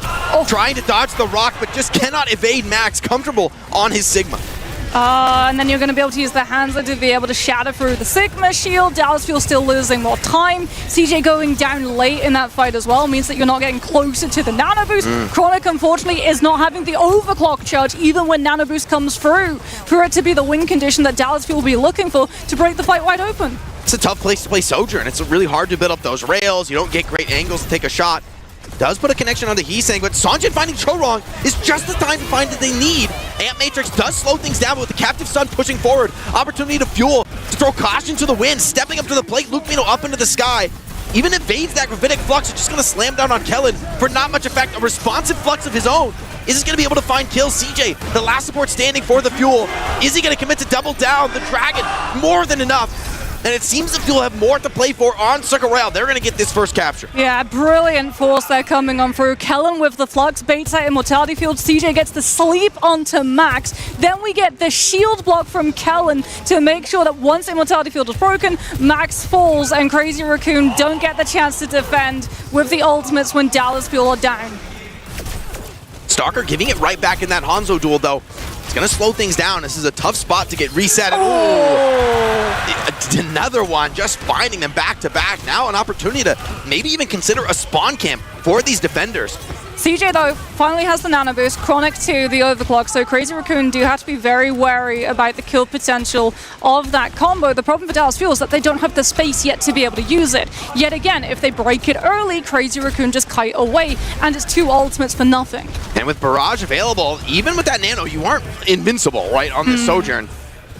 trying to dodge the rock, but just cannot evade Max, comfortable on his Sigma. And then you're going to be able to use the Hanzo to be able to shatter through the Sigma shield. Dallas Fuel still losing more time. CJ going down late in that fight as well means that you're not getting closer to the Nano Boost. Chronic, unfortunately, is not having the overclock charge even when Nano Boost comes through for it to be the win condition that Dallas Fuel will be looking for to break the fight wide open. It's a tough place to play Sojourn. It's really hard to build up those rails. You don't get great angles to take a shot. Does put a connection onto Heesang, but Sanjin finding Chorong is just the time to find that they need. Amp Matrix does slow things down, but with the Captive Sun pushing forward, opportunity to fuel, to throw caution to the wind, stepping up to the plate, Luke Mino up into the sky. Even evades that Gravitic Flux, it's just going to slam down on Kellen for not much effect. A responsive Flux of his own. Is he going to be able to find kills? CJ, the last support standing for the Fuel. Is he going to commit to double down? The Dragon, more than enough. And it seems the Fuel have more to play for on Circle Royale. They're going to get this first capture. Yeah, brilliant force there coming on through. Kellen with the Flux, baits that Immortality Field. CJ gets the sleep onto Max. Then we get the shield block from Kellen to make sure that once Immortality Field is broken, Max falls and Crazy Raccoon don't get the chance to defend with the ultimates when Dallas Fuel are down. Stalker giving it right back in that Hanzo duel, though. It's going to slow things down. This is a tough spot to get reset. Another one, just finding them back to back. Now an opportunity to maybe even consider a spawn camp for these defenders. CJ, though, finally has the nano boost. Chronic to the overclock, so Crazy Raccoon do have to be very wary about the kill potential of that combo. The problem for Dallas Fuel is that they don't have the space yet to be able to use it. Yet again, if they break it early, Crazy Raccoon just kite away, and it's 2 ultimates for nothing. And with Barrage available, even with that nano, you aren't invincible, right, on this Sojourn.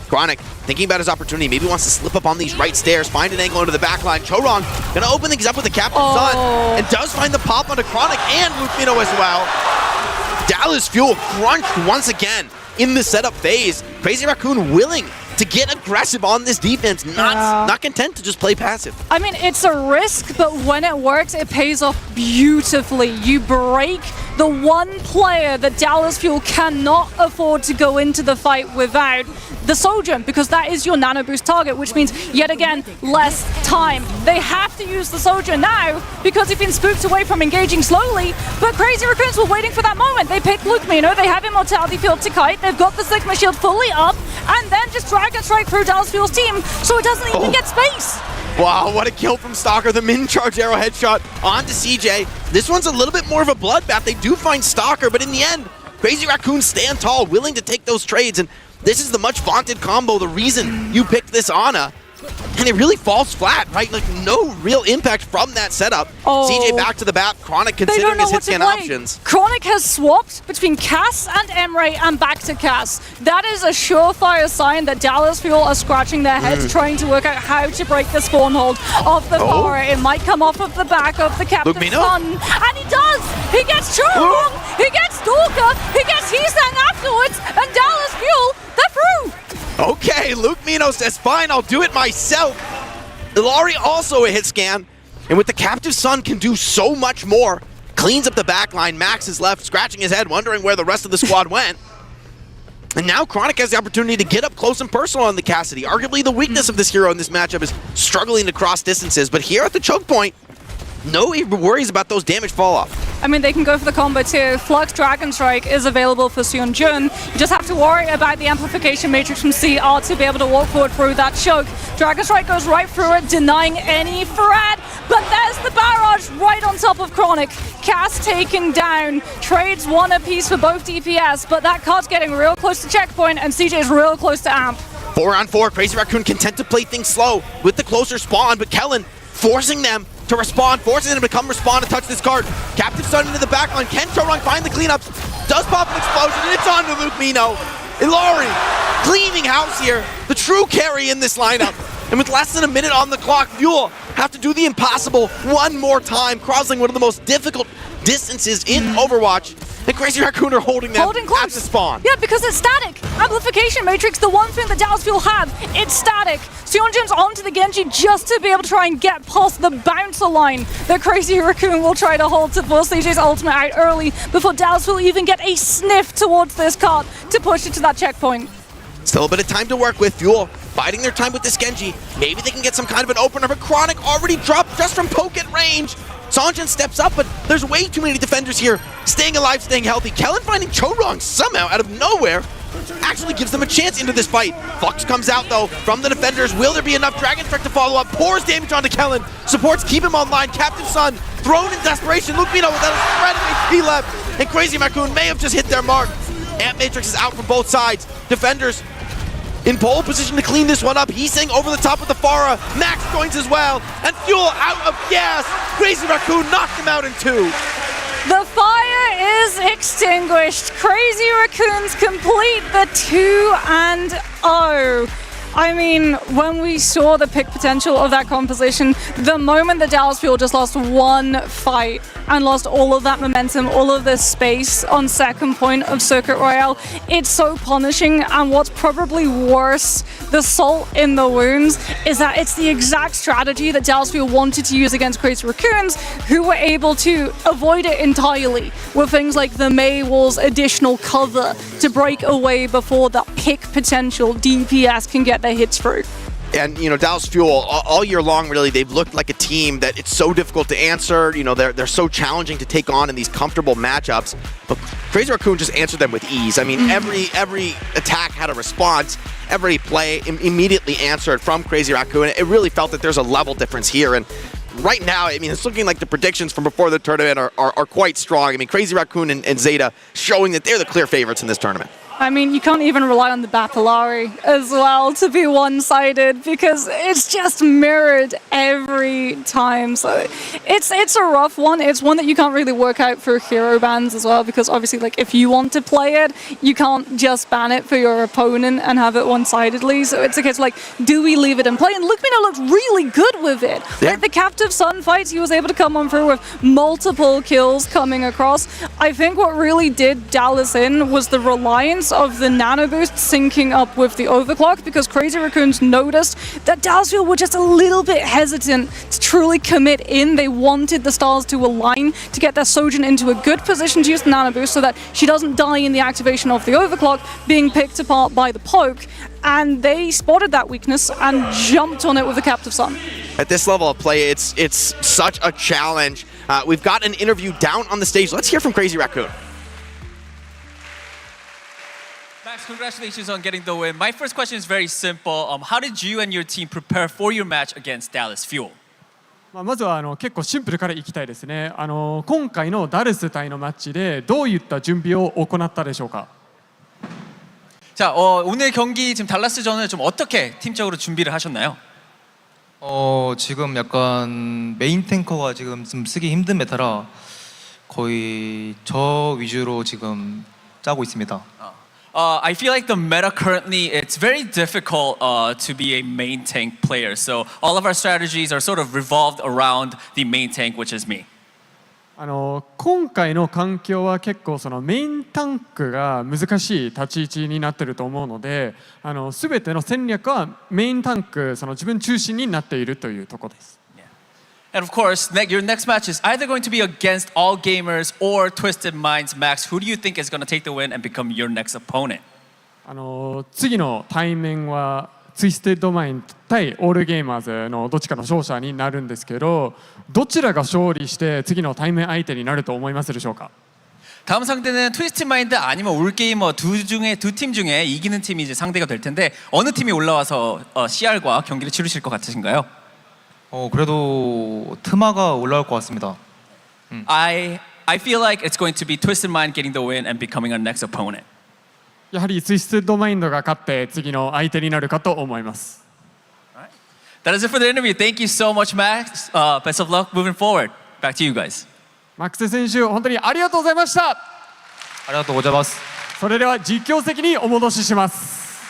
Chronic thinking about his opportunity, maybe wants to slip up on these right stairs, find an angle into the back line. Chorong gonna open things up with the Captain Sun, and does find the pop onto Chronic and Luke Mino as well. Dallas Fuel crunched once again in the setup phase. Crazy Raccoon willing to get aggressive on this defense, not content to just play passive. I mean, it's a risk, but when it works, it pays off beautifully. You break the one player that Dallas Fuel cannot afford to go into the fight without, the Sojourn, because that is your nano boost target, which means, yet again, less time. They have to use the Sojourn now because they've been spooked away from engaging slowly, but Crazy Raccoons were waiting for that moment. They picked Luke Mino, they have Immortality Field to kite, they've got the Sigma Shield fully up, and then just Dragon Strike through Dallas Fuel's team, so it doesn't even get space. Wow, what a kill from Stalker. The min charge arrow headshot onto CJ. This one's a little bit more of a bloodbath. They do find Stalker, but in the end, Crazy Raccoons stand tall, willing to take those trades, and this is the much vaunted combo, the reason you picked this Ana. And it really falls flat, right? Like, no real impact from that setup. CJ back to the bat, Chronic considering his hit scan options. Chronic has swapped between Cass and Emre and back to Cass. That is a surefire sign that Dallas Fuel are scratching their heads trying to work out how to break the spawn hold of the power. It might come off of the back of the Captain Sun. And he does! He gets Chorong! He gets Stalker! He gets Heesang afterwards! And Dallas Fuel, they're through! Okay, Luke Mino says, fine, I'll do it myself. Ilari also a hit scan, and with the Captive Sun can do so much more. Cleans up the back line, Max is left scratching his head, wondering where the rest of the squad went. And now Chronic has the opportunity to get up close and personal on the Cassidy. Arguably the weakness of this hero in this matchup is struggling to cross distances, but here at the choke point, no worries about those damage fall off. I mean, they can go for the combo too. Flux Dragon Strike is available for Seonjun. You just have to worry about the amplification matrix from CR to be able to walk forward through that choke. Dragon Strike goes right through it, denying any threat. But there's the barrage right on top of Chronic. Cass taken down. Trades one apiece for both DPS, but that card's getting real close to checkpoint, and CJ is real close to amp. 4-on-4, Crazy Raccoon content to play things slow with the closer spawn, but Kellen forcing them to respond, forcing them to come respond and touch this card. Captive Sun into the backline. Can Chorong find the cleanups? Does pop an explosion, and it's on to Luke Mino. Ilari cleaning house here. The true carry in this lineup. And with less than a minute on the clock, Fuel have to do the impossible one more time, crossing one of the most difficult distances in Overwatch. And Crazy Raccoon are holding them at the spawn. Yeah, because it's static. Amplification Matrix, the one thing that Dallas Fuel have, it's static. Seonjun's onto the Genji just to be able to try and get past the bouncer line that Crazy Raccoon will try to hold to force CJ's ultimate out early before Dallas will even get a sniff towards this card to push it to that checkpoint. Still a bit of time to work with. Fuel biding their time with this Genji. Maybe they can get some kind of an opener, but Chronic already dropped just from poke at range. Sanjin steps up, but there's way too many defenders here. Staying alive, staying healthy. Kellen finding Chorong somehow out of nowhere actually gives them a chance into this fight. Flux comes out though from the defenders. Will there be enough Dragon Strike to follow up? Pours damage onto Kellen. Supports keep him online. Captive Sun thrown in desperation. Luke Mino without a shred of HP left. And Crazy Raccoon may have just hit their mark. Amp Matrix is out from both sides. Defenders in pole position to clean this one up. Heesang over the top with the Pharah. Max joins as well. And Fuel out of gas. Crazy Raccoon knocked him out in 2. is extinguished. Crazy Raccoons complete the 2-0. I mean, when we saw the pick potential of that composition, the moment that Dallas Fuel just lost one fight and lost all of that momentum, all of this space on second point of Circuit Royale, it's so punishing. And what's probably worse, the salt in the wounds, is that it's the exact strategy that Dallas Fuel wanted to use against Crazy Raccoons, who were able to avoid it entirely with things like the Mei Wall's additional cover to break away before that pick potential DPS can get their hits through. And, you know, Dallas Fuel, all year long, really, they've looked like a team that it's so difficult to answer. You know, they're so challenging to take on in these comfortable matchups. But Crazy Raccoon just answered them with ease. I mean, every attack had a response. Every play immediately answered from Crazy Raccoon. It really felt that there's a level difference here. And right now, I mean, it's looking like the predictions from before the tournament are quite strong. I mean, Crazy Raccoon and Zeta showing that they're the clear favorites in this tournament. I mean, you can't even rely on the Batalari as well to be one-sided because it's just mirrored every time. So it's a rough one. It's one that you can't really work out for hero bans as well because obviously, like, if you want to play it, you can't just ban it for your opponent and have it one-sidedly. So it's a case like, do we leave it in play? And Lumina looked really good with it. Yeah. Like the Captive Sun fights, he was able to come on through with multiple kills coming across. I think what really did Dallas in was the reliance of the nano boost syncing up with the overclock because Crazy Raccoons noticed that Dallas Fuel were just a little bit hesitant to truly commit in. They wanted the stars to align to get their Sojin into a good position to use the nano boost so that she doesn't die in the activation of the overclock being picked apart by the poke. And they spotted that weakness and jumped on it with the Captive Sun. At this level of play, it's such a challenge. We've got an interview down on the stage. Let's hear from Crazy Raccoon. Max, congratulations on getting the win. My first question is very simple. How did you and your team prepare for your match against Dallas Fuel? まずは結構シンプルからいきたいですね。今回のダルス対のマッチでどういった準備を行ったでしょうか? 자, 오늘 경기 지금 달라스전을 좀 어떻게 팀적으로 준비를 하셨나요? 지금 약간 메인 탱커가 지금 좀 쓰기 힘든 메타라 거의 저 위주로 지금 짜고 있습니다. I feel like the meta currently, it's very difficult to be a main tank player. So all of our strategies are sort of revolved around the main tank, which is me. 今回の環境は結構そのメインタンクが難しい立ち位置になっていると思うので、全ての戦略はメインタンク、その自分中心になっているというところです。And of course, your next match is either going to be against All Gamers or Twisted Minds. Max, who do you think is going to take the win and become your next opponent? 次の対面はツイステッドマインド対オールゲーマーズのどっちかの勝者になるんですけど、どちらが勝利して次の対面相手になると思いますでしょうか? 다음 상대는 트위스트 마인드 아니면 올게이머 두 팀 중에 이기는 팀이 이제 상대가 될 텐데 어느 팀이 올라와서 CR과 경기를 치르실 것 같으신가요? 그래도 트마가 올라올 것 같습니다. I feel like it's going to be Twisted Mind getting the win and becoming our next opponent. やはりツイステッドマインドが勝って次の相手になるかと思います。That is it for the interview. Thank you so much, Max. Best of luck moving forward. Back to you guys. マックス選手、本当にありがとうございました。ありがとうございます。それでは実況席にお戻しします。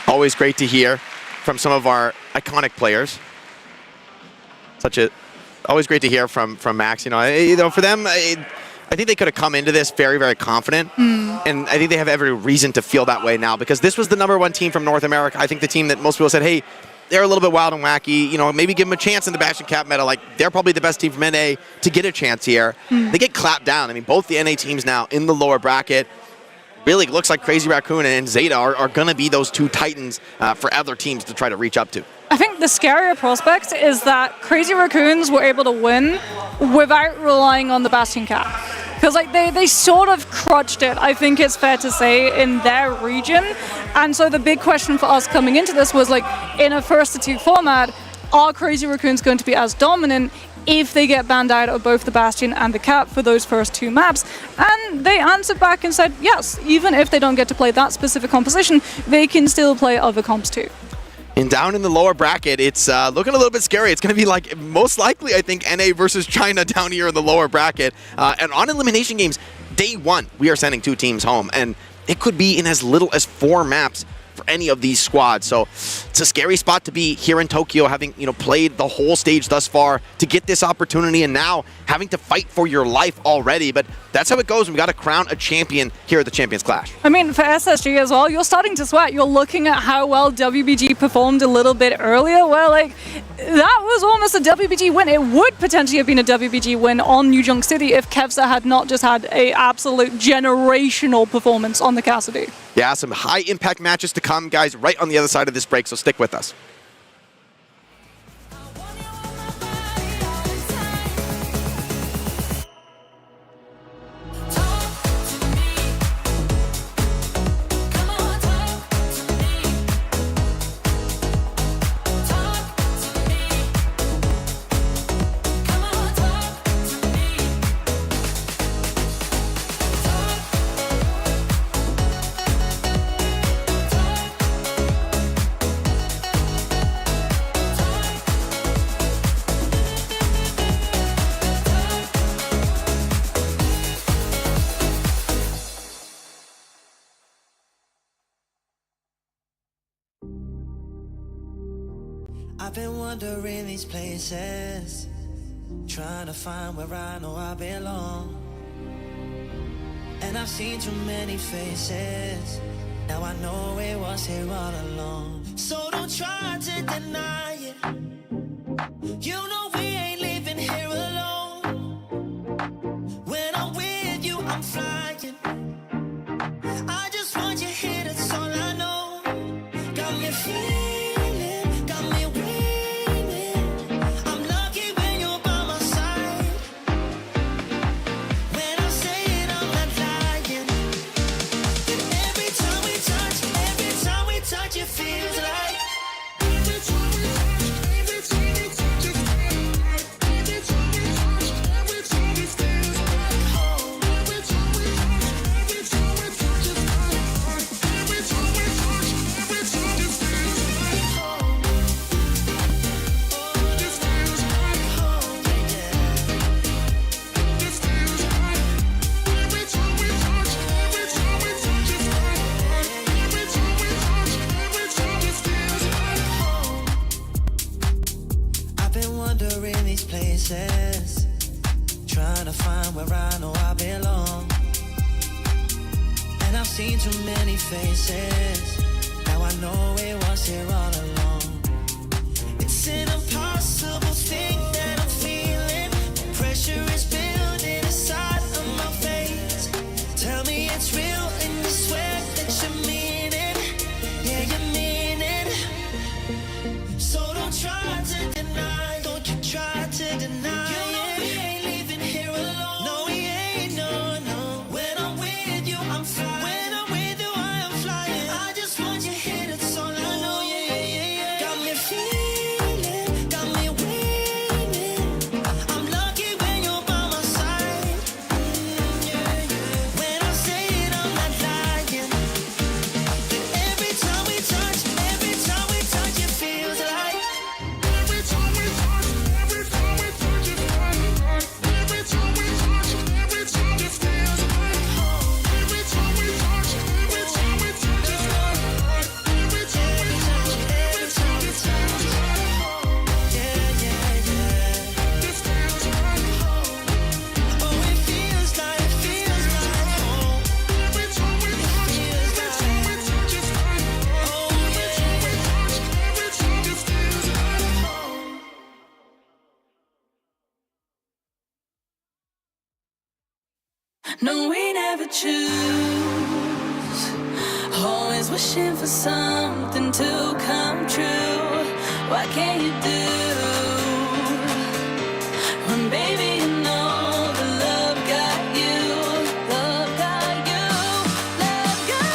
Always great to hear from some of our iconic players. Always great to hear from Max. You know, for them, I think they could have come into this very, very confident, and I think they have every reason to feel that way now because this was the #1 team from North America. I think the team that most people said, hey, they're a little bit wild and wacky. You know, maybe give them a chance in the Bastion Cap meta. Like they're probably the best team from NA to get a chance here. They get clapped down. I mean, both the NA teams now in the lower bracket. Really looks like Crazy Raccoon and Zeta are going to be those two titans for other teams to try to reach up to. I think the scarier prospect is that Crazy Raccoons were able to win without relying on the Bastion Cap. Because like they sort of crutched it, I think it's fair to say, in their region. And so the big question for us coming into this was like, in a 1-2 format, are Crazy Raccoons going to be as dominant if they get banned out of both the Bastion and the Cap for those first 2 maps? And they answered back and said, yes, even if they don't get to play that specific composition, they can still play other comps too. And down in the lower bracket, it's looking a little bit scary. It's going to be like, most likely, I think, NA versus China down here in the lower bracket. And on elimination games, day one, we are sending 2 teams home. And it could be in as little as 4 maps for any of these squads. So it's a scary spot to be here in Tokyo, having played the whole stage thus far to get this opportunity, and now having to fight for your life already. But that's how it goes. We got to crown a champion here at the Champions Clash. I mean, for SSG as well, you're starting to sweat. You're looking at how well WBG performed a little bit earlier, where like that was almost a WBG win. It would potentially have been a WBG win on New Junk City if Kevsa had not just had a absolute generational performance on the Cassidy. Yeah, some high impact matches to come, guys, right on the other side of this break, so stick with us. I've been wandering these places, trying to find where I know I belong. And I've seen too many faces, now I know it was here all along. So don't try to deny it, you know we ain't living here alone. When I'm with you, I'm flying, I just want you here, that's all I know. Got me feeling, got me waiting, I'm lucky when you're by my side. When I say it, I'm not lying. And every time we touch, it feels like. Every time we touch, it feels like home. Every time we touch, it feels like home. This feels like home, This feels like every time we touch, it feels like every time we touch, it feels like home. I've been wandering these places, trying to find where I know I belong. And I've seen too many faces, now I know it was here all along. It's an impossible thing that I'm feeling, pressure is building inside of my veins. Tell me it's real and you swear that you mean it, yeah you mean it. So don't try to deny, don't you try to deny. You know we ain't leaving here alone. No we ain't, no, no. When I'm with you, I'm flying. When I'm with you, I am flying. I just want you here, that's all I know, yeah, yeah, yeah. Got me feeling, got me waiting, I'm lucky when you're by my side. Yeah, yeah. When I say it, I'm not lying. And every time we touch, it feels like. Every time we touch, it feels like. Every time we touch, it feels like home. Every time we touch, it feels like. Every time we touch, it feels like home. Yeah, yeah, yeah. This feels like home. Oh, it feels like home. Every time we touch, it feels like. Oh, yeah. Every time it feels like home. No, we never choose. Always wishing for something to come true. What can you do? When baby you know the love got you. Love got you. Love got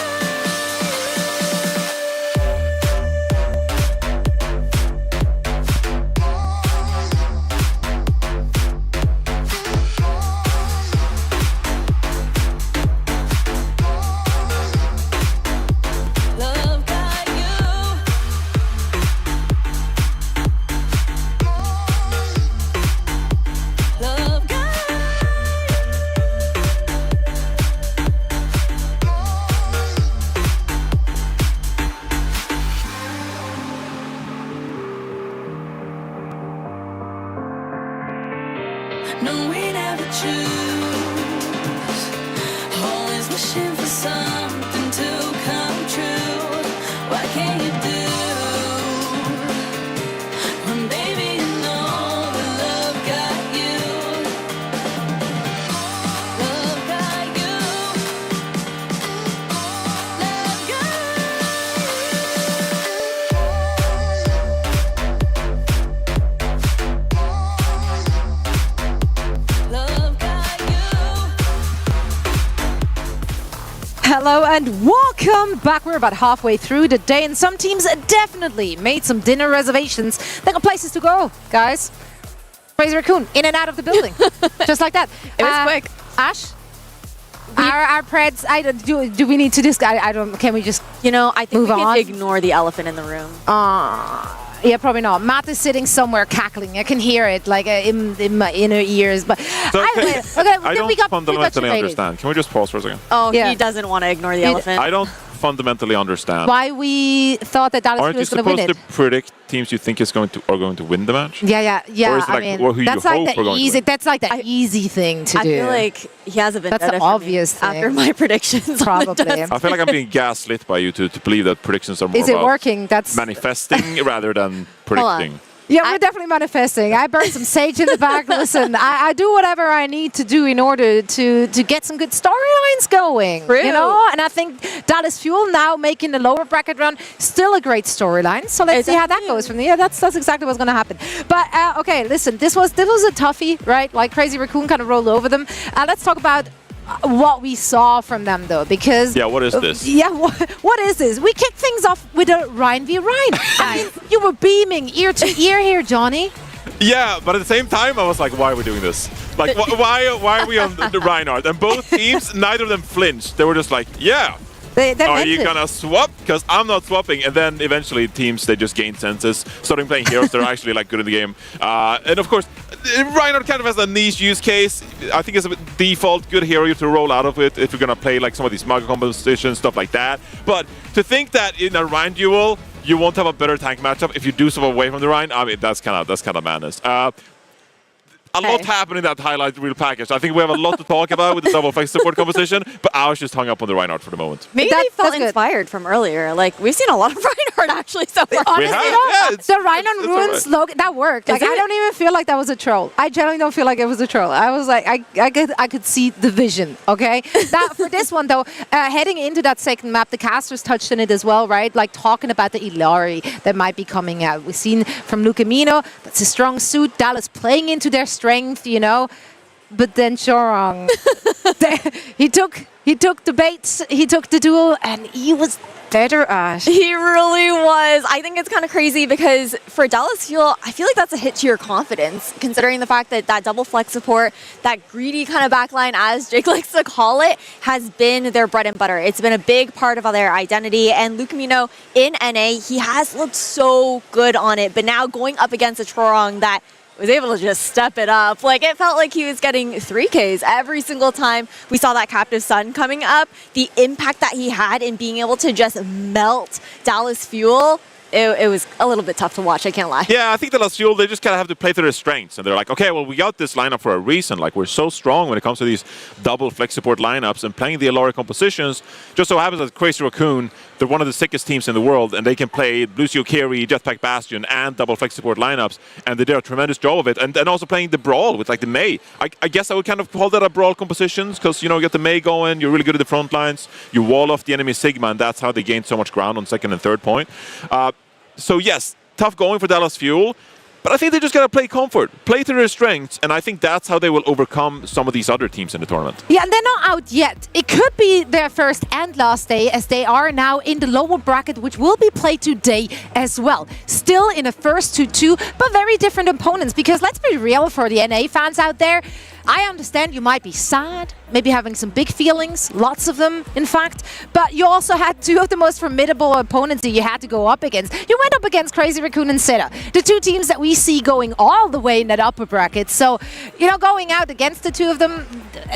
Love got you. No, we never choose. Always wishing for something to come true. What can you do? When baby, you know that love got you. Love got you. Love Hello and welcome back. We're about halfway through the day, and some teams definitely made some dinner reservations. They got places to go, guys. Crazy Raccoon, in and out of the building, just like that. It was quick. Ash, our Preds. Do we need to discuss? I don't. Can we just? I think move we can on? ignore the elephant in the room. Yeah, probably not. Matt is sitting somewhere cackling. I can hear it, like in my inner ears. But So, okay, I don't fundamentally understand. Can we just pause for a second? Oh, he doesn't want to ignore the elephant. I don't fundamentally understand. Why we thought that Dallas Aren't you was going to win supposed it? to predict teams you think are going to win the match? Yeah. Or is it I like, mean, who you that's hope like are the going to easy. win? That's like the easy thing to I do. feel like he has a vendetta That's the for me obvious thing. after my predictions. Probably. I feel like I'm being gaslit by you to believe that predictions are more Is it about working? That's manifesting rather than predicting. Yeah, we're definitely manifesting. I burned some sage in the back. Listen, I do whatever I need to do in order to get some good storylines going. True. You know, and I think Dallas Fuel now making the lower bracket run still a great storyline. So let's see how that goes from there. Yeah, that's exactly what's going to happen. But okay, listen, this was a toughie, right? Like Crazy Raccoon kind of rolled over them. Let's talk about what we saw from them, though, because what is this? Yeah, what is this? We kicked things off with a Ryan v Ryan. I mean, you were beaming ear to ear here, Johnny. Yeah, but at the same time, I was like, why are we doing this? Like, why are we on the Reinhardt? And both teams, neither of them flinched. They were just like, yeah. Are you gonna swap? Because I'm not swapping. And then eventually teams, they just gain senses, starting playing heroes. They're actually like good in the game. And of course, Reinhardt kind of has a niche use case. I think it's a default good hero to roll out of it if you're gonna play like some of these Maga compositions, stuff like that. But to think that in a Ryan duel, you won't have a better tank matchup if you do stuff away from the Ryan, I mean, that's kind of madness. A lot happened in that highlight reel package. I think we have a lot to talk about with the double flex support composition, but I was just hung up on the Reinhardt for the moment. Maybe they felt inspired from earlier. Like, we've seen a lot of Reinhardt actually so far. Honestly, the Reinhardt runes slogan, that worked. Like, I don't even feel like that was a troll. I generally don't feel like it was a troll. I was like, I could see the vision, okay? Now, for this one, though, heading into that second map, the casters touched on it as well, right? Like, talking about the Illari that might be coming out. We've seen from Lucamino, that's a strong suit. Dallas playing into their strength, you know, but then Chorong, he took the baits, he took the duel, and he was better, Ash. He really was. I think it's kind of crazy because for Dallas Fuel, I feel like that's a hit to your confidence, considering the fact that that double flex support, that greedy kind of backline, as Jake likes to call it, has been their bread and butter. It's been a big part of their identity, and Lucamino in NA, he has looked so good on it, but now going up against a Chorong that was able to just step it up. Like, it felt like he was getting 3Ks every single time we saw that Captive Sun coming up. The impact that he had in being able to just melt Dallas Fuel, it was a little bit tough to watch, I can't lie. Yeah, I think the Fuel, they just kind of have to play to their strengths. And they're like, okay, well, we got this lineup for a reason. Like, we're so strong when it comes to these double flex support lineups and playing the Illari compositions. Just so happens that Crazy Raccoon, they're one of the sickest teams in the world, and they can play Lucio Carry, Jetpack Bastion, and double flex support lineups, and they do a tremendous job of it. And also playing the Brawl with, like, the Mei. I guess I would kind of call that a Brawl compositions, because, you know, you get the Mei going, you're really good at the front lines, you wall off the enemy Sigma, and that's how they gain so much ground on second and third point. So yes, tough going for Dallas Fuel, but I think they just got to play comfort, play to their strengths, and I think that's how they will overcome some of these other teams in the tournament. Yeah, and they're not out yet. It could be their first and last day, as they are now in the lower bracket, which will be played today as well. Still in a first 2-2, but very different opponents, because let's be real for the NA fans out there, I understand you might be sad, maybe having some big feelings, lots of them, in fact, but you also had two of the most formidable opponents that you had to go up against. You went up against Crazy Raccoon and Zeta, the two teams that we see going all the way in that upper bracket. So, you know, going out against the two of them,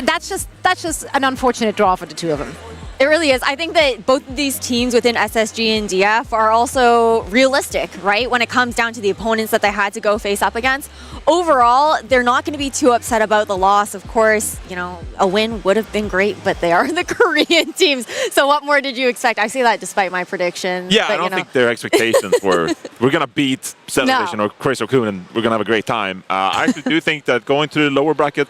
that's just an unfortunate draw for the two of them. It really is. I think that both of these teams within SSG and DF are also realistic, right? When it comes down to the opponents that they had to go face up against. Overall, they're not going to be too upset about the loss. Of course, you know, a win would have been great, but they are the Korean teams. So what more did you expect? I say that despite my predictions. Yeah, but, I don't think their expectations were, we're going to beat Celebration or Raccoon and we're going to have a great time. I actually do think that going to the lower bracket,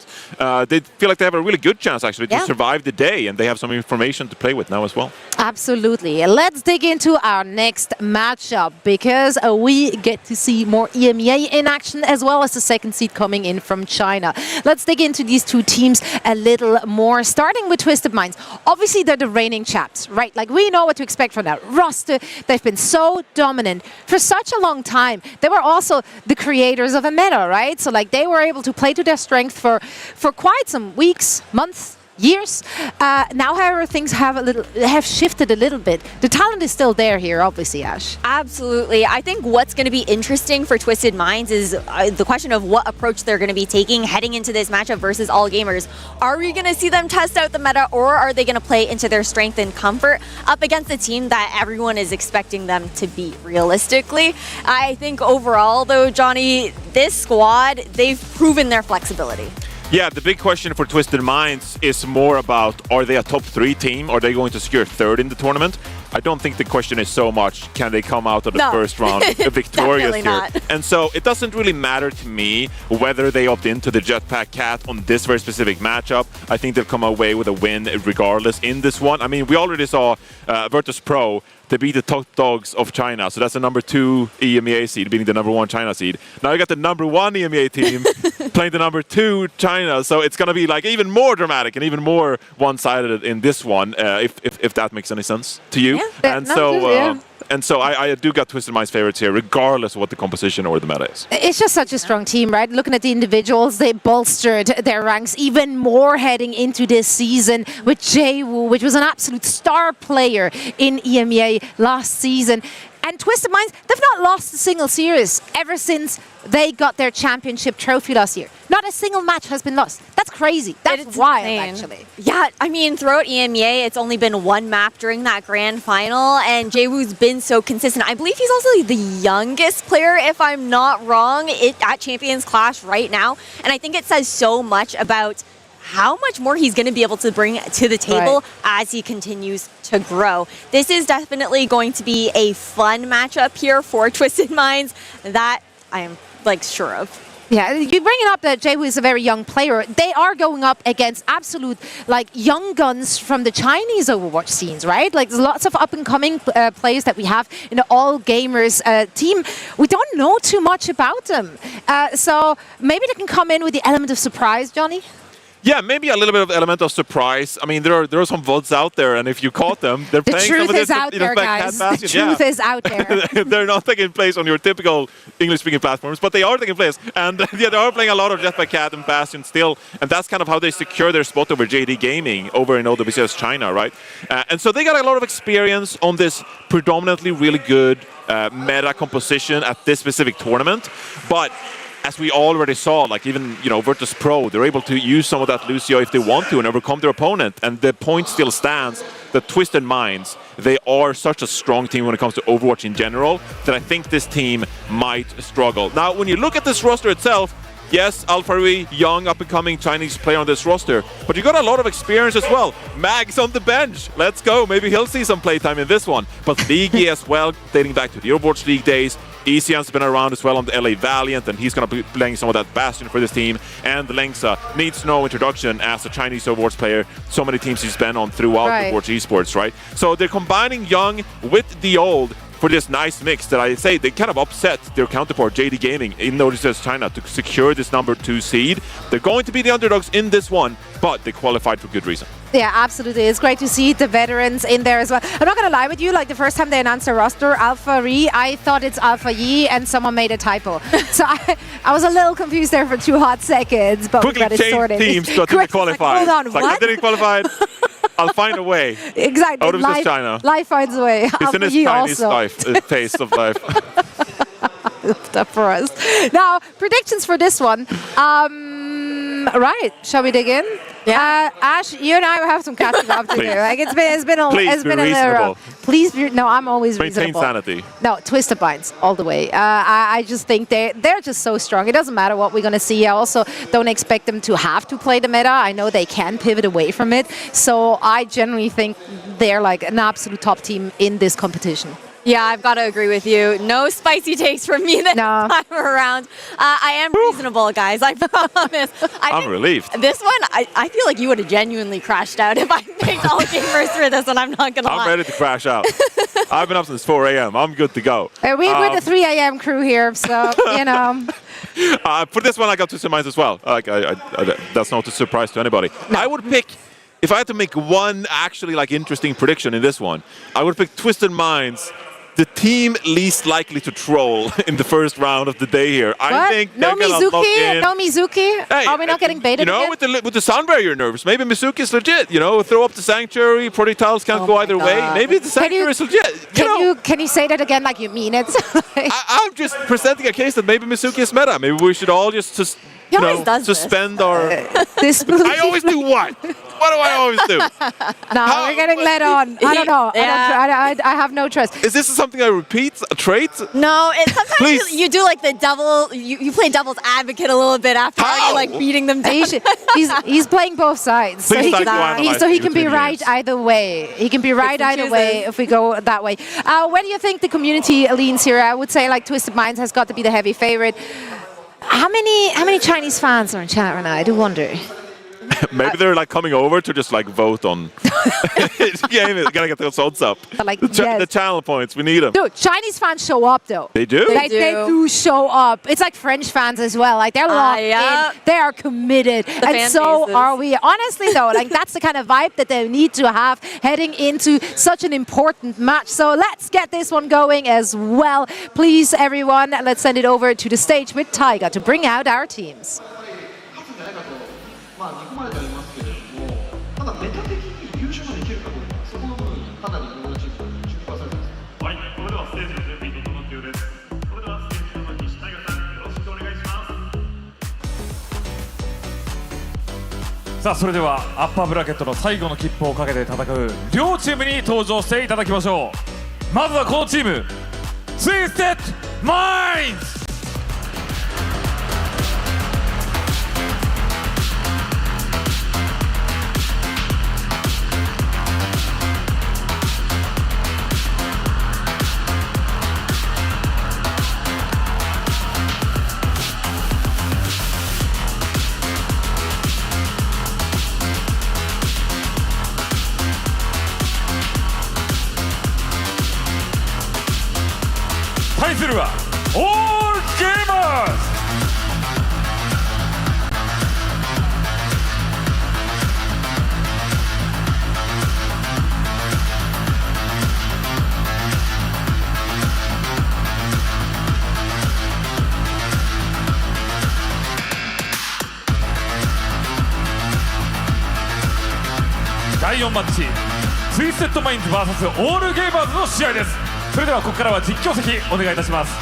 they feel like they have a really good chance actually to survive the day, and they have some information to play with now as well. Absolutely. Let's dig into our next matchup because we get to see more EMEA in action as well as the second seed coming in from China. Let's dig into these two teams a little more, starting with Twisted Minds. Obviously, they're the reigning champs, right? Like, we know what to expect from that roster. They've been so dominant for such a long time. They were also the creators of EMEA, right? So, like, they were able to play to their strength for quite some weeks, months, years. Now, however, things have shifted a little bit. The talent is still there here, obviously, Ash. Absolutely. I think what's going to be interesting for Twisted Minds is the question of what approach they're going to be taking heading into this matchup versus All Gamers. Are we going to see them test out the meta, or are they going to play into their strength and comfort up against a team that everyone is expecting them to beat realistically? I think overall, though, Johnny, this squad, they've proven their flexibility. Yeah, the big question for Twisted Minds is more about, are they a top 3 team? Are they going to secure third in the tournament? I don't think the question is so much, can they come out of the first round victorious here? Not. And so it doesn't really matter to me whether they opt into the Jetpack Cat on this very specific matchup. I think they'll come away with a win regardless in this one. I mean, we already saw VIRTUS.PRO. They beat the top dogs of China, so that's the number 2 EMEA seed beating the number 1 China seed. Now you got the number 1 EMEA team playing the number 2 China, so it's going to be like even more dramatic and even more one-sided in this one, if that makes any sense to you. Yeah, and so I do got Twisted Minds favorites here, regardless of what the composition or the meta is. It's just such a strong team, right? Looking at the individuals, they bolstered their ranks even more heading into this season with Jaewoo, which was an absolute star player in EMEA last season. And Twisted Minds, they've not lost a single series ever since they got their championship trophy last year. Not a single match has been lost. That's crazy. That's wild, actually. Yeah, I mean, throughout EMEA, it's only been one map during that grand final, and Jaewoo's been so consistent. I believe he's also the youngest player, if I'm not wrong, at Champions Clash right now. And I think it says so much about how much more he's going to be able to bring to the table as he continues to grow. This is definitely going to be a fun matchup here for Twisted Minds that I am sure of. Yeah, you bringing up that Jaewoo is a very young player. They are going up against absolute young guns from the Chinese Overwatch scenes, right? Like, there's lots of up-and-coming players that we have in the All Gamers team. We don't know too much about them. So maybe they can come in with the element of surprise, Johnny? Yeah, maybe a little bit of element of surprise. I mean, there are some VODs out there, and if you caught them, they're playing some of this. The truth is out there, guys. The truth is out there. They're not taking place on your typical English-speaking platforms, but they are taking place. And yeah, they are playing a lot of Jetpack Cat and Bastion still, and that's kind of how they secure their spot over JD Gaming over in OWCS China, right? And so they got a lot of experience on this predominantly really good meta composition at this specific tournament, but as we already saw, like even, VIRTUS.PRO, they're able to use some of that Lucio if they want to and overcome their opponent. And the point still stands that Twisted Minds, they are such a strong team when it comes to Overwatch in general, that I think this team might struggle. Now, when you look at this roster itself, yes, Alpharui, young, up-and-coming Chinese player on this roster, but you got a lot of experience as well. Mag's on the bench. Let's go. Maybe he'll see some playtime in this one. But Leaguey as well, dating back to the Overwatch League days. Isian's been around as well on the LA Valiant, and he's going to be playing some of that Bastion for this team. And Lengsa needs no introduction as a Chinese Overwatch player. So many teams he's been on throughout Overwatch Esports, right? So they're combining young with the old for this nice mix that I say they kind of upset their counterpart JD Gaming in OWCS China to secure this number 2 seed. They're going to be the underdogs in this one, but they qualified for good reason. Yeah, absolutely. It's great to see the veterans in there as well. I'm not going to lie with you, the first time they announced the roster, Alpha Re, I thought it's Alpha Yi, and someone made a typo. So I was a little confused there for 2 hot seconds, but we got it sorted. Quickly change teams to didn't qualify. Hold on, what? I didn't qualify. I'll find a way. Exactly. Out of this China. Life finds a way. It's in his Chinese life, taste of life. Left up for us. Now, predictions for this one. Right, shall we dig in? Yeah. Ash, you and I have some catching up to do. Like it's been a little rough. Please be, no, I'm always maintain reasonable. sanity. No, Twisted Minds all the way. I just think they're just so strong. It doesn't matter what we're gonna see. I also don't expect them to have to play the meta. I know they can pivot away from it. So I generally think they're like an absolute top team in this competition. Yeah, I've got to agree with you. No spicy takes from me this time around. I am reasonable, guys. I promise. I'm relieved. This one, I feel like you would have genuinely crashed out if I picked all gamers for this one. I'm not going to lie. I'm ready to crash out. I've been up since 4 a.m. I'm good to go. We're the 3 a.m. crew here, so, you know. For this one, I got Twisted Minds as well. That's not a surprise to anybody. No. I would pick, if I had to make one actually interesting prediction in this one, I would pick Twisted Minds, the team least likely to troll in the first round of the day here. I think they're going to lock in. No Mizuki? Hey, are we not getting baited again? With the sound barrier nerves, maybe Mizuki's legit. Throw up the Sanctuary, Projectiles can't go either way. Maybe the Sanctuary is legit. Can you say that again like you mean it? I'm just presenting a case that maybe Mizuki is meta. Maybe we should all just suspend our... I always do what? What do I always do? No, we're getting led on. I don't know. I have no trust. Is this something I repeat? A trait? No, sometimes you do the devil. You play devil's advocate a little bit after you're beating them down. He's playing both sides, so he can be right either way. He can be right either way if we go that way. Where do you think the community leans here? I would say Twisted Minds has got to be the heavy favorite. How many Chinese fans are in chat right now? I do wonder. Maybe they're coming over to just vote on. Yeah, gotta get those odds up. The channel points, we need them. Dude, Chinese fans show up though. They do. They do show up. It's like French fans as well. They're locked in. They are committed, and so are we. Honestly though, that's the kind of vibe that they need to have heading into such an important match. So let's get this one going as well, please, everyone. Let's send it over to the stage with Taiga to bring out our teams. まあ2個までありますけれども、ただメタ的に優勝までいけるかどうか、そこの部分かなりいろんなチームが注目されてます。はい、それではステージの準備整っているようです。それではステージの西大河さん、よろしくお願いします。さあそれではアッパーブラケットの最後の切符をかけて戦う両チームに登場していただきましょう。まずはこのチーム、ツイステッドマインズ。 対するはオールゲーマーズ。第4マッチ、ツイステッドマインズ VS オールゲーマーズの試合です。 それではここからは実況席お願いいたします。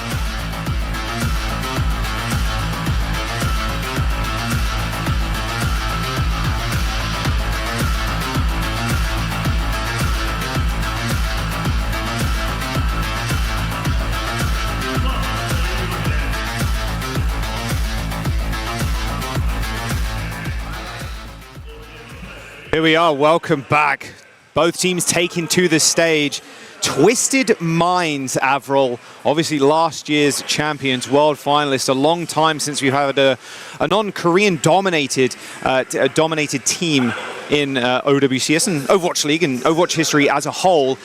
Here we are, welcome back. Both teams taken to the stage. Twisted Minds, Avril, obviously last year's champions, world finalists. A long time since we've had a non-Korean dominated team in OWCS and Overwatch League and Overwatch history as a whole.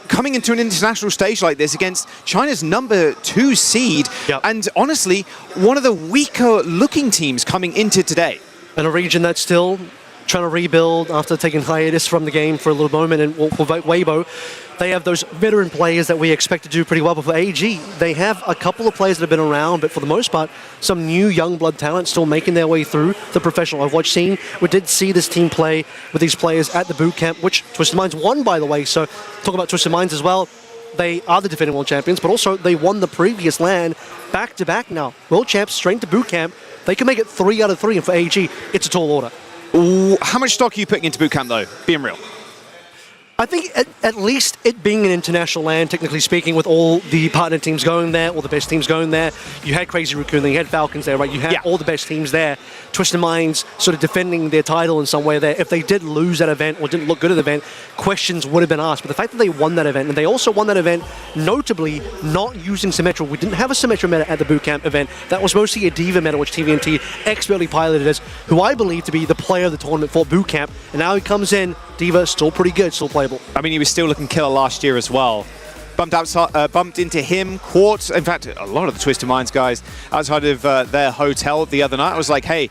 Coming into an international stage like this against China's #2 seed, and honestly, one of the weaker looking teams coming into today. In a region that's still trying to rebuild after taking hiatus from the game for a little moment, and for Weibo, they have those veteran players that we expect to do pretty well. But for AG, they have a couple of players that have been around, but for the most part, some new young blood talent still making their way through the professional Overwatch scene. We did see this team play with these players at the boot camp, which Twisted Minds won, by the way. So talk about Twisted Minds as well. They are the defending world champions, but also they won the previous LAN back-to-back now. World champs straight to boot camp. They can make it 3 out of 3, and for AG, it's a tall order. Ooh, how much stock are you putting into bootcamp, though, being real? I think at least it being an international land, technically speaking, with all the partner teams going there, all the best teams going there. You had Crazy Raccoon, you had Falcons there, right? You had all the best teams there. Twisted Minds sort of defending their title in some way there. If they did lose that event or didn't look good at the event, questions would have been asked. But the fact that they won that event, and they also won that event notably not using Symmetra. We didn't have a Symmetra meta at the bootcamp event. That was mostly a Diva meta, which TVNT expertly piloted as, who I believe to be the player of the tournament for bootcamp. And now he comes in, Diva, still pretty good, still playable. I mean, he was still looking killer last year as well. Bumped into him, Quartz. In fact, a lot of the Twisted Minds guys outside of their hotel the other night. I was like, hey,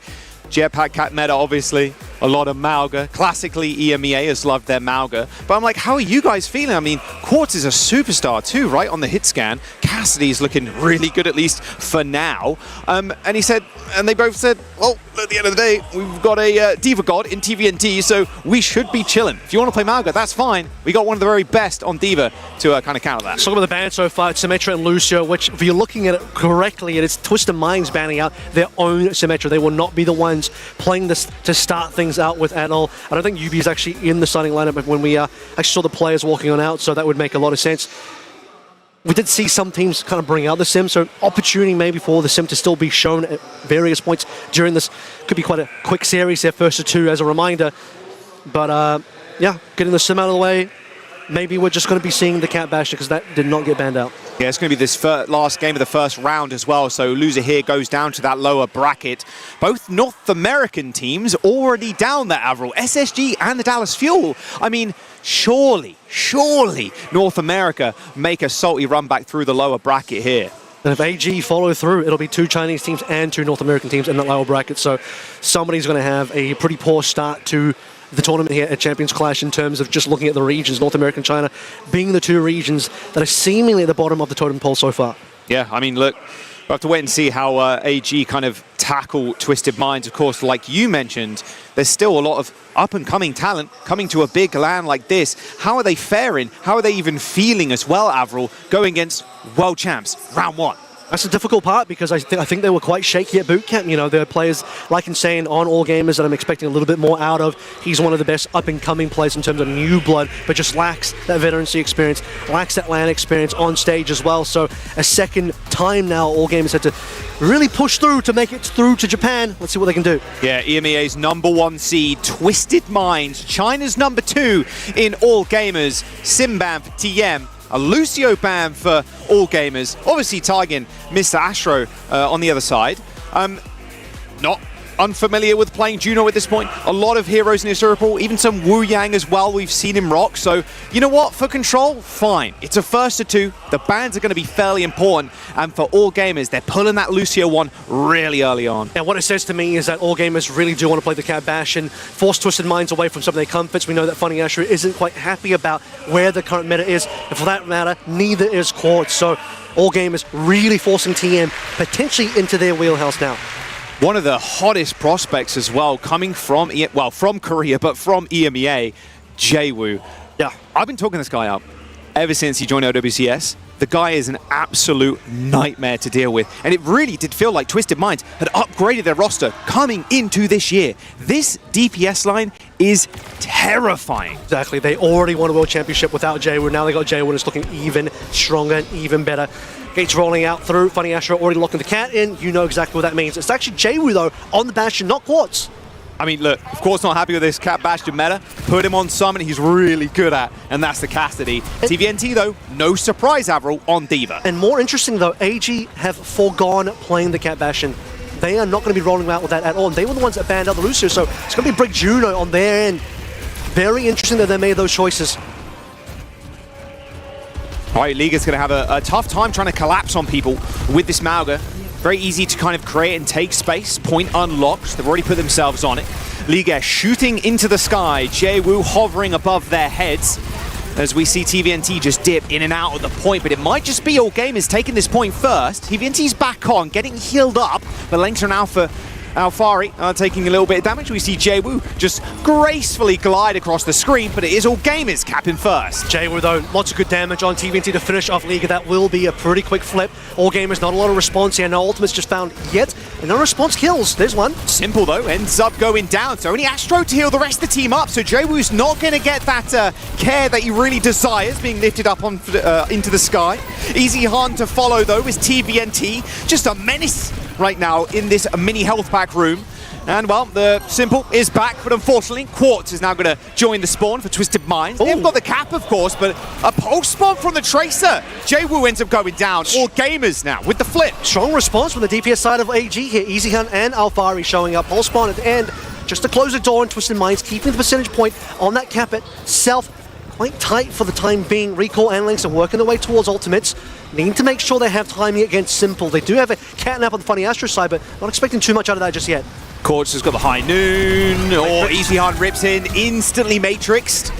Jetpack Cat meta, obviously. A lot of Mauga. Classically, EMEA has loved their Mauga. But I'm like, how are you guys feeling? I mean, Quartz is a superstar too, right? On the hit scan. Cassidy's looking really good, at least for now. And he said, and they both said, well, at the end of the day, we've got a Diva God in TVNT, so we should be chilling. If you want to play Mauga, that's fine. We got one of the very best on Diva to kind of counter that. So look at the ban so far, it's Symmetra and Lucio, which if you're looking at it correctly, it's Twisted Minds banning out their own Symmetra. They will not be the ones playing this to start things out with at all. I don't think UB is actually in the starting lineup when we actually saw the players walking on out, so that would make a lot of sense. We did see some teams kind of bring out the sim, so opportunity maybe for the sim to still be shown at various points during this. Could be quite a quick series there, first to 2 as a reminder. But yeah, getting the sim out of the way, maybe we're just going to be seeing the Cat Basher because that did not get banned out. Yeah, it's going to be this last game of the first round as well, so loser here goes down to that lower bracket. Both North American teams already down there, Avril. SSG and the Dallas Fuel. I mean, surely North America make a salty run back through the lower bracket here. And if AG follow through, it'll be 2 Chinese teams and 2 North American teams in that lower bracket, so somebody's going to have a pretty poor start to the tournament here at Champions Clash in terms of just looking at the regions, North America and China being the 2 regions that are seemingly at the bottom of the totem pole so far. Yeah, I mean, look, we'll have to wait and see how AG kind of tackle Twisted Minds. Of course, like you mentioned, there's still a lot of up-and-coming talent coming to a big land like this. How are they faring? How are they even feeling as well, Avril, going against world champs, round 1? That's the difficult part because I think they were quite shaky at bootcamp. You know, there are players like Insane on All Gamers that I'm expecting a little bit more out of. He's one of the best up-and-coming players in terms of new blood, but just lacks that veterancy experience, lacks that LAN experience on stage as well. So a second time now, All Gamers had to really push through to make it through to Japan. Let's see what they can do. Yeah, EMEA's #1 seed, Twisted Minds, China's #2 in All Gamers, Simban for TM. A Lucio ban for All Gamers. Obviously tagging Mr. Astro on the other side. Not unfamiliar with playing Juno at this point. A lot of heroes in his circle, even some Wu Yang as well. We've seen him rock. So, you know what? For Control, fine. It's a first to 2. The bans are going to be fairly important. And for All Gamers, they're pulling that Lucio one really early on. And what it says to me is that All Gamers really do want to play the Cat Bash and force Twisted Minds away from some of their comforts. We know that Funny Astro isn't quite happy about where the current meta is. And for that matter, neither is Quartz. So All Gamers really forcing TM potentially into their wheelhouse now. One of the hottest prospects as well, coming from, from Korea, but from EMEA, Jaewoo. Yeah. I've been talking this guy up ever since he joined OWCS. The guy is an absolute nightmare to deal with. And it really did feel like Twisted Minds had upgraded their roster coming into this year. This DPS line is terrifying. Exactly. They already won a World Championship without Jaewoo. Now they got Jaewoo and it's looking even stronger and even better. Gates rolling out through. Funny Astro already locking the cat in. You know exactly what that means. It's actually Jaewoo, though, on the Bastion, not Quartz. I mean, look, of course not happy with this Cat Bastion meta. Put him on summon he's really good at, and that's the Cassidy. TVNT, though, no surprise, Avril, on Diva. And more interesting, though, AG have foregone playing the Cat Bastion. They are not going to be rolling out with that at all. And they were the ones that banned out the Lucio, so it's going to be Brick Juno on their end. Very interesting that they made those choices. All right, Liga's going to have a tough time trying to collapse on people with this Mauga. Very easy to kind of create and take space. Point unlocked. They've already put themselves on it. Liga shooting into the sky. Jaewoo hovering above their heads. As we see TVNT just dip in and out of the point, but it might just be All Gamers taking this point first. TVNT's back on, getting healed up, but Lengths are now for Alfari taking a little bit of damage. We see Jwoo just gracefully glide across the screen, but it is All Gamers capping first. Jwoo though, lots of good damage on TVNT to finish off Liga. That will be a pretty quick flip. All Gamers, not a lot of response here. No ultimates just found yet, and no response kills. There's one. Simple though, ends up going down. So only Astro to heal the rest of the team up. So Jwoo's not going to get that care that he really desires, being lifted up on into the sky. Easy Han to follow though is TVNT. Just a menace right now in this mini health pack room. And well, the Simple is back, but unfortunately, Quartz is now going to join the spawn for Twisted Minds. They've got the cap, of course, but a pulse bomb from the Tracer. Jwoo ends up going down. All Gamers now with the flip. Strong response from the DPS side of AG here. Easy Han and Alfari showing up. Pulse spawn at the end, just to close the door on Twisted Minds, keeping the percentage point on that cap itself quite tight for the time being. Recall and Lynx are working their way towards ultimates. Need to make sure they have timing against Simple. They do have a catnap on the Funny Astro side, but not expecting too much out of that just yet. Quartz has got the High Noon, or Easy Han rips in, instantly matrixed.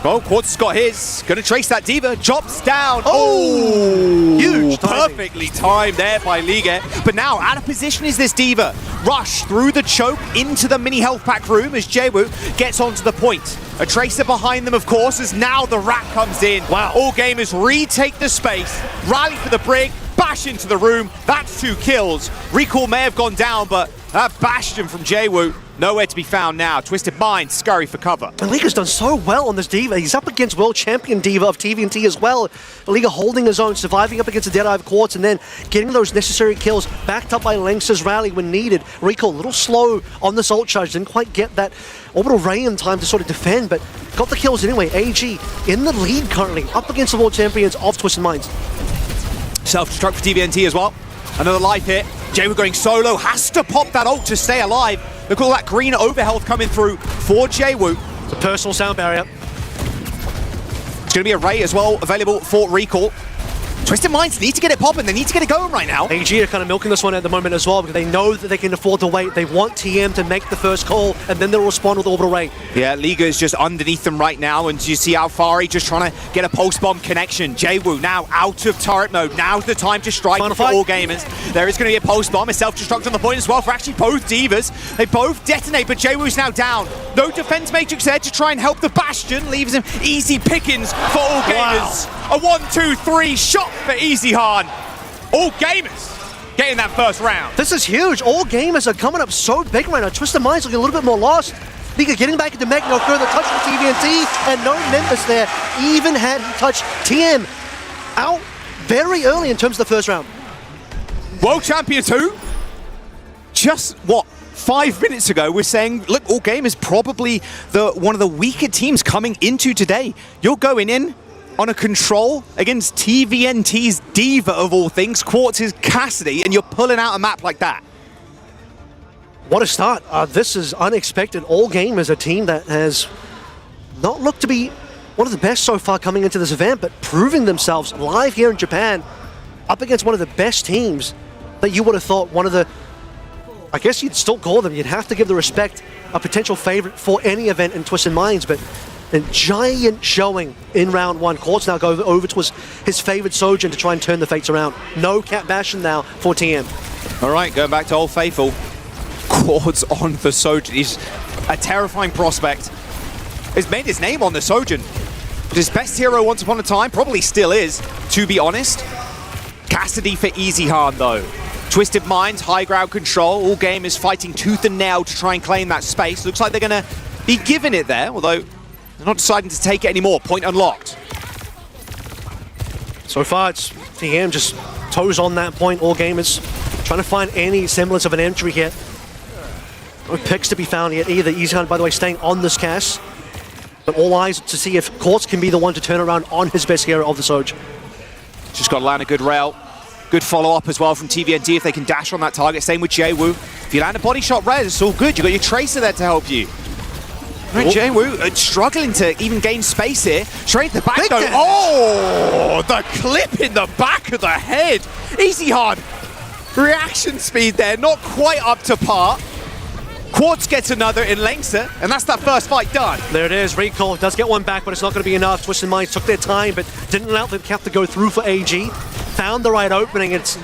Oh, Quartz has got his. Gonna trace that Diva, drops down. Oh, huge timing. Perfectly timed there by Liga. But now, out of position is this Diva. Rush through the choke into the mini health pack room as Jwoo gets onto the point. A Tracer behind them, of course, as now the Rat comes in. Wow. All Gamers retake the space, rally for the Brig, bash into the room. That's 2 kills. Recall may have gone down, but that Bastion from Jwoo, nowhere to be found now. Twisted Minds scurry for cover. And Liga's done so well on this Diva. He's up against world champion Diva of TVNT as well. Liga holding his own, surviving up against the Deadeye of Quartz, and then getting those necessary kills, backed up by Lynx's rally when needed. Recall a little slow on this ult charge, didn't quite get that orbital ray in time to sort of defend, but got the kills anyway. AG in the lead currently, up against the world champions of Twisted Minds. Self-destruct for TVNT as well. Another life hit. Jwoo going solo, has to pop that ult to stay alive. Look at all that green overhealth coming through for Jwoo. It's a personal sound barrier. It's going to be a Ray as well available for Recall. Twisted Minds need to get it popping. They need to get it going right now. AG are kind of milking this one at the moment as well because they know that they can afford to wait. They want TM to make the first call and then they'll respond with Orbital Ray. Yeah, Liga is just underneath them right now, and you see Alfari just trying to get a post bomb connection. Jwoo now out of turret mode. Now's the time to strike for All Gamers. There is going to be a post bomb, a self-destruct on the point as well for actually both Divas. They both detonate, but Jwoo's now down. No defense matrix there to try and help the Bastion. Leaves him easy pickings for All Gamers. Wow. A 1-2-3 shot for Easy Han. All Gamers getting that first round. This is huge. All Gamers are coming up so big right now. Twisted Minds looking a little bit more lost. Liga getting back into mech, no further touch from TVNT, and no Nimbus there. Even had he touched TM out very early in terms of the first round. World Champions who? Just, what, 5 minutes ago, we're saying, look, All Gamers probably one of the weaker teams coming into today. You're going in on a control against TVNT's Diva of all things, Quartz's Cassidy, and you're pulling out a map like that. What a start. This is unexpected. All Gamers, a team that has not looked to be one of the best so far coming into this event, but proving themselves live here in Japan up against one of the best teams that you would have thought one of the, I guess you'd still call them, you'd have to give the respect, a potential favorite for any event in Twisted Minds, but a giant showing in round 1. Quartz now go over to his favorite Sojin to try and turn the fates around. No Cat Bastion now for TM. All right, going back to Old Faithful. Quartz on the Sojin. He's a terrifying prospect. He's made his name on the Sojin. His best hero once upon a time, probably still is, to be honest. Cassidy for Easy Han though. Twisted Minds, high ground control. All Gamers fighting tooth and nail to try and claim that space. Looks like they're going to be giving it there, although they're not deciding to take it anymore. Point unlocked. So far, it's TM just toes on that point. All Gamers trying to find any semblance of an entry here. No picks to be found yet either. Easy Han, by the way, staying on this cast. But all eyes to see if Quartz can be the one to turn around on his best hero of the Soj. Just got to land a good rail. Good follow-up as well from TVNT if they can dash on that target. Same with Jwoo. If you land a body shot res, it's all good. You've got your Tracer there to help you. Right, Jwoo struggling to even gain space here. Straight to the back though. Oh, the clip in the back of the head. Easy Han. Reaction speed there, not quite up to par. Quartz gets another in Lengtser, and that's that first fight done. There it is. Recall does get one back, but it's not going to be enough. Twisted Minds took their time, but didn't allow the cap to go through for AG. Found the right opening. It's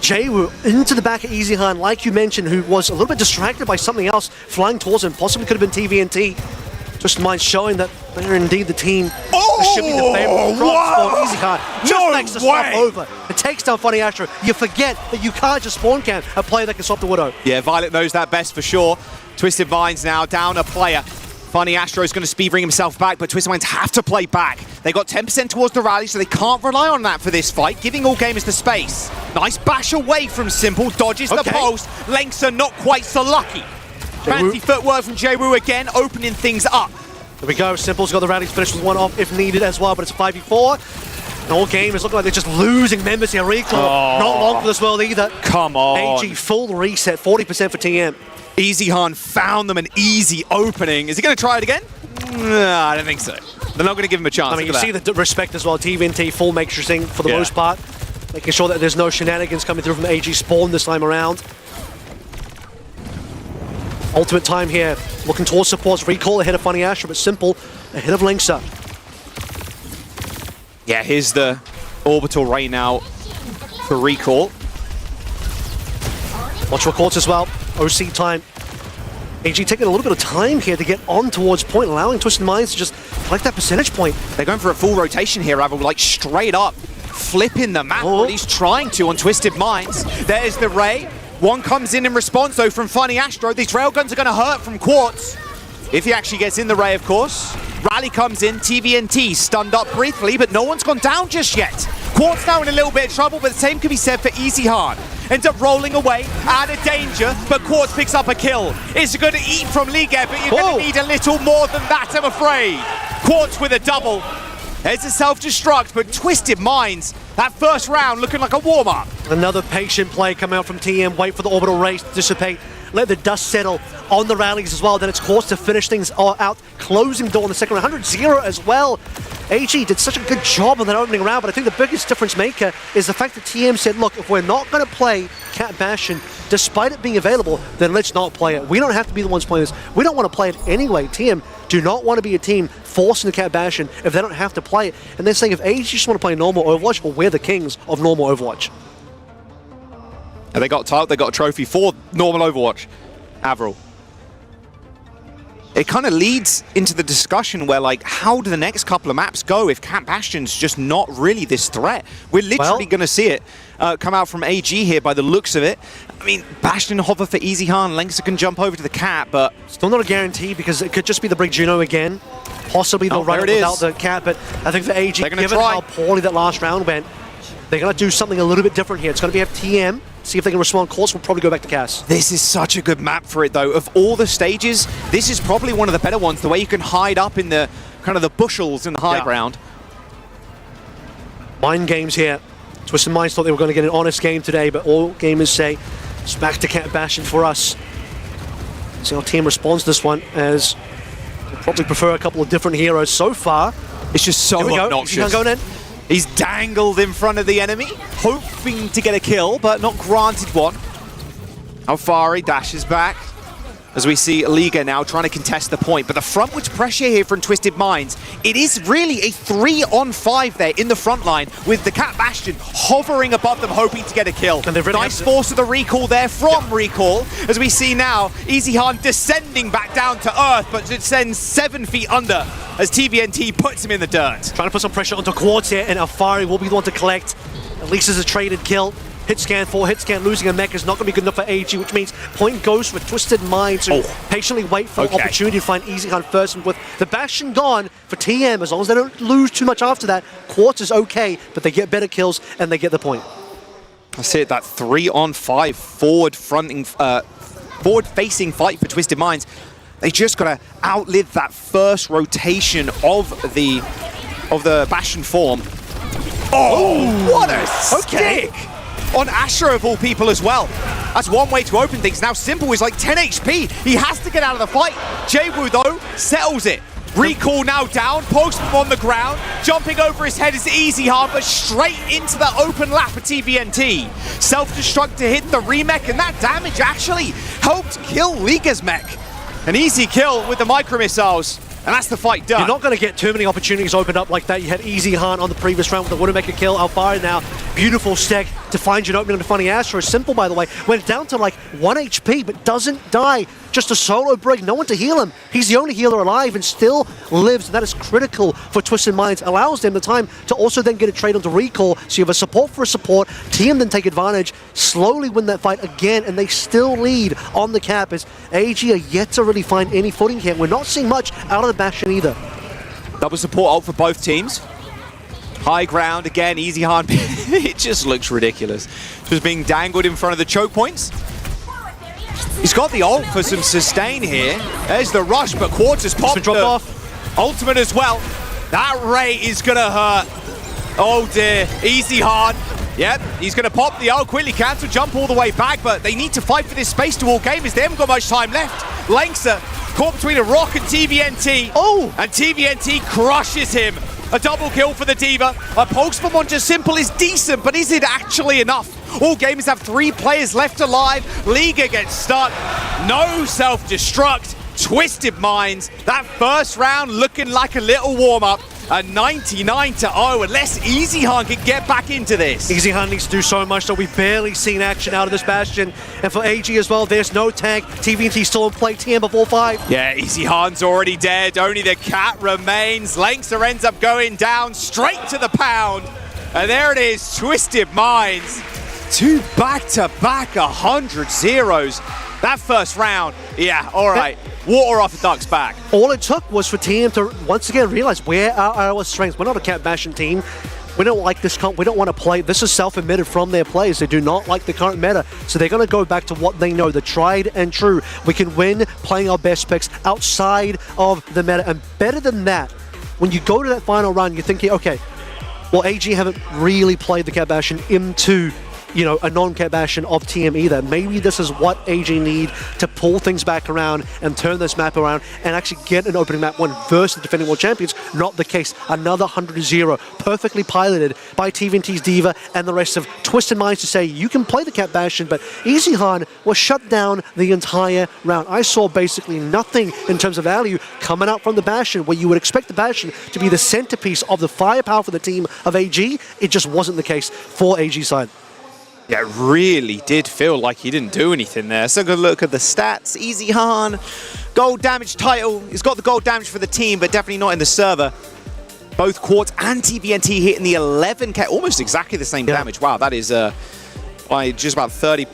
Jaewoo into the back of EasyHan, like you mentioned, who was a little bit distracted by something else flying towards him. Possibly could have been TVNT. Just mind showing that they're indeed the team that should be the favorite for EasyHan. Just makes the swap over. It takes down Funny Astro. You forget that you can't just spawn camp a player that can swap the Widow. Yeah, Violet knows that best for sure. Twisted Minds now down a player. Funny Astro is going to speed bring himself back, but Twisted Minds have to play back. They got 10% towards the rally, so they can't rely on that for this fight, giving all gamers the space. Nice bash away from Simple, dodges the post. Lengths are not quite so lucky. Fancy footwork from Jaewoo again, opening things up. There we go, Simple's got the rally to finish with one off if needed as well, but it's a 5v4. The whole game is looking like they're just losing members here. Recall, not long for this world either. Come on. AG full reset, 40% for TM. EasyHan found them an easy opening. Is he going to try it again? Nah, I don't think so. They're not going to give him a chance. I mean, you see the respect as well. TVNT full matrixing for the most part. Making sure that there's no shenanigans coming through from AG Spawn this time around. Ultimate time here. Looking towards supports. Recall ahead of Funny Astro, but Simple ahead of Linksa. Yeah, here's the orbital right now for Recall. Watch for courts as well. OC time. AG taking a little bit of time here to get on towards point, allowing Twisted Minds to just collect that percentage point. They're going for a full rotation here, Avril, like straight up, flipping the map, or at least trying to on Twisted Minds. There's the Ray. One comes in response, though, from Funny Astro. These railguns are going to hurt from Quartz. If he actually gets in the Ray, of course. Rally comes in, TVNT stunned up briefly, but no one's gone down just yet. Quartz now in a little bit of trouble, but the same can be said for EasyHan. Ends up rolling away, out of danger, but Quartz picks up a kill. It's going to eat from Liga, but you're going to need a little more than that, I'm afraid. Quartz with a double. There's a self-destruct, but Twisted Minds, that first round looking like a warm-up. Another patient play coming out from TM, wait for the orbital race to dissipate, let the dust settle on the rallies as well, then it's Quartz to finish things out, closing door in the second round, 100-0 as well. AG did such a good job on that opening round, but I think the biggest difference maker is the fact that TM said, look, if we're not going to play Cat Bastion, despite it being available, then let's not play it. We don't have to be the ones playing this. We don't want to play it anyway. TM do not want to be a team forcing the Cat Bastion if they don't have to play it. And they're saying if AG just want to play normal Overwatch, well, we're the kings of normal Overwatch. And they got a trophy for normal Overwatch, Avril. It kind of leads into the discussion where, like, how do the next couple of maps go if Cat Bastion's just not really this threat? We're literally going to see it come out from AG here by the looks of it. I mean, Bastion hover for EasyHan, Linksa can jump over to the Cat, but... Still not a guarantee because it could just be the Brig Juno again. Possibly they'll run it without the Cat, but I think for AG, given how poorly that last round went, they're going to do something a little bit different here. It's going to be FTM. See if they can respond. Course will probably go back to Cass. This is such a good map for it, though. Of all the stages, this is probably one of the better ones. The way you can hide up in the kind of the bushels in the high ground. Mind games here. Twisted Minds thought they were going to get an honest game today, but all gamers say it's back to Cat Bastion for us. See how team responds to this one, as they probably prefer a couple of different heroes so far. It's just so obnoxious. Go. He's dangled in front of the enemy, hoping to get a kill, but not granted one. Alfari dashes back as we see Liga now trying to contest the point. But the frontwards pressure here from Twisted Minds, it is really a 3-on-5 there in the front line with the Cat Bastion hovering above them, hoping to get a kill. And nice force of the recall there from Recall, as we see now EasyHan descending back down to earth, but it sends 7 feet under as TVNT puts him in the dirt. Trying to put some pressure onto Quartz here, and Alfari will be the one to collect. At least as a traded kill. Hit scan 4, hit scan losing a mech is not going to be good enough for AG, which means point goes for Twisted Minds to patiently wait for an opportunity to find EasyHan first. And with the Bastion gone for TM, as long as they don't lose too much after that, Quartz is okay, but they get better kills and they get the point. I see it, that 3-on-5 forward-facing fight for Twisted Minds. They just got to outlive that first rotation of the Bastion form. Oh, what a stick! On Asher of all people as well. That's one way to open things. Now Simple is like 10 HP. He has to get out of the fight. Jaewoo though settles it. Recall now down, Postman on the ground. Jumping over his head is EasyHan, but straight into the open lap of TVNT. Self-destruct to hit the remech, and that damage actually helped kill Liga's mech. An easy kill with the micro missiles. And that's the fight done. You're not going to get too many opportunities opened up like that. You had EasyHan on the previous round with the Widowmaker kill. Alfari now Beautiful stack to find you an opening on Numbani. Astro is simple, by the way. Went down to like 1 HP, but doesn't die. Just a solo break, no one to heal him. He's the only healer alive and still lives. That is critical for Twisted Minds. Allows them the time to also then get a trade onto recall. So you have a support for a support. Team then take advantage, slowly win that fight again, and they still lead on the cap as AG are yet to really find any footing here. We're not seeing much out of the Bastion either. Double support ult for both teams. High ground again, Easy Han. It just looks ridiculous. Just being dangled in front of the choke points. He's got the ult for some sustain here. There's the rush, but Quartz popped dropped the off. ultimate as well. That Ray is gonna hurt. Oh dear, Easy Han. Yep, he's gonna pop the ult, quickly cancel, jump all the way back, but they need to fight for this space to all gamers. They haven't got much time left. Langsa caught between a rock and TVNT. Oh! And TVNT crushes him. A double kill for the D.Va. A pulse bomb on just simple is decent, but is it actually enough? All gamers have 3 players left alive. Liga gets stuck. No self-destruct. Twisted Minds. That first round looking like a little warm-up. A 99-0, unless Easy Han can get back into this. Easy Han needs to do so much, so we've barely seen action out of this Bastion. And for AG as well, there's no tag. TVNT still in play, TM before 5. Yeah, Easy Han's already dead. Only the cat remains. Langsa ends up going down straight to the pound. And there it is, Twisted Minds. 2 back-to-back 100 zeros. That first round, yeah, all right. Water off the duck's back. All it took was for team to once again realize where are our strengths. We're not a Cat Bastion team. We don't like this comp. We don't want to play. This is self-admitted from their players. They do not like the current meta. So they're going to go back to what they know, the tried and true. We can win playing our best picks outside of the meta. And better than that, when you go to that final run, you're thinking, okay, well, AG haven't really played the Cat Bastion into, you know, a non-Cat Bastion of TM either. Maybe this is what AG need to pull things back around and turn this map around and actually get an opening map 1 versus the defending world champions. Not the case. Another 100-0, perfectly piloted by TVNT's D.Va and the rest of Twisted Minds to say, you can play the Cat Bastion, but Easy Han was shut down the entire round. I saw basically nothing in terms of value coming out from the Bastion, where you would expect the Bastion to be the centerpiece of the firepower for the team of AG. It just wasn't the case for AG's side. Yeah, it really did feel like he didn't do anything there. So good look at the stats. Easy Han, gold damage title. He's got the gold damage for the team, but definitely not in the server. Both Quartz and TVNT hitting the 11k, almost exactly the same damage. Wow, that is by just about 30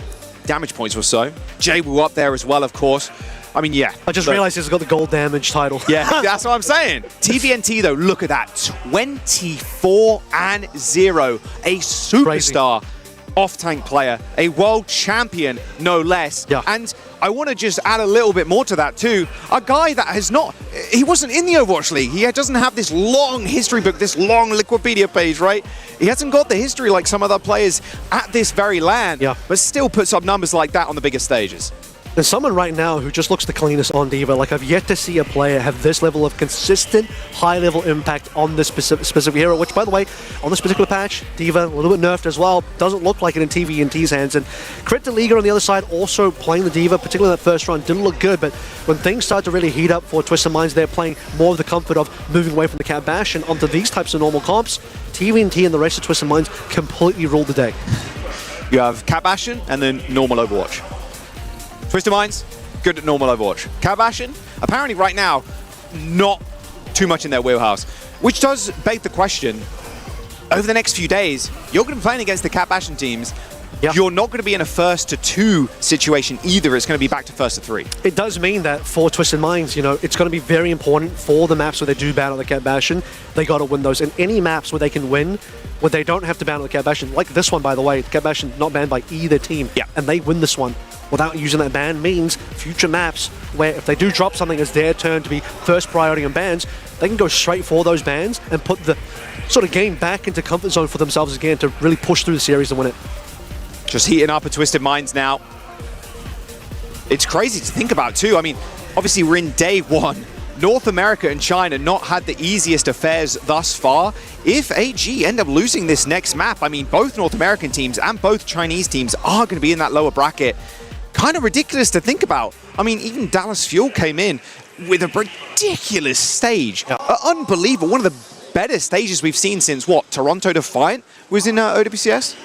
damage points or so. Weibo up there as well, of course. I mean, yeah. I just realized he's got the gold damage title. Yeah, that's what I'm saying. TVNT, though, look at that. 24-0. A superstar. Crazy. Off-tank player, a world champion, no less. Yeah. And I want to just add a little bit more to that too. A guy that has not, he wasn't in the Overwatch League. He doesn't have this long history book, this long Wikipedia page, right? He hasn't got the history like some other players at this very land, but still puts up numbers like that on the biggest stages. There's someone right now who just looks the cleanest on D.Va. Like, I've yet to see a player have this level of consistent, high-level impact on this specific hero, which, by the way, on this particular patch, D.Va a little bit nerfed as well. Doesn't look like it in TVNT's hands. And Crit to Liga on the other side, also playing the D.Va, particularly in that first run, didn't look good. But when things start to really heat up for Twisted Minds, they're playing more of the comfort of moving away from the Cat Bastion onto these types of normal comps. TVNT and the rest of Twisted Minds completely ruled the day. You have Cat Bastion and then normal Overwatch. Twisted Minds, good at normal Overwatch. Cat Bastion, apparently right now, not too much in their wheelhouse. Which does beg the question, over the next few days, you're going to be playing against the Cat Bastion teams. You're not going to be in a 1st-to-2 situation either. It's going to be back to 1st-to-3. It does mean that for Twisted Minds, you know, it's going to be very important for the maps where they do battle the Cat Bastion. They got to win those. And any maps where they can win, where they don't have to battle the Cat Bastion, like this one, by the way, the Cat Bastion not banned by either team. And they win this one without using that ban means future maps where if they do drop something as their turn to be first priority on bans, they can go straight for those bans and put the sort of game back into comfort zone for themselves again to really push through the series and win it. Just heating up at Twisted Minds now. It's crazy to think about too. I mean, obviously we're in day 1. North America and China not had the easiest affairs thus far. If AG end up losing this next map, I mean, both North American teams and both Chinese teams are going to be in that lower bracket. Kind of ridiculous to think about. I mean, even Dallas Fuel came in with a ridiculous stage. Unbelievable. One of the better stages we've seen since, what, Toronto Defiant was in OWCS?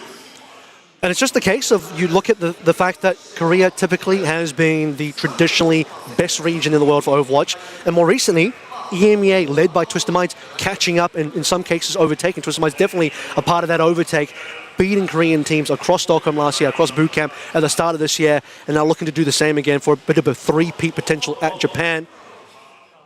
And it's just the case of, you look at the fact that Korea typically has been the traditionally best region in the world for Overwatch, and more recently, EMEA, led by Twisted Minds, catching up and in some cases overtaking. Twisted Minds definitely a part of that overtake, beating Korean teams across Stockholm last year, across bootcamp at the start of this year, and now looking to do the same again for a bit of a three-peat potential at Japan.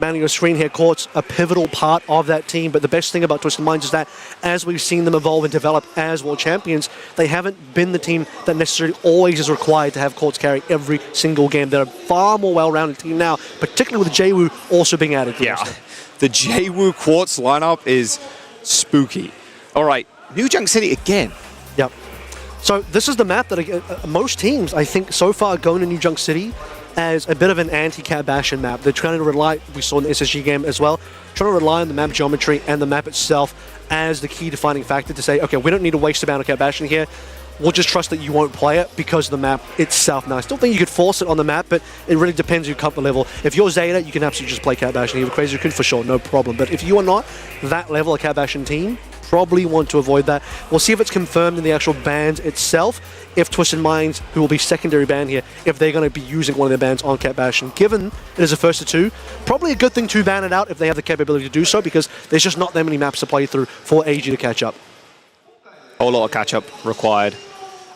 Man on your screen here, Courts, a pivotal part of that team, but the best thing about Twisted Minds is that as we've seen them evolve and develop as world champions, they haven't been the team that necessarily always is required to have Courts carry every single game. They're a far more well-rounded team now, particularly with JWoo also being added to this. The JWoo Quartz lineup is spooky. All right, New Junk City again. Yep. So this is the map that most teams, I think, so far going to New Junk City as a bit of an anti-Cat Bastion map. They're trying to rely, we saw in the SSG game as well, trying to rely on the map geometry and the map itself as the key defining factor to say, okay, we don't need to waste a bound of Cat Bastion here. We'll just trust that you won't play it because of the map itself. Now, I still think you could force it on the map, but it really depends on your comfort level. If you're Zeta, you can absolutely just play Cat Bastion. You're Crazy Raccoon for sure, no problem. But if you are not that level of Cat Bastion team, probably want to avoid that. We'll see if it's confirmed in the actual bans itself, if Twisted Minds, who will be secondary ban here, if they're going to be using one of their bans on Cat Bastion. Given it is a first to two, probably a good thing to ban it out if they have the capability to do so, because there's just not that many maps to play through for AG to catch up. A whole lot of catch-up required.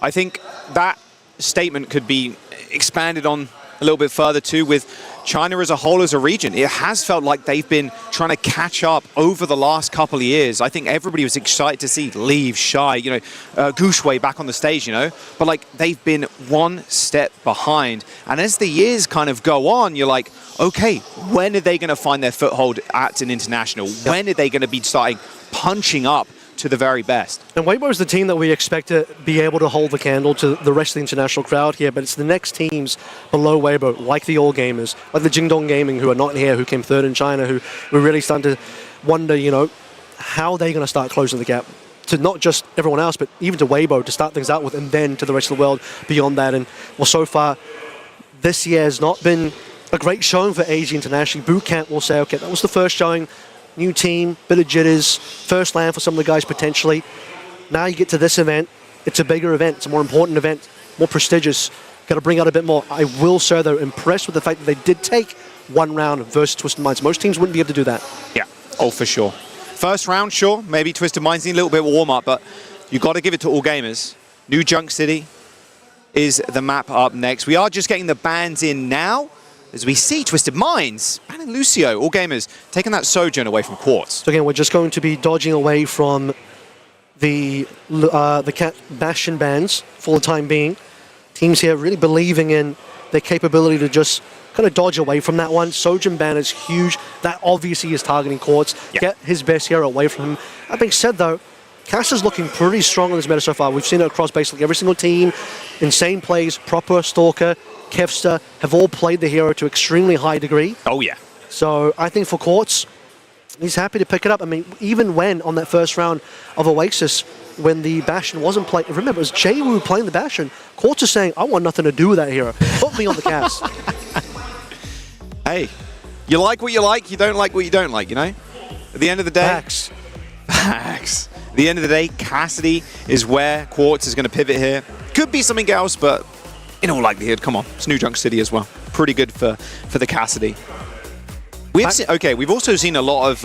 I think that statement could be expanded on a little bit further too with China as a whole as a region. It has felt like they've been trying to catch up over the last couple of years. I think everybody was excited to see Leave, Shy, Gushwei back on the stage, but like they've been one step behind. And as the years kind of go on, you're like, okay, when are they going to find their foothold at an international? When are they going to be starting punching up to the very best? And Weibo is the team that we expect to be able to hold the candle to the rest of the international crowd here, but it's the next teams below Weibo, like the All Gamers, like the Jingdong Gaming, who are not here, who came third in China, who we're really starting to wonder, how they're going to start closing the gap to not just everyone else, but even to Weibo to start things out with, and then to the rest of the world beyond that. And well, so far, this year has not been a great showing for AG internationally. Bootcamp will say, okay, that was the first showing. New team, bit of jitters, first land for some of the guys potentially. Now you get to this event, it's a bigger event, it's a more important event, more prestigious. Got to bring out a bit more. I will say though, impressed with the fact that they did take one round versus Twisted Minds. Most teams wouldn't be able to do that. Yeah, oh for sure. First round, sure, maybe Twisted Minds need a little bit of warm up, but you got to give it to All Gamers. New Junk City is the map up next. We are just getting the bans in now, as we see Twisted Minds banning Lucio, All Gamers taking that Sojourn away from Quartz. So again, we're just going to be dodging away from the Cat Bastion bans for the time being. Teams here really believing in their capability to just kind of dodge away from that one. Sojourn ban is huge. That obviously is targeting Quartz. Yeah. Get his best hero away from him. That being said though, Cass is looking pretty strong on this meta so far. We've seen it across basically every single team. Insane plays, Proper, Stalker, Kevster have all played the hero to extremely high degree. Oh yeah. So I think for Quartz, he's happy to pick it up. I mean, even when on that first round of Oasis, when the Bastion wasn't playing, remember, it was JWoo playing the Bastion. Quartz is saying, I want nothing to do with that hero. Put me on the cast. Hey, you like what you like, you don't like what you don't like, At the end of the day... Facts. At the end of the day, Cassidy is where Quartz is going to pivot here. Could be something else, but in all likelihood, come on, it's New Junk City as well. Pretty good for the Cassidy. We've also seen a lot of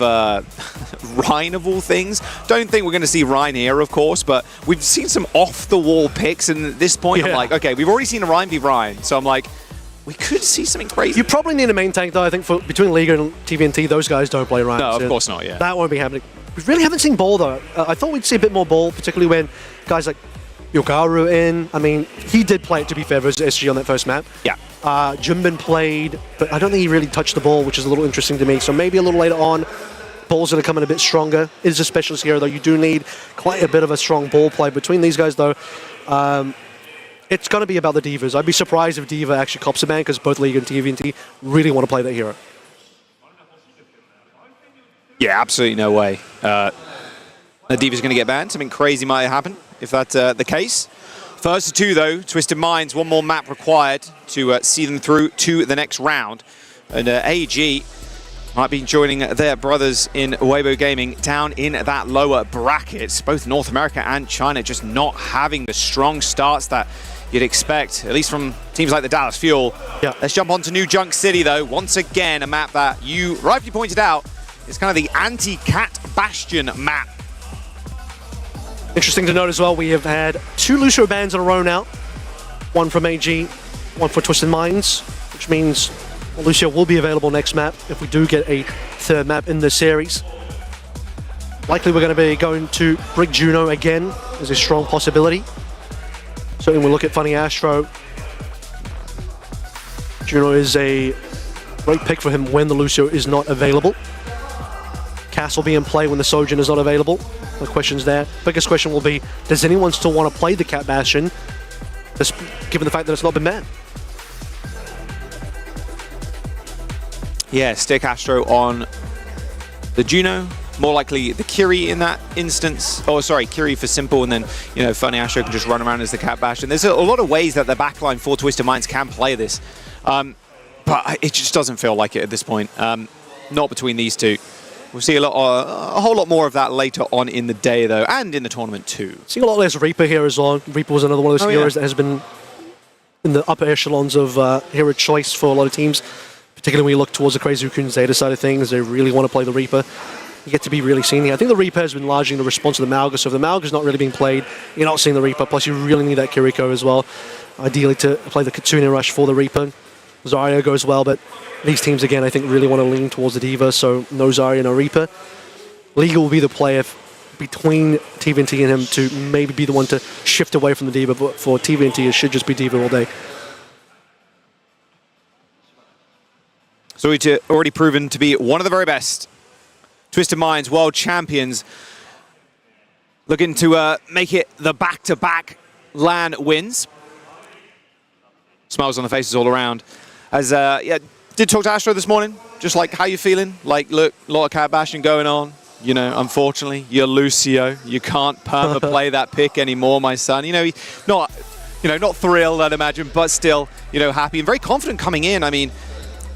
Rhine of all things. Don't think we're going to see Rhine here, of course, but we've seen some off-the-wall picks, and at this point, I'm like, okay, we've already seen a Rhine be Rhine, so I'm like, we could see something crazy. You probably need a main tank, though. I think between Liga and TVNT, those guys don't play Rhine. No, of course not, yeah. That won't be happening. We really haven't seen Ball, though. I thought we'd see a bit more Ball, particularly when guys like Yogaru in. I mean, he did play it, to be fair, versus SG on that first map. Yeah. Jimbin played, but I don't think he really touched the ball, which is a little interesting to me. So maybe a little later on, Ball's going to come in a bit stronger. It is a specialist hero, though. You do need quite a bit of a strong ball play. Between these guys, though, it's going to be about the Divas. I'd be surprised if Diva actually cops a ban, because both League and TVNT really want to play that hero. Yeah, absolutely no way. The Diva's going to get banned. Something crazy might happen if that's the case. First to two, though, Twisted Minds. One more map required to see them through to the next round. And AG, Might be joining their brothers in Weibo Gaming down in that lower brackets. Both North America and China just not having the strong starts that you'd expect, at least from teams like the Dallas Fuel. Yeah. Let's jump on to New Junk City, though. Once again, a map that you rightly pointed out is kind of the anti-Cat Bastion map. Interesting to note as well, we have had 2 Lucio bans in a row now. One from AG, one for Twisted Minds, which means Lucio will be available next map if we do get a 3rd map in the series. Likely we're going to be going to Brig Juno again as a strong possibility. Certainly we'll look at Funny Astro. Juno is a great pick for him when the Lucio is not available. Cass will be in play when the Sojin is not available. The question's there. Biggest question will be, does anyone still want to play the Cat Bastion, given the fact that it's not been banned? Yeah, stick Astro on the Juno. More likely the Kiri in that instance. Oh, sorry, Kiri for simple, and then, you know, Funny Astro can just run around as the Cat Bastion. There's a lot of ways that the backline for Twisted Minds can play this. But it just doesn't feel like it at this point. Not between these two. We'll see a whole lot more of that later on in the day, though, and in the tournament, too. Seeing a lot less Reaper here as well. Reaper was another one of those heroes that has been in the upper echelons of hero choice for a lot of teams. Particularly when you look towards the Crazy Raccoon Zeta side of things, they really want to play the Reaper. You get to be really seen here. I think the Reaper has been largely in the response to the Malga, so if the Malga's not really being played, you're not seeing the Reaper, plus you really need that Kiriko as well. Ideally to play the Kitsune Rush for the Reaper. Zarya goes well, but these teams, again, I think really want to lean towards the D.Va, so no Zarya, no Reaper. Liga will be the player between TVNT and him to maybe be the one to shift away from the D.Va, but for TVNT, it should just be D.Va all day. So it's already proven to be one of the very best. Twisted Minds World Champions looking to make it the back-to-back LAN wins. Smiles on the faces all around. As yeah, did talk to Astro this morning. Just like, how you feeling? Like, look, a lot of Cat Bashing going on. You know, unfortunately, you're Lucio. You can't perma play that pick anymore, my son. You know, not thrilled, I'd imagine, but still, you know, happy and very confident coming in. I mean,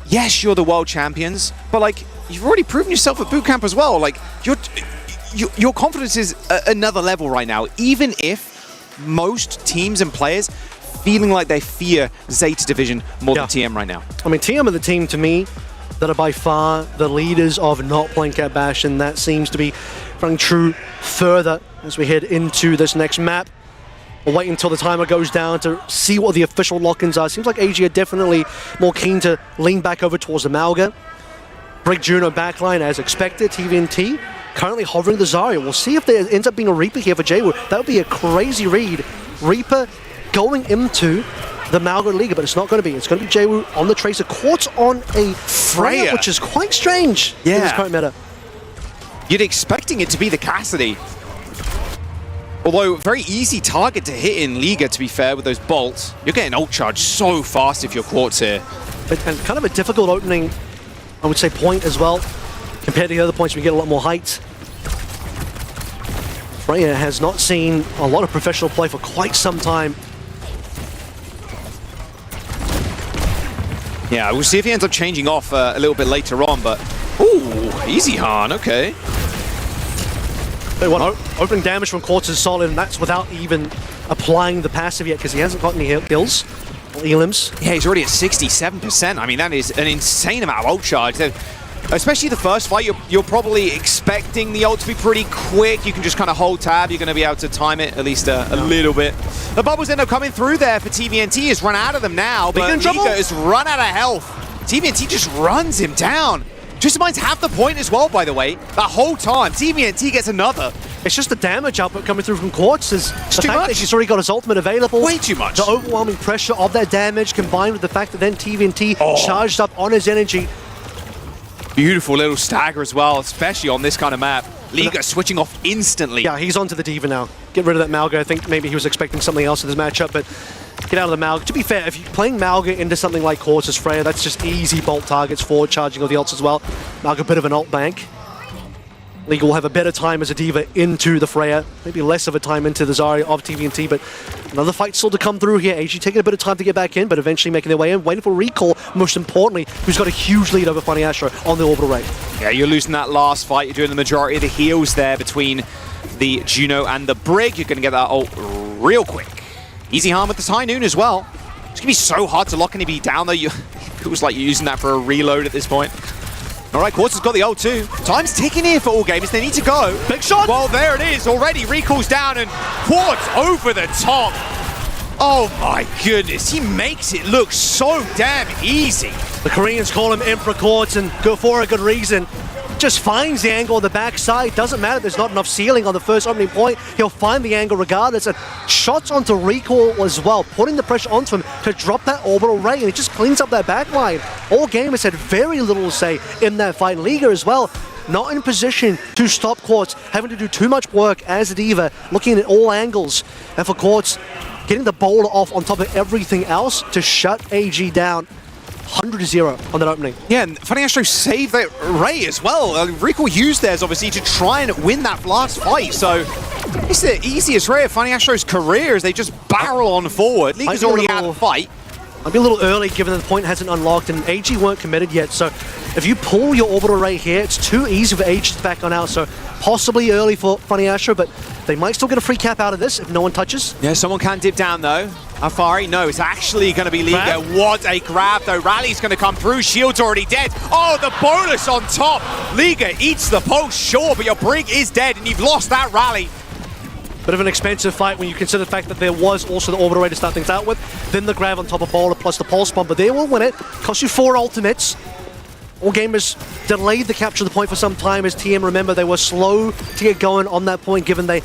yes, you're the world champions, but like, you've already proven yourself at boot camp as well. Like, your confidence is another level right now, even if most teams and players feeling like they fear Zeta Division more than TM right now. I mean, TM are the team, to me, that are by far the leaders of not playing Cat Bash, and that seems to be running true further as we head into this next map. We'll wait until the timer goes down to see what the official lock-ins are. Seems like AG are definitely more keen to lean back over towards the Malga. Brig Juno backline as expected. TVNT currently hovering the Zarya. We'll see if there ends up being a Reaper here for Jwoo. That would be a crazy read. Reaper going into the Malga Liga, but it's not going to be. It's going to be Jwoo on the Tracer. Quartz on a Freya, which is quite strange in this current meta. You'd expecting it to be the Cassidy. Although, very easy target to hit in Liga, to be fair, with those bolts. You're getting ult charge so fast if you're Quartz here. And kind of a difficult opening, I would say, point as well. Compared to the other points, we get a lot more height. Freya has not seen a lot of professional play for quite some time. Yeah, we'll see if he ends up changing off a little bit later on, but... Ooh, easy Han, okay. Opening damage from Quartz is solid, and that's without even applying the passive yet, because he hasn't got any kills or elims. Yeah, he's already at 67%. I mean, that is an insane amount of ult charge. Especially the first fight, you're probably expecting the ult to be pretty quick. You can just kind of hold tab. You're going to be able to time it at least a little bit. The bubbles end up coming through there for TVNT. Has run out of them now, but Liga has run out of health. TVNT just runs him down. Twisted Minds have the point as well, by the way. That whole time, TVNT gets another. It's just the damage output coming through from Quartz. Is the fact that he's already got his ultimate available. Way too much. The overwhelming pressure of that damage combined with the fact that then TVNT charged up on his energy. Beautiful little stagger as well, especially on this kind of map. Liga switching off instantly. Yeah, he's onto the D.Va now. Get rid of that Malga. I think maybe he was expecting something else in this matchup, but get out of the Malga. To be fair, if you're playing Malga into something like Quartz's Freya, that's just easy bolt targets for charging of the ults as well. Malga, a bit of an ult bank. Liga will have a better time as a D.Va into the Freya, maybe less of a time into the Zarya of TVNT, but another fight still to come through here. AG taking a bit of time to get back in, but eventually making their way in, waiting for recall, most importantly, who's got a huge lead over Funny Astro on the orbital ray. Yeah, you're losing that last fight. You're doing the majority of the heals there between the Juno and the Brig. You're going to get that ult real quick. Easy harm with this High Noon as well. It's going to be so hard to lock an EB down, though. It feels like you're using that for a reload at this point. All right, Quartz has got the ult too. Time's ticking here for all gamers. They need to go. Big shot! Well, there it is. Already recalls down and Quartz over the top. Oh my goodness. He makes it look so damn easy. The Koreans call him Emperor Quartz and go for a good reason. Just finds the angle on the backside. Doesn't matter, there's not enough ceiling on the first opening point. He'll find the angle regardless. And shots onto recall as well, putting the pressure onto him to drop that orbital ray. And it just cleans up that backline. All gamers had very little to say in that fight. Liga as well, not in position to stop Quartz, having to do too much work as a D.Va, looking at all angles. And for Quartz, getting the bowler off on top of everything else to shut AG down. 100-0 on that opening. Yeah, and Funny Astro saved that Ray as well. Recall used theirs, obviously, to try and win that last fight. So it's the easiest Ray of Funny Astro's career as they just barrel on forward. Liga's already out of the fight. Might be a little early given that the point hasn't unlocked and AG weren't committed yet. So if you pull your orbital ray here, it's too easy for AG to back on out. So possibly early for Funny Astro, but they might still get a free cap out of this if no one touches. Yeah, someone can dip down though. Afari, no, it's actually going to be Liga. What a grab though. Rally's going to come through. Shield's already dead. Oh, the bonus on top. Liga eats the pulse, sure, but your Brig is dead and you've lost that Rally. Bit of an expensive fight when you consider the fact that there was also the orbital ray to start things out with, then the grab on top of Bowler plus the pulse bomb, but they will win it. Cost you 4 ultimates. All gamers delayed the capture of the point for some time as TM, remember, they were slow to get going on that point given they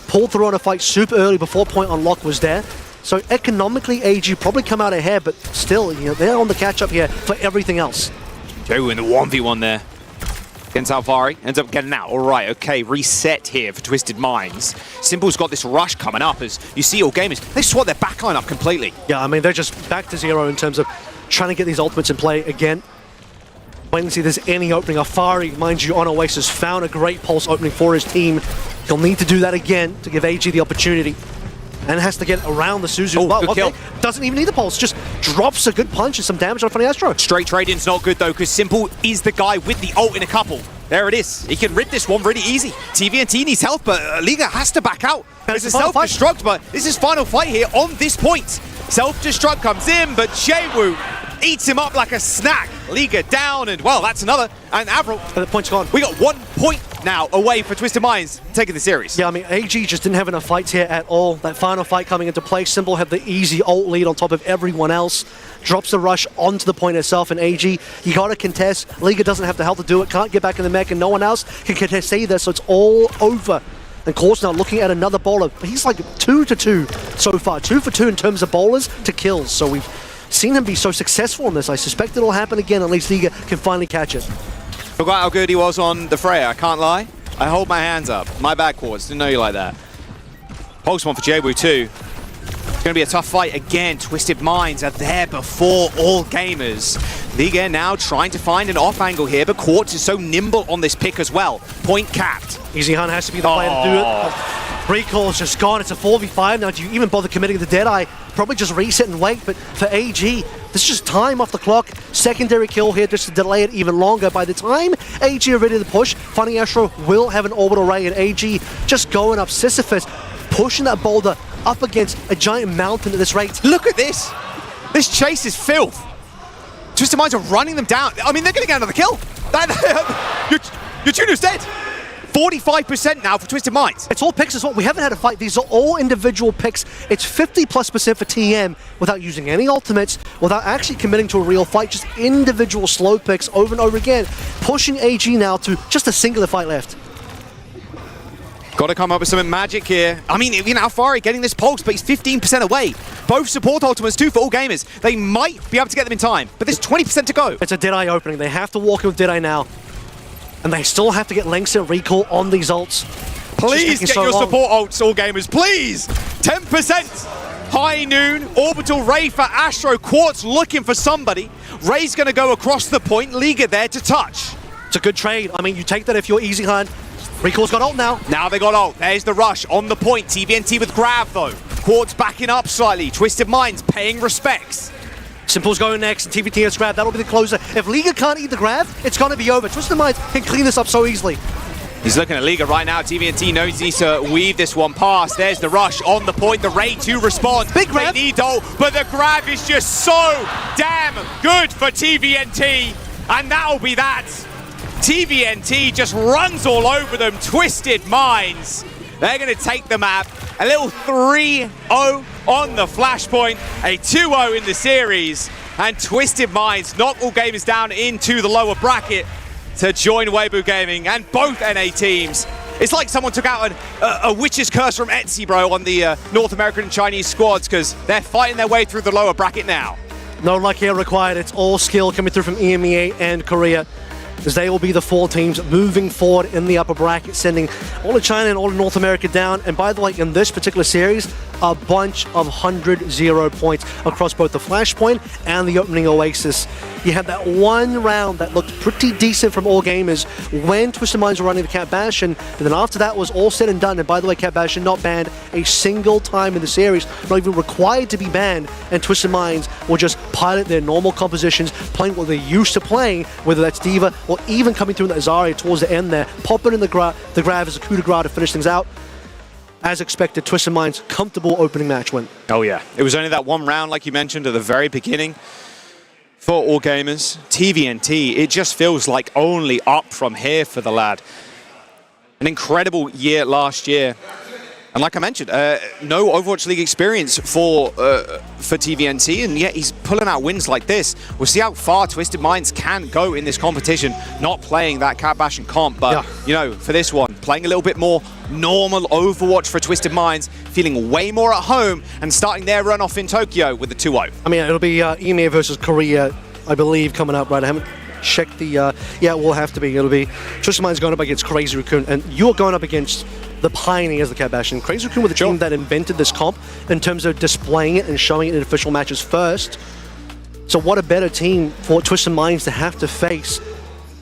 pulled through on a fight super early before point unlock was there. So economically, AG probably come out ahead, but still, you know, they're on the catch-up here for everything else. Joe in the 1v1 there. Against Alvari, ends up getting out. All right, okay, reset here for Twisted Minds. Simple's got this rush coming up as you see all gamers. They swat their backline up completely. Yeah, I mean, they're just back to 0 in terms of trying to get these ultimates in play again. Waiting to see if there's any opening. Afari, mind you, on Oasis, found a great pulse opening for his team. He'll need to do that again to give AG the opportunity. And has to get around the Suzu as well. Good kill. Doesn't even need the pulse, just drops a good punch and some damage on Funny Astro. Straight trade-in's not good though, because Simple is the guy with the ult in a couple. There it is. He can rip this one really easy. TVNT needs help, but Liga has to back out. There's a self-destruct, but this is final fight here on this point. Self-destruct comes in, but Jaewoo eats him up like a snack. Liga down, and well, that's another. And Avril, the point's gone. We got 1 point now away for Twisted Minds taking the series. Yeah, I mean, AG just didn't have enough fights here at all. That final fight coming into play, Simple had the easy ult lead on top of everyone else. Drops the rush onto the point itself, and AG, you gotta contest. Liga doesn't have the help to do it, can't get back in the mech, and no one else can contest either, so it's all over. And Course now looking at another bowler. He's like 2-2 so far. 2 for 2 in terms of bowlers to kills, so we've seen him be so successful in this. I suspect it'll happen again, at least Liga can finally catch it. Forgot how good he was on the Freya, I can't lie. I hold my hands up. My bad, Quartz. Didn't know you like that. Pulse one for Jaewoo too. It's going to be a tough fight again. Twisted Minds are there before all gamers. Liga now trying to find an off angle here, but Quartz is so nimble on this pick as well. Point capped. Easy Hunt has to be the player to do it. Recall's just gone. It's a 4v5 now. Do you even bother committing the Deadeye? Probably just reset and wait, but for AG, this is just time off the clock. Secondary kill here just to delay it even longer. By the time AG are ready to push, Funny Astro will have an orbital ray, and AG just going up Sisyphus, pushing that boulder up against a giant mountain at this rate. Look at this. This chase is filth. Twisted Minds are running them down. I mean, they're going to get another kill. Your tuner's dead. 45% now for Twisted Minds. It's all picks as well. We haven't had a fight. These are all individual picks. It's 50+% for TM without using any ultimates, without actually committing to a real fight. Just individual slow picks over and over again, pushing AG now to just a singular fight left. Got to come up with some magic here. I mean, you know, Alfari getting this pulse, but he's 15% away. Both support ultimates too for all gamers. They might be able to get them in time, but there's 20% to go. It's a Deadeye opening. They have to walk in with Deadeye now. And they still have to get lengths and recall on these ults. Please get your support ults, all gamers, please! 10%! High Noon, Orbital Ray for Astro, Quartz looking for somebody. Ray's going to go across the point, Liga there to touch. It's a good trade. I mean, you take that if you're Easy Hunt. Recall's got ult now. Now they got ult. There's the rush on the point. TVNT with grab though. Quartz backing up slightly. Twisted Minds paying respects. Simple's going next. TVNT has grab. That'll be the closer. If Liga can't eat the grab, it's going to be over. Twisted Minds can clean this up so easily. He's looking at Liga right now. TVNT knows he needs to weave this one past. There's the rush on the point. The Raid 2 response. Big grab. They need ult, but the grab is just so damn good for TVNT. And that'll be that. TVNT just runs all over them. Twisted Minds. They're going to take the map. A little 3-0 on the flashpoint. A 2-0 in the series. And Twisted Minds knock all gamers down into the lower bracket to join Weibo Gaming and both NA teams. It's like someone took out a witch's curse from Etsy, bro, on the North American and Chinese squads because they're fighting their way through the lower bracket now. No luck here required. It's all skill coming through from EMEA and Korea, as they will be the 4 teams moving forward in the upper bracket, sending all of China and all of North America down. And by the way, in this particular series, a bunch of 100-0 points across both the Flashpoint and the opening Oasis. You had that one round that looked pretty decent from all gamers when Twisted Minds were running the Cat Bastion, but then after that was all said and done. And by the way, Cat Bastion not banned a single time in the series, not even required to be banned, and Twisted Minds will just pilot their normal compositions, playing what they're used to playing, whether that's Diva or even coming through in the Azaria towards the end there, popping in the grab as a coup de grace to finish things out. As expected, Twisted Minds comfortable opening match win. Oh yeah, it was only that one round, like you mentioned at the very beginning. For all gamers, TVNT, it just feels like only up from here for the lad. An incredible year last year. And like I mentioned, no Overwatch League experience for TVNT, and yet he's pulling out wins like this. We'll see how far Twisted Minds can go in this competition, not playing that Cat Bastion comp, but you know, for this one, playing a little bit more normal Overwatch for Twisted Minds, feeling way more at home, and starting their run off in Tokyo with the 2-0. I mean, it'll be EMEA versus Korea, I believe, coming up, right? I haven't checked the, yeah, it will have to be. It'll be Twisted Minds going up against Crazy Raccoon, and you're going up against the pioneers of the Cat Bastion. Crazy Raccoon were the team that invented this comp in terms of displaying it and showing it in official matches first. So what a better team for Twisted Minds to have to face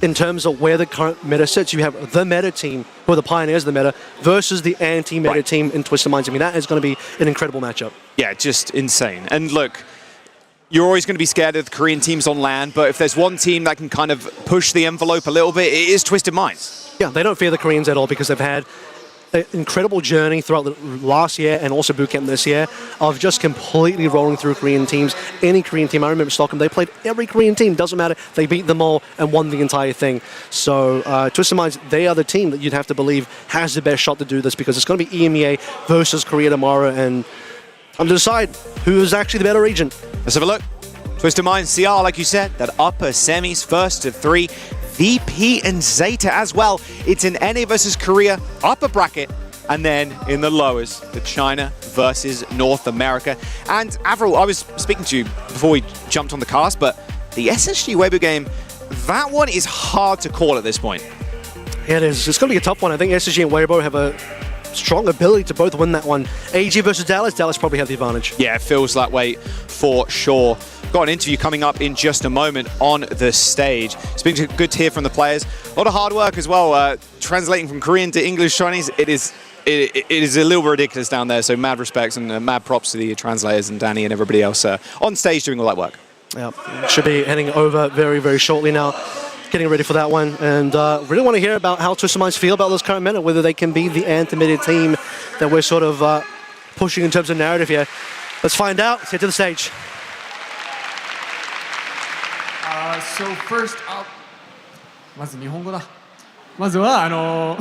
in terms of where the current meta sits. You have the meta team, who are the pioneers of the meta, versus the anti-meta team in Twisted Minds. I mean, that is going to be an incredible matchup. Yeah, just insane. And look, you're always going to be scared of the Korean teams on land, but if there's one team that can kind of push the envelope a little bit, it is Twisted Minds. Yeah, they don't fear the Koreans at all because they've had an incredible journey throughout the last year and also bootcamp this year of just completely rolling through Korean teams. Any Korean team, I remember Stockholm, they played every Korean team, doesn't matter, they beat them all and won the entire thing. So Twisted Minds, they are the team that you'd have to believe has the best shot to do this, because it's going to be EMEA versus Korea tomorrow, and time to decide who is actually the better region. Let's have a look. Twisted Minds, CR, like you said, that upper semis, first to 3. VP and Zeta as well. It's an NA versus Korea upper bracket, and then in the lowers, the China versus North America. And Avril, I was speaking to you before we jumped on the cast, but the SSG Weibo game, that one is hard to call at this point. Yeah, it is. It's going to be a tough one. I think SSG and Weibo have a strong ability to both win that one. AG versus Dallas, Dallas probably have the advantage. Yeah, it feels that way for sure. Got an interview coming up in just a moment on the stage. It's been good to hear from the players. A lot of hard work as well, translating from Korean to English Chinese. It is a little ridiculous down there, so mad respects and mad props to the translators and Danny and everybody else on stage doing all that work. Yeah, should be heading over very, very shortly now. Getting ready for that one, and really want to hear about how Twisted Minds feel about this current meta, whether they can be the anti-meta team that we're sort of pushing in terms of narrative here. Let's find out. Let's get to the stage. So first up, まず日本語だ。まずは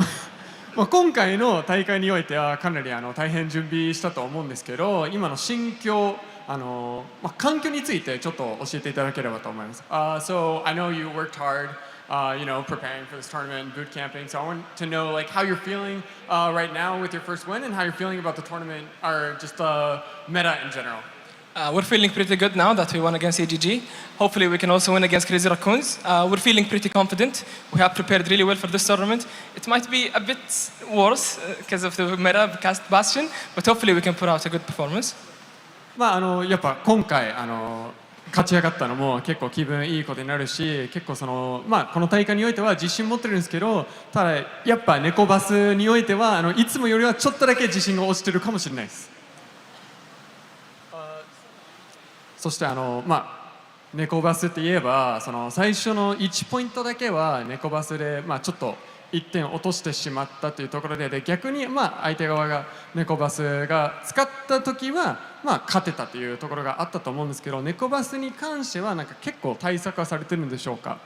今回の大会においてはかなり大変準備したと思うんですけど、今の心境、環境についてちょっと教えていただければと思います。So I know you worked hard, preparing for this tournament, boot camping. So I want to know like how you're feeling right now with your first win, and how you're feeling about the tournament or just the meta in general. We're feeling pretty good now that we won against AGG. Hopefully we can also win against Crazy Raccoons. We're feeling pretty confident. We have prepared really well for this tournament. It might be a bit worse because of the meta cast Bastion, but hopefully we can put out a good performance. やっぱ今回勝ち上がったのも結構気分いいことになるし、結構この大会においては自信持ってるんですけど、ただやっぱ猫バスにおいてはいつもよりはちょっとだけ自信が落ちてるかもしれないです。そして猫バスって言えば最初の1ポイントだけは猫バスでちょっと1点落としてしまったというところで、逆に相手側が猫バスが使った時は勝てたというところがあったと思うんですけど、猫バスに関しては結構対策はされてるんでしょうか。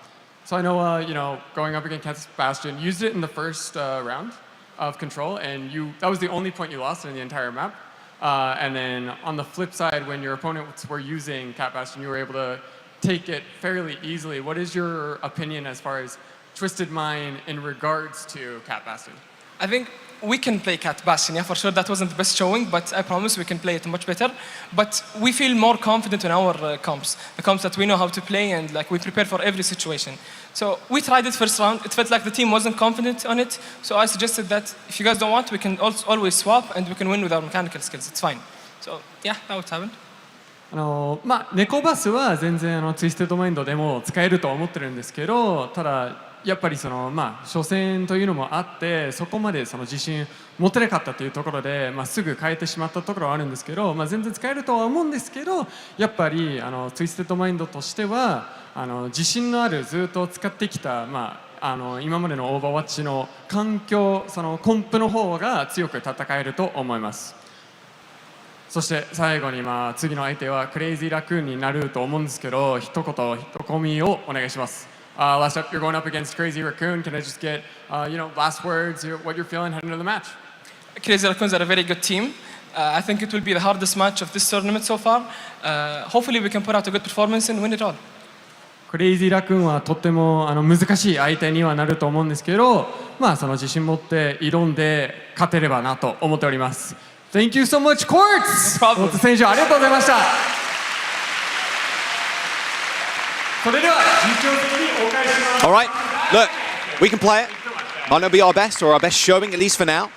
So I know, going up against Bastion, you used it in the first round of control, and that was the only point you lost in the entire map. And then on the flip side, when your opponents were using Cat Bastion, you were able to take it fairly easily. What is your opinion as far as Twisted Mind in regards to Cat Bastion? I think we can play Cat Bastion, yeah, for sure. That wasn't the best showing, but I promise we can play it much better. But we feel more confident in our comps, the comps that we know how to play, and we prepare for every situation. So we tried it first round. It felt like the team wasn't confident on it. So I suggested that if you guys don't want, we can always swap, and we can win with our mechanical skills. It's fine. So yeah, that would happen. 猫バスは全然ツイステッドマインドでも使えると思ってるんですけど、ただやっぱり初戦というのもあって、そこまで自信持てなかったというところで、すぐ変えてしまったところはあるんですけど、全然使えるとは思うんですけど、やっぱりツイステッドマインドとしては自信のあるずっと使ってきた、今までのオーバーワッチの環境、コンプの方が強く戦えると思います。そして最後に次の相手はクレイジーラクーンになると思うんですけど、一言一込みをお願いします。Last up, you're going up against Crazy Raccoon. Can I just get, last words, what you're feeling heading into the match? Crazy Raccoons are a very good team. I think it will be the hardest match of this tournament so far. Hopefully we can put out a good performance and win it all. クレイジーラクーンはとっても難しい相手にはなると思うんですけど、その自信持って挑んで勝てればなと思っております。Thank you so much, Quartz! コーツ選手ありがとうございました。それでは実況席にお返しします。 All right, look, we can play it. Might not be our best or our best showing, at least for now.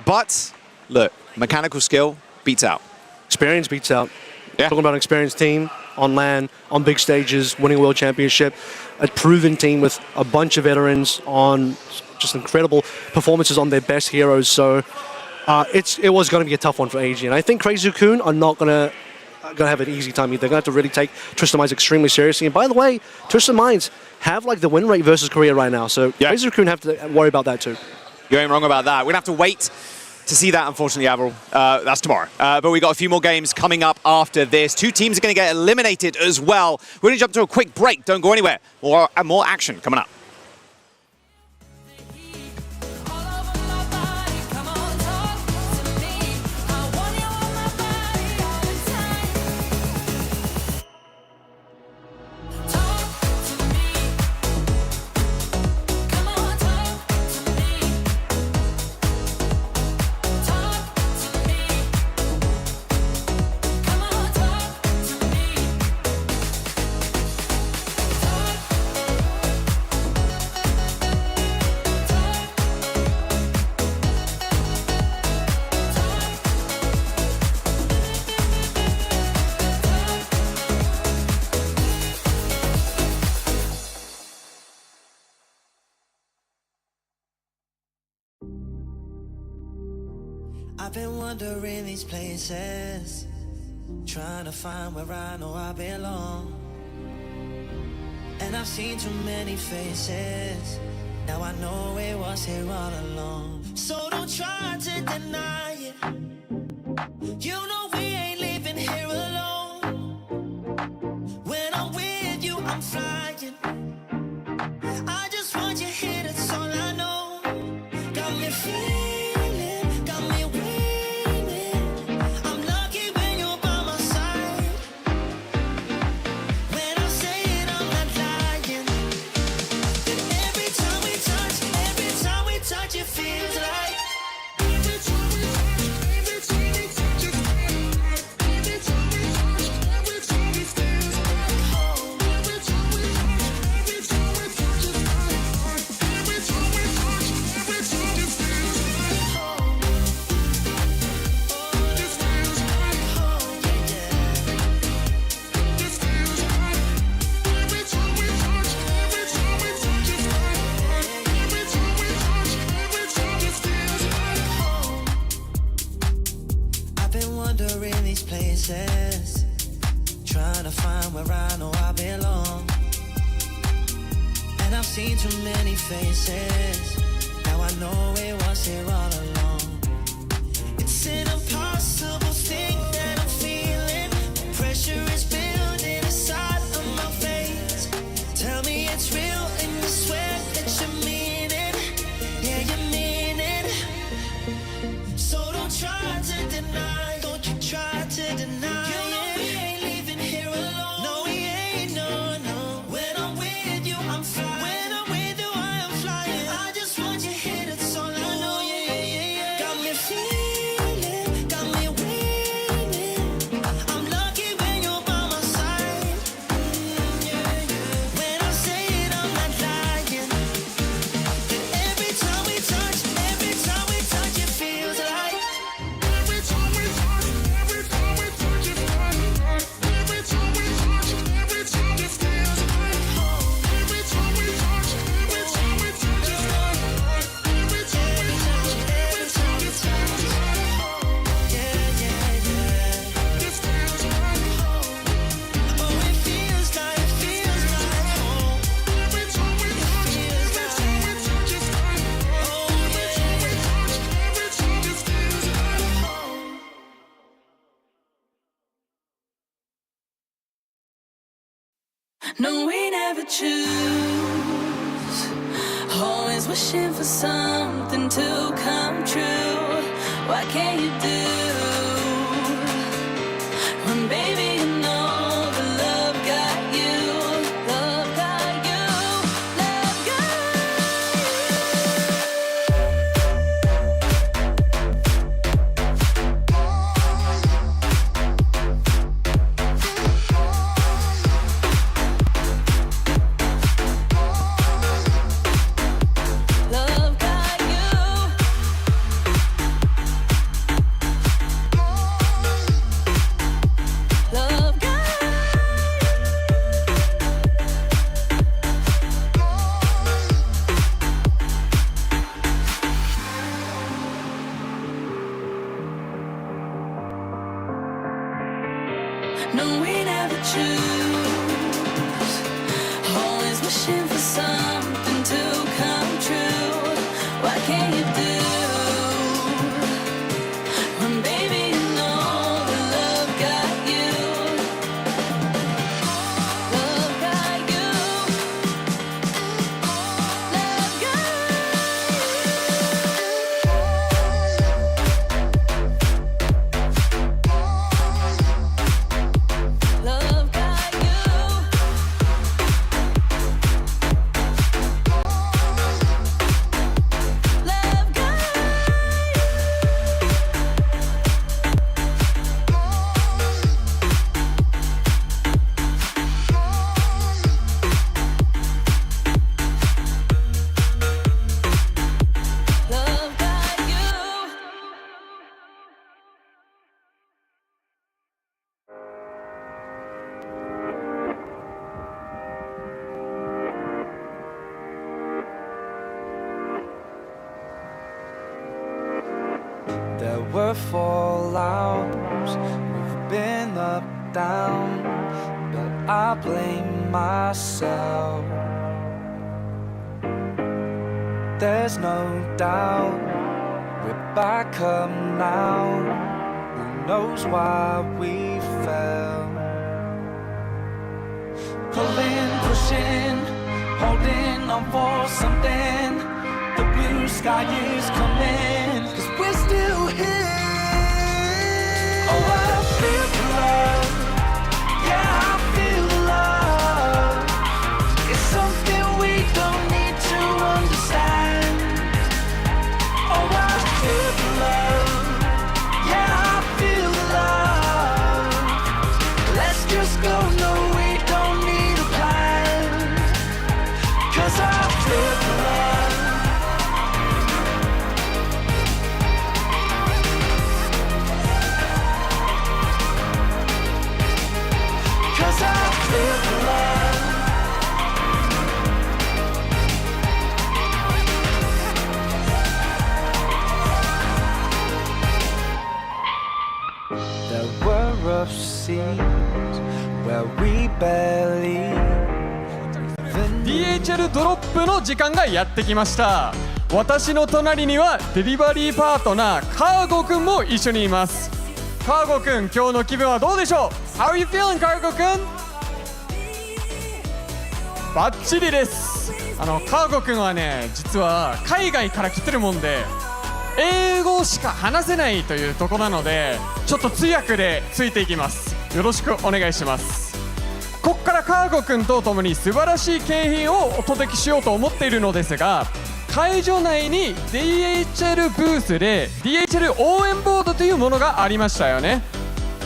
But look, mechanical skill beats out. Experience beats out. Yeah. Talking about an experienced team on LAN, on big stages, winning a world championship, a proven team with a bunch of veterans on just incredible performances on their best heroes. So it was going to be a tough one for AG, and I think Crazy Raccoon are not going to have an easy time either. They're going to have to really take Twisted Minds extremely seriously. And by the way, Twisted Minds have the win rate versus Korea right now, so Crazy Raccoon have to worry about that too. You ain't wrong about that. We're going to have to wait to see that, unfortunately, Avril. That's tomorrow. But we've got a few more games coming up after this. Two teams are going to get eliminated as well. We're going to jump to a quick break. Don't go anywhere. More action coming up. I've been wandering these places, trying to find where I know I belong. And I've seen too many faces, now I know it was here all along. So don't try to deny it, you know we ain't living here alone. When I'm with you, I'm flying, I just want you here, that's all I know. Got me feeling. It feels like every time we seen too many faces. Now I know it was here all along. It's an impossible thing that I'm feeling. Pressure is building inside of my face. Tell me it's real and you swear that you mean it. Yeah, you mean it. So don't try to deny. Don't you try to deny. You know we ain't leaving here alone. No, we ain't, no, no. When I'm with you, I'm flying. When I'm with you, I am flying. I just want you here, that's all I know. Yeah, yeah, yeah, yeah. Got me feeling, got me winning. I'm lucky when you're by my side. Yeah, yeah. When I say it, I'm not lying. And every time we touch, it feels like. Every time we touch, it feels like. Every time we touch, it feels like. Every time we touch, it feels like. Every time we touch, it feels like. Yeah, yeah, yeah. It feels like. Oh, it feels like home. Every time we touch, it feels like. Oh, yeah. Every time it feels like home. No, we never choose. Always wishing for something to come true. What can you do when, baby, you know the love got you? Love got you. Love got Love got you. Love got No, we never choose. Always wishing for something to come true. What can you do when, baby, you know the love got you? Love got you. Love got Love got you. Love got Love got you. There were fallouts, we've been up, down, but I blame myself. There's no doubt, we're back up now. Who knows why we fell? Pulling, pushing, holding on for something. The blue sky is coming, 'cause we're still here. Oh, I feel the love. Yeah, I feel the love. It's something we don't need to understand. Oh, I feel the love. Yeah, I feel the love. Let's just go, no, we don't need a plan. 'Cause I feel the love. DHL ドロップの時間がやってきました。私の隣にはデリバリーパートナーカーゴくんも一緒にいます。カーゴくん、今日の気分はどうでしょう？ How are you feeling, カーゴくん？バッチリです。カーゴくんはね、実は海外から来てるもんで英語しか話せないというところなので、ちょっと通訳でついていきます。よろしくお願いします。ここからカーゴくんと共に素晴らしい景品をお届けしようと思っているのですが、会場内に DHL ブースで DHL 応援ボードというものがありましたよね。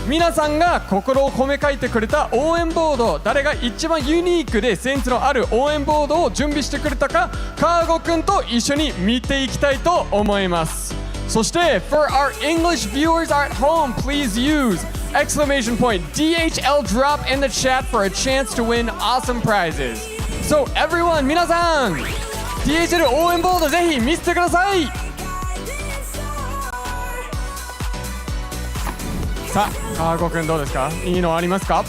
皆さんが心を込め書いてくれた応援ボード、誰が一番ユニークでセンスのある応援ボードを準備してくれたか、カーゴくんと一緒に見ていきたいと思います。そして For our English viewers at home, please use exclamation point DHL drop in the chat for a chance to win awesome prizes. So everyone, 皆さん DHL 応援ボードぜひ見せてください。さあ、カーゴくんどうですか？いいのありますか？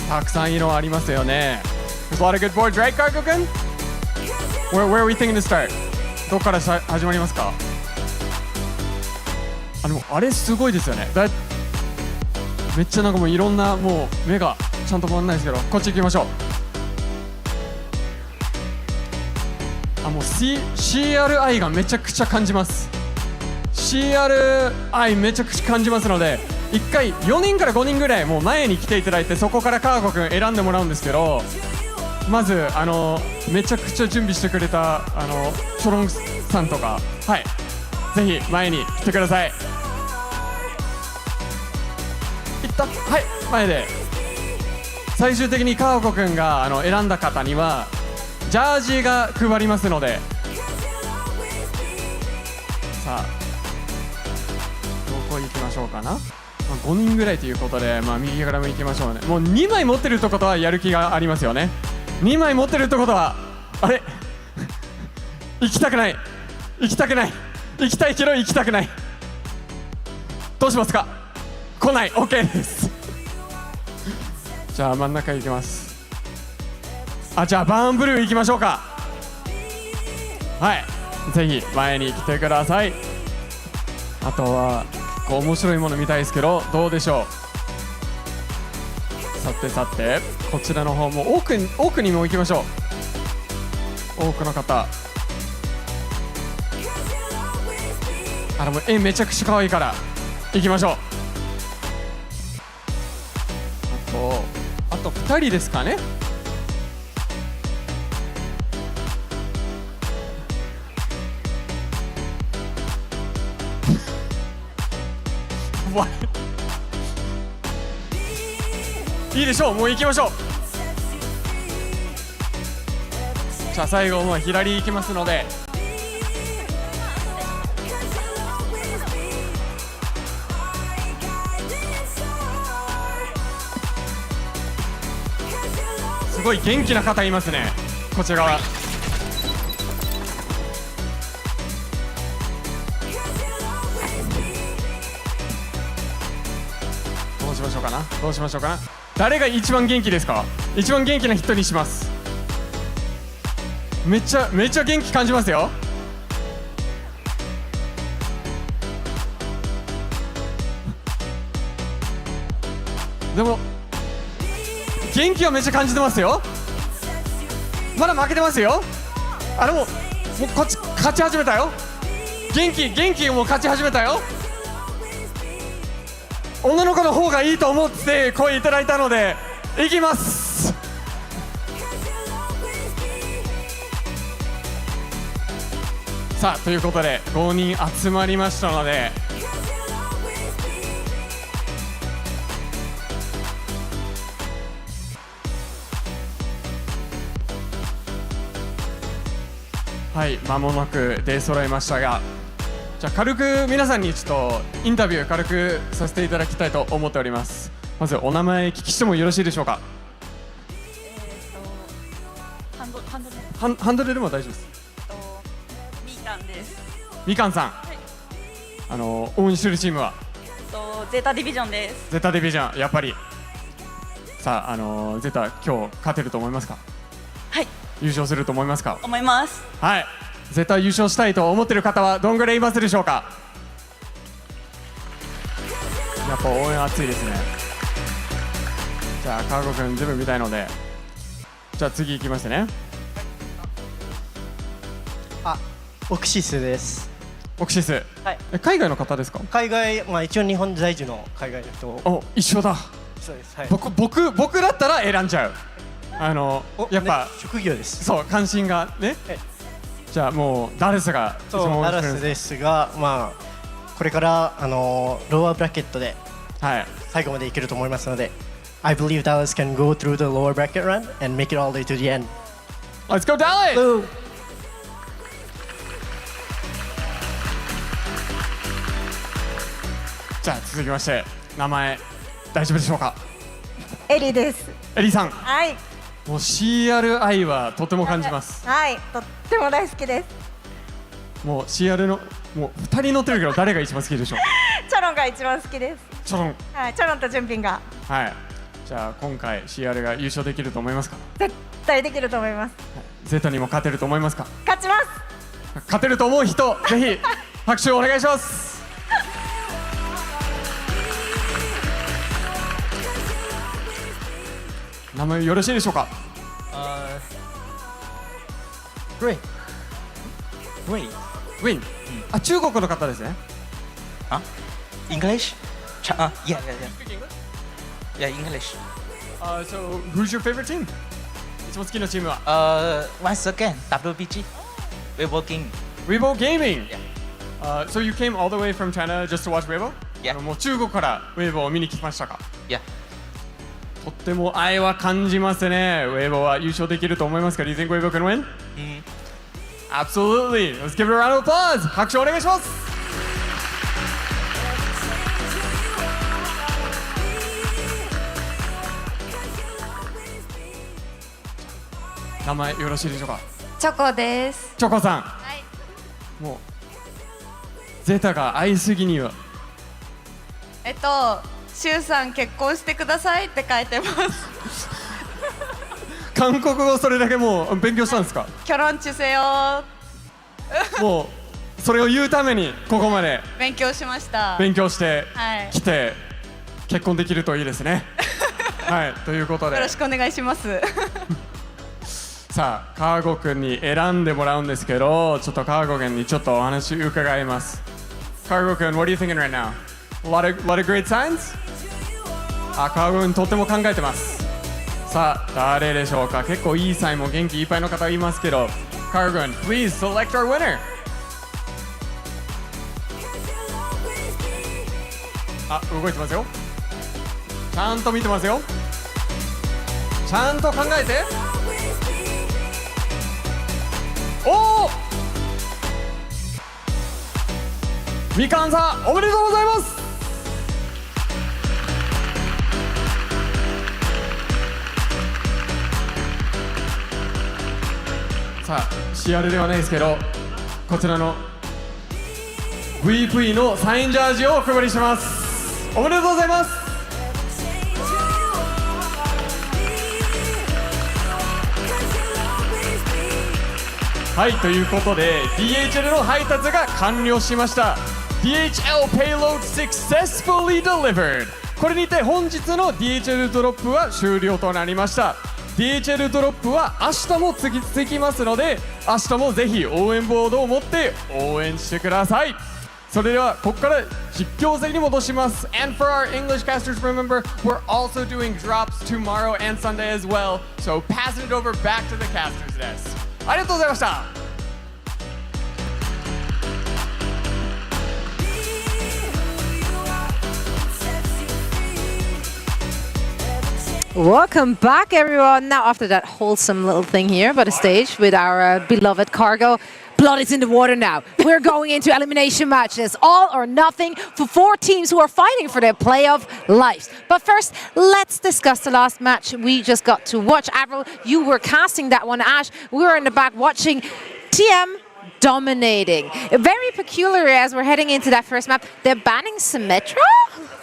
たくさんいいのありますよね。There's a lot of good boards, right, カーゴくん？ Where are we thinking to start? どこから始まりますか？あれすごいですよね。めっちゃなんかもういろんな、もう目がちゃんと回らないですけど、こっち行きましょう。もう CRI がめちゃくちゃ感じます。CRI めちゃくちゃ感じますので、1回4人から5人ぐらいもう前に来ていただいて、そこからカーゴくん選んでもらうんですけど、まずめちゃくちゃ準備してくれたチョロンさんとか、はい、ぜひ前に来てください。いった、はい、前で。最終的にカーゴくんが選んだ方にはジャージが配りますので、さあどこ行きましょうかな。5人ぐらいということで、右からも行きましょうね。もう2枚持ってるってことはやる気がありますよね。2枚持ってるってことは、あれ行きたくない、行きたくない、行きたいけど行きたくない。どうしますか？来ない。 OK です。じゃあ真ん中行きます。じゃあバーンブルー行きましょうか。はい、ぜひ前に来てください。あとは面白いもの見たいですけど、どうでしょう。さてさて、こちらの方も奥にも行きましょう。多くの方、もう絵めちゃくちゃ可愛いから行きましょう。あと2人ですかね。いいでしょう、もう行きましょう。じゃあ最後も左行きますので、すごい元気な方いますね、こちら側。どうしましょうかな、どうしましょうかな。誰が一番元気ですか？一番元気な人にします。めっちゃ元気感じますよ。でも元気はめっちゃ感じてますよ。まだ負けてますよ。もうこっち勝ち始めたよ。元気もう勝ち始めたよ。女の子の方がいいと思って声いただいたのでいきます。さあということで5人集まりましたので、はい、間もなく出揃いましたが、じゃあ軽く皆さんにちょっとインタビュー軽くさせていただきたいと思っております。まずお名前聞きしてもよろしいでしょうか。ハンドルでも大丈夫です。みかんです。みかんさん、はい、応援してるチームはゼータディビジョンです。ゼータディビジョン、やっぱりさあゼータ今日勝てると思いますか？はい、優勝すると思いますか？思います。はい。絶対優勝したいと思っている方はどんぐらいいますでしょうか？やっぱ応援熱いですね。じゃあ川越君全部見たいので、じゃあ次行きますね。オクシスです。オクシス。はい。海外の方ですか？海外、まあ一応日本在住の海外の人。お、一緒だ。そうです。はい。僕だったら選んじゃう。やっぱ、ね、職業です。そう関心がね。じゃあもうダルスが一番ダルスですが、まあこれからローアーブラケットで最後までいけると思いますので、I believe Dallas can go through the lower bracket run and make it all the way to the end. Let's go Dallas! じゃあ続きまして名前大丈夫でしょうか？エリです。エリさん。はい。もう CR 愛はとても感じます。はい、とっても大好きです。もう CR のもう2人乗ってるけど誰が一番好きでしょう？チョロンが一番好きです。チョロン。はい、チョロンとジュンピンが。はい。じゃあ今回 CR が優勝できると思いますか？絶対できると思います。ゼータにも勝てると思いますか？勝ちます。勝てると思う人ぜひ拍手をお願いします。名前よろしいでしょうか？ウィン。ウィン。ウィン。あ、中国の方ですね。あ、English? Yeah. Yeah, English. So who's your favorite team? 一番好きなチームは？Once again, WBG. Weibo Gaming. Weibo Gaming. So you came all the way from China just to watch Weibo? Yeah. もう中国からWeiboを見に来ましたか？ Yeah. とっても愛は感じますね。Weiboは優勝できると思いますか？ Do you think Weibo can win? Absolutely. Let's give it a round of applause. 拍手お願いします。名前よろしいでしょうか？チョコです。チョコさん。はい。もうゼータが愛すぎには。シュウさん結婚してくださいって書いてます。韓国語それだけもう勉強したんですか？キョロンチュセヨ。もうそれを言うためにここまで勉強しました。勉強してはい来て結婚できるといいですね。はい、ということでよろしくお願いします。さあ川越くんに選んでもらうんですけど、ちょっと川越くんにちょっとお話伺います。川越くん What are you thinking right now? A lot of great signs? 川越くんとっても考えてます。さあ誰でしょうか？結構いいサインも元気いっぱいの方いますけど、川越くん Please select our winner. 動いてますよ。ちゃんと見てますよ。ちゃんと考えて。おお、みかんさんおめでとうございます。さあ CR ではないですけど、こちらの VV のサインジャージをお配りします。おめでとうございます。はい、ということで DHL の配達が完了しました。 DHL payload successfully delivered。 これにて本日の DHL ドロップは終了となりました。 DHL ドロップは明日も続きますので、明日もぜひ応援ボードを持って応援してください。それではここから実況席に戻します。 And for our English casters, remember we're also doing drops tomorrow and Sunday as well, so passing it over back to the casters desk。 ありがとうございました。Welcome back, everyone. Now, after that wholesome little thing here by the stage with our beloved Cargo, blood is in the water now. We're going into elimination matches, all or nothing for 4 teams who are fighting for their playoff lives. But first, let's discuss the last match we just got to watch. Avril, you were casting that one. Ash, we were in the back watching TM dominating. Very peculiar as we're heading into that first map. They're banning Symmetra?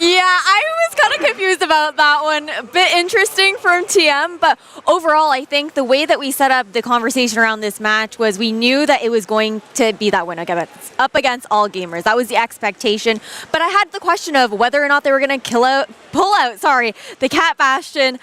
Yeah, I was kind of confused about that one. A bit interesting from TM, but overall, I think the way that we set up the conversation around this match was we knew that it was going to be that win up against all gamers. That was the expectation. But I had the question of whether or not they were going to pull out the Cat Bastion,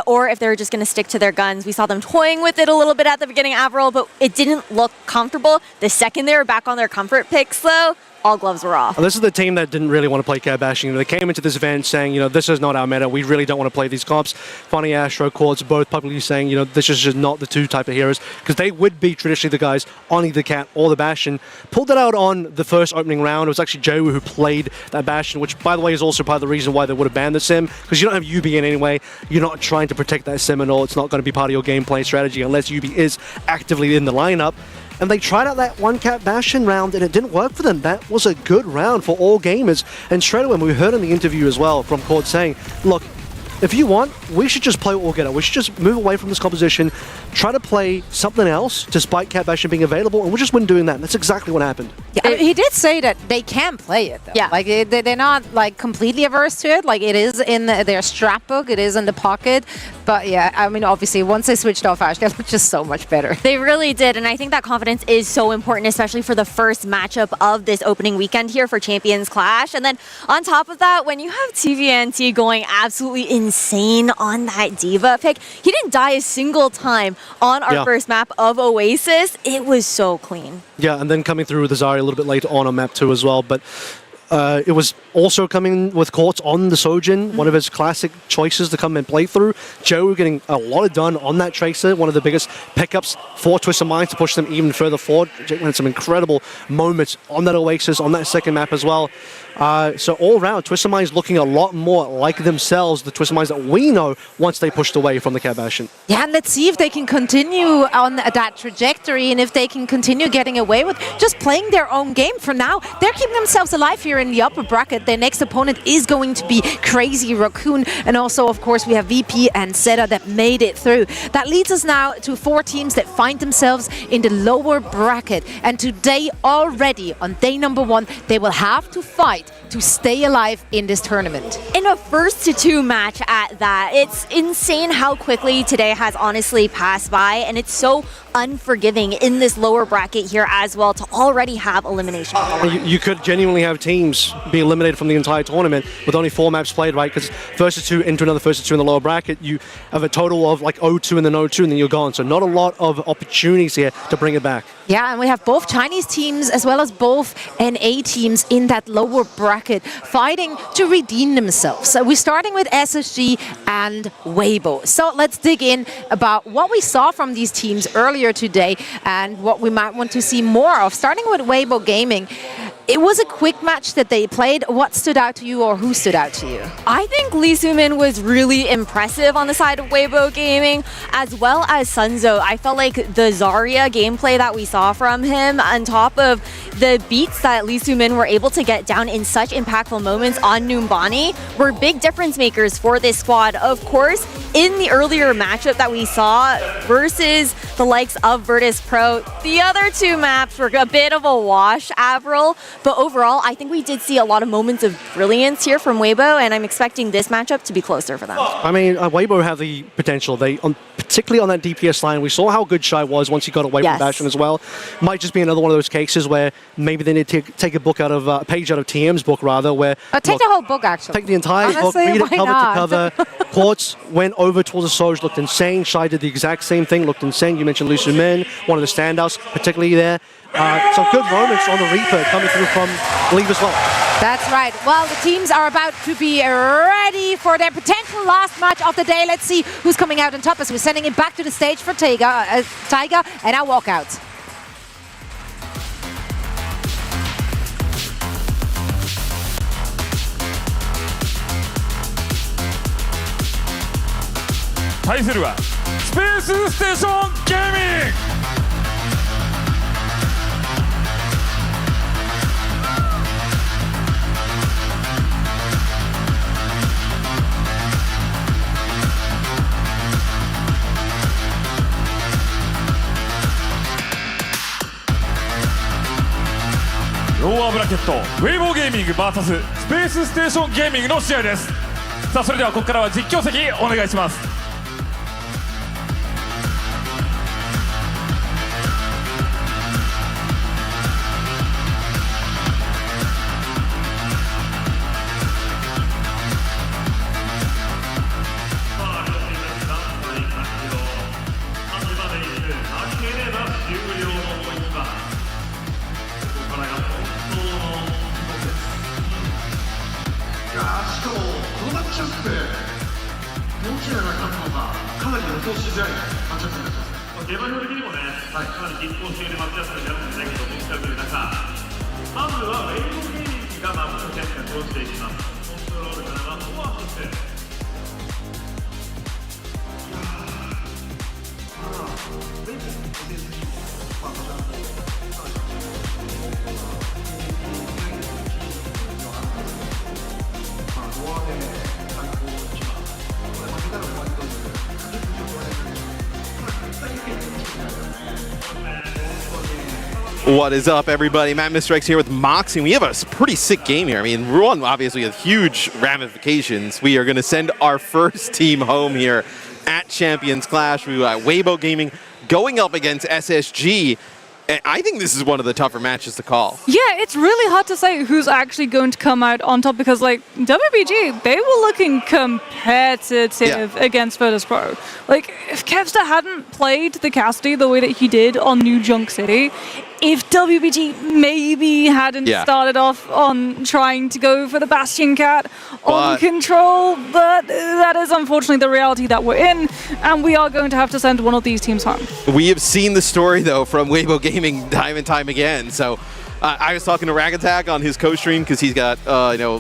or if they were just going to stick to their guns. We saw them toying with it a little bit at the beginning, Avril, but it didn't look comfortable. The second they were back on their comfort picks, though, all gloves were off. This is the team that didn't really want to play Cat Bashing. They came into this event saying, this is not our meta. We really don't want to play these comps. Funny Astro, Quartz, both publicly saying, this is just not the two type of heroes, because they would be traditionally the guys on either Cat or the Bastion. Pulled it out on the first opening round. It was actually Joe who played that Bastion, which, by the way, is also part of the reason why they would have banned the Sim, because you don't have UB in anyway. You're not trying to protect that Sim at all. It's not going to be part of your gameplay strategy unless UB is actively in the lineup. And they tried out that one Cat Bastion round, and it didn't work for them. That was a good round for all gamers. And straight away, we heard in the interview as well from Cord saying, look, if you want, we should just play All Getter. We should just move away from this composition, try to play something else, despite Cat Bastion being available, and we'll just win doing that. And that's exactly what happened. Yeah, I mean, he did say that they can play it, though. Yeah. Like, they're not, like, completely averse to it. Like, it is in their strap book, it is in the pocket. But, yeah, I mean, obviously, once they switched off Ash, they looked just so much better. They really did, and I think that confidence is so important, especially for the first matchup of this opening weekend here for Champions Clash. And then, on top of that, when you have TVNT going absolutely insane on that Diva pick, he didn't die a single time on our first map of Oasis. It was so clean. Yeah, and then coming through with the Zarya a little bit later on map 2 as well, but it was also coming with Quartz on the Sojin, one of his classic choices to come and play through. Joe getting a lot of done on that Tracer, one of the biggest pickups for Twisted Minds to push them even further forward. Jake had some incredible moments on that Oasis, on that second map as well. So all around, Twisted Minds looking a lot more like themselves, the Twisted Minds that we know once they pushed away from the Cat Bastion. Yeah, and let's see if they can continue on that trajectory and if they can continue getting away with just playing their own game. For now, they're keeping themselves alive here in the upper bracket. Their next opponent is going to be Crazy Raccoon, and also, of course, we have VP and Zeta that made it through. That leads us now to 4 teams that find themselves in the lower bracket, and today already, on day number 1, they will have to fight to stay alive in this tournament. In a first to 2 match at that, it's insane how quickly today has honestly passed by, and it's so unforgiving in this lower bracket here as well to already have elimination. You could genuinely have teams be eliminated from the entire tournament with only 4 maps played, right? Because first to 2 into another first to 2 in the lower bracket, you have a total of like 0-2 and then 0-2 and then you're gone. So not a lot of opportunities here to bring it back. Yeah, and we have both Chinese teams as well as both NA teams in that lower bracket fighting to redeem themselves. So we're starting with SSG and Weibo. So let's dig in about what we saw from these teams earlier today and what we might want to see more of. Starting with Weibo Gaming, it was a quick match that they played. What stood out to you, or who stood out to you? I think Lee Soo-min was really impressive on the side of Weibo Gaming, as well as Sunzo. I felt like the Zarya gameplay that we saw from him, on top of the beats that Lee Soo-min were able to get down in such impactful moments on Numbani, were big difference makers for this squad. Of course, in the earlier matchup that we saw versus the likes of VIRTUS.PRO, the other 2 maps were a bit of a wash, Avril. But overall, I think we did see a lot of moments of brilliance here from Weibo, and I'm expecting this matchup to be closer for them. I mean, Weibo have the potential. Particularly on that DPS line, we saw how good Shy was once he got away from Bastion as well. Might just be another one of those cases where maybe they need to take a book out of a page out of TM's book rather, where take the whole book actually. Take the entire book, read it cover to cover. Quartz went over towards the Soj, looked insane. Shy did the exact same thing, looked insane. You mentioned Lee Soo-min, one of the standouts, particularly there. Some good moments on the Reaper coming through from Leave as well. That's right. Well, the teams are about to be ready for their potential last match of the day. Let's see who's coming out on top as we're sending it back to the stage for Tiger and our walkouts. Space Station Gaming! ロアブラケットウェイボーゲーミング VS スペースステーションゲーミングの試合です。さあそれではここからは実況席お願いします。しかもこのマッチアップでどちらが勝つのかかなり予想しづらいマッチアップになってますね。現場表的にもね、かなり拮抗しているマッチアップになるんじゃないかと思っている中、まずはレインボーゲーミングがマッチの選手が投じていきます。コントロールからはフォアとしてWhat is up, everybody? Matt Mistrix here with Moxie. We have a pretty sick game here. I mean, one obviously with huge ramifications. We are going to send our first team home here at Champions Clash. We got Weibo Gaming going up against SSG. I think this is one of the tougher matches to call. Yeah, it's really hard to say who's actually going to come out on top because, like, WBG, they were looking competitive against VIRTUS.PRO. Like, if Kevster hadn't played the Cassidy the way that he did on New Junk City, if WBG maybe hadn't started off on trying to go for the Bastion Cat on control, but that is unfortunately the reality that we're in, and we are going to have to send one of these teams home. We have seen the story, though, from Weibo Gaming time and time again. So I was talking to Rag Attack on his co-stream because he's got,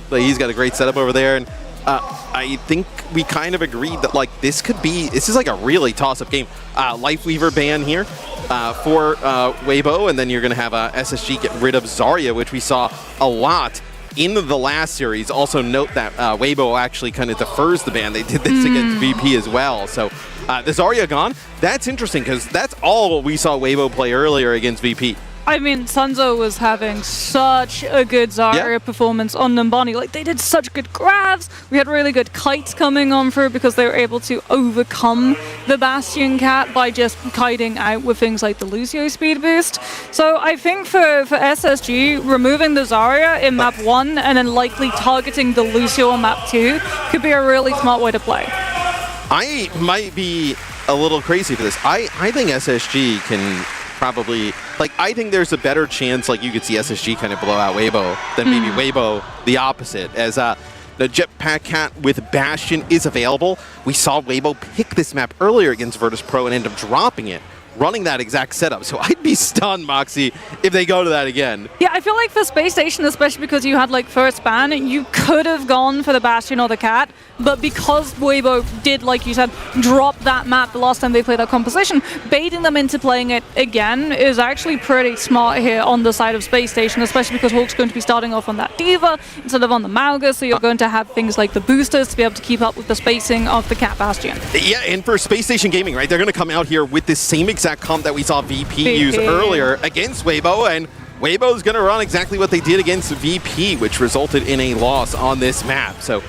he's got a great setup over there, and I think we kind of agreed that like this is like a really toss-up game. Lifeweaver ban here for Weibo, and then you're going to have SSG get rid of Zarya, which we saw a lot in the last series. Also note that Weibo actually kind of defers the ban. They did this against VP as well. So the Zarya gone. That's interesting because that's all we saw Weibo play earlier against VP. I mean, Sunzo was having such a good Zarya performance on Numbani. Like, they did such good grabs. We had really good kites coming on through because they were able to overcome the Bastion Cat by just kiting out with things like the Lucio speed boost. So I think for SSG, removing the Zarya in map 1 and then likely targeting the Lucio on map 2 could be a really smart way to play. I might be a little crazy for this. I think SSG can probably, like, I think there's a better chance, like, you could see SSG kind of blow out Weibo than maybe Weibo the opposite, as the Jetpack Cat with Bastion is available. We saw Weibo pick this map earlier against VIRTUS.PRO and end up dropping it, running that exact setup. So I'd be stunned, Moxie, if they go to that again. Yeah, I feel like for Space Station, especially because you had like first ban, you could have gone for the Bastion or the Cat, but because Weibo did, like you said, drop that map the last time they played that composition, baiting them into playing it again is actually pretty smart here on the side of Space Station, especially because Hulk's going to be starting off on that Diva instead of on the Mauga, so you're going to have things like the boosters to be able to keep up with the spacing of the Cat Bastion. Yeah, and for Space Station Gaming, right, they're going to come out here with this same exact comp that we saw VP use earlier against Weibo, and Weibo's going to run exactly what they did against VP, which resulted in a loss on this map. So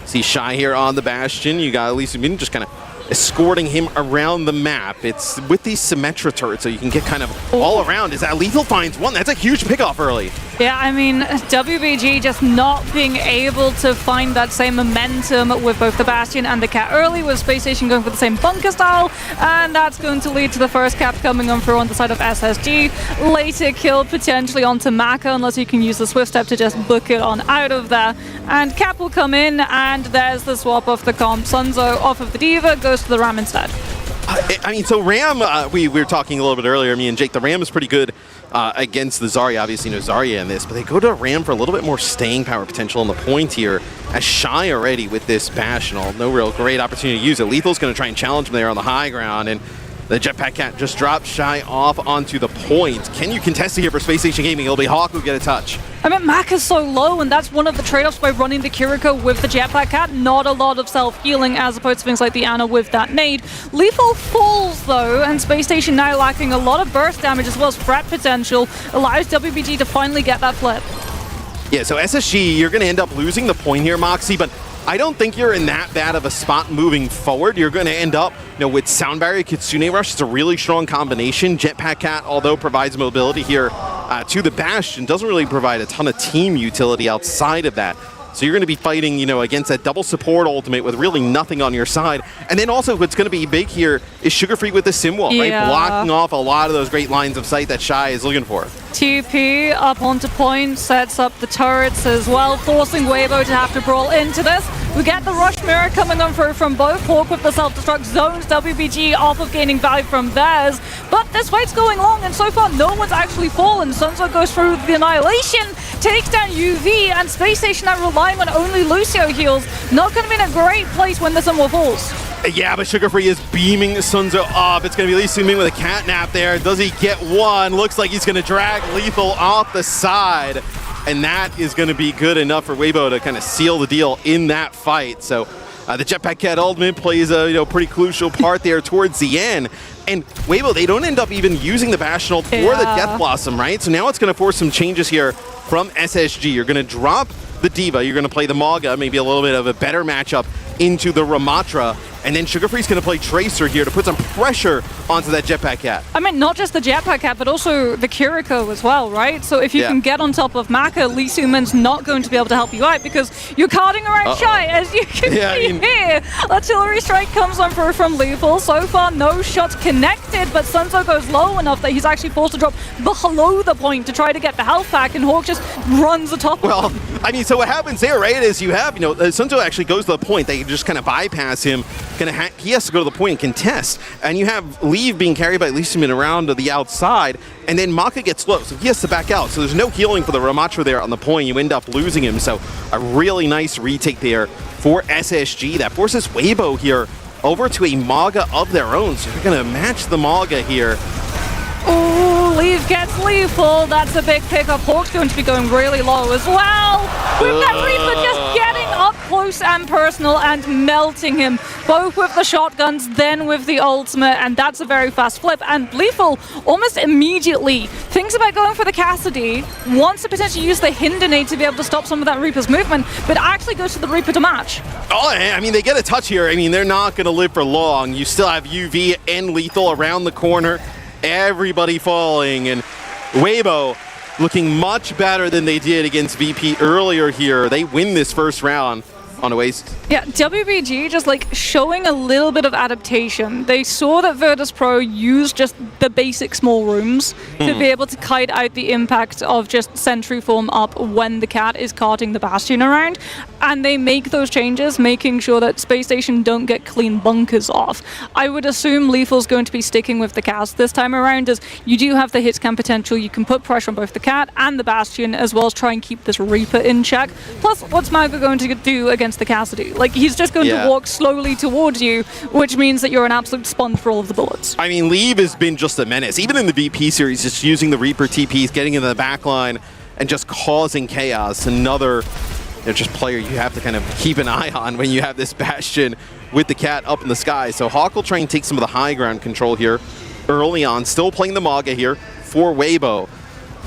see Shy here on the Bastion. You got Elisa Min just kind of escorting him around the map. It's with these Symmetra turrets, so you can get kind of all around. Is that Lethal finds one? That's a huge pickoff early. Yeah, I mean, WBG just not being able to find that same momentum with both the Bastion and the Cat early, with Space Station going for the same bunker style, and that's going to lead to the first cap coming on through on the side of SSG. Later kill potentially onto Maka, unless you can use the Swift Step to just book it on out of there. And Cap will come in, and there's the swap of the comp. Sunzo off of the Diva, goes to the Ram instead. I mean, so Ram, we were talking a little bit earlier, me and Jake, the Ram is pretty good against the Zarya. Obviously, no Zarya in this, but they go to Ram for a little bit more staying power potential on the point here. As Shy already with this Bastion, no real great opportunity to use it. Lethal's going to try and challenge him there on the high ground, and The Jetpack Cat just dropped Shy off onto the point. Can you contest it here for Space Station Gaming? It'll be Hawk who get a touch. I mean, Mac is so low, and that's one of the trade-offs by running the Kiriko with the Jetpack Cat. Not a lot of self-healing as opposed to things like the Ana with that nade. Lethal falls, though, and Space Station now lacking a lot of burst damage as well as threat potential, allows WBG to finally get that flip. Yeah, so SSG, you're going to end up losing the point here, Moxie, but I don't think you're in that bad of a spot moving forward. You're going to end up, with Sound Barrier, Kitsune Rush. It's a really strong combination. Jetpack Cat, although provides mobility here to the Bastion, doesn't really provide a ton of team utility outside of that. So you're going to be fighting, against that double support ultimate with really nothing on your side. And then also what's going to be big here is Sugar Free with the Sim Wall, right? Blocking off a lot of those great lines of sight that Shy is looking for. TP up onto point, sets up the turrets as well, forcing Weibo to have to brawl into this. We get the Rush Mirror coming on through from both. Hawk with the self-destruct zones, WBG off of gaining value from theirs. But this fight's going long, and so far no one's actually fallen. Sunzo goes through the Annihilation, takes down UV, and Space Station are relying on only Lucio heals. Not going to be in a great place when the Sunzo falls. Yeah, but Sugar Free is beaming Sunzo up. It's going to be Lee Soo-min with a catnap there. Does he get one? Looks like he's going to drag Lethal off the side. And that is going to be good enough for Weibo to kind of seal the deal in that fight. So the Jetpack Cat ultimate plays a pretty crucial part there towards the end. And Weibo, they don't end up even using the Bastion ult for the Death Blossom, right? So now it's going to force some changes here from SSG. You're going to drop the Diva. You're going to play the Maga, maybe a little bit of a better matchup into the Ramatra. And then Sugar Free's going to play Tracer here to put some pressure onto that Jetpack Cat. I mean, not just the Jetpack Cat, but also the Kiriko as well, right? So if you can get on top of Maka, Lee Soo-min's not going to be able to help you out because you're carding around Shy, as you can see here. Artillery Strike comes on through from Lethal. So far, no shots connected, but Sunzo goes low enough that he's actually forced to drop below the point to try to get the health back, and Hawk just runs atop of him. I mean, so what happens there, right, is you have, Sunzo actually goes to the point. They just kind of bypass him. He has to go to the point and contest. And you have Leave being carried by Lee Soo-min around to the outside, and then Maka gets low, so he has to back out. So there's no healing for the Ramatra there on the point. You end up losing him. So a really nice retake there for SSG. That forces Weibo here over to a Maga of their own. So they're going to match the Maga here. Ooh, Leave gets Lethal. That's a big pickup. Hawk's going to be going really low as well. With that Reaper just getting up close and personal and melting him, both with the shotguns, then with the ultimate, and that's a very fast flip. And Lethal almost immediately thinks about going for the Cassidy, wants to potentially use the Hindenade to be able to stop some of that Reaper's movement, but actually goes to the Reaper to match. Oh, I mean, they get a touch here. I mean, they're not going to live for long. You still have UV and Lethal around the corner. Everybody falling, and Weibo looking much better than they did against VP earlier here. They win this first round on Oasis. Yeah, WBG just showing a little bit of adaptation. They saw that VIRTUS.PRO used just the basic small rooms to be able to kite out the impact of just sentry form up when the cat is carting the Bastion around. And they make those changes, making sure that Space Station don't get clean bunkers off. I would assume Lethal's going to be sticking with the cast this time around, as you do have the hit scan potential. You can put pressure on both the cat and the Bastion, as well as try and keep this Reaper in check. Plus, what's Mago going to do against the Cassidy? He's just going to walk slowly towards you, which means that you're an absolute sponge for all of the bullets. I mean, Leave has been just a menace. Even in the VP series, just using the Reaper TPs, getting into the back line, and just causing chaos. Another just player you have to kind of keep an eye on when you have this Bastion with the cat up in the sky. So Hawk will try and take some of the high ground control here early on. Still playing the Maga here for Weibo.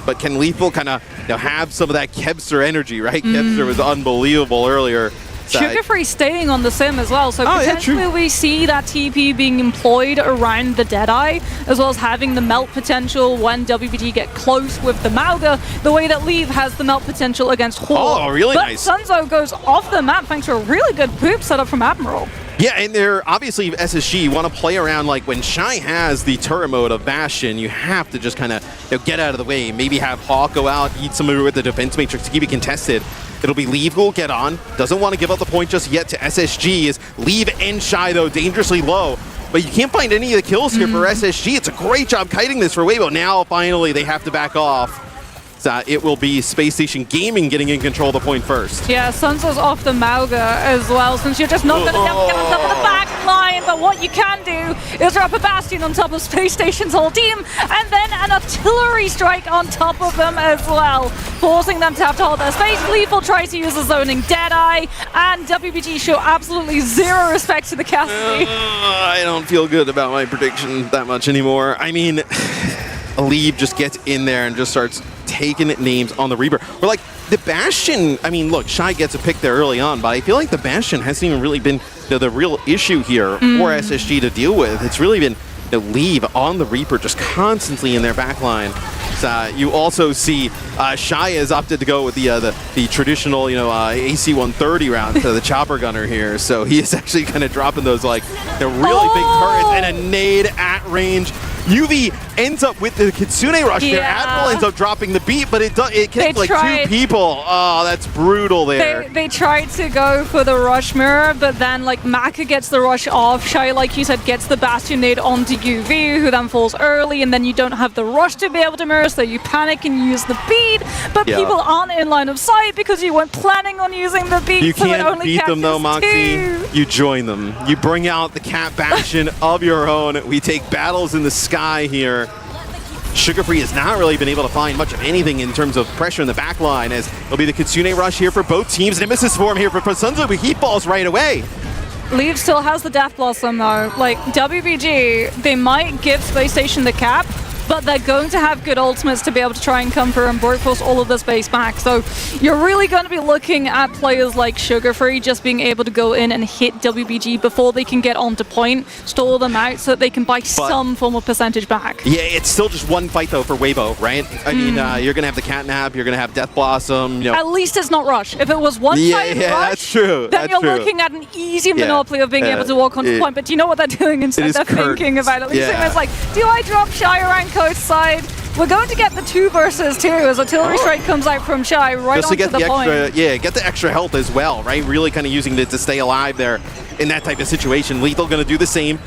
But can Lethal kind of have some of that Kebster energy, right? Kebster was unbelievable earlier. Sugar Free staying on the sim as well, so potentially we see that TP being employed around the Deadeye, as well as having the melt potential when WBG get close with the Mauga, the way that Leave has the melt potential against Hawk. Oh, really nice. But Sunzo goes off the map thanks to a really good poop setup from Admiral. Yeah, and they're obviously SSG, you want to play around when Shy has the turret mode of Bastion, you have to just kind of get out of the way. Maybe have Hawk go out, eat somebody with the defense matrix to keep it contested. It'll be Leave who will get on. Doesn't want to give up the point just yet to SSG. Is Leave and Shy, though, dangerously low. But you can't find any of the kills here for SSG. It's a great job kiting this for Weibo. Now, finally, they have to back off. So it will be Space Station Gaming getting in control of the point first. Yeah, Sunzo's off the Mauga as well, since you're just not going to be able to get on top of the back line, but what you can do is drop a Bastion on top of Space Station's whole team, and then an artillery strike on top of them as well, forcing them to have to hold their space. Lethal tries to use the zoning Deadeye, and WBG show absolutely zero respect to the Cassidy. I don't feel good about my prediction that much anymore. I mean, Alib just gets in there and just starts taking names on the Reaper. We're like, the Bastion, I mean, look, Shy gets a pick there early on, but I feel like the Bastion hasn't even really been the real issue here for SSG to deal with. It's really been Alib on the Reaper just constantly in their backline. You also see Shy has opted to go with the traditional, AC 130 round to the chopper gunner here. So he is actually kind of dropping those like the really big turrets and a nade at range. UV ends up with the Kitsune rush there. Admiral ends up dropping the beat, but it gets like two people. Oh, that's brutal there. They tried to go for the rush mirror, but then like Maka gets the rush off. Shy, like you said, gets the Bastion nade onto UV, who then falls early, and then you don't have the rush to be able to mirror, so you panic and use the beat, but people aren't in line of sight because you weren't planning on using the beat. You so can't it only beat them though, Moxie. Two. You join them. You bring out the Cat Bastion of your own. We take battles in the sky here. Sugar Free has not really been able to find much of anything in terms of pressure in the back line, as it'll be the Kitsune rush here for both teams. Nemesis form here for Sunzu, but he falls right away. Leaf still has the Death Blossom though. Like WBG, they might give Space Station the cap, but they're going to have good ultimates to be able to try and come through and brute force all of the space back. So you're really going to be looking at players like Sugar Free just being able to go in and hit WBG before they can get onto point, stall them out so that they can buy some form of percentage back. Yeah, it's still just one fight though for Weibo, right? I mean, you're going to have the Catnap, you're going to have Death Blossom. At least it's not Rush. If it was one fight Rush, that's true. then you're looking at an easy monopoly of being able to walk onto point. But do you know what they're doing instead? They're thinking about it. It's like, do I drop Shy around coast side? We're going to get the 2 versus 2 as Artillery Strike comes out from Shy right just to onto get the point. Extra, get the extra health as well, right? Really kind of using it to stay alive there in that type of situation. Lethal going to do the same.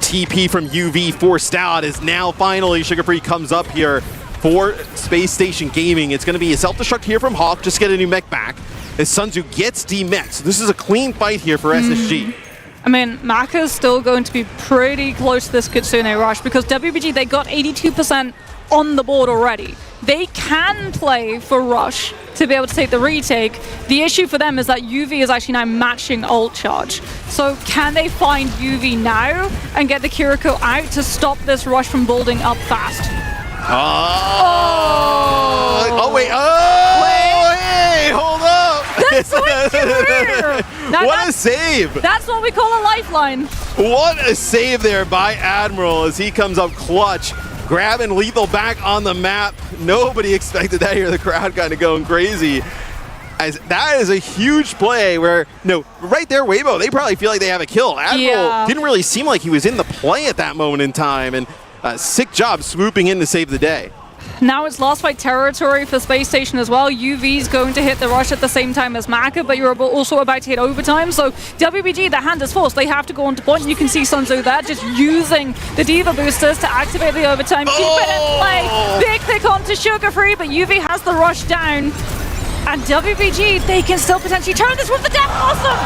TP from UV forced out as now finally Sugar Free comes up here for Space Station Gaming. It's going to be a self-destruct here from Hawk, just get a new mech back. As Sunzu gets demech. So this is a clean fight here for SSG. I mean, Maka is still going to be pretty close to this Kitsune rush because WBG, they got 82% on the board already. They can play for rush to be able to take the retake. The issue for them is that UV is actually now matching ult charge. So can they find UV now and get the Kiriko out to stop this rush from building up fast? Oh, wait. Hey, hold up. That's what What a save. That's what we call a lifeline. What a save there by Admiral as he comes up clutch, grabbing Lethal back on the map. Nobody expected that here. The crowd kind of going crazy. As that is a huge play where, right there, Weibo, they probably feel like they have a kill. Admiral didn't really seem like he was in the play at that moment in time, and sick job swooping in to save the day. Now it's last fight territory for Space Station as well. UV's going to hit the rush at the same time as Maka, but you're also about to hit overtime. So WBG, the hand is forced. They have to go on to point. You can see Sunzu there just using the Diva boosters to activate the overtime. Keep it in play. Big pick onto Sugar Free, but UV has the rush down. And WBG, they can still potentially turn this with the Death Blossom.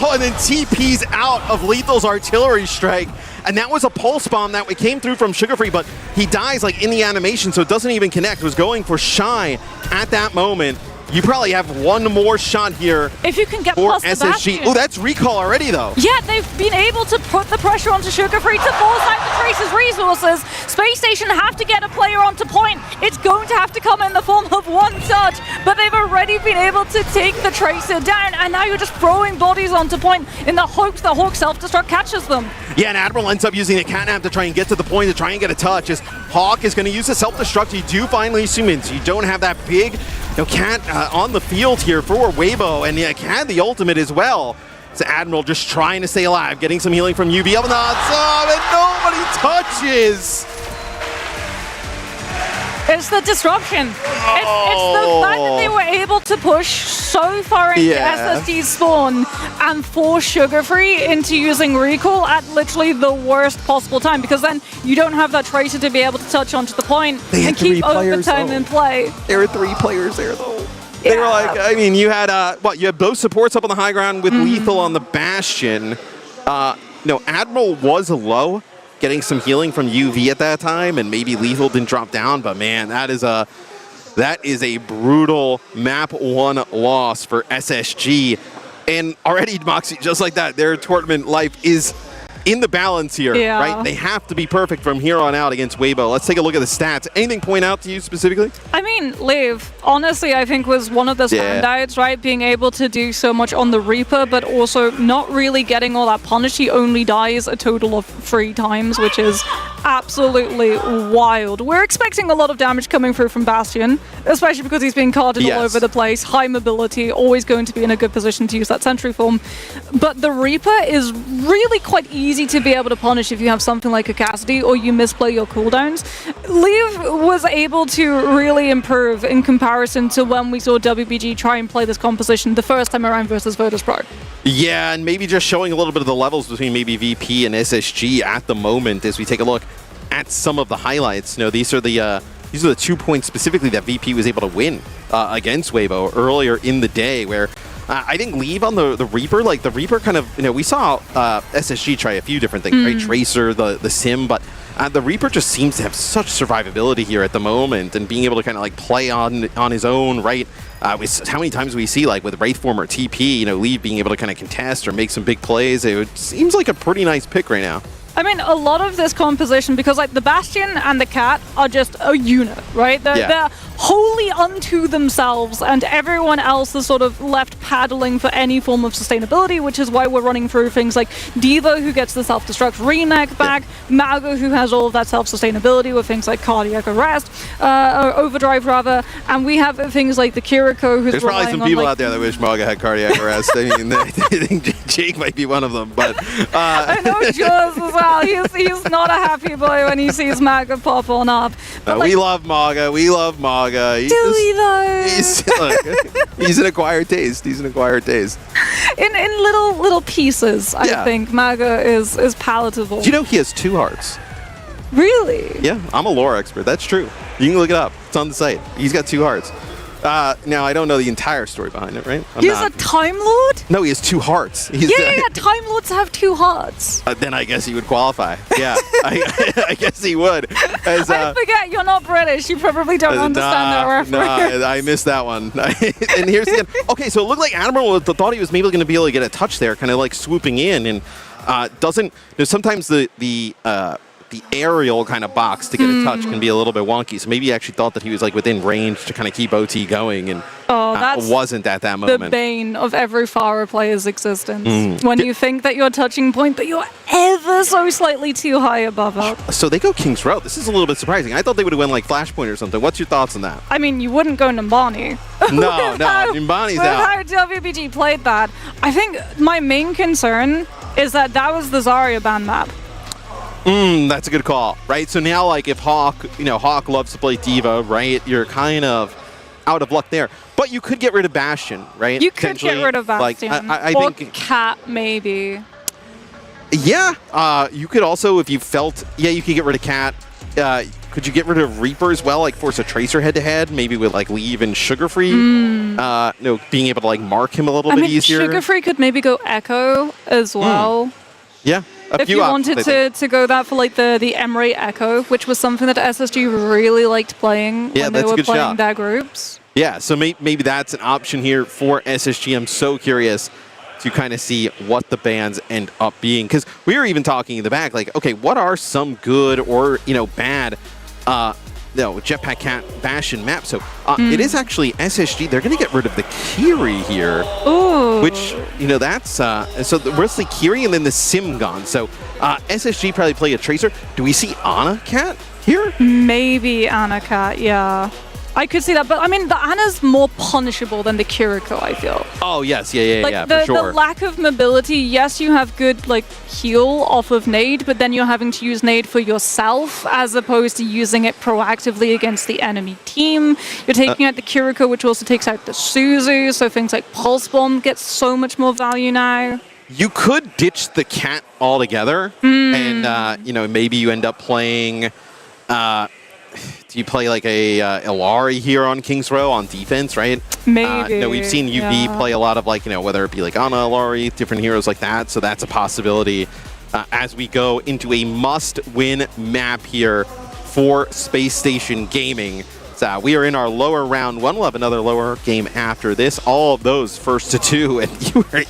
Oh, and then TP's out of Lethal's artillery strike. And that was a pulse bomb that came through from Sugar Free, but he dies like in the animation, so it doesn't even connect. It was going for Shy at that moment. You probably have one more shot here. If you can get for past the SSG. Bastion. Oh, that's recall already, though. Yeah, they've been able to put the pressure onto Sugar Free to force out the Tracer's resources. Space Station have to get a player onto point. It's going to have to come in the form of one touch, but they've already been able to take the Tracer down, and now you're just throwing bodies onto point in the hopes that Hawk self-destruct catches them. Yeah, and Admiral ends up using the Catnap to try and get to the point, to try and get a touch. As Hawk is going to use the self-destruct. You do finally zoom in, so you don't have that big Cat on the field here for Weibo, and Cat the ultimate as well. It's Admiral just trying to stay alive, getting some healing from UV up on the top, and nobody touches. It's the disruption. It's the fact that they were able to push so far into SSG's spawn and force Sugar Free into using recall at literally the worst possible time, because then you don't have that Tracer to be able to touch onto the point and keep overtime in play. There were 3 players there, though. They were like, I mean, you had you had both supports up on the high ground with Lethal on the Bastion. No, Admiral was low, getting some healing from UV at that time, and maybe Lethal didn't drop down, but man, that is a brutal map 1 loss for SSG. And already, Moxie, just like that, their tournament life is in the balance here, right? They have to be perfect from here on out against Weibo. Let's take a look at the stats. Anything point out to you specifically? I mean, Liv, honestly, I think was one of the standouts, right? Being able to do so much on the Reaper, but also not really getting all that punish. He only dies a total of 3 times, which is absolutely wild. We're expecting a lot of damage coming through from Bastion, especially because he's being carded all over the place. High mobility, always going to be in a good position to use that sentry form. But the Reaper is really quite easy to be able to punish if you have something like a Cassidy or you misplay your cooldowns. Liv was able to really improve in comparison to when we saw WBG try and play this composition the first time around versus VIRTUS.PRO. Yeah, and maybe just showing a little bit of the levels between maybe VP and SSG at the moment as we take a look at some of the highlights. You know, these are the 2 points specifically that VP was able to win against Weibo earlier in the day, where I think Leave on the Reaper, like the Reaper kind of, you know, we saw SSG try a few different things, right? Tracer, the Sim, but the Reaper just seems to have such survivability here at the moment, and being able to kind of like play on his own, right? How many times we see, like with Wraithform or TP, you know, Leave being able to kind of contest or make some big plays. It seems like a pretty nice pick right now. I mean, a lot of this composition, because like the Bastion and the Cat are just a unit, right? They're wholly unto themselves, and everyone else is sort of left paddling for any form of sustainability, which is why we're running through things like Diva, who gets the self-destruct remake back, Mago, who has all of that self-sustainability with things like cardiac arrest, overdrive rather, and we have things like the Kiriko, who's There's probably some people out there that wish Maga had cardiac arrest. I mean, I think Jake might be one of them, but I know Jules as well. He's not a happy boy when he sees Maga pop on up. We love Maga. We love Maga. Do we though? He's an acquired taste. He's an acquired taste. In little pieces, I think Maga is palatable. Do you know he has 2 hearts? Really? Yeah, I'm a lore expert. That's true. You can look it up. It's on the site. He's got 2 hearts. Now, I don't know the entire story behind it, right? He's a Time Lord? No, he has 2 hearts. Yeah, Time Lords have 2 hearts. Then I guess he would qualify. Yeah, I guess he would. I forget you're not British. You probably don't understand that reference. I missed that one. And here's the end. Okay, so it looked like Admiral thought he was maybe going to be able to get a touch there, kind of like swooping in, and doesn't. Sometimes the aerial kind of box to get a touch can be a little bit wonky. So maybe he actually thought that he was like within range to kind of keep OT going, and wasn't at that moment. The bane of every Pharah player's existence. When you think that you're touching point, but you're ever so slightly too high above it. So they go King's Road. This is a little bit surprising. I thought they would have went like Flashpoint or something. What's your thoughts on that? I mean, you wouldn't go Numbani. No, Numbani's out. How WBG played that. I think my main concern is that was the Zarya ban map. That's a good call, right? So now, like, if Hawk loves to play Diva, right? You're kind of out of luck there. But you could get rid of Bastion, right? You could get rid of Bastion. Like, I or think Cat, maybe. Yeah, you could also, if you felt, you could get rid of Cat. Could you get rid of Reaper as well? Like, force a Tracer head-to-head, maybe with, like, Leave and Sugar-Free? Being able to, like, mark him a little bit easier. Sugar-Free could maybe go Echo as well. Yeah. If you wanted to go that for like the Emery Echo, which was something that SSG really liked playing when they were playing their groups. Yeah, so maybe that's an option here for SSG. I'm so curious to kind of see what the bans end up being, because we were even talking in the back, like, okay, what are some good or bad Jetpack Cat Bastion map? So it is actually SSG. They're going to get rid of the Kiri here. Ooh. Which, that's... so mostly Kiri and then the Sim gone. So SSG probably play a Tracer. Do we see Ana Cat here? Maybe Ana Cat, yeah. I could see that, but I mean, the Ana's more punishable than the Kiriko, I feel. Oh, yes, yeah, for sure. The lack of mobility, yes, you have good, heal off of nade, but then you're having to use nade for yourself as opposed to using it proactively against the enemy team. You're taking out the Kiriko, which also takes out the Suzu, so things like Pulse Bomb get so much more value now. You could ditch the Cat altogether, and, maybe you end up playing... Do you play like a Illari here on King's Row on defense, right? Maybe. No, we've seen UV play a lot of like, whether it be like Ana, Illari, different heroes like that. So that's a possibility as we go into a must-win map here for Space Station Gaming. So we are in our lower round one. We'll have another lower game after this. All of those first to two, and you were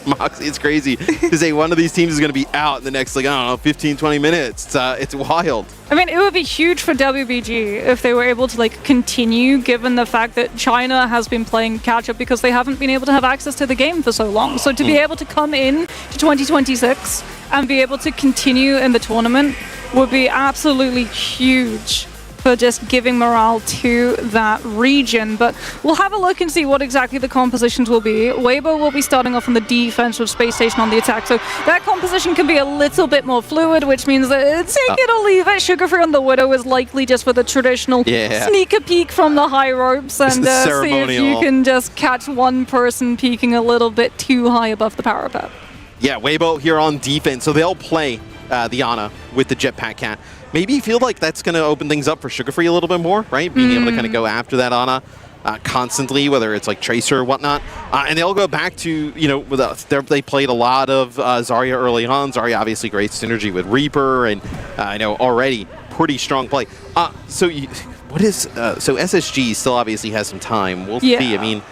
Moxie. It's crazy to say one of these teams is going to be out in the next, like, I don't know, 15, 20 minutes. It's wild. I mean, it would be huge for WBG if they were able to continue, given the fact that China has been playing catch up because they haven't been able to have access to the game for so long. So to be able to come in to 2026 and be able to continue in the tournament would be absolutely huge for just giving morale to that region. But we'll have a look and see what exactly the compositions will be. Weibo will be starting off on the defense with Space Station on the attack, so that composition can be a little bit more fluid, which means that take it or leave it. Sugarfree on the Widow is likely just for the traditional sneak a peek from the high ropes and see if you can just catch one person peeking a little bit too high above the parapet. Yeah, Weibo here on defense, so they'll play the Ana with the Jetpack Cat. Maybe you feel like that's going to open things up for Sugarfree a little bit more, right? Being able to kind of go after that Ana constantly, whether it's like Tracer or whatnot. And they'll go back to, they played a lot of Zarya early on. Zarya obviously great synergy with Reaper, and I know already pretty strong play. So SSG still obviously has some time. We'll see. I mean,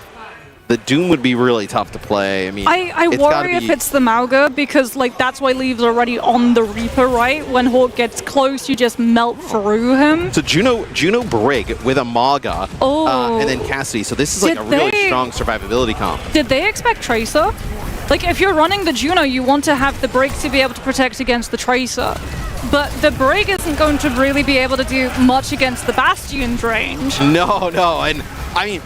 the Doom would be really tough to play. I mean, I worry if it's the Mauga, because that's why Leave's already on the Reaper, right? When Hawk gets close, you just melt through him. So Juno Brig with a Mauga, and then Cassidy. So this is like a really strong survivability comp. Did they expect Tracer? If you're running the Juno, you want to have the Brig to be able to protect against the Tracer. But the Brig isn't going to really be able to do much against the Bastion's range. No, and I mean,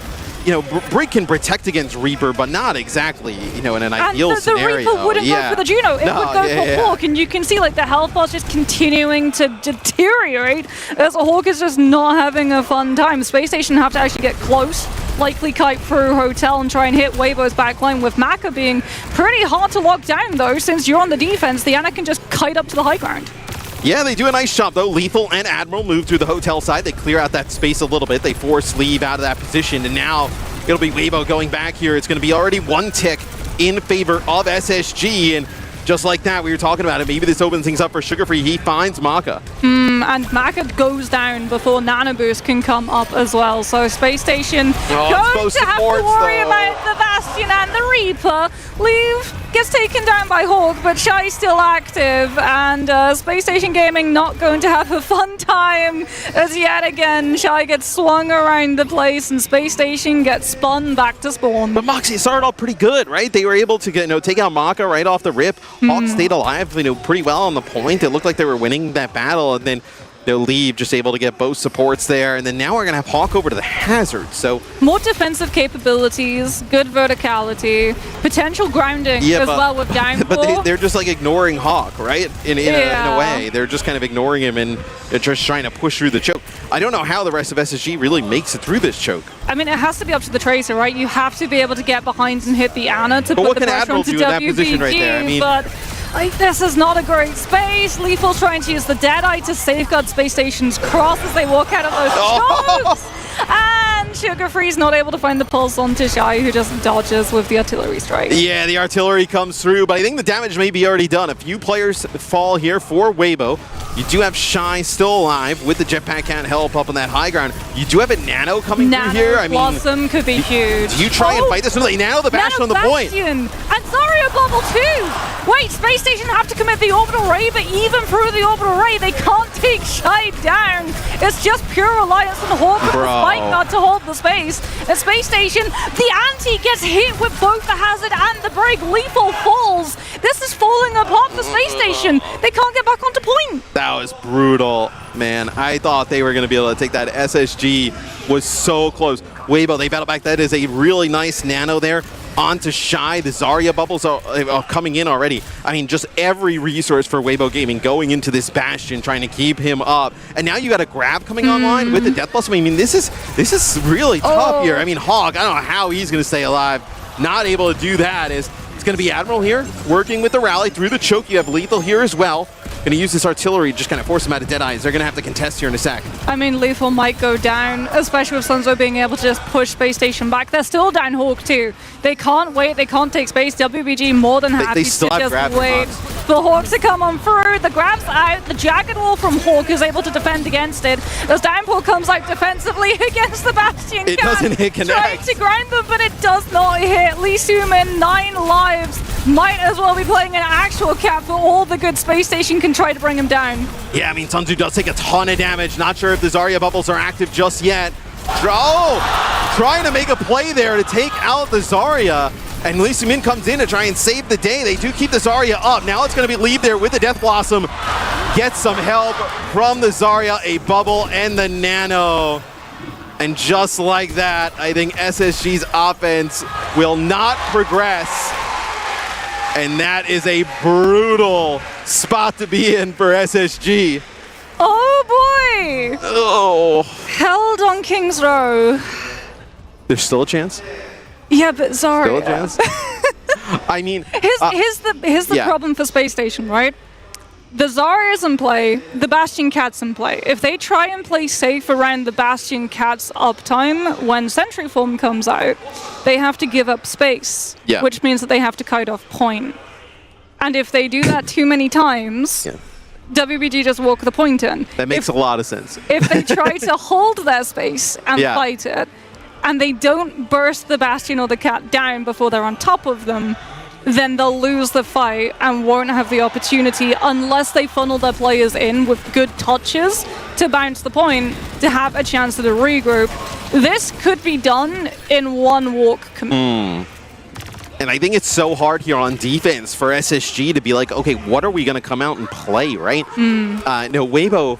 Brig can protect against Reaper, but not exactly, in an ideal scenario. The Reaper wouldn't go for the Juno. It would go for Hawk, and you can see the health bar's just continuing to deteriorate as Hawk is just not having a fun time. Space Station have to actually get close, likely kite through Hotel and try and hit Weibo's backline, with Maka being pretty hard to lock down though. Since you're on the defense, the Ana can just kite up to the high ground. Yeah, they do a nice job, though. Lethal and Admiral move through the Hotel side. They clear out that space a little bit. They force Leave out of that position, and now it'll be Weibo going back here. It's going to be already one tick in favor of SSG, and just like that, we were talking about it. Maybe this opens things up for Sugarfree. He finds Maka. And Maka goes down before Nano Boost can come up as well. So Space Station going to have to worry about the Bastion and the Reaper. Leave gets taken down by Hawk, but Shy's still active, and Space Station Gaming not going to have a fun time as yet again Shy gets swung around the place and Space Station gets spun back to spawn. But Moxie started off pretty good, right? They were able to take out Maka right off the rip. Hawk stayed alive, pretty well on the point. It looked like they were winning that battle, and then Leave just able to get both supports there, and then now we're gonna have Hawk over to the Hazard. So more defensive capabilities, good verticality, potential grounding as well with downfall. But they're just ignoring Hawk, right? In a way, they're just kind of ignoring him, and they're just trying to push through the choke. I don't know how the rest of SSG really makes it through this choke. I mean, it has to be up to the Tracer, right? You have to be able to get behind and hit the Ana to put the pressure onto WBG, right there? I mean, but this is not a great space. Lethal's trying to use the Deadeye to safeguard Space Station's cross as they walk out of those chokes. And Sugarfree's not able to find the pulse onto Shy, who just dodges with the artillery strike. Yeah, the artillery comes through, but I think the damage may be already done. A few players fall here for Weibo. You do have Shy still alive with the Jetpack Cat help up on that high ground. You do have a Nano coming through here. I mean, Blossom could be huge. Do you try and fight this one? They nano the Bastion on the point. And Zarya bubble too. Wait, Space Station have to commit the orbital ray, but even through the orbital ray, they can't take Shy down. It's just pure reliance on Hawk with the spike not to hold the space. At Space Station, the Anti gets hit with both the Hazard and the Brig. Lethal falls. This is falling apart for Space Station. They can't get back onto point. That was brutal, man. I thought they were going to be able to take that. SSG was so close. Weibo, they battle back. That is a really nice nano there onto Shy. The Zarya bubbles are coming in already. I mean, just every resource for Weibo Gaming going into this Bastion, trying to keep him up. And now you got a grab coming online with the Death Blossom. I mean, this is really tough here. I mean, Hawk, I don't know how he's going to stay alive. Not able to do that. It's going to be Admiral here, working with the rally through the choke. You have Lethal here as well. Going to use this artillery, just kind of force them out of Deadeyes. They're going to have to contest here in a sec. I mean, Lethal might go down, especially with Sunzo being able to just push Space Station back. They're still down Hawk too. They can't wait, they can't take space. WBG more than happy they still to have just grab wait from for Hawk to come on through. The grab's out, the Jagged Wall from Hawk is able to defend against it. As Downpour comes out defensively against the Bastion. It doesn't hit connect. Trying to grind them, but it does not hit. Lee Suman, 9 lives. Might as well be playing an actual cap for all the good Space Station can try to bring him down. Yeah, I mean, Sunzu does take a ton of damage. Not sure if the Zarya bubbles are active just yet. Trying to make a play there to take out the Zarya. And Lee Sumin comes in to try and save the day. They do keep the Zarya up. Now it's going to be Leave there with the Death Blossom. Gets some help from the Zarya, a bubble and the Nano. And just like that, I think SSG's offense will not progress. And that is a brutal spot to be in for SSG. Oh boy! Oh. Held on King's Row. There's still a chance? Yeah, but Zarya. Still a chance? I mean... Here's the problem for Space Station, right? The Zarya's in play, the Bastion Cat's in play. If they try and play safe around the Bastion Cat's uptime, when Sentry Form comes out, they have to give up space, which means that they have to kite off point. And if they do that too many times, WBG just walk the point in. That makes a lot of sense. If they try to hold their space and fight it, and they don't burst the Bastion or the Cat down before they're on top of them, then they'll lose the fight and won't have the opportunity, unless they funnel their players in with good touches to bounce the point, to have a chance to regroup. This could be done in one walk commit. And I think it's so hard here on defense for SSG to be like, okay, what are we going to come out and play, right? No, Weibo,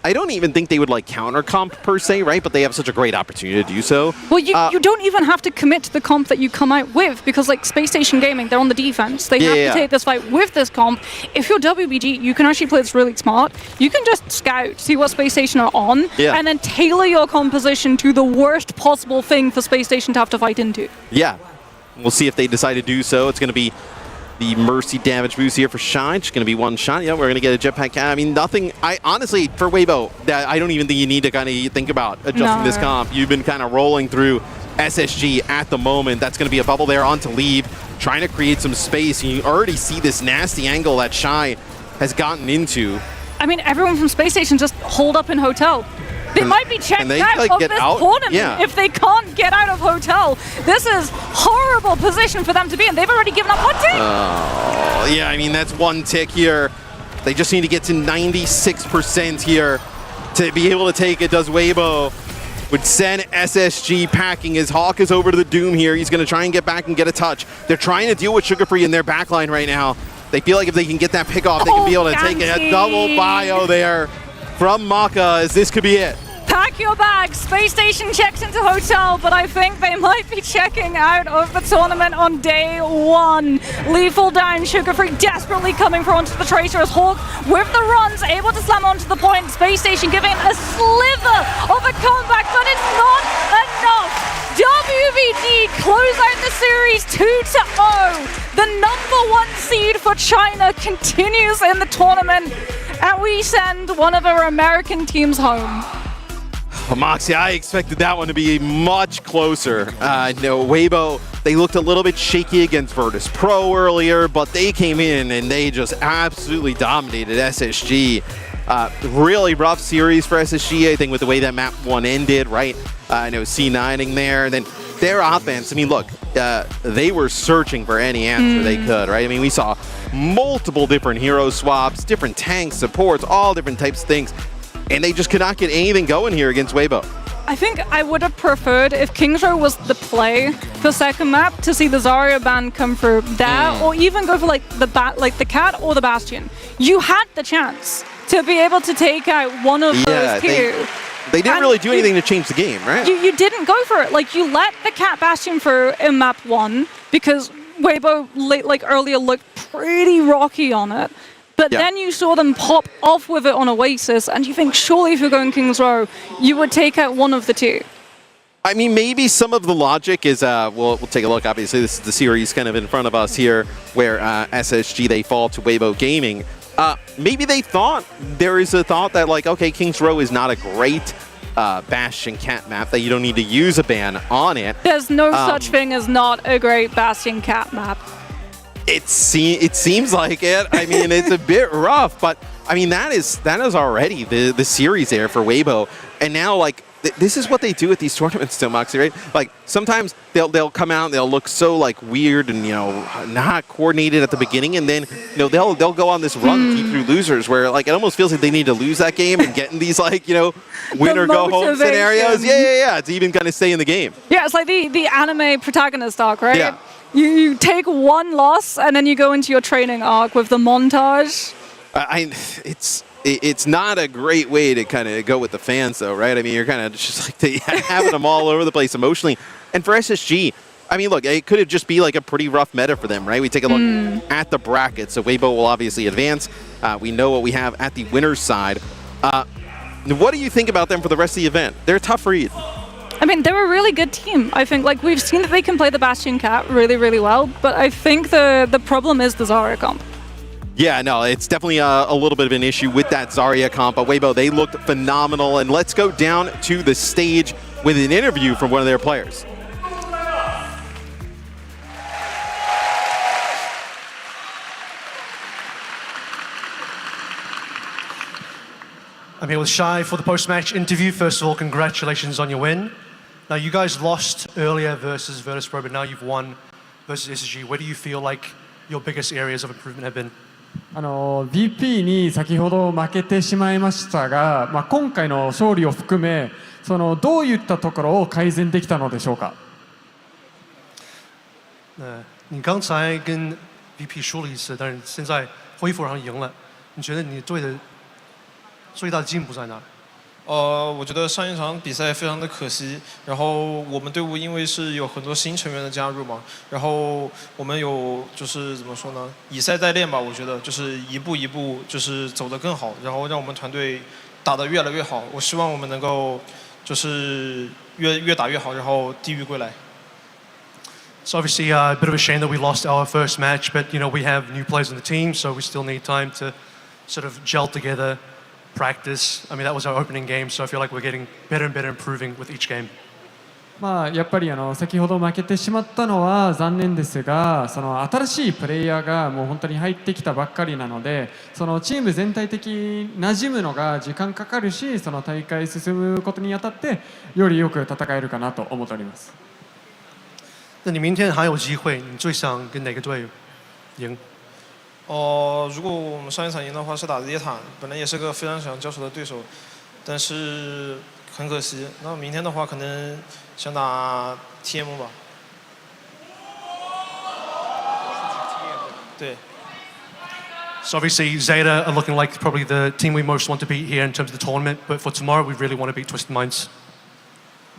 I don't even think they would like counter comp per se, right? But they have such a great opportunity to do so. Well, you don't even have to commit to the comp that you come out with, because like Space Station Gaming, they're on the defense. They have to take this fight with this comp. If you're WBG, you can actually play this really smart. You can just scout, see what Space Station are on, and then tailor your composition to the worst possible thing for Space Station to have to fight into. Yeah. We'll see if they decide to do so. It's going to be the Mercy damage boost here for Shine. It's going to be one shot. Yeah, we're going to get a jetpack. I mean, nothing. Honestly, for Weibo, I don't even think you need to kind of think about adjusting this comp. You've been kind of rolling through SSG at the moment. That's going to be a bubble there onto Leave, trying to create some space. You already see this nasty angle that Shy has gotten into. I mean, everyone from Space Station just hold up in Hotel. They might be checked out of this tournament if they can't get out of Hotel. This is horrible position for them to be in. They've already given up one tick. Oh, yeah, I mean, that's one tick here. They just need to get to 96% here to be able to take it. Does Weibo would send SSG packing as Hawk is over to the Doom here. He's going to try and get back and get a touch. They're trying to deal with Sugar Free in their backline right now. They feel like if they can get that pick off, they can be able to take it. A double bio there from Maka, as this could be it. Pack your bags. Space Station checks into Hotel, but I think they might be checking out of the tournament on day one. Lethal down, Sugar Free desperately coming for onto the Tracer as Hawk with the runs, able to slam onto the point. Space Station giving it a sliver of a comeback, but it's not enough. WBG close out the series 2-0. The #1 seed for China continues in the tournament, and we send one of our American teams home. Well, Moxie, I expected that one to be much closer. No, Weibo, they looked a little bit shaky against VIRTUS.PRO earlier, but they came in and they just absolutely dominated SSG. Really rough series for SSG, I think, with the way that map one ended, right? I know C9ing there, and then their offense, I mean, look, they were searching for any answer they could, right? I mean, we saw multiple different hero swaps, different tanks, supports, all different types of things, and they just could not get anything going here against Weibo. I think I would have preferred if King's Row was the play for second map to see the Zarya ban come through there, or even go for like the Cat or the Bastion. You had the chance to be able to take out one of those two. They didn't really do anything to change the game, right? You didn't go for it. Like, you let the Cat Bastion through in map 1 because Weibo earlier looked pretty rocky on it. But then you saw them pop off with it on Oasis, and you think, surely if you're going King's Row, you would take out one of the two. I mean, maybe some of the logic is, we'll take a look. Obviously, this is the series kind of in front of us here, where SSG, they fall to Weibo Gaming. maybe they thought, there is a thought that like, okay, King's Row is not a great Bastion cat map, that you don't need to use a ban on it. There's no such thing as not a great Bastion cat map. It seems like it. I mean, it's a bit rough, but I mean, that is already the series there for Weibo. And now, like, this is what they do at these tournaments still, Moxie, right? Like, sometimes they'll come out and they'll look so, like, weird and, you know, not coordinated at the beginning, and then, you know, they'll go on this run keep through losers where, like, it almost feels like they need to lose that game and get in these, like, you know, win or go home scenarios. Yeah, to even kind of stay in the game. Yeah, it's like the anime protagonist arc, right? Yeah. You take one loss and then you go into your training arc with the montage. It's not a great way to kind of go with the fans, though, right? I mean, you're kind of just like having them all over the place emotionally. And for SSG, I mean, look, it could have just be like a pretty rough meta for them, right? We take a look at the bracket. So Weibo will obviously advance. We know what we have at the winner's side. What do you think about them for the rest of the event? They're a tough read. I mean, they're a really good team. I think, like, we've seen that they can play the Bastion Cat really, really well, but I think the problem is the Zarya comp. Yeah, no, it's definitely a little bit of an issue with that Zarya comp, but Weibo, they looked phenomenal. And let's go down to the stage with an interview from one of their players. I'm here with Shai for the post-match interview. First of all, congratulations on your win. Now, you guys lost earlier versus VIRTUS.PRO, but now you've won versus SSG. Where do you feel like your biggest areas of improvement have been? VP に先ほど負けてしまいましたが、今回の勝利を含め、どういったところを改善できたのでしょうか。你刚才跟 VP 输了一次，但是现在恢复然后赢了，你觉得你队的最大的进步在哪？我觉得上一场比赛非常的可惜，然后我们队伍因为是有很多新成员的加入嘛，然后我们有就是怎么说呢，以赛代练吧，我觉得就是一步一步就是走得更好，然后让我们团队打得越来越好。我希望我们能够就是越打越好，然后地狱归来。So obviously a bit of a shame that we lost our first match, but you know we have new players on the team, so we still need time to sort of gel together. Practice. I mean, that was our opening game, so I feel like we're getting better and better, improving with each game. やっぱり先ほど負けてしまったのは残念ですが、新しいプレイヤーがもう本当に入ってきたばっかりなので、チーム全体的に馴染むのが時間かかるし、大会進むことにあたってよりよく戦えるかなと思っております。那你明天还有机会，你最想跟哪个队赢？如果我们上一场赢的话是打 Zeta， 本来也是个非常想交手的对手，但是很可惜。那明天的话可能想打 TM 吧。对。So obviously Zeta are looking like probably the team we most want to beat here in terms of the tournament, but for tomorrow we really want to beat Twisted Minds.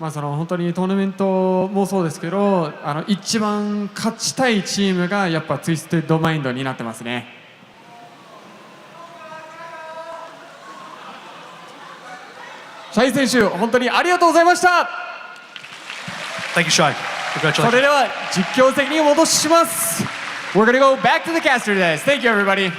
本当にトーナメントもそうですけど、一番勝ちたいチームがやっぱツイステッドマインドになってますね。シャイ選手、本当にありがとうございました。Thank you, Shai. Congratulations. それでは実況席に戻します。We're gonna go back to the caster desk. Thank you, everybody.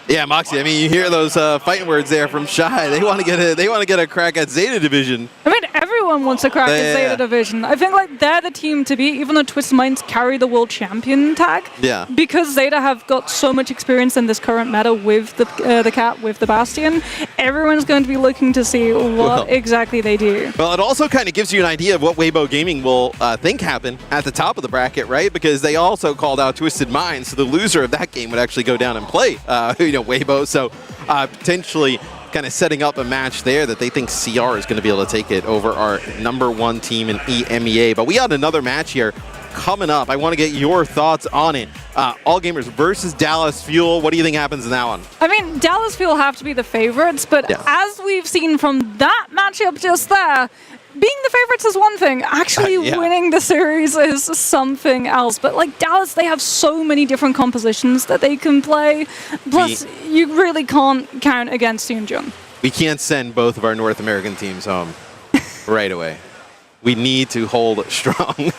Yeah, Moxie. I mean, you hear those fighting words there from Shai. They want to get a crack at Zeta Division. I mean, everyone wants a crack at Zeta Division. I think like they're the team to beat, even though Twisted Minds carry the world champion tag. Yeah. Because Zeta have got so much experience in this current meta with the cat, with the Bastion. Everyone's going to be looking to see what exactly they do. Well, it also kind of gives you an idea of what Weibo Gaming will think happen at the top of the bracket, right? Because they also called out Twisted Minds, so the loser of that game would actually go down and play. Weibo, so potentially kind of setting up a match there that they think CR is going to be able to take it over our #1 team in EMEA. But we got another match here coming up. I want to get your thoughts on it. All Gamers versus Dallas Fuel. What do you think happens in that one? I mean, Dallas Fuel have to be the favorites, but as we've seen from that matchup just there, being the favorites is one thing. Actually winning the series is something else. But like Dallas, they have so many different compositions that they can play. Plus, you really can't count against Yoonjung. We can't send both of our North American teams home right away. We need to hold strong.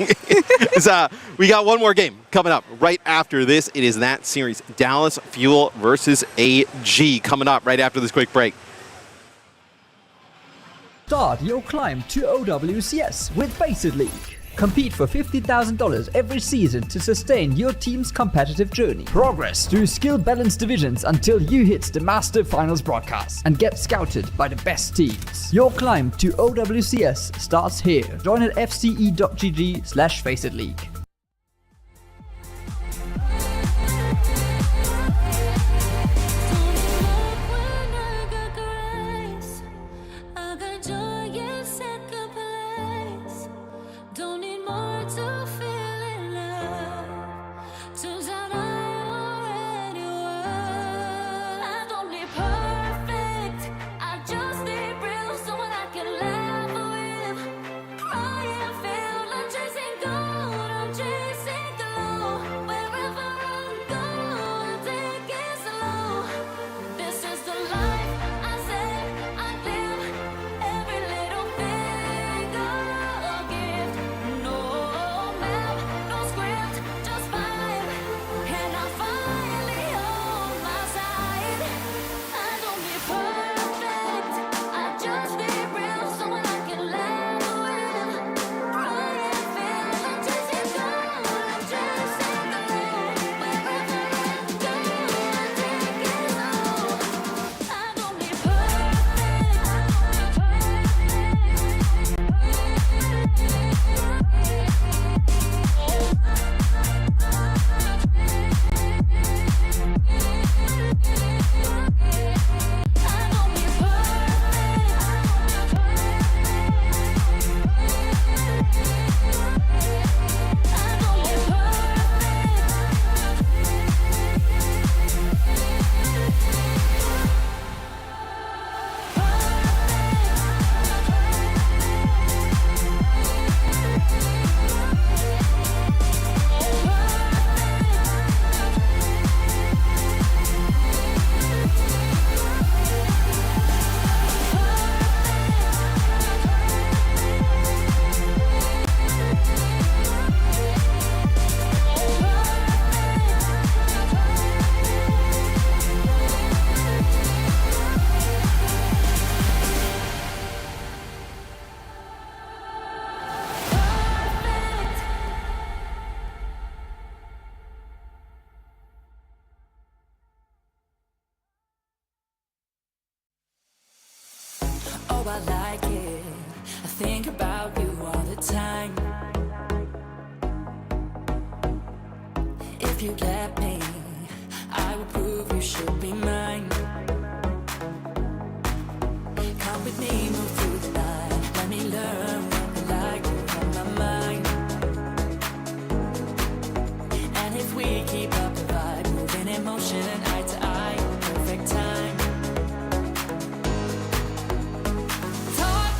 We got one more game coming up right after this. It is that series, Dallas Fuel versus AG, coming up right after this quick break. Start your climb to OWCS with FACEIT League. Compete for $50,000 every season to sustain your team's competitive journey. Progress through skill-balanced divisions until you hit the Master Finals broadcast and get scouted by the best teams. Your climb to OWCS starts here. Join at fce.gg/FACEIT League. Oh, I like it. I think about you all the time. If you let me, I will prove you should be mine. Come with me, move through the night. Let me learn what you like from my mind. And if we keep up the vibe, moving in motion, eye to eye, perfect time. Talk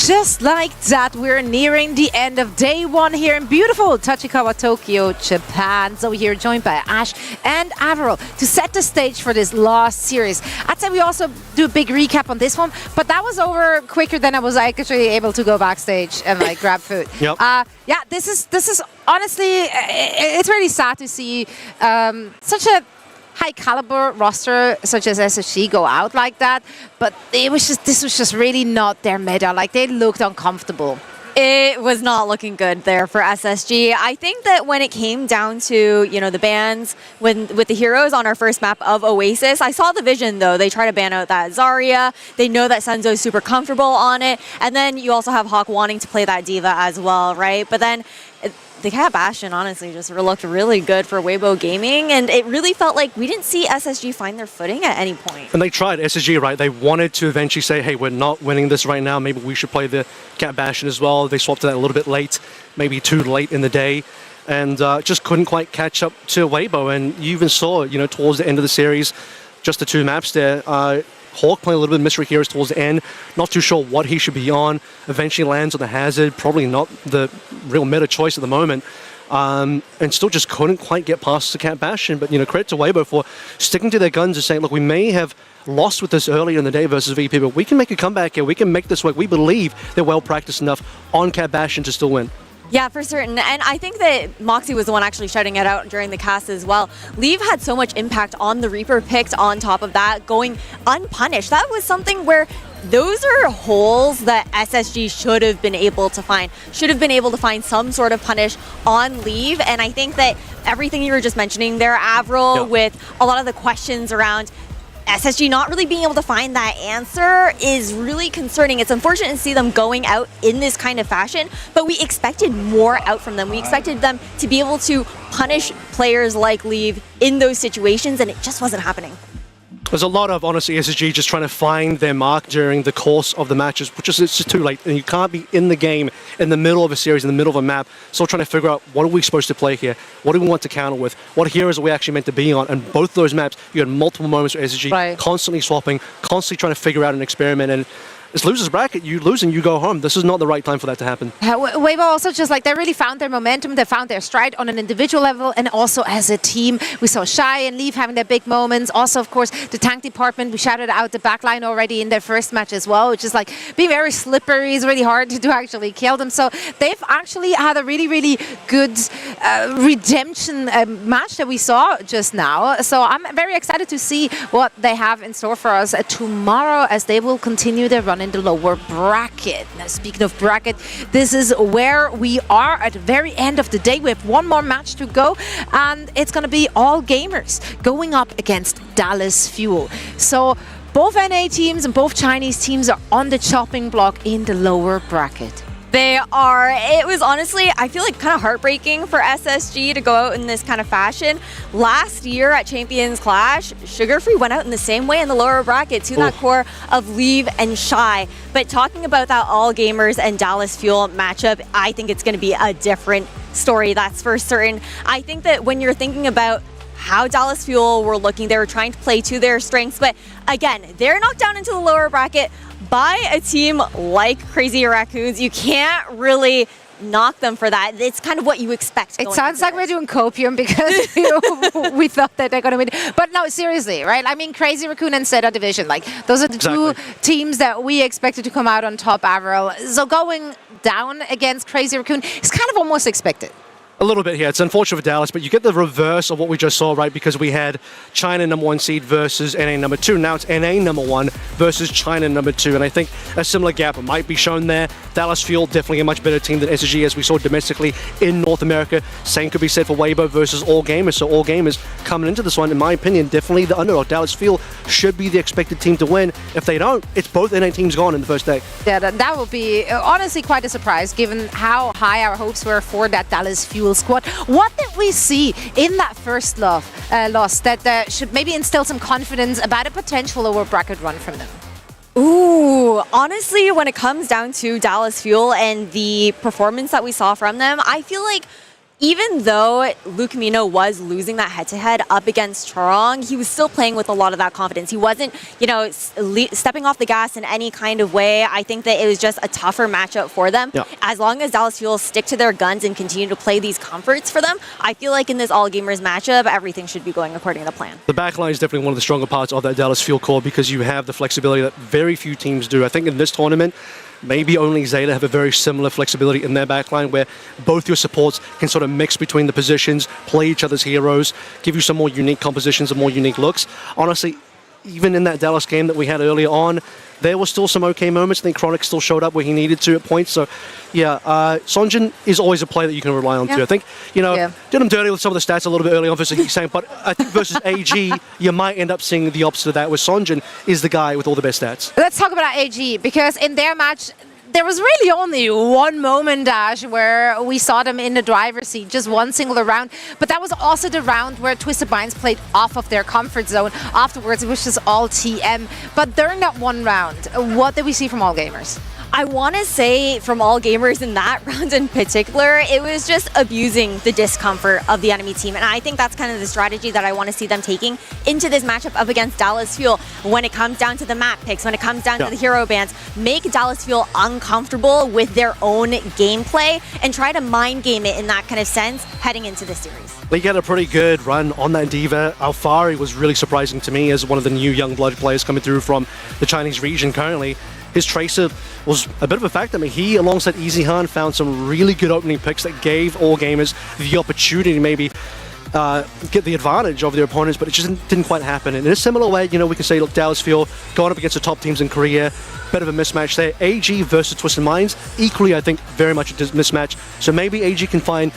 just like that, we're nearing the end of day one here in beautiful Tachikawa, Tokyo, Japan. So we're here joined by Ash and Avril to set the stage for this last series. I'd say we also do a big recap on this one, but that was over quicker than I was actually able to go backstage and like grab food. Yep. Yeah, this is honestly, it's really sad to see such a high caliber roster such as SSG go out like that, but this was just really not their meta. Like, they looked uncomfortable. It was not looking good there for SSG. I think that when it came down to, you know, the bans with the heroes on our first map of Oasis, I saw the vision though. They try to ban out that Zarya. They know that Senzo is super comfortable on it. And then you also have Hawk wanting to play that Diva as well, right? But then the Cat Bastion honestly just looked really good for Weibo Gaming, and it really felt like we didn't see SSG find their footing at any point. And they tried, SSG, right? They wanted to eventually say, hey, we're not winning this right now. Maybe we should play the Cat Bastion as well. They swapped to that a little bit late, maybe too late in the day, and just couldn't quite catch up to Weibo. And you even saw, you know, towards the end of the series, just the two maps there, Hawk playing a little bit of Mystery Heroes towards the end, not too sure what he should be on, eventually lands on the Hazard, probably not the real meta choice at the moment, and still just couldn't quite get past the Cat Bastion. But, you know, credit to Weibo for sticking to their guns and saying, look, we may have lost with this earlier in the day versus VP, but we can make a comeback here, we can make this work. We believe they're well practiced enough on Cat Bastion to still win. Yeah, for certain. And I think that Moxie was the one actually shouting it out during the cast as well. Leave had so much impact on the Reaper picks on top of that, going unpunished. That was something where those are holes that SSG should have been able to find. Should have been able to find some sort of punish on Leave. And I think that everything you were just mentioning there, Avril, with a lot of the questions around SSG not really being able to find that answer is really concerning. It's unfortunate to see them going out in this kind of fashion, but we expected more out from them. We expected them to be able to punish players like Leave in those situations, and it just wasn't happening. There's a lot of, honestly, SSG just trying to find their mark during the course of the matches, which is, it's just too late. And you can't be in the game, in the middle of a series, in the middle of a map, still trying to figure out what are we supposed to play here? What do we want to counter with? What heroes are we actually meant to be on? And both those maps, you had multiple moments where SSG constantly swapping, constantly trying to figure out an experiment. And it's loser's bracket. You lose and you go home. This is not the right time for that to happen. Weibo also just like, they really found their momentum. They found their stride on an individual level and also as a team. We saw Shy and Leaf having their big moments. Also, of course, the tank department, we shouted out the backline already in their first match as well, which is like being very slippery. It's really hard to actually kill them. So they've actually had a really, really good redemption match that we saw just now. So I'm very excited to see what they have in store for us tomorrow as they will continue their run in the lower bracket. Now, speaking of bracket, this is where we are at the very end of the day. We have one more match to go, and it's going to be all gamers going up against Dallas Fuel. So both NA teams and both Chinese teams are on the chopping block in the lower bracket. They are. It was honestly, I feel like, kind of heartbreaking for SSG to go out in this kind of fashion. Last year at Champions Clash, Sugar Free went out in the same way in the lower bracket to that core of Leave and Shy. But talking about that All Gamers and Dallas Fuel matchup, I think it's going to be a different story, that's for certain. I think that when you're thinking about how Dallas Fuel were looking, they were trying to play to their strengths, but again, they're knocked down into the lower bracket by a team like Crazy Raccoons. You can't really knock them for that. It's kind of what you expect. It sounds like we're doing copium because we thought that they're going to win. But no, seriously, right? I mean, Crazy Raccoon and Zeta division, like those are the two teams that we expected to come out on top, Avril. So going down against Crazy Raccoon is kind of almost expected. A little bit here. It's unfortunate for Dallas, but you get the reverse of what we just saw, right? Because we had China #1 seed versus NA #2. Now it's NA #1 versus China #2. And I think a similar gap might be shown there. Dallas Fuel, definitely a much better team than SSG, as we saw domestically in North America. Same could be said for Weibo versus All Gamers. So All Gamers coming into this one, in my opinion, definitely the underdog. Dallas Fuel should be the expected team to win. If they don't, it's both NA teams gone in the first day. Yeah, that will be honestly quite a surprise given how high our hopes were for that Dallas Fuel squad. What did we see in that first loss that should maybe instill some confidence about a potential lower bracket run from them? Ooh, honestly, when it comes down to Dallas Fuel and the performance that we saw from them, I feel like even though Luke Mino was losing that head-to-head up against Chorong, he was still playing with a lot of that confidence. He wasn't, stepping off the gas in any kind of way. I think that it was just a tougher matchup for them. Yeah. As long as Dallas Fuel stick to their guns and continue to play these comforts for them, I feel like in this all-gamers matchup, everything should be going according to plan. The backline is definitely one of the stronger parts of that Dallas Fuel core because you have the flexibility that very few teams do. I think in this tournament, maybe only Zeta have a very similar flexibility in their backline where both your supports can sort of mix between the positions, play each other's heroes, give you some more unique compositions and more unique looks. Honestly, even in that Dallas game that we had earlier on, there were still some okay moments. I think Chronic still showed up where he needed to at points. So, yeah, Sonjin is always a player that you can rely on too. I think, did him dirty with some of the stats a little bit early on versus Heat, but I think versus AG, you might end up seeing the opposite of that, where Sonjin is the guy with all the best stats. Let's talk about AG, because in their match, there was really only one moment, Dash, where we saw them in the driver's seat, just one single round. But that was also the round where Twisted Minds played off of their comfort zone. Afterwards, it was just all TM. But during that one round, what did we see from All Gamers? I want to say from All Gamers in that round in particular, it was just abusing the discomfort of the enemy team. And I think that's kind of the strategy that I want to see them taking into this matchup up against Dallas Fuel. When it comes down to the map picks, when it comes down to the hero bans, make Dallas Fuel uncomfortable with their own gameplay and try to mind game it in that kind of sense heading into this series. They get a pretty good run on that Diva. Alfari was really surprising to me as one of the new young blood players coming through from the Chinese region currently. His Tracer was a bit of a factor. I mean, he, alongside EasyHan, found some really good opening picks that gave All Gamers the opportunity to maybe get the advantage of their opponents, but it just didn't quite happen. And in a similar way, we can say, look, Dallas Fuel going up against the top teams in Korea, bit of a mismatch there. AG versus Twisted Minds, equally, I think, very much a mismatch. So maybe AG can find,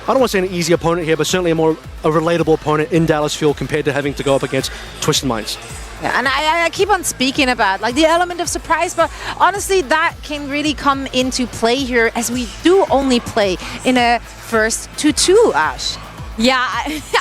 I don't want to say an easy opponent here, but certainly a relatable opponent in Dallas Fuel compared to having to go up against Twisted Minds. Yeah, and I keep on speaking about the element of surprise, but honestly that can really come into play here as we do only play in a first to 2, Ash. Yeah,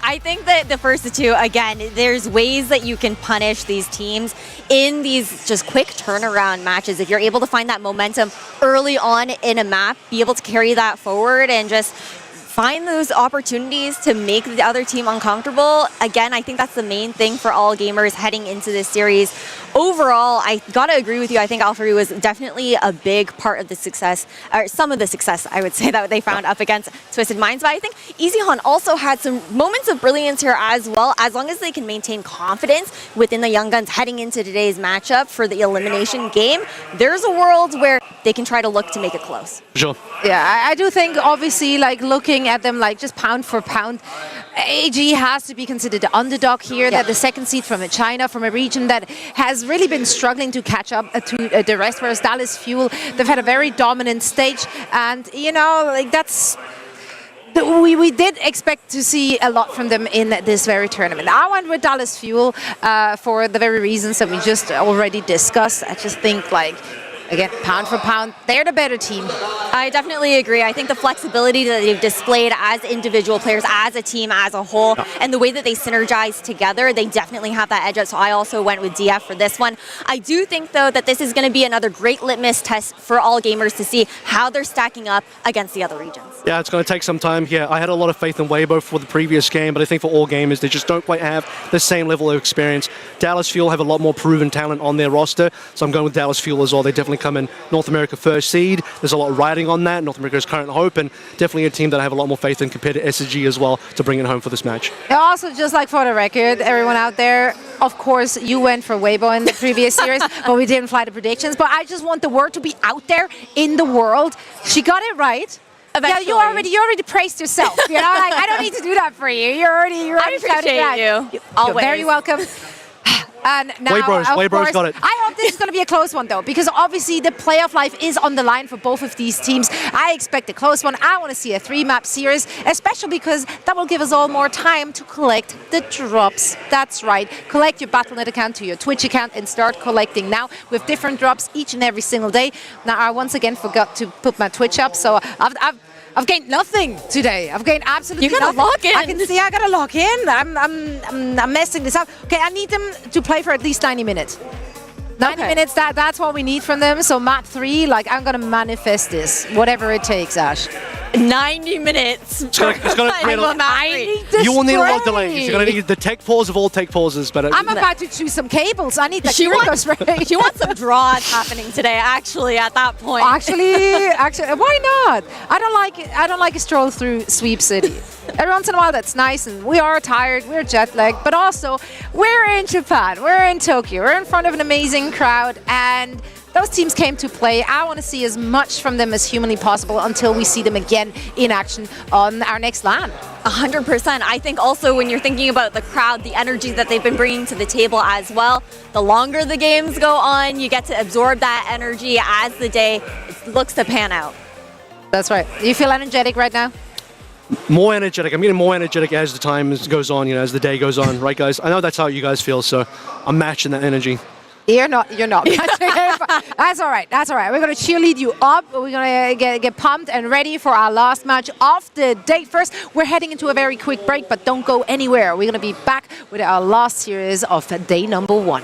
I think that the first of two, again, there's ways that you can punish these teams in these just quick turnaround matches. If you're able to find that momentum early on in a map, be able to carry that forward and just find those opportunities to make the other team uncomfortable. Again, I think that's the main thing for All Gamers heading into this series. Overall, I gotta agree with you. I think Alfari was definitely a big part of the success, or some of the success, I would say, that they found up against Twisted Minds. But I think EasyHan also had some moments of brilliance here as well, as long as they can maintain confidence within the Young Guns heading into today's matchup for the elimination game. There's a world where they can try to look to make it close. Sure. Yeah, I do think, obviously, looking at them just pound for pound, AG has to be considered the underdog here. That the second seed from China, from a region that has really been struggling to catch up to the rest, whereas Dallas Fuel, they've had a very dominant stage, and that's. We did expect to see a lot from them in this very tournament. I went with Dallas Fuel for the very reasons that we just already discussed. I just think again, pound for pound, they're the better team. I definitely agree. I think the flexibility that they've displayed as individual players, as a team, as a whole, and the way that they synergize together, they definitely have that edge up. So I also went with DF for this one. I do think, though, that this is going to be another great litmus test for All Gamers to see how they're stacking up against the other regions. Yeah, it's going to take some time here. I had a lot of faith in Weibo for the previous game, but I think for All Gamers, they just don't quite have the same level of experience. Dallas Fuel have a lot more proven talent on their roster, so I'm going with Dallas Fuel as well. They definitely come in North America first seed. There's a lot riding on that. North America's current hope, and definitely a team that I have a lot more faith in compared to SSG as well to bring it home for this match. Also, just for the record, everyone out there, of course, you went for Weibo in the previous series, but we didn't fly the predictions. But I just want the word to be out there in the world. She got it right. Eventually. Yeah, you already praised yourself. I don't need to do that for you. You're already I appreciate you. Always. You're very welcome. And now, Weibo's got it. I hope this is going to be a close one, though, because obviously the playoff life is on the line for both of these teams. I expect a close one. I want to see a 3-map series, especially because that will give us all more time to collect the drops. That's right. Collect your Battle.net account to your Twitch account and start collecting now with different drops each and every single day. Now, I once again forgot to put my Twitch up, so I've gained nothing today. I've gained absolutely nothing. You gotta log in. I can see I gotta log in. I'm messing this up. Okay, I need them to play for at least 90 minutes. 90 minutes, that's what we need from them. So map 3, I'm gonna manifest this, whatever it takes, Ash. 90 minutes. It's gonna create You will need a lot of spray. delays. You're gonna need the tech pause of all tech pauses. But I'm about to choose some cables. I need the She Kiriko wants, spray. she wants some draws happening today, actually, at that point. Actually, why not? I don't like it. I don't like a stroll through Sweep City. Every once in a while, that's nice, and we are tired, we're jet lagged, but also we're in Japan, we're in Tokyo, we're in front of an amazing crowd, and those teams came to play. I want to see as much from them as humanly possible until we see them again in action on our next LAN. 100%. I think also when you're thinking about the crowd, the energy that they've been bringing to the table as well, the longer the games go on, you get to absorb that energy as the day looks to pan out. That's right. Do you feel energetic right now? More energetic. I'm getting more energetic as the time goes on, as the day goes on, right, guys? I know that's how you guys feel, so I'm matching that energy. You're not. That's all right. That's all right. We're going to cheerlead you up. We're going to get pumped and ready for our last match of the day. First, we're heading into a very quick break, but don't go anywhere. We're going to be back with our last series of day number 1.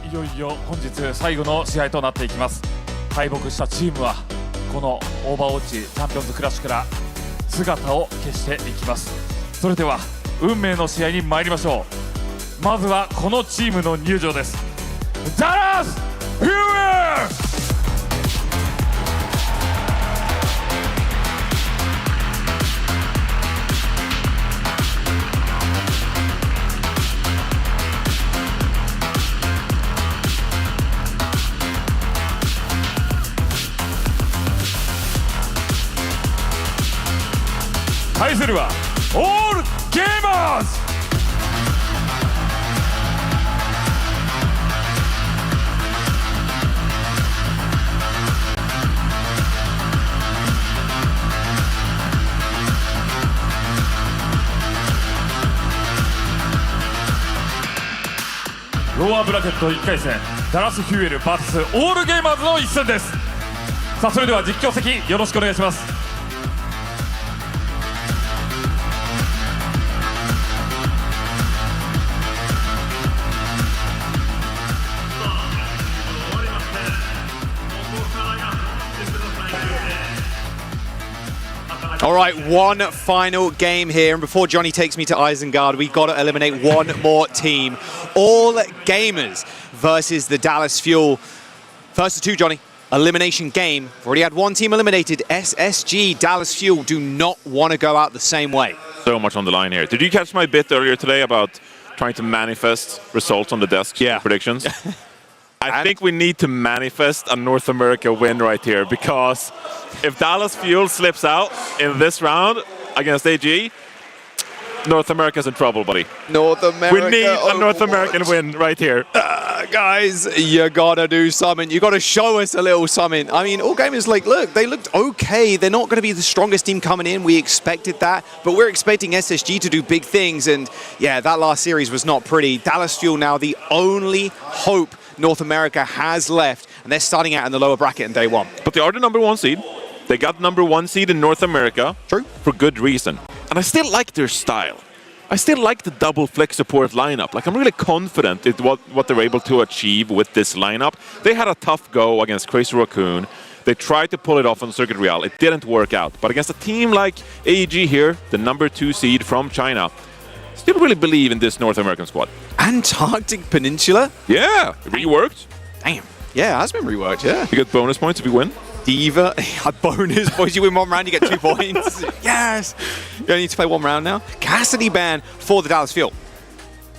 いよいよ本日最後の試合となっていきます。敗北したチームはこのオーバーウォッチチャンピオンズクラッシュから姿を消していきます。それでは運命の試合に参りましょう。まずはこのチームの入場です。ダラス・フューエル対するはオールゲーマーズ。ローアーブラケット1回戦ダラス・フューエル VS オールゲーマーズの一戦です。さあそれでは実況席よろしくお願いします。All right, one final game here, and before Johnny takes me to Isengard, we've got to eliminate one more team. All Gamers versus the Dallas Fuel. First of two, Johnny. Elimination game. We've already had one team eliminated. SSG, Dallas Fuel do not want to go out the same way. So much on the line here. Did you catch my bit earlier today about trying to manifest results on the desk? Yeah. Predictions? I think we need to manifest a North America win right here, because if Dallas Fuel slips out in this round against AG, North America's in trouble, buddy. North America. We need a North American win right here. Guys, you gotta do something. You gotta show us a little something. I mean, all gamers, like, look, they looked okay. They're not gonna be the strongest team coming in. We expected that, but we're expecting SSG to do big things. And yeah, that last series was not pretty. Dallas Fuel now the only hope North America has left, and they're starting out in the lower bracket in day 1. But they are the #1 seed. They got #1 seed in North America. True. For good reason. And I still like their style. I still like the double flex support lineup. Like, I'm really confident in what they're able to achieve with this lineup. They had a tough go against Crazy Raccoon. They tried to pull it off on Circuit Royale. It didn't work out. But against a team like AEG here, the #2 seed from China, still really believe in this North American squad. Antarctic Peninsula? Yeah, it reworked. Damn. Yeah, it has been reworked, yeah. You get bonus points if you win. Diva, a bonus points. You win one round, you get 2 points. Yes! You only need to play one round now. Cassidy ban for the Dallas Fuel.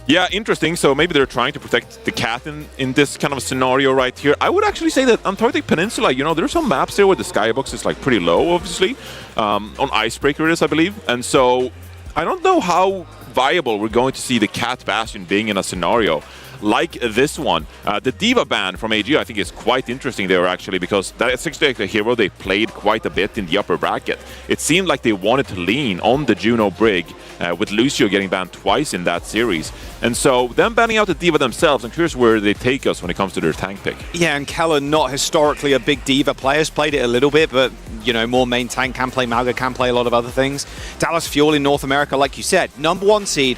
Yeah, interesting. So maybe they're trying to protect the cat in this kind of scenario right here. I would actually say that Antarctic Peninsula, there's some maps there where the skybox is like pretty low, obviously. On Icebreaker it is, I believe. And so I don't know how viable we're going to see the Cat Bastion being in a scenario like this one. The Diva ban from AG I think is quite interesting there actually, because that SSG hero they played quite a bit in the upper bracket. It seemed like they wanted to lean on the Juno Brig with Lucio getting banned twice in that series. And so them banning out the Diva themselves, I'm curious where they take us when it comes to their tank pick. Yeah, and Keller, not historically a big Diva player, has played it a little bit, but you know, more main tank, can play Mauga, can play a lot of other things. Dallas Fuel in North America, like you said, #1 seed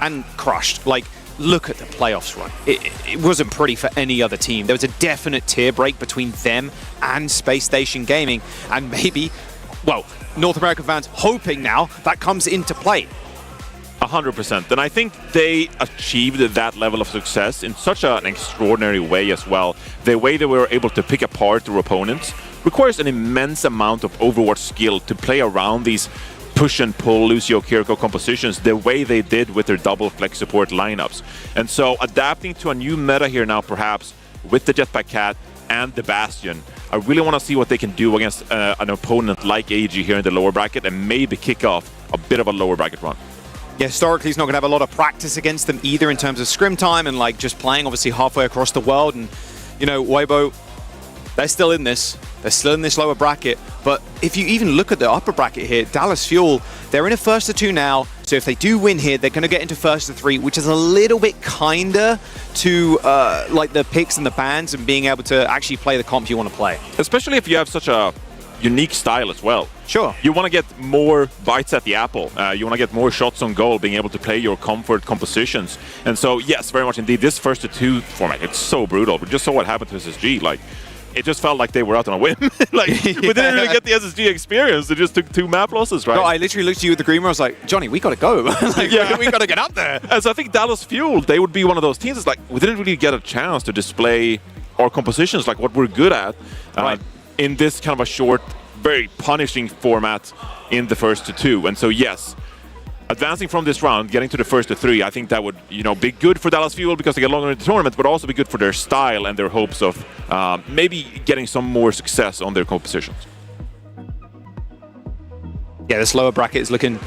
and crushed. Like, look at the playoffs run. It wasn't pretty for any other team. There was a definite tier break between them and Space Station Gaming, and maybe, well, North American fans hoping now that comes into play. 100%. And I think they achieved that level of success in such an extraordinary way as well. The way they were able to pick apart their opponents requires an immense amount of Overwatch skill to play around these push and pull Lucio Kiriko compositions the way they did with their double flex support lineups. And so adapting to a new meta here now perhaps with the Jetpack Cat and the Bastion, I really want to see what they can do against an opponent like AG here in the lower bracket and maybe kick off a bit of a lower bracket run. Yeah, historically he's not going to have a lot of practice against them either in terms of scrim time and like just playing obviously halfway across the world. And you know, Weibo, they're still in this. They're still in this lower bracket. But if you even look at the upper bracket here, Dallas Fuel, they're in a first to 2 now. So if they do win here, they're going to get into first to 3, which is a little bit kinder to like the picks and the bans and being able to actually play the comp you want to play. Especially if you have such a unique style as well. Sure. You want to get more bites at the apple. You want to get more shots on goal, being able to play your comfort compositions. And so, yes, very much indeed, this first to 2 format, it's so brutal. We just saw what happened to SSG. Like, it just felt like they were out on a whim. Like, we didn't really get the SSG experience. They just took 2 map losses, right? No, I literally looked at you with the green room. I was like, Johnny, we got to go. Like, yeah, we got to get up there. And so I think Dallas Fuel, they would be one of those teams that's like, we didn't really get a chance to display our compositions, like what we're good at, in this kind of a short, very punishing format in the first to 2. And so, yes, advancing from this round, getting to the first to 3, I think that would, you know, be good for Dallas Fuel because they get longer in the tournament, but also be good for their style and their hopes of maybe getting some more success on their compositions. Yeah, this lower bracket is looking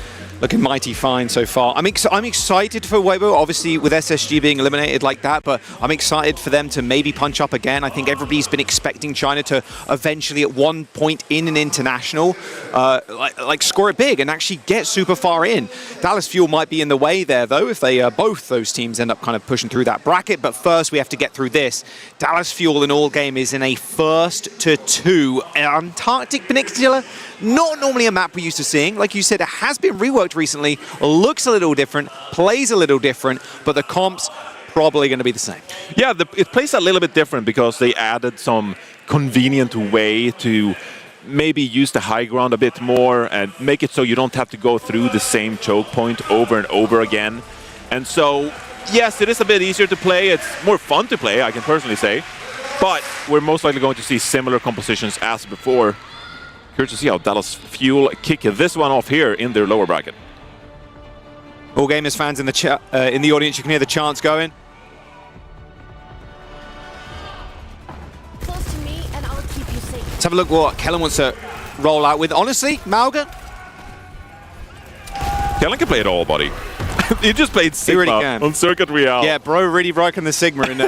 mighty fine so far. I'm excited for Weibo, obviously with SSG being eliminated like that, but I'm excited for them to maybe punch up again. I think everybody's been expecting China to eventually at one point in an international like score it big and actually get super far in. Dallas Fuel might be in the way there though if they both those teams end up kind of pushing through that bracket, but first we have to get through this. Dallas Fuel in all game is in a first to 2 Antarctic Peninsula. Not normally a map we're used to seeing. Like you said, it has been reworked recently, looks a little different, plays a little different, but the comps probably going to be the same. Yeah, it plays a little bit different because they added some convenient way to maybe use the high ground a bit more and make it so you don't have to go through the same choke point over and over again. And so, yes, it is a bit easier to play. It's more fun to play, I can personally say. But we're most likely going to see similar compositions as before. Curious to see how Dallas Fuel kick this one off here in their lower bracket. All Gamers fans in the audience, you can hear the chants going. Close to me and I'll keep you safe. Let's have a look what Kellen wants to roll out with. Honestly, Mauga? Kellen can play it all, buddy. He just played Sigma on Circuit Royale. Yeah, bro, really rocking the Sigma in,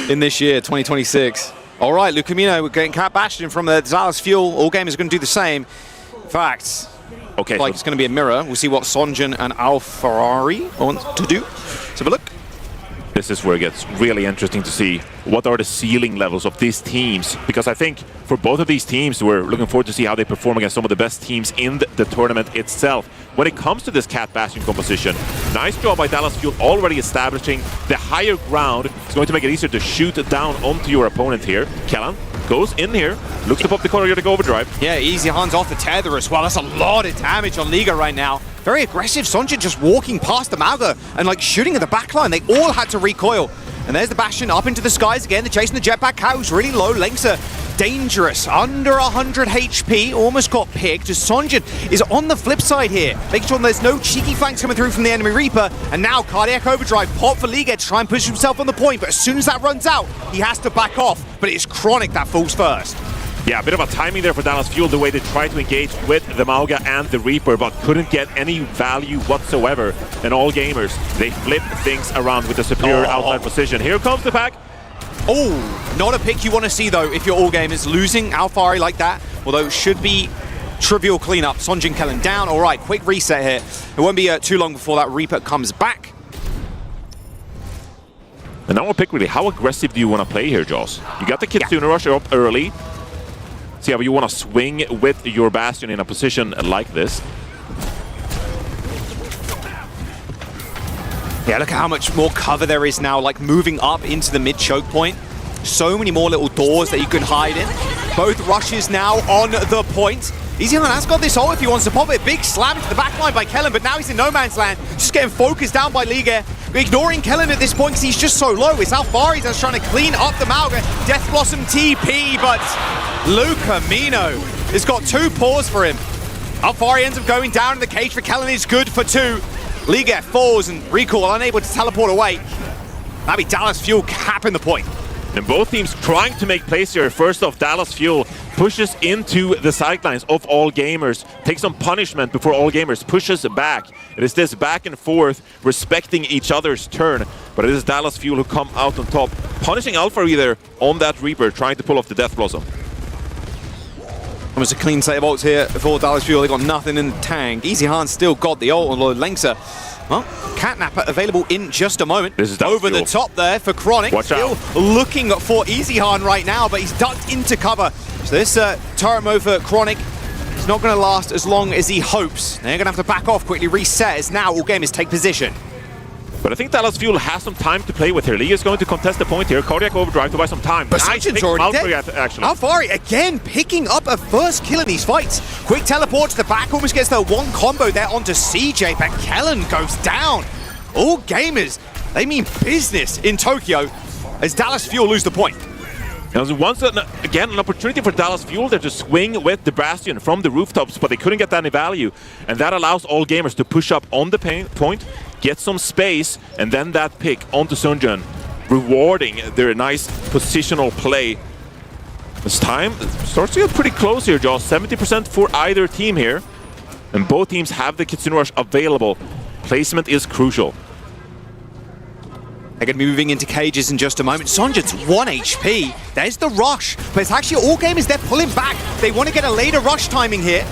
in this year, 2026. All right, Lucamino, we're getting Cat Bastion from the Dallas Fuel. All Gamers are going to do the same. In fact, okay, like it's going to be a mirror. We'll see what Sonjin and Al Ferrari want to do. Let's have a look. This is where it gets really interesting to see what are the ceiling levels of these teams, because I think for both of these teams we're looking forward to see how they perform against some of the best teams in the tournament itself. When it comes to this Cat Bastion composition, nice job by Dallas Fuel already establishing the higher ground. It's going to make it easier to shoot down onto your opponent here. Kellan goes in here, looks to pop the corner to go overdrive. Yeah, easy hands off the tether as well. That's a lot of damage on Liga right now. Very aggressive. Sonjin just walking past the Mauga and like shooting at the backline. They all had to recoil. And there's the Bastion up into the skies again. They're chasing the Jetpack Cat, who's really low. Lengths are dangerous. Under 100 HP. Almost got picked. Sonjin is on the flip side here, making sure there's no cheeky flanks coming through from the enemy Reaper. And now Cardiac Overdrive pop for Liga to try and push himself on the point. But as soon as that runs out, he has to back off. But it's Chronic that falls first. Yeah, a bit of a timing there for Dallas Fuel, the way they tried to engage with the Mauga and the Reaper, but couldn't get any value whatsoever. And All Gamers, they flip things around with a superior outside position. Here comes the pack. Oh, not a pick you want to see, though, if you're All Gamers. Losing Alfari like that, although it should be trivial cleanup. Sonjin Kellen down. All right, quick reset here. It won't be too long before that Reaper comes back. And now we'll pick really, how aggressive do you want to play here, Joss? You got the Kitsune Rush up early. See how you want to swing with your Bastion in a position like this. Yeah, look at how much more cover there is now, like moving up into the mid-choke point. So many more little doors that you can hide in. Both rushes now on the point. EasyHan has got this ult if he wants to pop it. Big slam into the backline by Kellen, but now he's in no man's land. Just getting focused down by Liga. Ignoring Kellen at this point because he's just so low. It's Alfari that's trying to clean up the Mauga. Death Blossom TP, but Lucamino has got 2 paws for him. Alfari ends up going down in the cage for Kellen. Is good for 2. Liga falls and Recall unable to teleport away. That'd be Dallas Fuel capping the point. And both teams trying to make plays here. First off, Dallas Fuel pushes into the sidelines of All Gamers, takes some punishment before All Gamers pushes back. It is this back and forth, respecting each other's turn, but it is Dallas Fuel who come out on top, punishing Alfari there on that Reaper, trying to pull off the Death Blossom. Almost a clean set of ults here for Dallas Fuel. They got nothing in the tank. EasyHan still got the ult on Lord Lengsa. Well, Catnapper available in just a moment. This is over the top there for Chronic. Watch still out. Looking for EasyHan right now, but he's ducked into cover. So this turret move for Chronic is not going to last as long as he hopes. They're going to have to back off quickly, reset as now All Gamers take position. But I think Dallas Fuel has some time to play with here. Lee is going to contest the point here. Cardiac Overdrive to buy some time. But nice Sonjin's pick already from Alfari, dead. actually. Alfari again picking up a first kill in these fights. Quick teleport to the back, almost gets the one combo there onto CJ, but Kellen goes down. All Gamers, they mean business in Tokyo as Dallas Fuel lose the point. And once again, an opportunity for Dallas Fuel there to swing with the Bastion from the rooftops, but they couldn't get any value. And that allows All Gamers to push up on the point, get some space, and then that pick onto Sonjin, rewarding their nice positional play. This time starts to get pretty close here, Josh. 70% for either team here. And both teams have the Kitsune Rush available. Placement is crucial. They're going to be moving into cages in just a moment. Sonjin's 1 HP. There's the rush, but it's actually All Gamers, they're pulling back. They want to get a later rush timing here.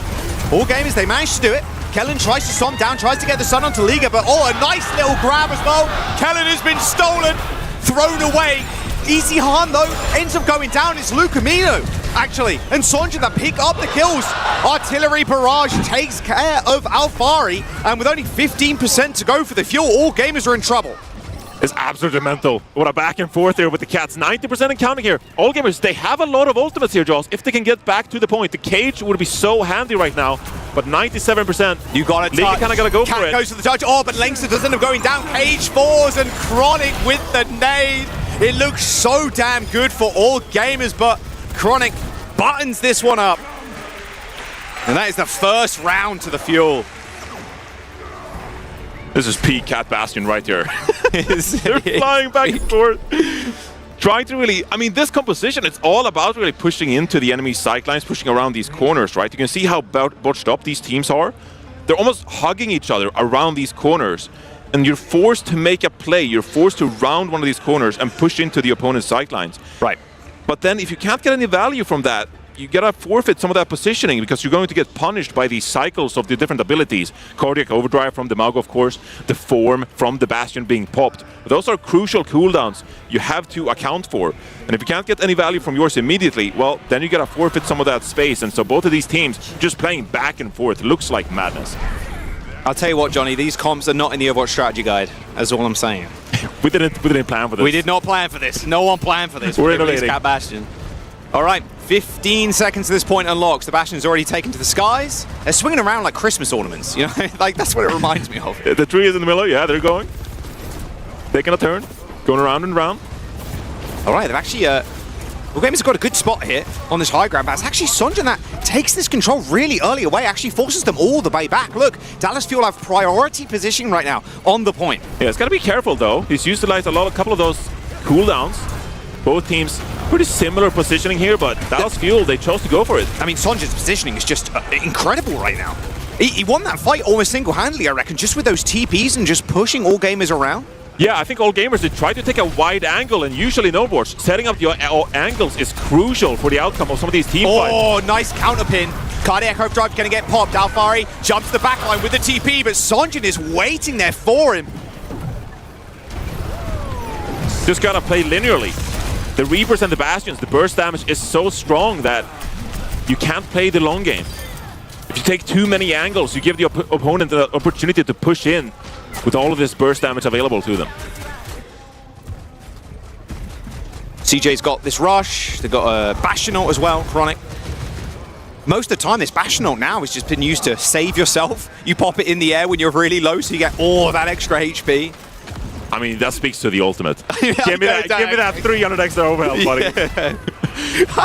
All Gamers, they managed to do it. Kellen tries to storm down, tries to get the sun onto Liga, but a nice little grab as well. Kellen has been stolen, thrown away. EasyHan, though, ends up going down. It's Lucamino, actually, and Sonjin that pick up the kills. Artillery Barrage takes care of Alfari, and with only 15% to go for the Fuel, All Gamers are in trouble. It's absolutely mental. What a back and forth there with the Cats. 90% and counting here. All Gamers, they have a lot of ultimates here, Joss. If they can get back to the point, the cage would be so handy right now. But 97%. You got it. Liga kind of got to go for it. Cat goes to the touch. Oh, but Lengster does end up going down. Cage falls and Chronic with the nade. It looks so damn good for All Gamers, but Chronic buttons this one up. And that is the first round to the Fuel. This is peak Cat Bastion right here. They're flying back and forth. Trying to really, I mean, this composition, it's all about really pushing into the enemy sidelines, pushing around these corners, right? You can see how botched up these teams are. They're almost hugging each other around these corners. And you're forced to make a play. You're forced to round one of these corners and push into the opponent's sidelines. Right. But then if you can't get any value from that, you gotta forfeit some of that positioning because you're going to get punished by these cycles of the different abilities. Cardiac Overdrive from the Mauga, of course, the form from the Bastion being popped. Those are crucial cooldowns you have to account for. And if you can't get any value from yours immediately, well, then you gotta forfeit some of that space. And so both of these teams just playing back and forth looks like madness. I'll tell you what, Johnny, these comps are not in the Overwatch strategy guide. That's all I'm saying. we didn't plan for this. We did not plan for this. No one planned for this. We're innovating. Cat Bastion. All right, 15 seconds to this point unlocks. The Bastion's already taken to the skies. They're swinging around like Christmas ornaments, you know? Like, that's what it reminds me of. The tree is in the middle, yeah, they're going. Taking a turn, going around and round. All right, they've actually, All Gamers have got a good spot here on this high ground, but it's actually Sonjin that takes this control really early away, actually forces them all the way back. Look, Dallas Fuel have priority positioning right now on the point. Yeah, it's got to be careful, though. He's utilized a couple of those cooldowns. Both teams pretty similar positioning here, but Dallas Fuel, they chose to go for it. I mean, Sonjin's positioning is just incredible right now. He won that fight almost single-handedly, I reckon, just with those TPs and just pushing all gamers around. Yeah, I think all gamers, they try to take a wide angle, and usually in Overwatch, setting up your angles is crucial for the outcome of some of these team fights. Oh, nice counter pin. Cardiac Overdrive going to get popped. Alfari jumps the backline with the TP, but Sonjin is waiting there for him. Just gotta play linearly. The Reapers and the Bastions, the burst damage is so strong that you can't play the long game. If you take too many angles, you give the opponent the opportunity to push in with all of this burst damage available to them. CJ's got this rush. They've got a Bastion as well, Chronic. Most of the time, this Bastion now has just been used to save yourself. You pop it in the air when you're really low, so you get all of that extra HP. I mean, that speaks to the ultimate. Give me that 300 extra overhealth, buddy. Yeah.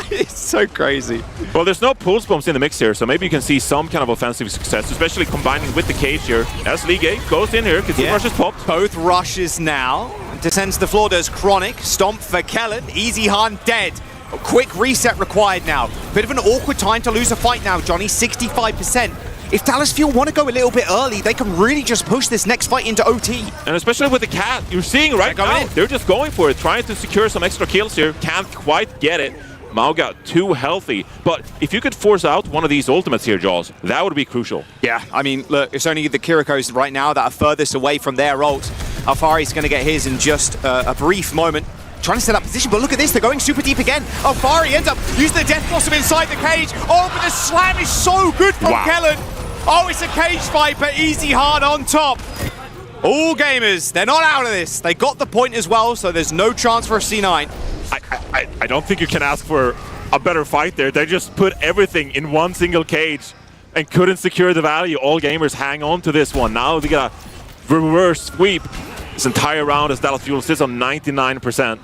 It's so crazy. Well, there's no pulse bombs in the mix here, so maybe you can see some kind of offensive success, especially combining with the cage here. As Ligue goes in here, can see rushes popped. Both rushes now. Descends to the floor, does Chronic. Stomp for Kellen. Easy Han dead. A quick reset required now. Bit of an awkward time to lose a fight now, Johnny. 65%. If Dallas Fuel want to go a little bit early, they can really just push this next fight into OT. And especially with the Cat, you're seeing right now, they're just going for it, trying to secure some extra kills here. Can't quite get it. Mao got too healthy. But if you could force out one of these ultimates here, Jaws, that would be crucial. Yeah, I mean, look, it's only the Kirikos right now that are furthest away from their ult. Alfari's going to get his in just a brief moment. Trying to set up position, but look at this, they're going super deep again. Alfari ends up using the Death Blossom inside the cage. Oh, but the slam is so good from Kellen. Oh, it's a cage fight, but easy hard on top. All gamers, they're not out of this. They got the point as well, so there's no chance for a C9. I don't think you can ask for a better fight there. They just put everything in one single cage and couldn't secure the value. All gamers hang on to this one. Now they got a reverse sweep this entire round as Dallas Fuel sits on 99%.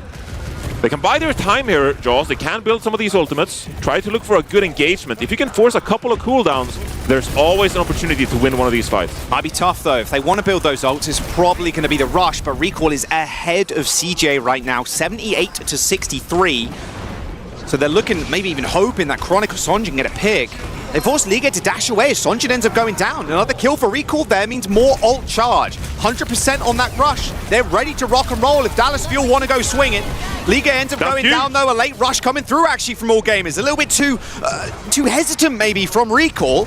They can buy their time here, Jaws. They can build some of these ultimates. Try to look for a good engagement. If you can force a couple of cooldowns, there's always an opportunity to win one of these fights. Might be tough, though. If they want to build those ults, it's probably going to be the rush, but Recall is ahead of CJ right now, 78 to 63. So they're looking, maybe even hoping that Chronic or Sonjin can get a pick. They force Ligue to dash away as Sonjin ends up going down. Another kill for Recall there means more ult charge. 100% on that rush. They're ready to rock and roll if Dallas Fuel want to go swing it. Ligue ends up going down, though. A late rush coming through, actually, from all gamers. A little bit too hesitant, maybe, from Recall.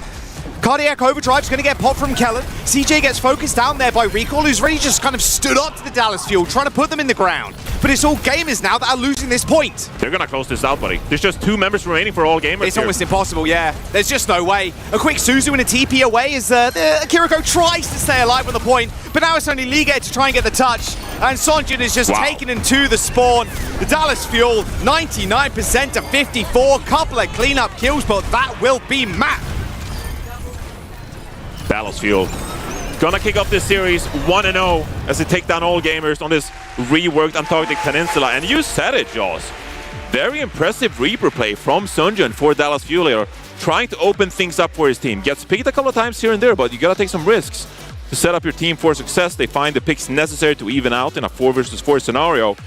Cardiac Overdrive's going to get popped from Kellen. CJ gets focused down there by Recall, who's really just kind of stood up to the Dallas Fuel, trying to put them in the ground. But it's all gamers now that are losing this point. They're going to close this out, buddy. There's just 2 members remaining for all gamers. It's almost impossible, yeah. There's just no way. A quick Suzu and a TP away as Kiriko tries to stay alive on the point, but now it's only Ligue to try and get the touch. And Sonjin is just taken into the spawn. The Dallas Fuel, 99% to 54. Couple of cleanup kills, but that will be Matt. Dallas Fuel gonna kick off this series 1-0 as they take down all gamers on this reworked Antarctic Peninsula. And you said it, Jaws. Very impressive Reaper play from Sonjin for Dallas Fuel here, trying to open things up for his team. Gets picked a couple of times here and there, but you gotta take some risks to set up your team for success. They find the picks necessary to even out in a 4 versus 4 scenario,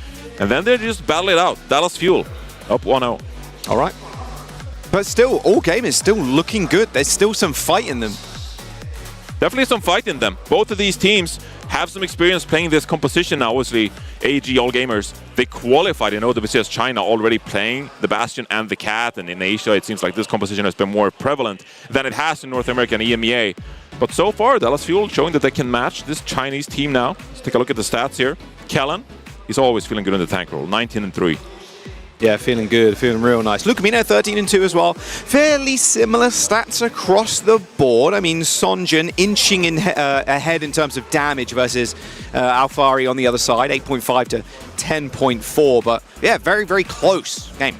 and then they just battle it out. Dallas Fuel up 1-0. All right. But still, all gamers still looking good. There's still some fight in them. Definitely some fight in them. Both of these teams have some experience playing this composition now. Obviously, AEG All Gamers, they qualified in OWCS China already playing the Bastion and the Cat, and in Asia it seems like this composition has been more prevalent than it has in North America and EMEA. But so far, Dallas Fuel showing that they can match this Chinese team now. Let's take a look at the stats here. Kellen, he's always feeling good in the tank role, 19-3. Yeah, feeling good, feeling real nice. Lukamino 13-2 as well. Fairly similar stats across the board. I mean, Sonjin inching in ahead in terms of damage versus Alfari on the other side, 8.5 to 10.4. But yeah, very, very close game.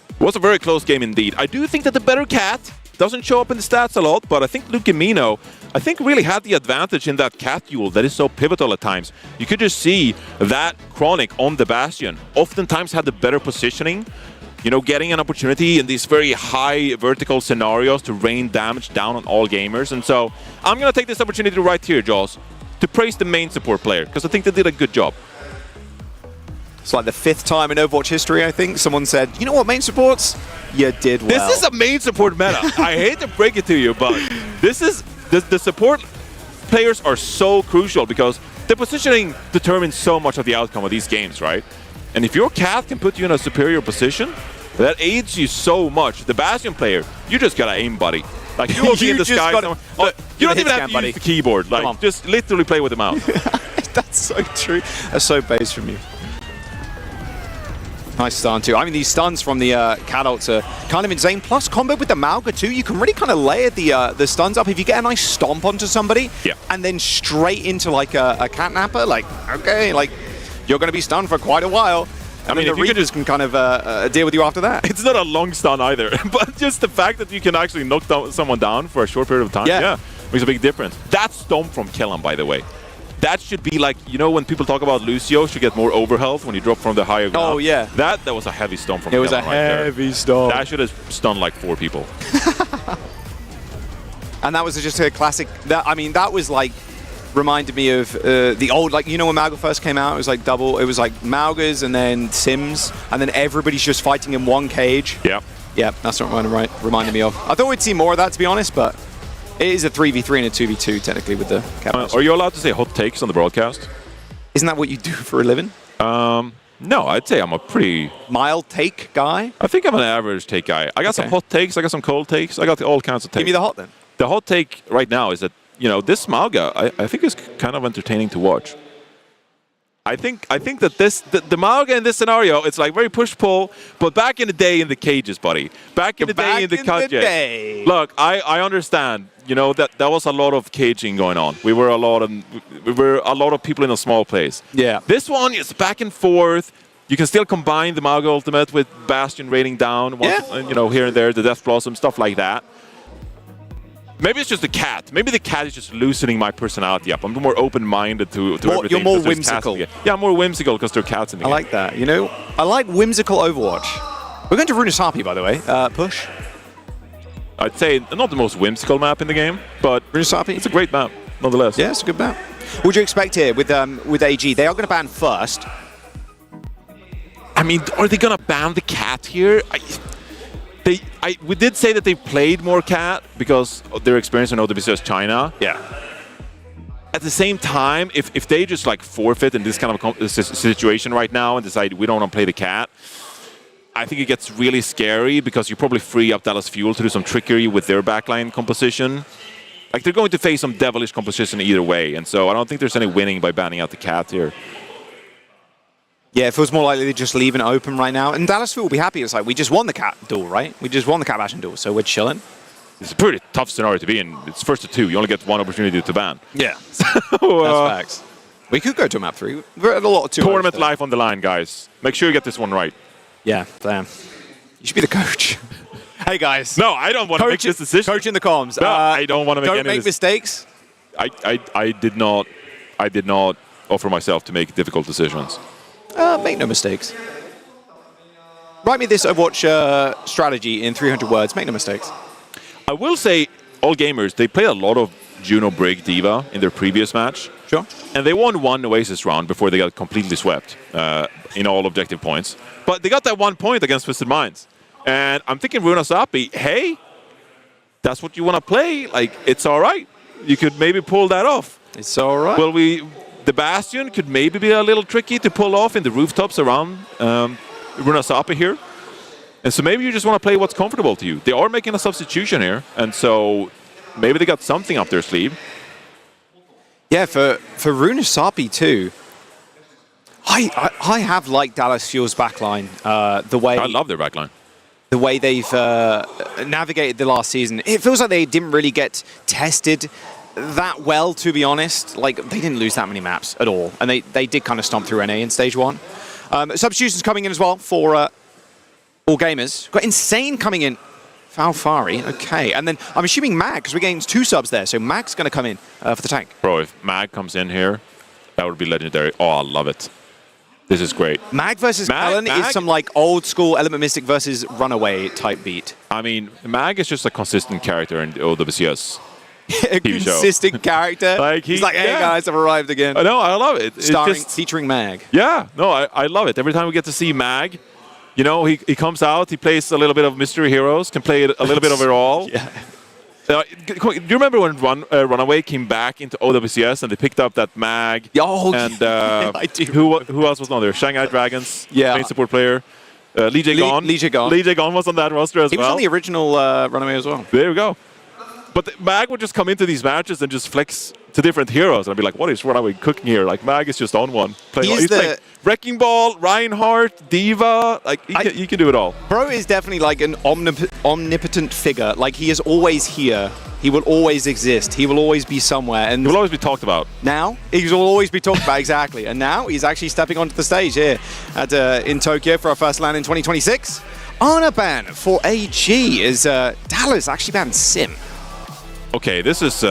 It was a very close game indeed. I do think that the better Cat doesn't show up in the stats a lot, but I think Lukamino, really had the advantage in that Cat duel that is so pivotal at times. You could just see that Chronic on the Bastion oftentimes had the better positioning, you know, getting an opportunity in these very high vertical scenarios to rain damage down on all gamers. And so I'm going to take this opportunity right here, Jaws, to praise the main support player, because I think they did a good job. It's like the 5th time in Overwatch history, I think. Someone said, you know what, main supports? You did well. This is a main support meta. I hate to break it to you, but this is the support players are so crucial because the positioning determines so much of the outcome of these games, right? And if your Cat can put you in a superior position, that aids you so much. The Bastion player, you just gotta aim, buddy. Like you will be in the sky. You don't even have to use the keyboard. Like just literally play with the mouse. That's so true. That's so base from you. Nice stun too. I mean, these stuns from the Cat ults are kind of insane. Plus, combo with the Mauga too. You can really kind of layer the stuns up. If you get a nice stomp onto somebody, and then straight into like a Catnapper, like okay, like you're going to be stunned for quite a while. I mean, the Reapers can kind of deal with you after that. It's not a long stun either, but just the fact that you can actually knock someone down for a short period of time, makes a big difference. That stomp from Kellan, by the way. That should be like, you know, when people talk about Lucio should get more overhealth when you drop from the higher ground. Oh, yeah. That was a heavy stomp from Kellan. It was a heavy stomp. That should have stunned like 4 people. And that was just a classic. I mean, that was like, reminded me of the old, like, you know, when Mauga first came out, it was like it was like Maugas and then Sims, and then everybody's just fighting in one cage. Yeah. Yeah, that's what it reminded me of. I thought we'd see more of that, to be honest, but it is a 3v3 and a 2v2, technically, with the Cat. Are you allowed to say hot takes on the broadcast? Isn't that what you do for a living? No, I'd say I'm a pretty mild take guy. I think I'm an average take guy. I got some hot takes, I got some cold takes, I got all kinds of takes. Give me the hot then. The hot take right now is that, you know, this Mauga, I think is kind of entertaining to watch. I think that the Mauga in this scenario, it's like very push-pull, but back in the day in the cages, buddy. Back in the day in the cages. Look, I understand, you know, that was a lot of caging going on. We were a lot of people in a small place. Yeah. This one is back and forth. You can still combine the Mauga ultimate with Bastion raining down, you know, here and there, the Death Blossom, stuff like that. Maybe it's just the Cat. Maybe the Cat is just loosening my personality up. I'm more open-minded to everything. You're more whimsical. Yeah, I'm more whimsical because there are cats in the game. I like that. You know, I like whimsical Overwatch. We're going to Runasapi, by the way. Push. I'd say not the most whimsical map in the game, but Runasapi. It's a great map, nonetheless. Yeah, it's a good map. What would you expect here with AG? They are going to ban first. I mean, are they going to ban the Cat here? We did say that they played more Cat because of their experience in OWCS China. Yeah. At the same time, if they just like forfeit in this kind of situation right now and decide we don't want to play the Cat, I think it gets really scary because you probably free up Dallas Fuel to do some trickery with their backline composition. Like they're going to face some devilish composition either way, and so I don't think there's any winning by banning out the Cat here. Yeah, it feels more likely to just leave it open right now. And Dallas will be happy. It's like, we just won the Cat duel, right? We just won the Cat Bastion duel, so we're chilling. It's a pretty tough scenario to be in. It's first to 2. You only get 1 opportunity to ban. Yeah. That's facts. We could go to map 3. We're at a lot of 2. Tournament life on the line, guys. Make sure you get this one right. Yeah, damn. You should be the coach. Hey, guys. No, I don't want to make this decision. Coach in the comms. No, I don't want to make any Don't make mistakes. I did not offer myself to make difficult decisions. Make no mistakes. Write me this Overwatch strategy in 300 words. Make no mistakes. I will say, all gamers, they played a lot of Juno Brig D.Va in their previous match. Sure. And they won 1 Oasis round before they got completely swept in all objective points. But they got that 1 point against Twisted Minds. And I'm thinking Runasapi, hey, that's what you want to play. Like, it's all right. You could maybe pull that off. It's all right. Well, the Bastion could maybe be a little tricky to pull off in the rooftops around Runasapi here. And so maybe you just want to play what's comfortable to you. They are making a substitution here, and so maybe they got something up their sleeve. Yeah, for Runasapi too, I have liked Dallas Fuel's backline. The way I love their backline. The way they've navigated the last season. It feels like they didn't really get tested that well, to be honest. Like, they didn't lose that many maps at all, and they did kind of stomp through NA in stage 1. Substitutions coming in as well for all gamers. Got Insane coming in. Falfari, okay. And then I'm assuming Mag, because we're getting 2 subs there, so Mag's going to come in for the tank. Bro, if Mag comes in here, that would be legendary. Oh, I love it. This is great. Mag versus Kellan is some like old school Element Mystic versus Runaway type beat. I mean, Mag is just a consistent character in OWCS. A consistent character. He's like, hey guys, I've arrived again. I know, I love it. Featuring Mag. Yeah, no, I love it. Every time we get to see Mag, you know, he comes out, he plays a little bit of Mystery Heroes, can play a little bit of it all. Yeah. Do you remember when Runaway came back into OWCS and they picked up that Mag? And I do. Who else was on there? Shanghai Dragons, main support player. Lee Jae Gon. Lee Jae Gon. Lee Jae Gon was on that roster as well. He was on the original Runaway as well. There we go. But Mag would just come into these matches and just flex to different heroes. And I'd be like, what is Runaway cooking here? Like, Mag is just on one. He's like Wrecking Ball, Reinhardt, Diva. Like, he can do it all. Bro is definitely like an omnipotent figure. Like, he is always here. He will always exist. He will always be somewhere. And he will always be talked about. Now, he will always be talked about, exactly. And now, he's actually stepping onto the stage here in Tokyo for our first LAN in 2026. Honor ban for AG is Dallas actually banned Sim. Okay, this is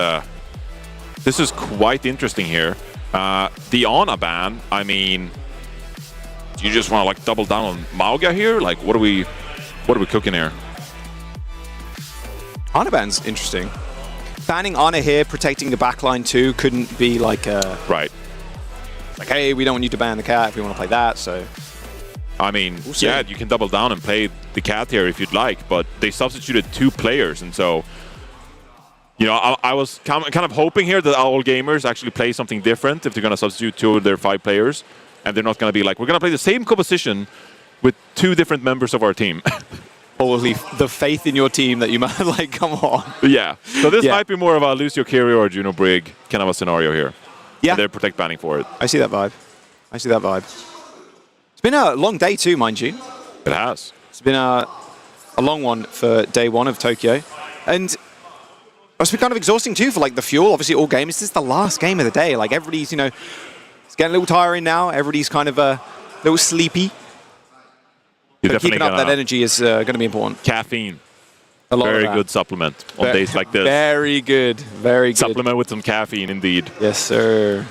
quite interesting here. The Ana ban, I mean, do you just want to like double down on Mauga here? Like, what are we cooking here? Ana ban's interesting. Banning Ana here, protecting the backline too, couldn't be like right. Like, hey, we don't want you to ban the cat if we want to play that. So, I mean, yeah, you can double down and play the cat here if you'd like, but they substituted 2 players, and so. You know, I was kind of hoping here that Owl Gamers actually play something different if they're going to substitute 2 of their 5 players. And they're not going to be like, we're going to play the same composition with 2 different members of our team. Holy, the faith in your team that you might, like, come on. Yeah. So this might be more of a Lucio Curio or Juno Brig kind of a scenario here. Yeah. And they're protect banning for it. I see that vibe. It's been a long day too, mind you. It has. It's been a long one for day 1 of Tokyo. And it's been kind of exhausting too for like the fuel. Obviously, all games. This is the last game of the day. Like everybody's, you know, it's getting a little tiring now. Everybody's kind of a little sleepy. But keeping up that energy is going to be important. Caffeine. A lot very of that. good supplement on days like this. Very good. Very good. Supplement with some caffeine, indeed. Yes, sir.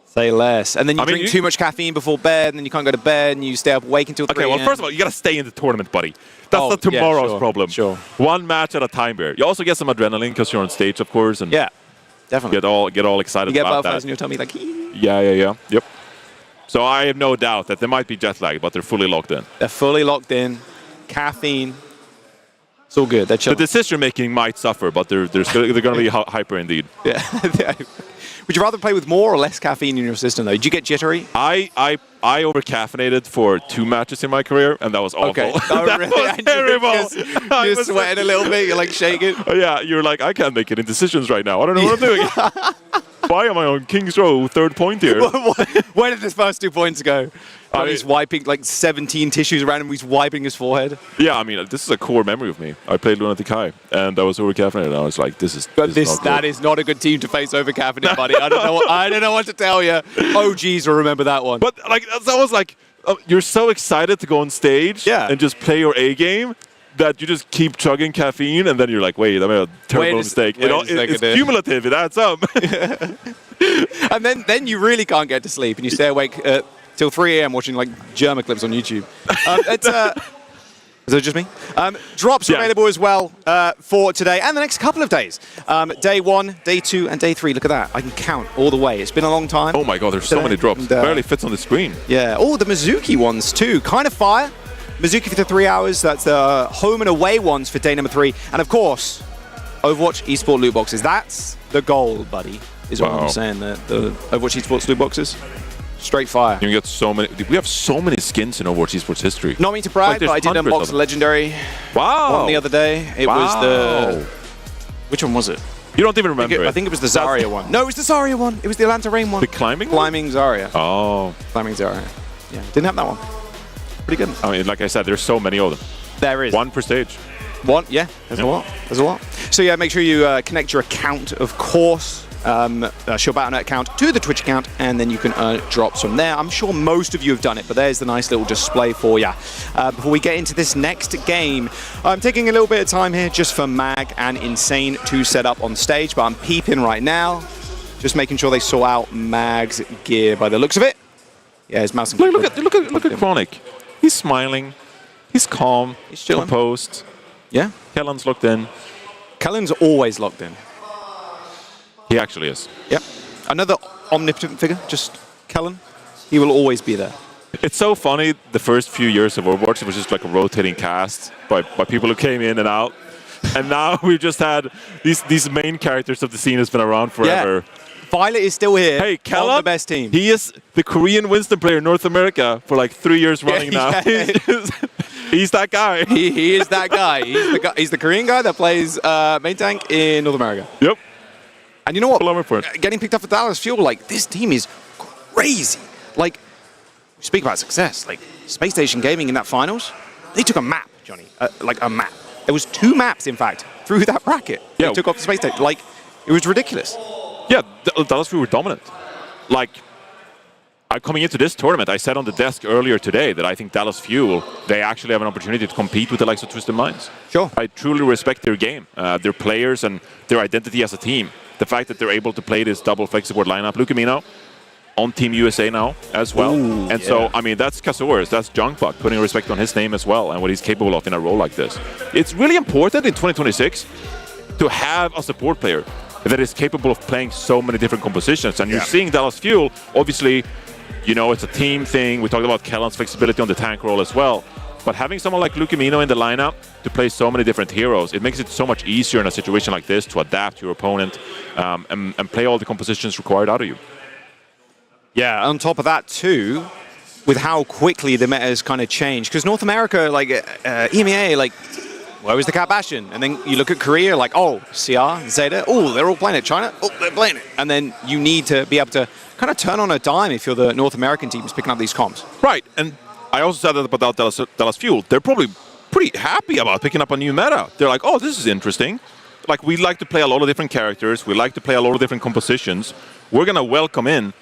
Say less. And then you drink too much caffeine before bed, and then you can't go to bed, and you stay up awake until 3 Okay, well, first of all, you got to stay in the tournament, buddy. That's not tomorrow's problem. Sure. One match at a time here. You also get some adrenaline because you're on stage, of course. And yeah, definitely. Get all excited about that. You get butterflies in your tummy like... Yeah. Yep. So I have no doubt that there might be jet lag, but they're fully locked in. They're fully locked in. Caffeine. It's all good. They're chilling. The decision-making might suffer, but they're going to be hyper indeed. Yeah. Would you rather play with more or less caffeine in your system, though? Did you get jittery? I over-caffeinated for 2 matches in my career, and that was awful. Okay. That was terrible. You're sweating a little bit. You're like shaking. Yeah, you're like, I can't make any decisions right now. I don't know what I'm doing. Why am I on King's Row 3rd point here? Where did his first 2 points go? He's wiping like 17 tissues around him. He's wiping his forehead. Yeah, I mean, this is a core memory of me. I played Lunatic High, and I was over-caffeinated. And I was like, that is not a good team to face over-caffeinated, buddy. I don't know what to tell you. OGs will remember that one. But like, that was like, you're so excited to go on stage and just play your A game that you just keep chugging caffeine, and then you're like, wait, I made a terrible mistake. It's cumulative. It adds up. And then you really can't get to sleep, and you stay awake till 3 a.m. watching like Germa clips on YouTube. Is it just me? Drops are available as well for today and the next couple of days. Day 1, day 2, and day 3. Look at that. I can count all the way. It's been a long time. Oh my god, there's so many drops. Barely fits on the screen. Yeah. Oh, the Mizuki ones too. Kind of fire. Mizuki for 3 hours. That's the home and away ones for day number 3. And of course, Overwatch Esports loot boxes. That's the goal, buddy, is what I'm saying. The Overwatch Esports loot boxes. Straight fire. You get so many. We have so many skins in Overwatch Esports history. Not me to brag, but I did unbox the legendary one the other day. It was the... Which one was it? You don't even remember I think it was the Zarya one. No, it was the Zarya one. It was the Atlanta Rain one. The climbing one? Climbing Zarya. Oh. Climbing Zarya. Yeah, didn't have that one. Pretty good. I mean, like I said, there's so many of them. There is. 1 per stage. One, yeah. There's a lot. There's a lot. So yeah, make sure you connect your account, of course. Your Battle.net account to the Twitch account, and then you can earn drops from there. I'm sure most of you have done it, but there's the nice little display for you. Before we get into this next game, I'm taking a little bit of time here just for Mag and Insane to set up on stage, but I'm peeping right now, just making sure they sort out Mag's gear by the looks of it. Yeah, his mouse and look at Chronic. He's smiling. He's calm. He's chilling. Composed. Yeah. Kellen's locked in. Kellen's always locked in. He actually is. Yeah. Another omnipotent figure, just Kellen. He will always be there. It's so funny, the first few years of Overwatch, it was just like a rotating cast by people who came in and out. And now we've just had these main characters of the scene has been around forever. Yeah. Violet is still here. Hey, Kellen, the best team. He is the Korean Winston player in North America for like 3 years running now. He's that guy. He is that guy. He's the Korean guy that plays main tank in North America. Yep. And you know what? Getting picked up for Dallas Fuel, like, this team is crazy. Like, speak about success. Like, Space Station Gaming in that finals, they took a map, Johnny. Like, a map. There was 2 maps, in fact, through that bracket. Yeah. They took off the Space Station. Like, it was ridiculous. Yeah, Dallas Fuel were dominant. Like, coming into this tournament, I said on the desk earlier today that I think Dallas Fuel, they actually have an opportunity to compete with the likes of Twisted Minds. Sure. I truly respect their game, their players, and their identity as a team. The fact that they're able to play this double flex support lineup. Lucamino on Team USA now as well. Ooh, and so, I mean, that's Kazuras, that's Junkbuck, putting respect on his name as well and what he's capable of in a role like this. It's really important in 2026 to have a support player that is capable of playing so many different compositions. And you're seeing Dallas Fuel, obviously, you know, it's a team thing. We talked about Kellen's flexibility on the tank role as well. But having someone like Lucamino in the lineup to play so many different heroes, it makes it so much easier in a situation like this to adapt to your opponent and play all the compositions required out of you. Yeah, on top of that too, with how quickly the meta has kind of changed. Because North America, like EMEA, like, where was the Cat Bastion? And then you look at Korea, like, oh, CR, Zeta, oh, they're all playing it. China, oh, they're playing it. And then you need to be able to kind of turn on a dime if you're the North American teams picking up these comps. Right, and I also said that about Dallas Fuel. They're probably pretty happy about picking up a new meta. They're like, oh, this is interesting. Like, we like to play a lot of different characters. We like to play a lot of different compositions. We're going to welcome in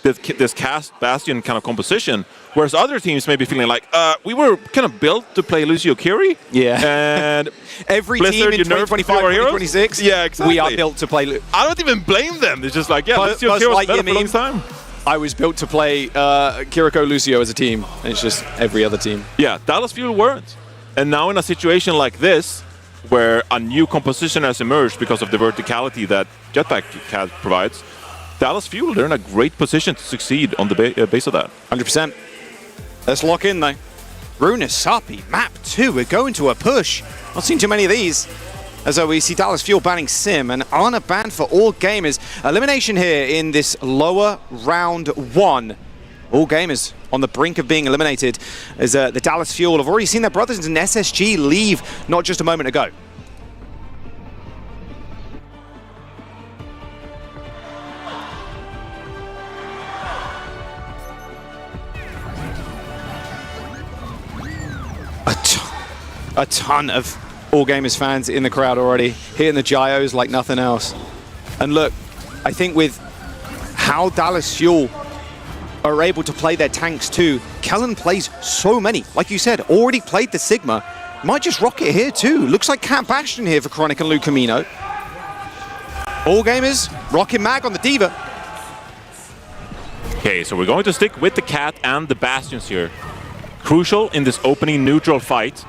this cast Bastion kind of composition, whereas other teams may be feeling like, we were kind of built to play Lucio Curie. Yeah. And every Blizzard, team in 2025, 2026, yeah, exactly. we are built to play. I don't even blame them. It's just like, yeah, Lucio Curie was better for a long time. I was built to play Kiriko Lucio as a team, and it's just every other team. Yeah, Dallas Fuel weren't. And now in a situation like this, where a new composition has emerged because of the verticality that Jetpack Cat provides, Dallas Fuel, they're in a great position to succeed on the base of that. 100%. Let's lock in, though. Runasapi, map 2. We're going to a push. Not seen too many of these. As we see Dallas Fuel banning Sim and Ana banned for all gamers. Elimination here in this lower round 1. All gamers on the brink of being eliminated as the Dallas Fuel have already seen their brothers in SSG leave not just a moment ago. A ton of All Gamers fans in the crowd already, hitting the gyos like nothing else. And look, I think with how Dallas Fuel are able to play their tanks too, Kellen plays so many. Like you said, already played the Sigma. Might just rock it here too. Looks like Cat Bastion here for Chronic and Lucamino. All Gamers, rocking Mag on the D.Va. Okay, so we're going to stick with the Cat and the Bastions here. Crucial in this opening neutral fight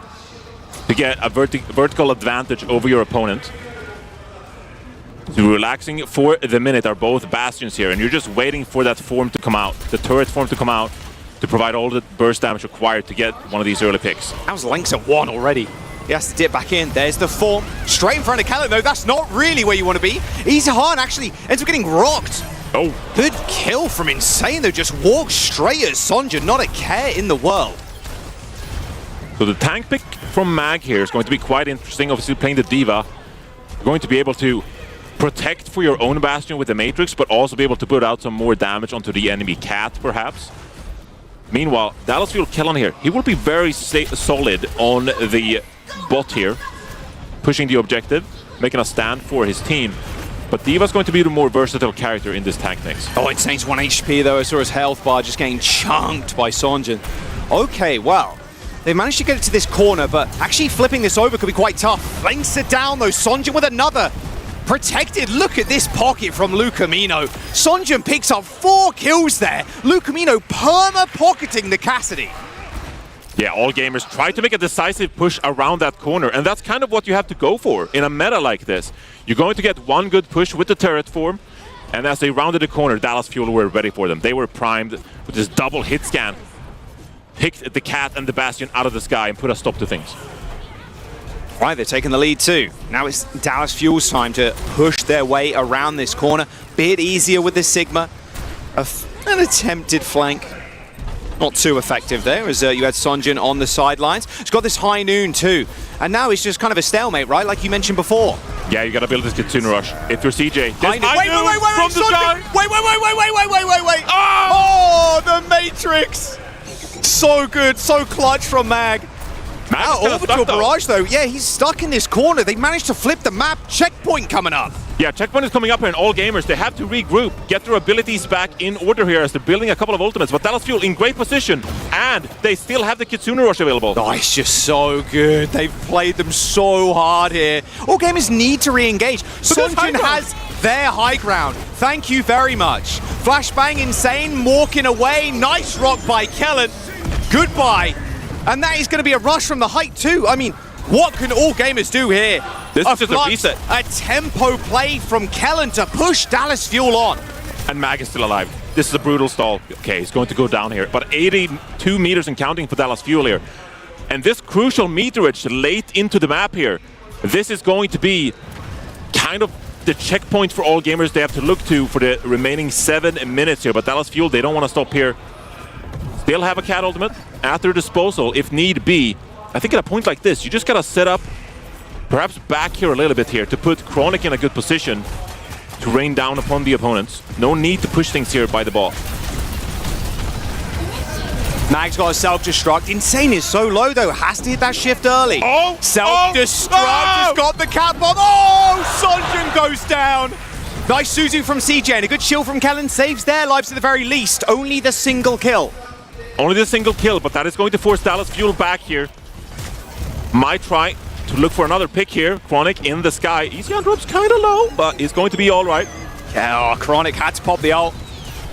to get a vertical advantage over your opponent. So relaxing for the minute are both Bastions here, and you're just waiting for that form to come out, the turret form to come out, to provide all the burst damage required to get one of these early picks. That was Lynx at 1 already. He has to dip back in. There's the form. Straight in front of Kellen, though. That's not really where you want to be. Izahan actually ends up getting rocked. Oh. Good kill from Insane, though. Just walks straight at Sonja. Not a care in the world. So the tank pick from Mag here is going to be quite interesting. Obviously playing the D.Va, you're going to be able to protect for your own Bastion with the Matrix, but also be able to put out some more damage onto the enemy Cat, perhaps. Meanwhile, Dallas Fuel Kellen here, he will be very solid on the bot here, pushing the objective, making a stand for his team. But D.Va's going to be the more versatile character in this tank mix. Oh, Insane's 1 HP though. I saw his health bar just getting chunked by Sonjin. Okay, well, they managed to get it to this corner, but actually flipping this over could be quite tough. Flanks it down though, Sonjin with another. Protected, look at this pocket from Lucamino. Sonjin picks up 4 kills there. Lucamino perma-pocketing the Cassidy. Yeah, all gamers try to make a decisive push around that corner, and that's kind of what you have to go for in a meta like this. You're going to get one good push with the turret form, and as they rounded the corner, Dallas Fuel were ready for them. They were primed with this double hit scan. Picked the Cat and the Bastion out of the sky and put a stop to things. Right, they're taking the lead too. Now it's Dallas Fuel's time to push their way around this corner. Bit easier with the Sigma. An attempted flank. Not too effective there, as you had Sonjin on the sidelines. He's got this high noon too. And now it's just kind of a stalemate, right? Like you mentioned before. Yeah, you gotta build this Kitsune Rush. If you're CJ, Wait, wait. Oh, the Matrix! So good, so clutch from Mag. Orbital Barrage though, yeah, he's stuck in this corner. They managed to flip the map. Checkpoint coming up. Yeah, checkpoint is coming up here, and all gamers, they have to regroup, get their abilities back in order here as they're building a couple of ultimates. But Dallas Fuel in great position, and they still have the Kitsune Rush available. Oh, it's just so good. They've played them so hard here. All gamers need to re-engage. Sonjin has their high ground. Thank you very much. Flashbang Insane, walking away. Nice rock by Kellen. Goodbye. And that is going to be a rush from the height too. I mean, what can all gamers do here? This is just a reset. A tempo play from Kellen to push Dallas Fuel on. And Mag is still alive. This is a brutal stall. Okay, he's going to go down here. But 82 meters and counting for Dallas Fuel here. And this crucial meterage late into the map here, this is going to be kind of the checkpoint for all gamers they have to look to for the remaining 7 minutes here. But Dallas Fuel, they don't want to stop here. They'll have a Cat ultimate at their disposal if need be. I think at a point like this, you just gotta set up, perhaps back here a little bit here to put Chronic in a good position to rain down upon the opponents. No need to push things here by the ball. Mag's got a self-destruct. Insane is so low though, has to hit that shift early. Oh! Self-destruct has got the Cat bomb. Oh! Sonjin goes down. Nice Suzu from CJ and a good shield from Kellen saves their lives at the very least. Only the single kill. Only the single kill, but that is going to force Dallas Fuel back here. Might try to look for another pick here. Chronic in the sky. Easy on drop's kind of low, but he's going to be all right. Yeah, Chronic had to pop the ult.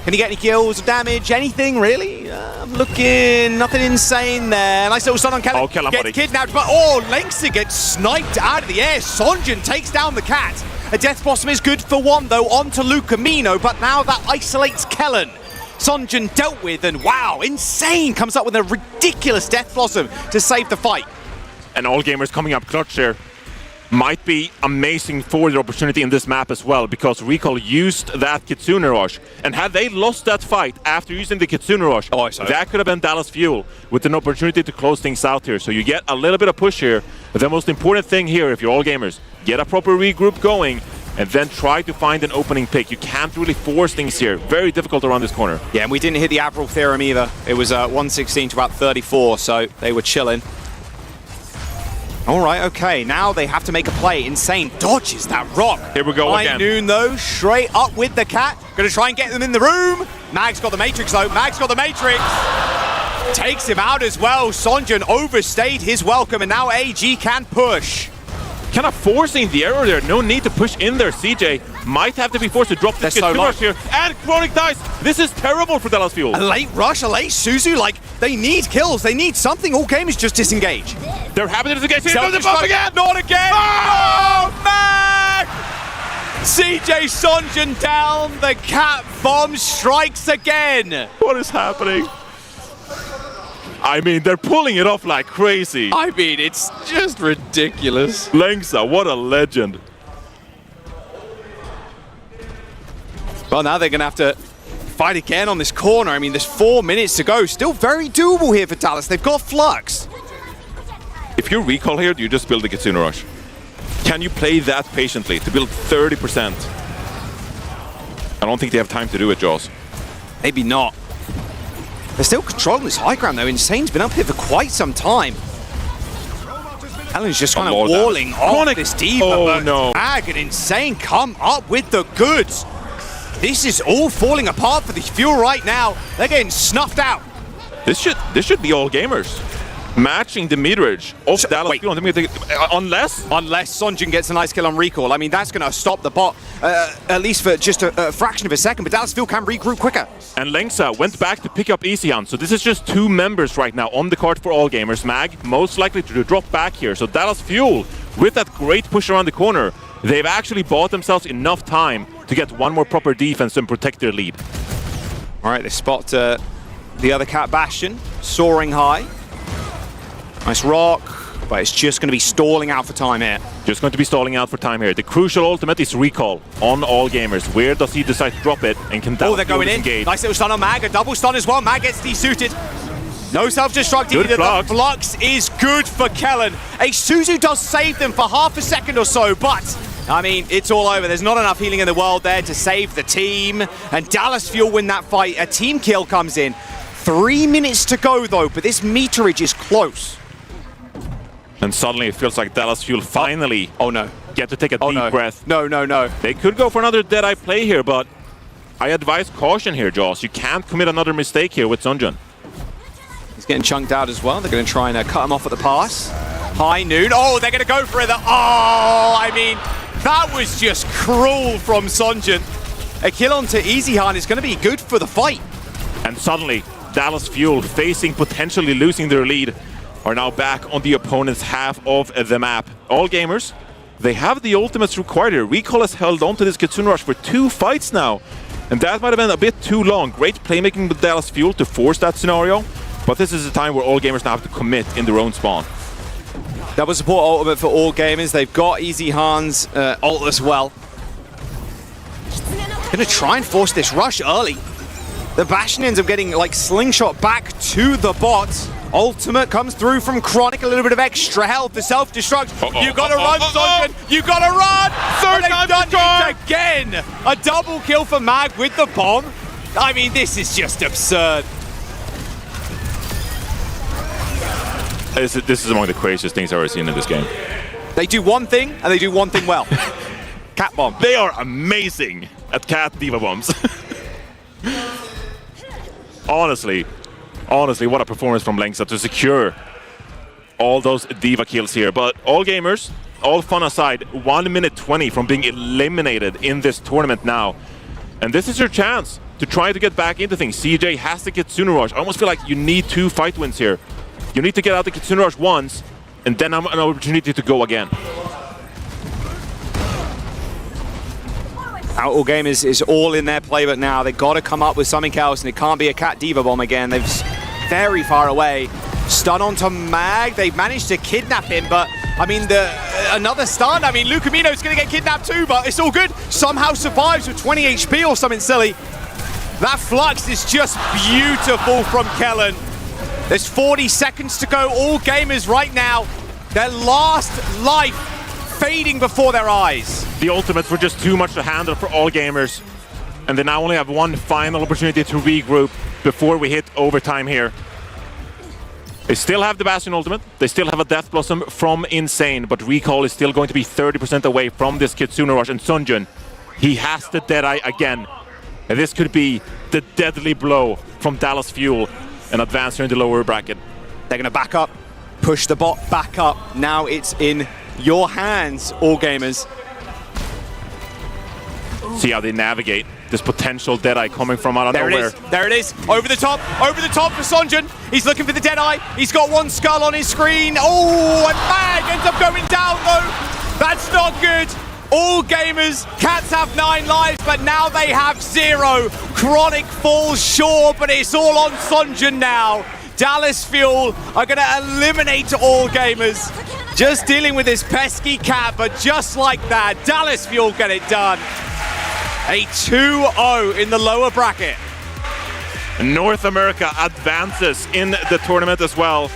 Can he get any kills, damage, anything really? I'm looking, nothing insane there. Nice little stun on Kellen. Oh, Kellen, gets buddy. kidnapped, but Lengster gets sniped out of the air. Sonjin takes down the Cat. A Death Blossom is good for one though, onto Lucamino, but now that isolates Kellen. Sonjin dealt with, and wow, Insane comes up with a ridiculous Death Blossom to save the fight. And all gamers coming up clutch here. Might be amazing for their opportunity in this map as well, because Recall used that Kitsune Rush. And had they lost that fight after using the Kitsune Rush, that could have been Dallas Fuel with an opportunity to close things out here. So you get a little bit of push here. But the most important thing here, if you're all gamers, get a proper regroup going, and then try to find an opening pick. You can't really force things here. Very difficult around this corner. Yeah, and we didn't hit the Avril Theorem either. It was 116 to about 34, so they were chilling. All right, okay, now they have to make a play. Insane dodges that rock. Here we go again. High noon though, straight up with the Cat. Gonna try and get them in the room. Mag's got the Matrix though. Mag's got the Matrix. Takes him out as well. Sonjin overstayed his welcome, and now AG can push. Kind of forcing the error there. No need to push in there. CJ might have to be forced to drop this Kitsune Rush here. And Chronic dies. This is terrible for Dallas Fuel. A late rush, a late Suzu. Like, they need kills. They need something. All gamers just disengage. They're happy to disengage. Self-destruct again. Not again. Oh, Mag! CJ Sonjin down. The Cat bomb strikes again. What is happening? I mean, they're pulling it off like crazy. I mean, it's just ridiculous. Lengsa, what a legend. Well, now they're going to have to fight again on this corner. I mean, there's 4 minutes to go. Still very doable here for Dallas. They've got Flux. If you recall here, you just build the Kitsune Rush. Can you play that patiently to build 30%? I don't think they have time to do it, Jaws. Maybe not. They're still controlling this high ground though. Insane's been up here for quite some time. Helen's just kind of walling off this diva. Oh no. Mag and Insane come up with the goods. This is all falling apart for the Fuel right now. They're getting snuffed out. This should be all gamers. matching the meterage of Dallas Fuel. Unless Sonjun gets a nice kill on recall. I mean, that's going to stop the bot, at least for just a fraction of a second, but Dallas Fuel can regroup quicker. And Lengsa went back to pick up Easyhan, so this is just 2 members right now on the card for all gamers. Mag, most likely to drop back here, so Dallas Fuel, with that great push around the corner, they've actually bought themselves enough time to get one more proper defense and protect their lead. All right, they spot the other Cat Bastion, soaring high. Nice rock, but it's just going to be stalling out for time here. Just going to be stalling out for time here. The crucial ultimate is recall on all gamers. Where does he decide to drop it, and can Dallas they're going in. Engage? Nice little stun on Mag, a double stun as well. Mag gets desuited. No self-destruct either. The flux is good for Kellen. A Suzu does save them for half a second or so, but I mean, it's all over. There's not enough healing in the world there to save the team, and Dallas Fuel win that fight. A team kill comes in. 3 minutes to go though, but this meterage is close. And suddenly it feels like Dallas Fuel finally get to take a deep breath. No. They could go for another Deadeye play here, but I advise caution here, Jaws. You can't commit another mistake here with Sonjun. He's getting chunked out as well. They're going to try and cut him off at the pass. High noon. Oh, they're going to go for it. Oh, I mean, that was just cruel from Sonjun. A kill onto Easyhan is going to be good for the fight. And suddenly, Dallas Fuel, facing potentially losing their lead, are now back on the opponent's half of the map. All gamers, they have the ultimates required here. Recall has held on to this Kitsune Rush for 2 fights now, and that might have been a bit too long. Great playmaking with Dallas Fuel to force that scenario, but this is a time where all gamers now have to commit in their own spawn. Double support ultimate for all gamers. They've got Easyhan's ult as well. Gonna try and force this rush early. The Bastion ends up getting like slingshot back to the bot. Ultimate comes through from Chronic, a little bit of extra health for self-destruct. You gotta run, Sonjun! You gotta run! Third time done it again! A double kill for Mag with the bomb. I mean, this is just absurd. This is among the craziest things I've ever seen in this game. They do one thing, and they do one thing well. Cat bomb. They are amazing at cat diva bombs. Honestly, what a performance from Lengsa to secure all those diva kills here. But all gamers, all fun aside, 1 minute 20 from being eliminated in this tournament now. And this is your chance to try to get back into things. CJ has the Kitsune Rush. I almost feel like you need 2 fight wins here. You need to get out the Kitsune Rush once, and then have an opportunity to go again. Outlaw Gamers is all in their playbook now. They've got to come up with something else, and it can't be a Cat Diva Bomb again. They're very far away. Stun onto Mag. They've managed to kidnap him, but I mean, another stun. I mean, Lucamino's going to get kidnapped too, but it's all good. Somehow survives with 20 HP or something silly. That flux is just beautiful from Kellen. There's 40 seconds to go. All gamers right now, their last life fading before their eyes. The ultimates were just too much to handle for all gamers, and they now only have one final opportunity to regroup before we hit overtime here. They still have the Bastion ultimate, they still have a Death Blossom from Insane, but Recall is still going to be 30% away from this Kitsune Rush, and Sonjun, he has the Deadeye again. And this could be the deadly blow from Dallas Fuel and advance here in the lower bracket. They're going to back up, push the bot back up. Now it's in your hands, all gamers. See how they navigate this potential Deadeye coming from out of nowhere. There it is. Over the top for Sonjun. He's looking for the Deadeye. He's got one skull on his screen. Oh, and Mag ends up going down though. That's not good. All gamers, Cats have 9 lives, but now they have 0. Chronic falls short, but it's all on Sonjun now. Dallas Fuel are going to eliminate all gamers. Just dealing with this pesky Cat, but just like that, Dallas Fuel get it done. A 2-0 in the lower bracket. North America advances in the tournament as well.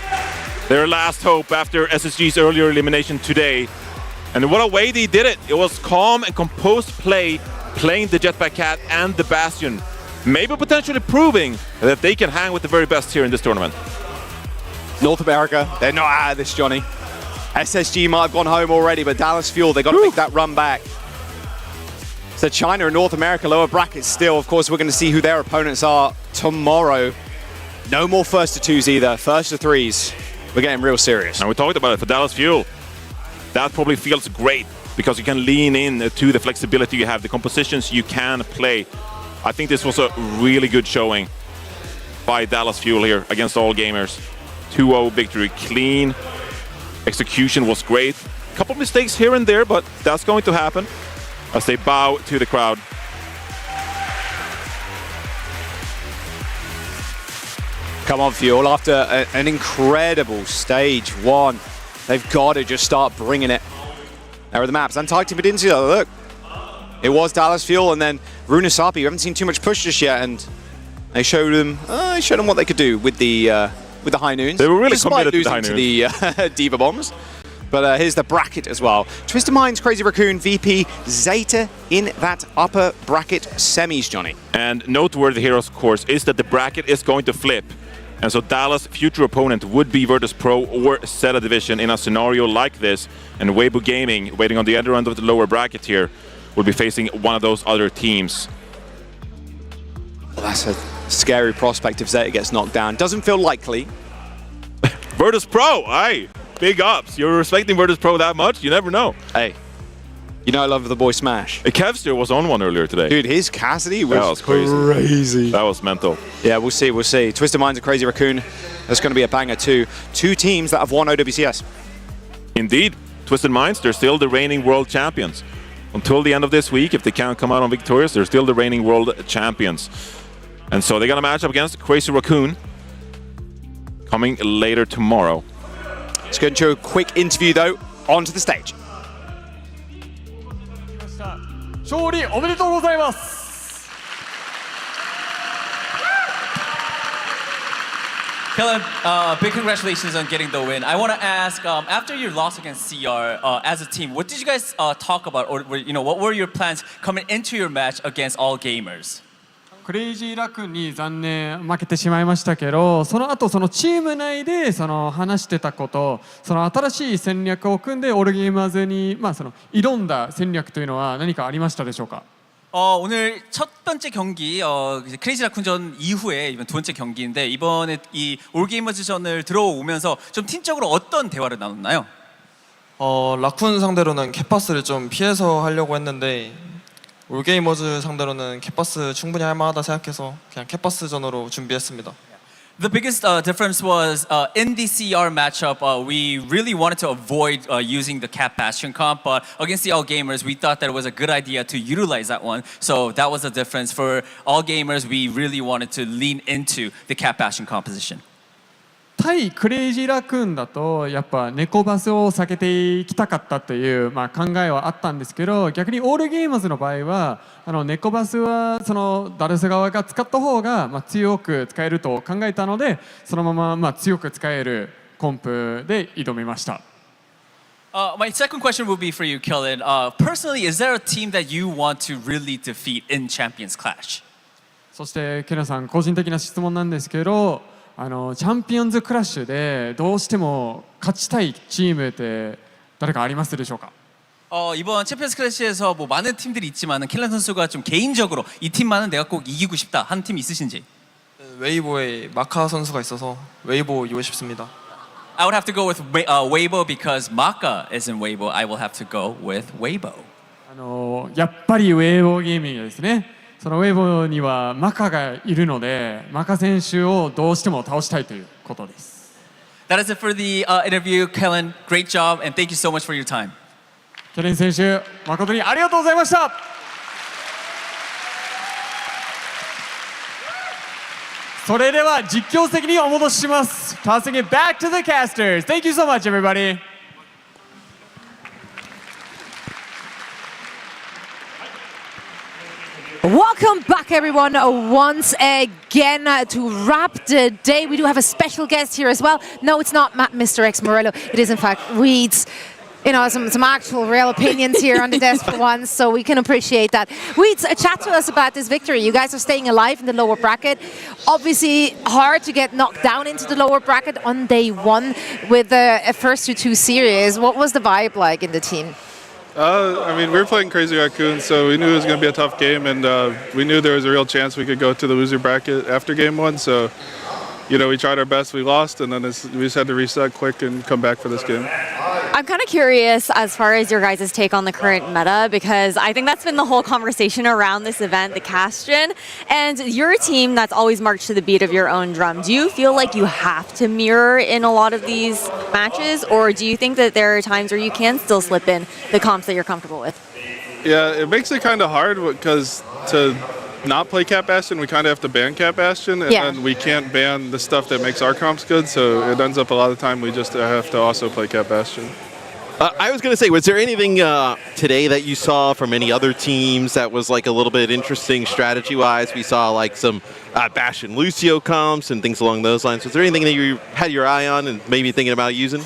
Their last hope after SSG's earlier elimination today. And what a way they did it. It was calm and composed play, playing the Jetpack Cat and the Bastion. Maybe potentially proving that they can hang with the very best here in this tournament. North America, they're not out of this, Johnny. SSG might have gone home already, but Dallas Fuel, they got to make that run back. So China and North America, lower brackets still. Of course, we're going to see who their opponents are tomorrow. No more first to 2s either, first to 3s. we're getting real serious. And we talked about it for Dallas Fuel. That probably feels great because you can lean in to the flexibility you have, the compositions you can play. I think this was a really good showing by Dallas Fuel here against All Gamers. 2-0 victory, clean. Execution was great. A couple mistakes here and there, but that's going to happen as they bow to the crowd. Come on, Fuel. After an incredible stage one, they've got to just start bringing it. There are the maps. Antarctic, but didn't see that. Look, it was Dallas Fuel, and then Runasapi. We haven't seen too much push just yet, and they showed them what they could do with the high noons. They were really despite committed to losing the high to the Diva Bombs. But here's the bracket as well. Twisted Minds, Crazy Raccoon, VP, Zeta in that upper bracket semis, Johnny. And noteworthy here, of course, is that the bracket is going to flip. And so Dallas' future opponent would be VIRTUS.PRO or Zeta Division in a scenario like this. And Weibo Gaming, waiting on the other end of the lower bracket here, will be facing one of those other teams. Well, that's a scary prospect if Zeta gets knocked down. Doesn't feel likely. VIRTUS.PRO, aye. Big ups. You're respecting VIRTUS.PRO that much? You never know. Hey, you know I love the boy Smash. Kevster was on one earlier today. Dude, his Cassidy was crazy. That was mental. Yeah, we'll see, we'll see. Twisted Minds and Crazy Raccoon, that's going to be a banger too. Two teams that have won OWCS. Indeed. Twisted Minds, they're still the reigning world champions. Until the end of this week, if they can't come out on victorious, they're still the reigning world champions. And so they're going to match up against Crazy Raccoon coming later tomorrow. Let's go into a quick interview though, onto the stage. 勝利おめでとうございます。Kellen, big congratulations on getting the win. I want to ask, after your loss against CR, as a team, what did you guys talk about, or what were your plans coming into your match against All Gamers? クレイジーラクーンに残念負けてしまいましたけど、その後そのチーム内で話してたこと、その新しい戦略を組んでオールゲーマーズに挑んだ戦略というのは何かありましたでしょうか? 오늘 첫 번째 경기 크레이지 라쿤전 이후에 이번 두 번째 경기인데 이번에 이 올게이머즈전을 들어오면서 좀 팀적으로 어떤 대화를 나눴나요? 라쿤 상대로는 캣파스를 좀 피해서 하려고 했는데 올게이머즈 상대로는 캣파스 충분히 할 만하다 생각해서 그냥 캣파스전으로 준비했습니다. The biggest difference was in the CR matchup, we really wanted to avoid using the Cat Bastion comp, but against the All Gamers, we thought that it was a good idea to utilize that one. So that was the difference. For All Gamers, we really wanted to lean into the Cat Bastion composition. 対クレイジーラクーンだとやっぱ猫バスを避けていきたかったという考えはあったんですけど、逆にオールゲーマーズの場合は猫バスはそのダルス側が使った方が強く使えると考えたので、そのまま強く使えるコンプで挑みました。My second question will be for you, Kellen. Personally, is there a team that you want to really defeat in Champions Clash? そしてケナさん、個人的な質問なんですけど、チャンピオンズクラッシュでどうしても勝ちたいチームって誰かありますでしょうか? 이번 챔피언스 클래시에서 뭐 많은 팀들이 있지만은 킬런 선수가 좀 개인적으로 이 팀만은 내가 꼭 이기고 싶다 하는 팀 있으신지? 웨이보에 마카 선수가 있어서 웨이보 이기고 싶습니다. I would have to go with Weibo because Maka is in Weibo. I will have to go with Weibo. やっぱりウェイボーゲーミングですね。そのウェイボにはマカがいるので、マカ選手をどうしても倒したいということです。That is it for the interview, Kellen. Great job, and thank you so much for your time. ケレン選手、誠にありがとうございました。それでは実況席にお戻しします。Tossing it back to the casters. Thank you so much, everybody. Welcome back, everyone, once again to wrap the day. We do have a special guest here as well. No, it's not Mr. X Morello. It is, in fact, Reed's. Some actual real opinions here on the desk for once, so we can appreciate that. Weeds, chat to us about this victory. You guys are staying alive in the lower bracket. Obviously, hard to get knocked down into the lower bracket on day one with the first two series. What was the vibe like in the team? I mean, we were playing Crazy Raccoon, so we knew it was going to be a tough game, and we knew there was a real chance we could go to the loser bracket after game one. So we tried our best, we lost, and then we just had to reset quick and come back for this game. I'm kind of curious as far as your guys' take on the current meta, because I think that's been the whole conversation around this event, the Castron. And you're a team that's always marched to the beat of your own drum. Do you feel like you have to mirror in a lot of these matches, or do you think that there are times where you can still slip in the comps that you're comfortable with? Yeah, it makes it kind of hard because to not play Cat Bastion, we kind of have to ban Cat Bastion, and then we can't ban the stuff that makes our comps good, so it ends up a lot of time we just have to also play Cat Bastion. I was going to say, was there anything today that you saw from any other teams that was like a little bit interesting strategy-wise? We saw like some Bastion Lucio comps and things along those lines. Was there anything that you had your eye on and maybe thinking about using?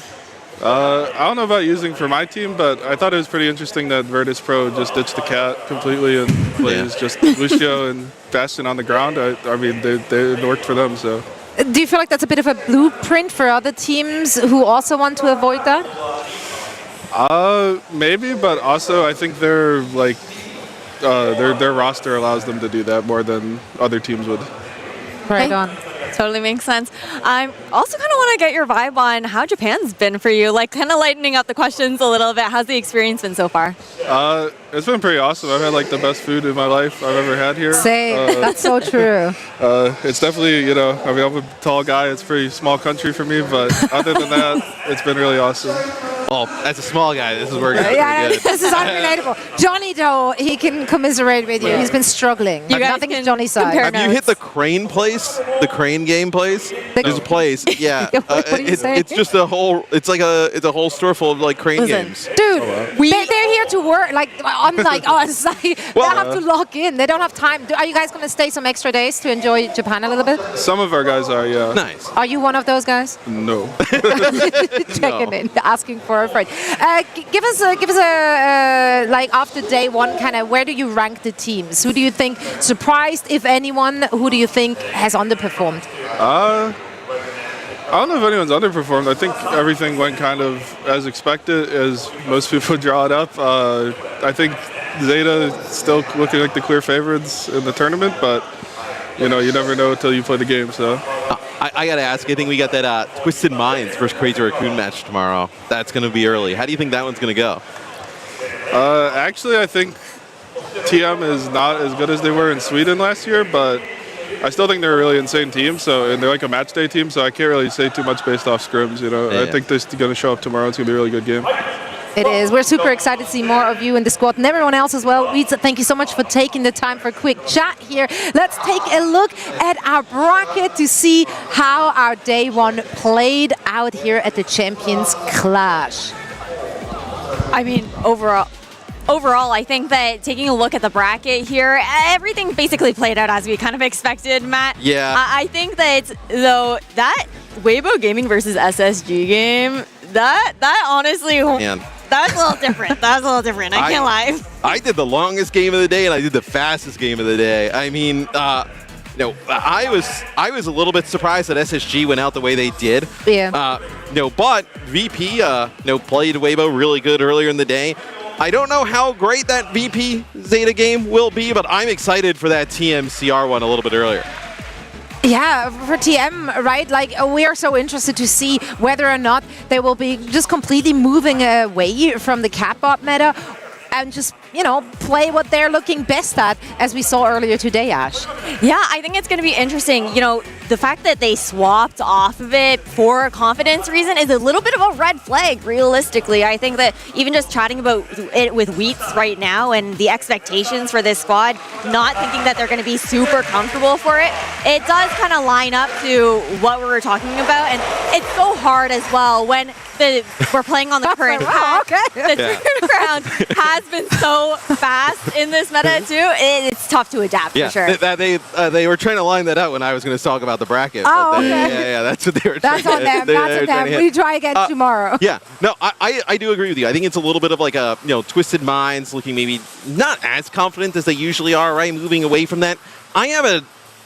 I don't know about using for my team, but I thought it was pretty interesting that VIRTUS.PRO just ditched the cat completely and plays just Lucio and Bastion on the ground. I mean, it worked for them, so. Do you feel like that's a bit of a blueprint for other teams who also want to avoid that? Maybe, but also I think their roster allows them to do that more than other teams would. Right on. Totally makes sense. I also kind of want to get your vibe on how Japan's been for you, like kind of lightening up the questions a little bit. How's the experience been so far? It's been pretty awesome. I've had like the best food in my life I've ever had here. Same. That's so true. It's definitely, I mean, I'm a tall guy. It's a pretty small country for me, but other than that, it's been really awesome. Well, as a small guy, this is working out Yeah, pretty good. this is unrelatable. Johnny, though, he can commiserate with you. He's been struggling. Nothing is Johnny's side. Have you hit the crane place? The crane game place? There's a place. Yeah. What are you saying? It's just a whole. It's a whole store full of like crane games. Dude, they're here to work. Like unlike us, they have to log in. They don't have time. Are you guys going to stay some extra days to enjoy Japan a little bit? Some of our guys are, yeah. Nice. Are you one of those guys? No. Checking in, asking for a friend. Give us a like after day one, kind of where do you rank the teams? Who do you think surprised, if anyone? Who do you think has underperformed? I don't know if anyone's underperformed. I think everything went kind of as expected, as most people draw it up. I think Zeta is still looking like the clear favorites in the tournament, but you never know until you play the game. So I got to ask, I think we got that Twisted Minds versus Crazy Raccoon match tomorrow. That's going to be early. How do you think that one's going to go? Actually, I think TM is not as good as they were in Sweden last year, but I still think they're a really insane team. And they're like a match day team, so I can't really say too much based off scrims. Yeah. I think they're going to show up tomorrow. It's going to be a really good game. It is. We're super excited to see more of you in the squad and everyone else as well. Rita, thank you so much for taking the time for a quick chat here. Let's take a look at our bracket to see how our day one played out here at the Champions Clash. I mean, overall, I think that taking a look at the bracket here, everything basically played out as we kind of expected, Matt. Yeah. I think that, though, that Weibo Gaming versus SSG game, that honestly... Man. That's a little different. I can't lie. I did the longest game of the day, and I did the fastest game of the day. I mean, I was a little bit surprised that SSG went out the way they did. Yeah. But VP, played Weibo really good earlier in the day. I don't know how great that VP Zeta game will be, but I'm excited for that TMCR one a little bit earlier. Yeah, for TM, right? Like, we are so interested to see whether or not they will be just completely moving away from the catbot meta and just, play what they're looking best at, as we saw earlier today, Ash. Yeah, I think it's going to be interesting. The fact that they swapped off of it for a confidence reason is a little bit of a red flag, realistically. I think that even just chatting about it with Wheats right now and the expectations for this squad, not thinking that they're going to be super comfortable for it, it does kind of line up to what we were talking about. And it's so hard as well when we're playing on the current patch. The turnaround has been so fast in this meta too. It's tough to adapt for sure. They were trying to line that up when I was going to talk about the bracket. Oh, but okay. Yeah, that's what they were That's trying on them. That's on them. We try again tomorrow. Yeah, no, I do agree with you. I think it's a little bit of like a Twisted Minds looking maybe not as confident as they usually are, right? Moving away from that. I have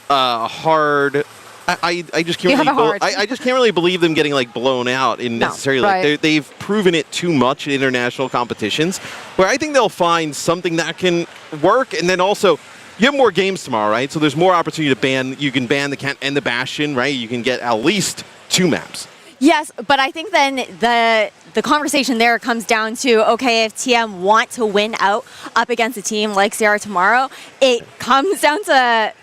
a hard. I just can't really I just can't really believe them getting like blown out in necessarily like they've proven it too much in international competitions where I think they'll find something that can work, and then also you have more games tomorrow, right? So there's more opportunity to ban. You can ban the Cat and the Bastion, right? You can get at least 2 maps. Yes, but I think then the conversation there comes down to, okay, if TM want to win out up against a team like Zeta tomorrow, it comes down to...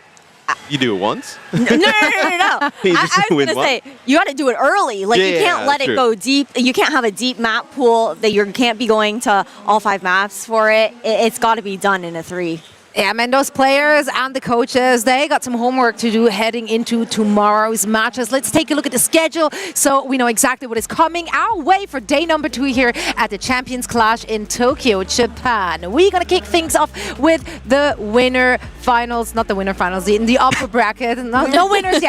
You do it once? No. I was going to say, you got to do it early. Like, you can't let it go deep. You can't have a deep map pool that you can't be going to all 5 maps for it. It's got to be done in a 3. Yeah, man, those players and the coaches, they got some homework to do heading into tomorrow's matches. Let's take a look at the schedule so we know exactly what is coming our way for day number 2 here at the Champions Clash in Tokyo, Japan. We're going to kick things off with the winner finals, not the winner finals, in the upper bracket. No winners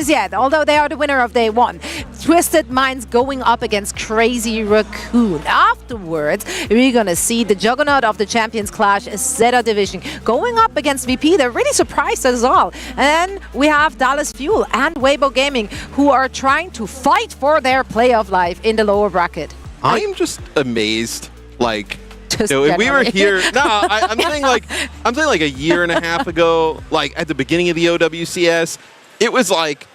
yet, although they are the winner of day 1. Twisted Minds going up against Crazy Raccoon. Afterwards, we're going to see the juggernaut of the Champions Clash, Zeta Division, going up against VP. They're really surprised us all. And then we have Dallas Fuel and Weibo Gaming, who are trying to fight for their playoff life in the lower bracket. I'm just amazed, like, if we were here, I'm saying like a year and a half ago, like at the beginning of the OWCS, it was like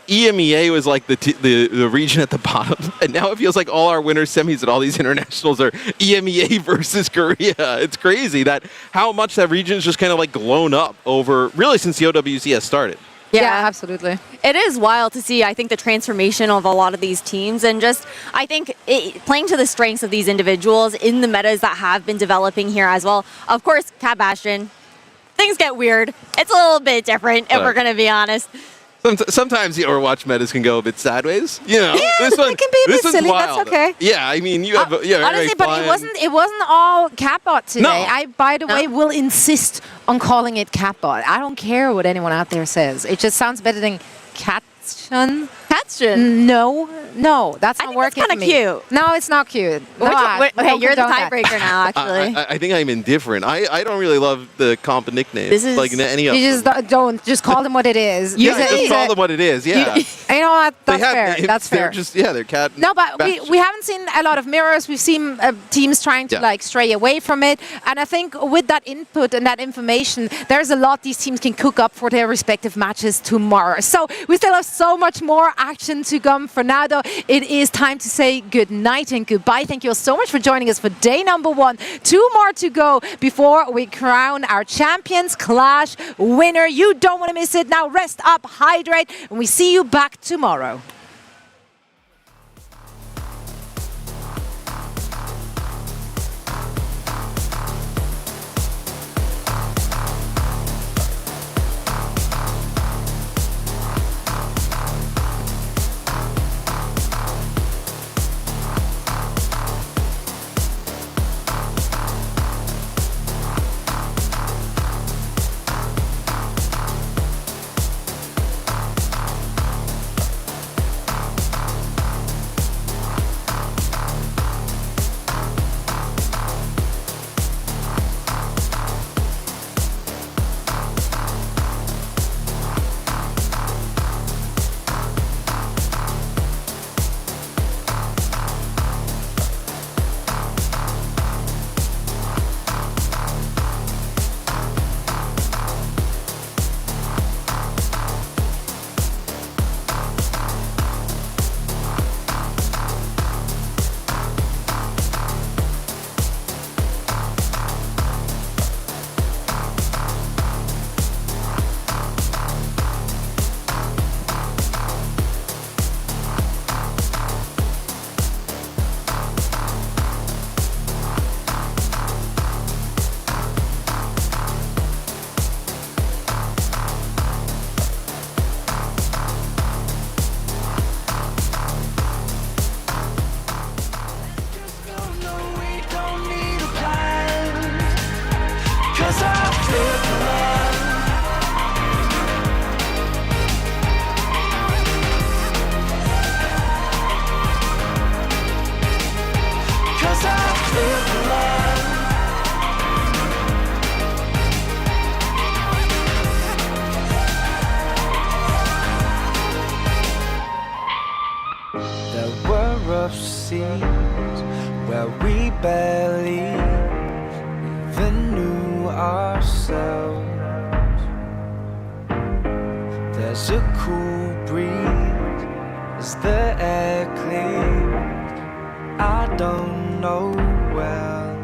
EMEA was like the region at the bottom, and now it feels like all our winter semis at all these internationals are EMEA versus Korea. It's crazy that how much that region is just kind of like blown up over really since the OWCS started. Yeah, absolutely. It is wild to see, I think, the transformation of a lot of these teams, and just, I think, playing to the strengths of these individuals in the metas that have been developing here as well. Of course, Cat Bastion, things get weird. It's a little bit different, if we're going to be honest. Sometimes the Overwatch metas can go a bit sideways. You know, this one, it can be a bit silly. wild. That's okay. Yeah, I mean, you have honestly, but it wasn't all Catbot today. I, by the way, will insist on calling it Catbot. I don't care what anyone out there says. It just sounds better than Catshun. Catshun? No, that's not working for me. Cute. No, it's not cute. Okay, you're the tiebreaker now, actually. I think I'm indifferent. I don't really love the comp nicknames. This is like any of them. You just don't. Just call them what it is. Just call them what it is. Yeah. You know what? That's fair. That's fair. They're cat. No, but we haven't seen a lot of mirrors. We've seen teams trying to like stray away from it. And I think with that input and that information, there's a lot these teams can cook up for their respective matches tomorrow. So we still have so much more action to come. For now, though, it is time to say good night and goodbye. Thank you all so much for joining us for day number 1. 2 more to go before we crown our Champions Clash winner. You don't want to miss it. Now rest up, hydrate, and we see you back tomorrow. rough seas where we barely even knew ourselves. Is a cool breeze? Is the air clear? I don't know well.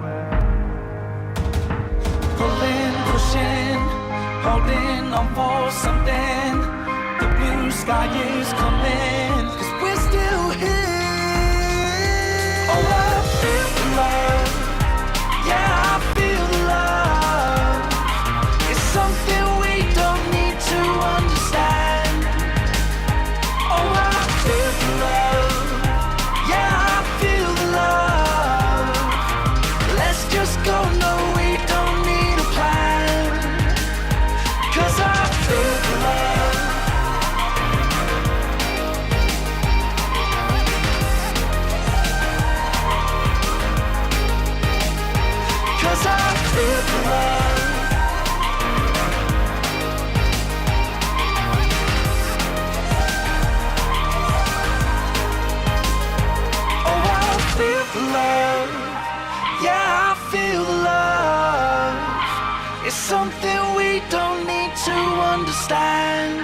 Pulling, pushing, holding on for something. The blue sky is coming, 'cause we're still here. Oh, I feel the love. Yeah, I feel the love. It's something we don't need to understand. Oh, I feel the love. Yeah, I feel the love. Let's just go, no, we don't need a plan. 'Cause I feel the love. 'Cause I feel the love. Oh, I feel the love. Yeah, I feel the love. It's something we don't need to understand.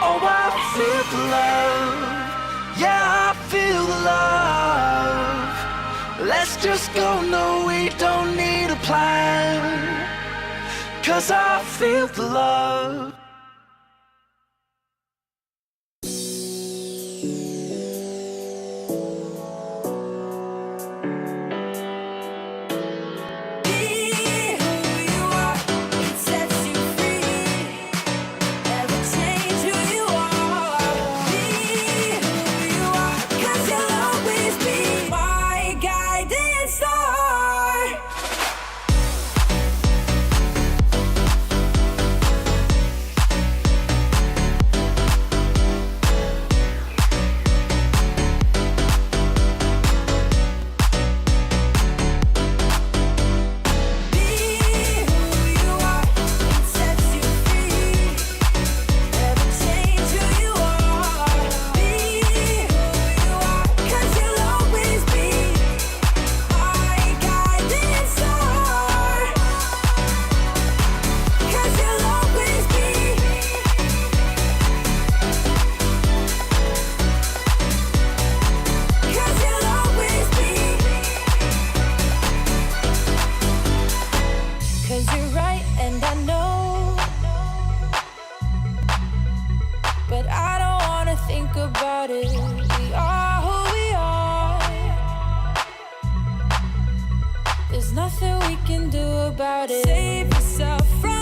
Oh, I feel the love. Yeah, I feel the love. Let's just go, no, we don't need a plan. 'Cause I feel the love. There's nothing we can do about it. Save yourself from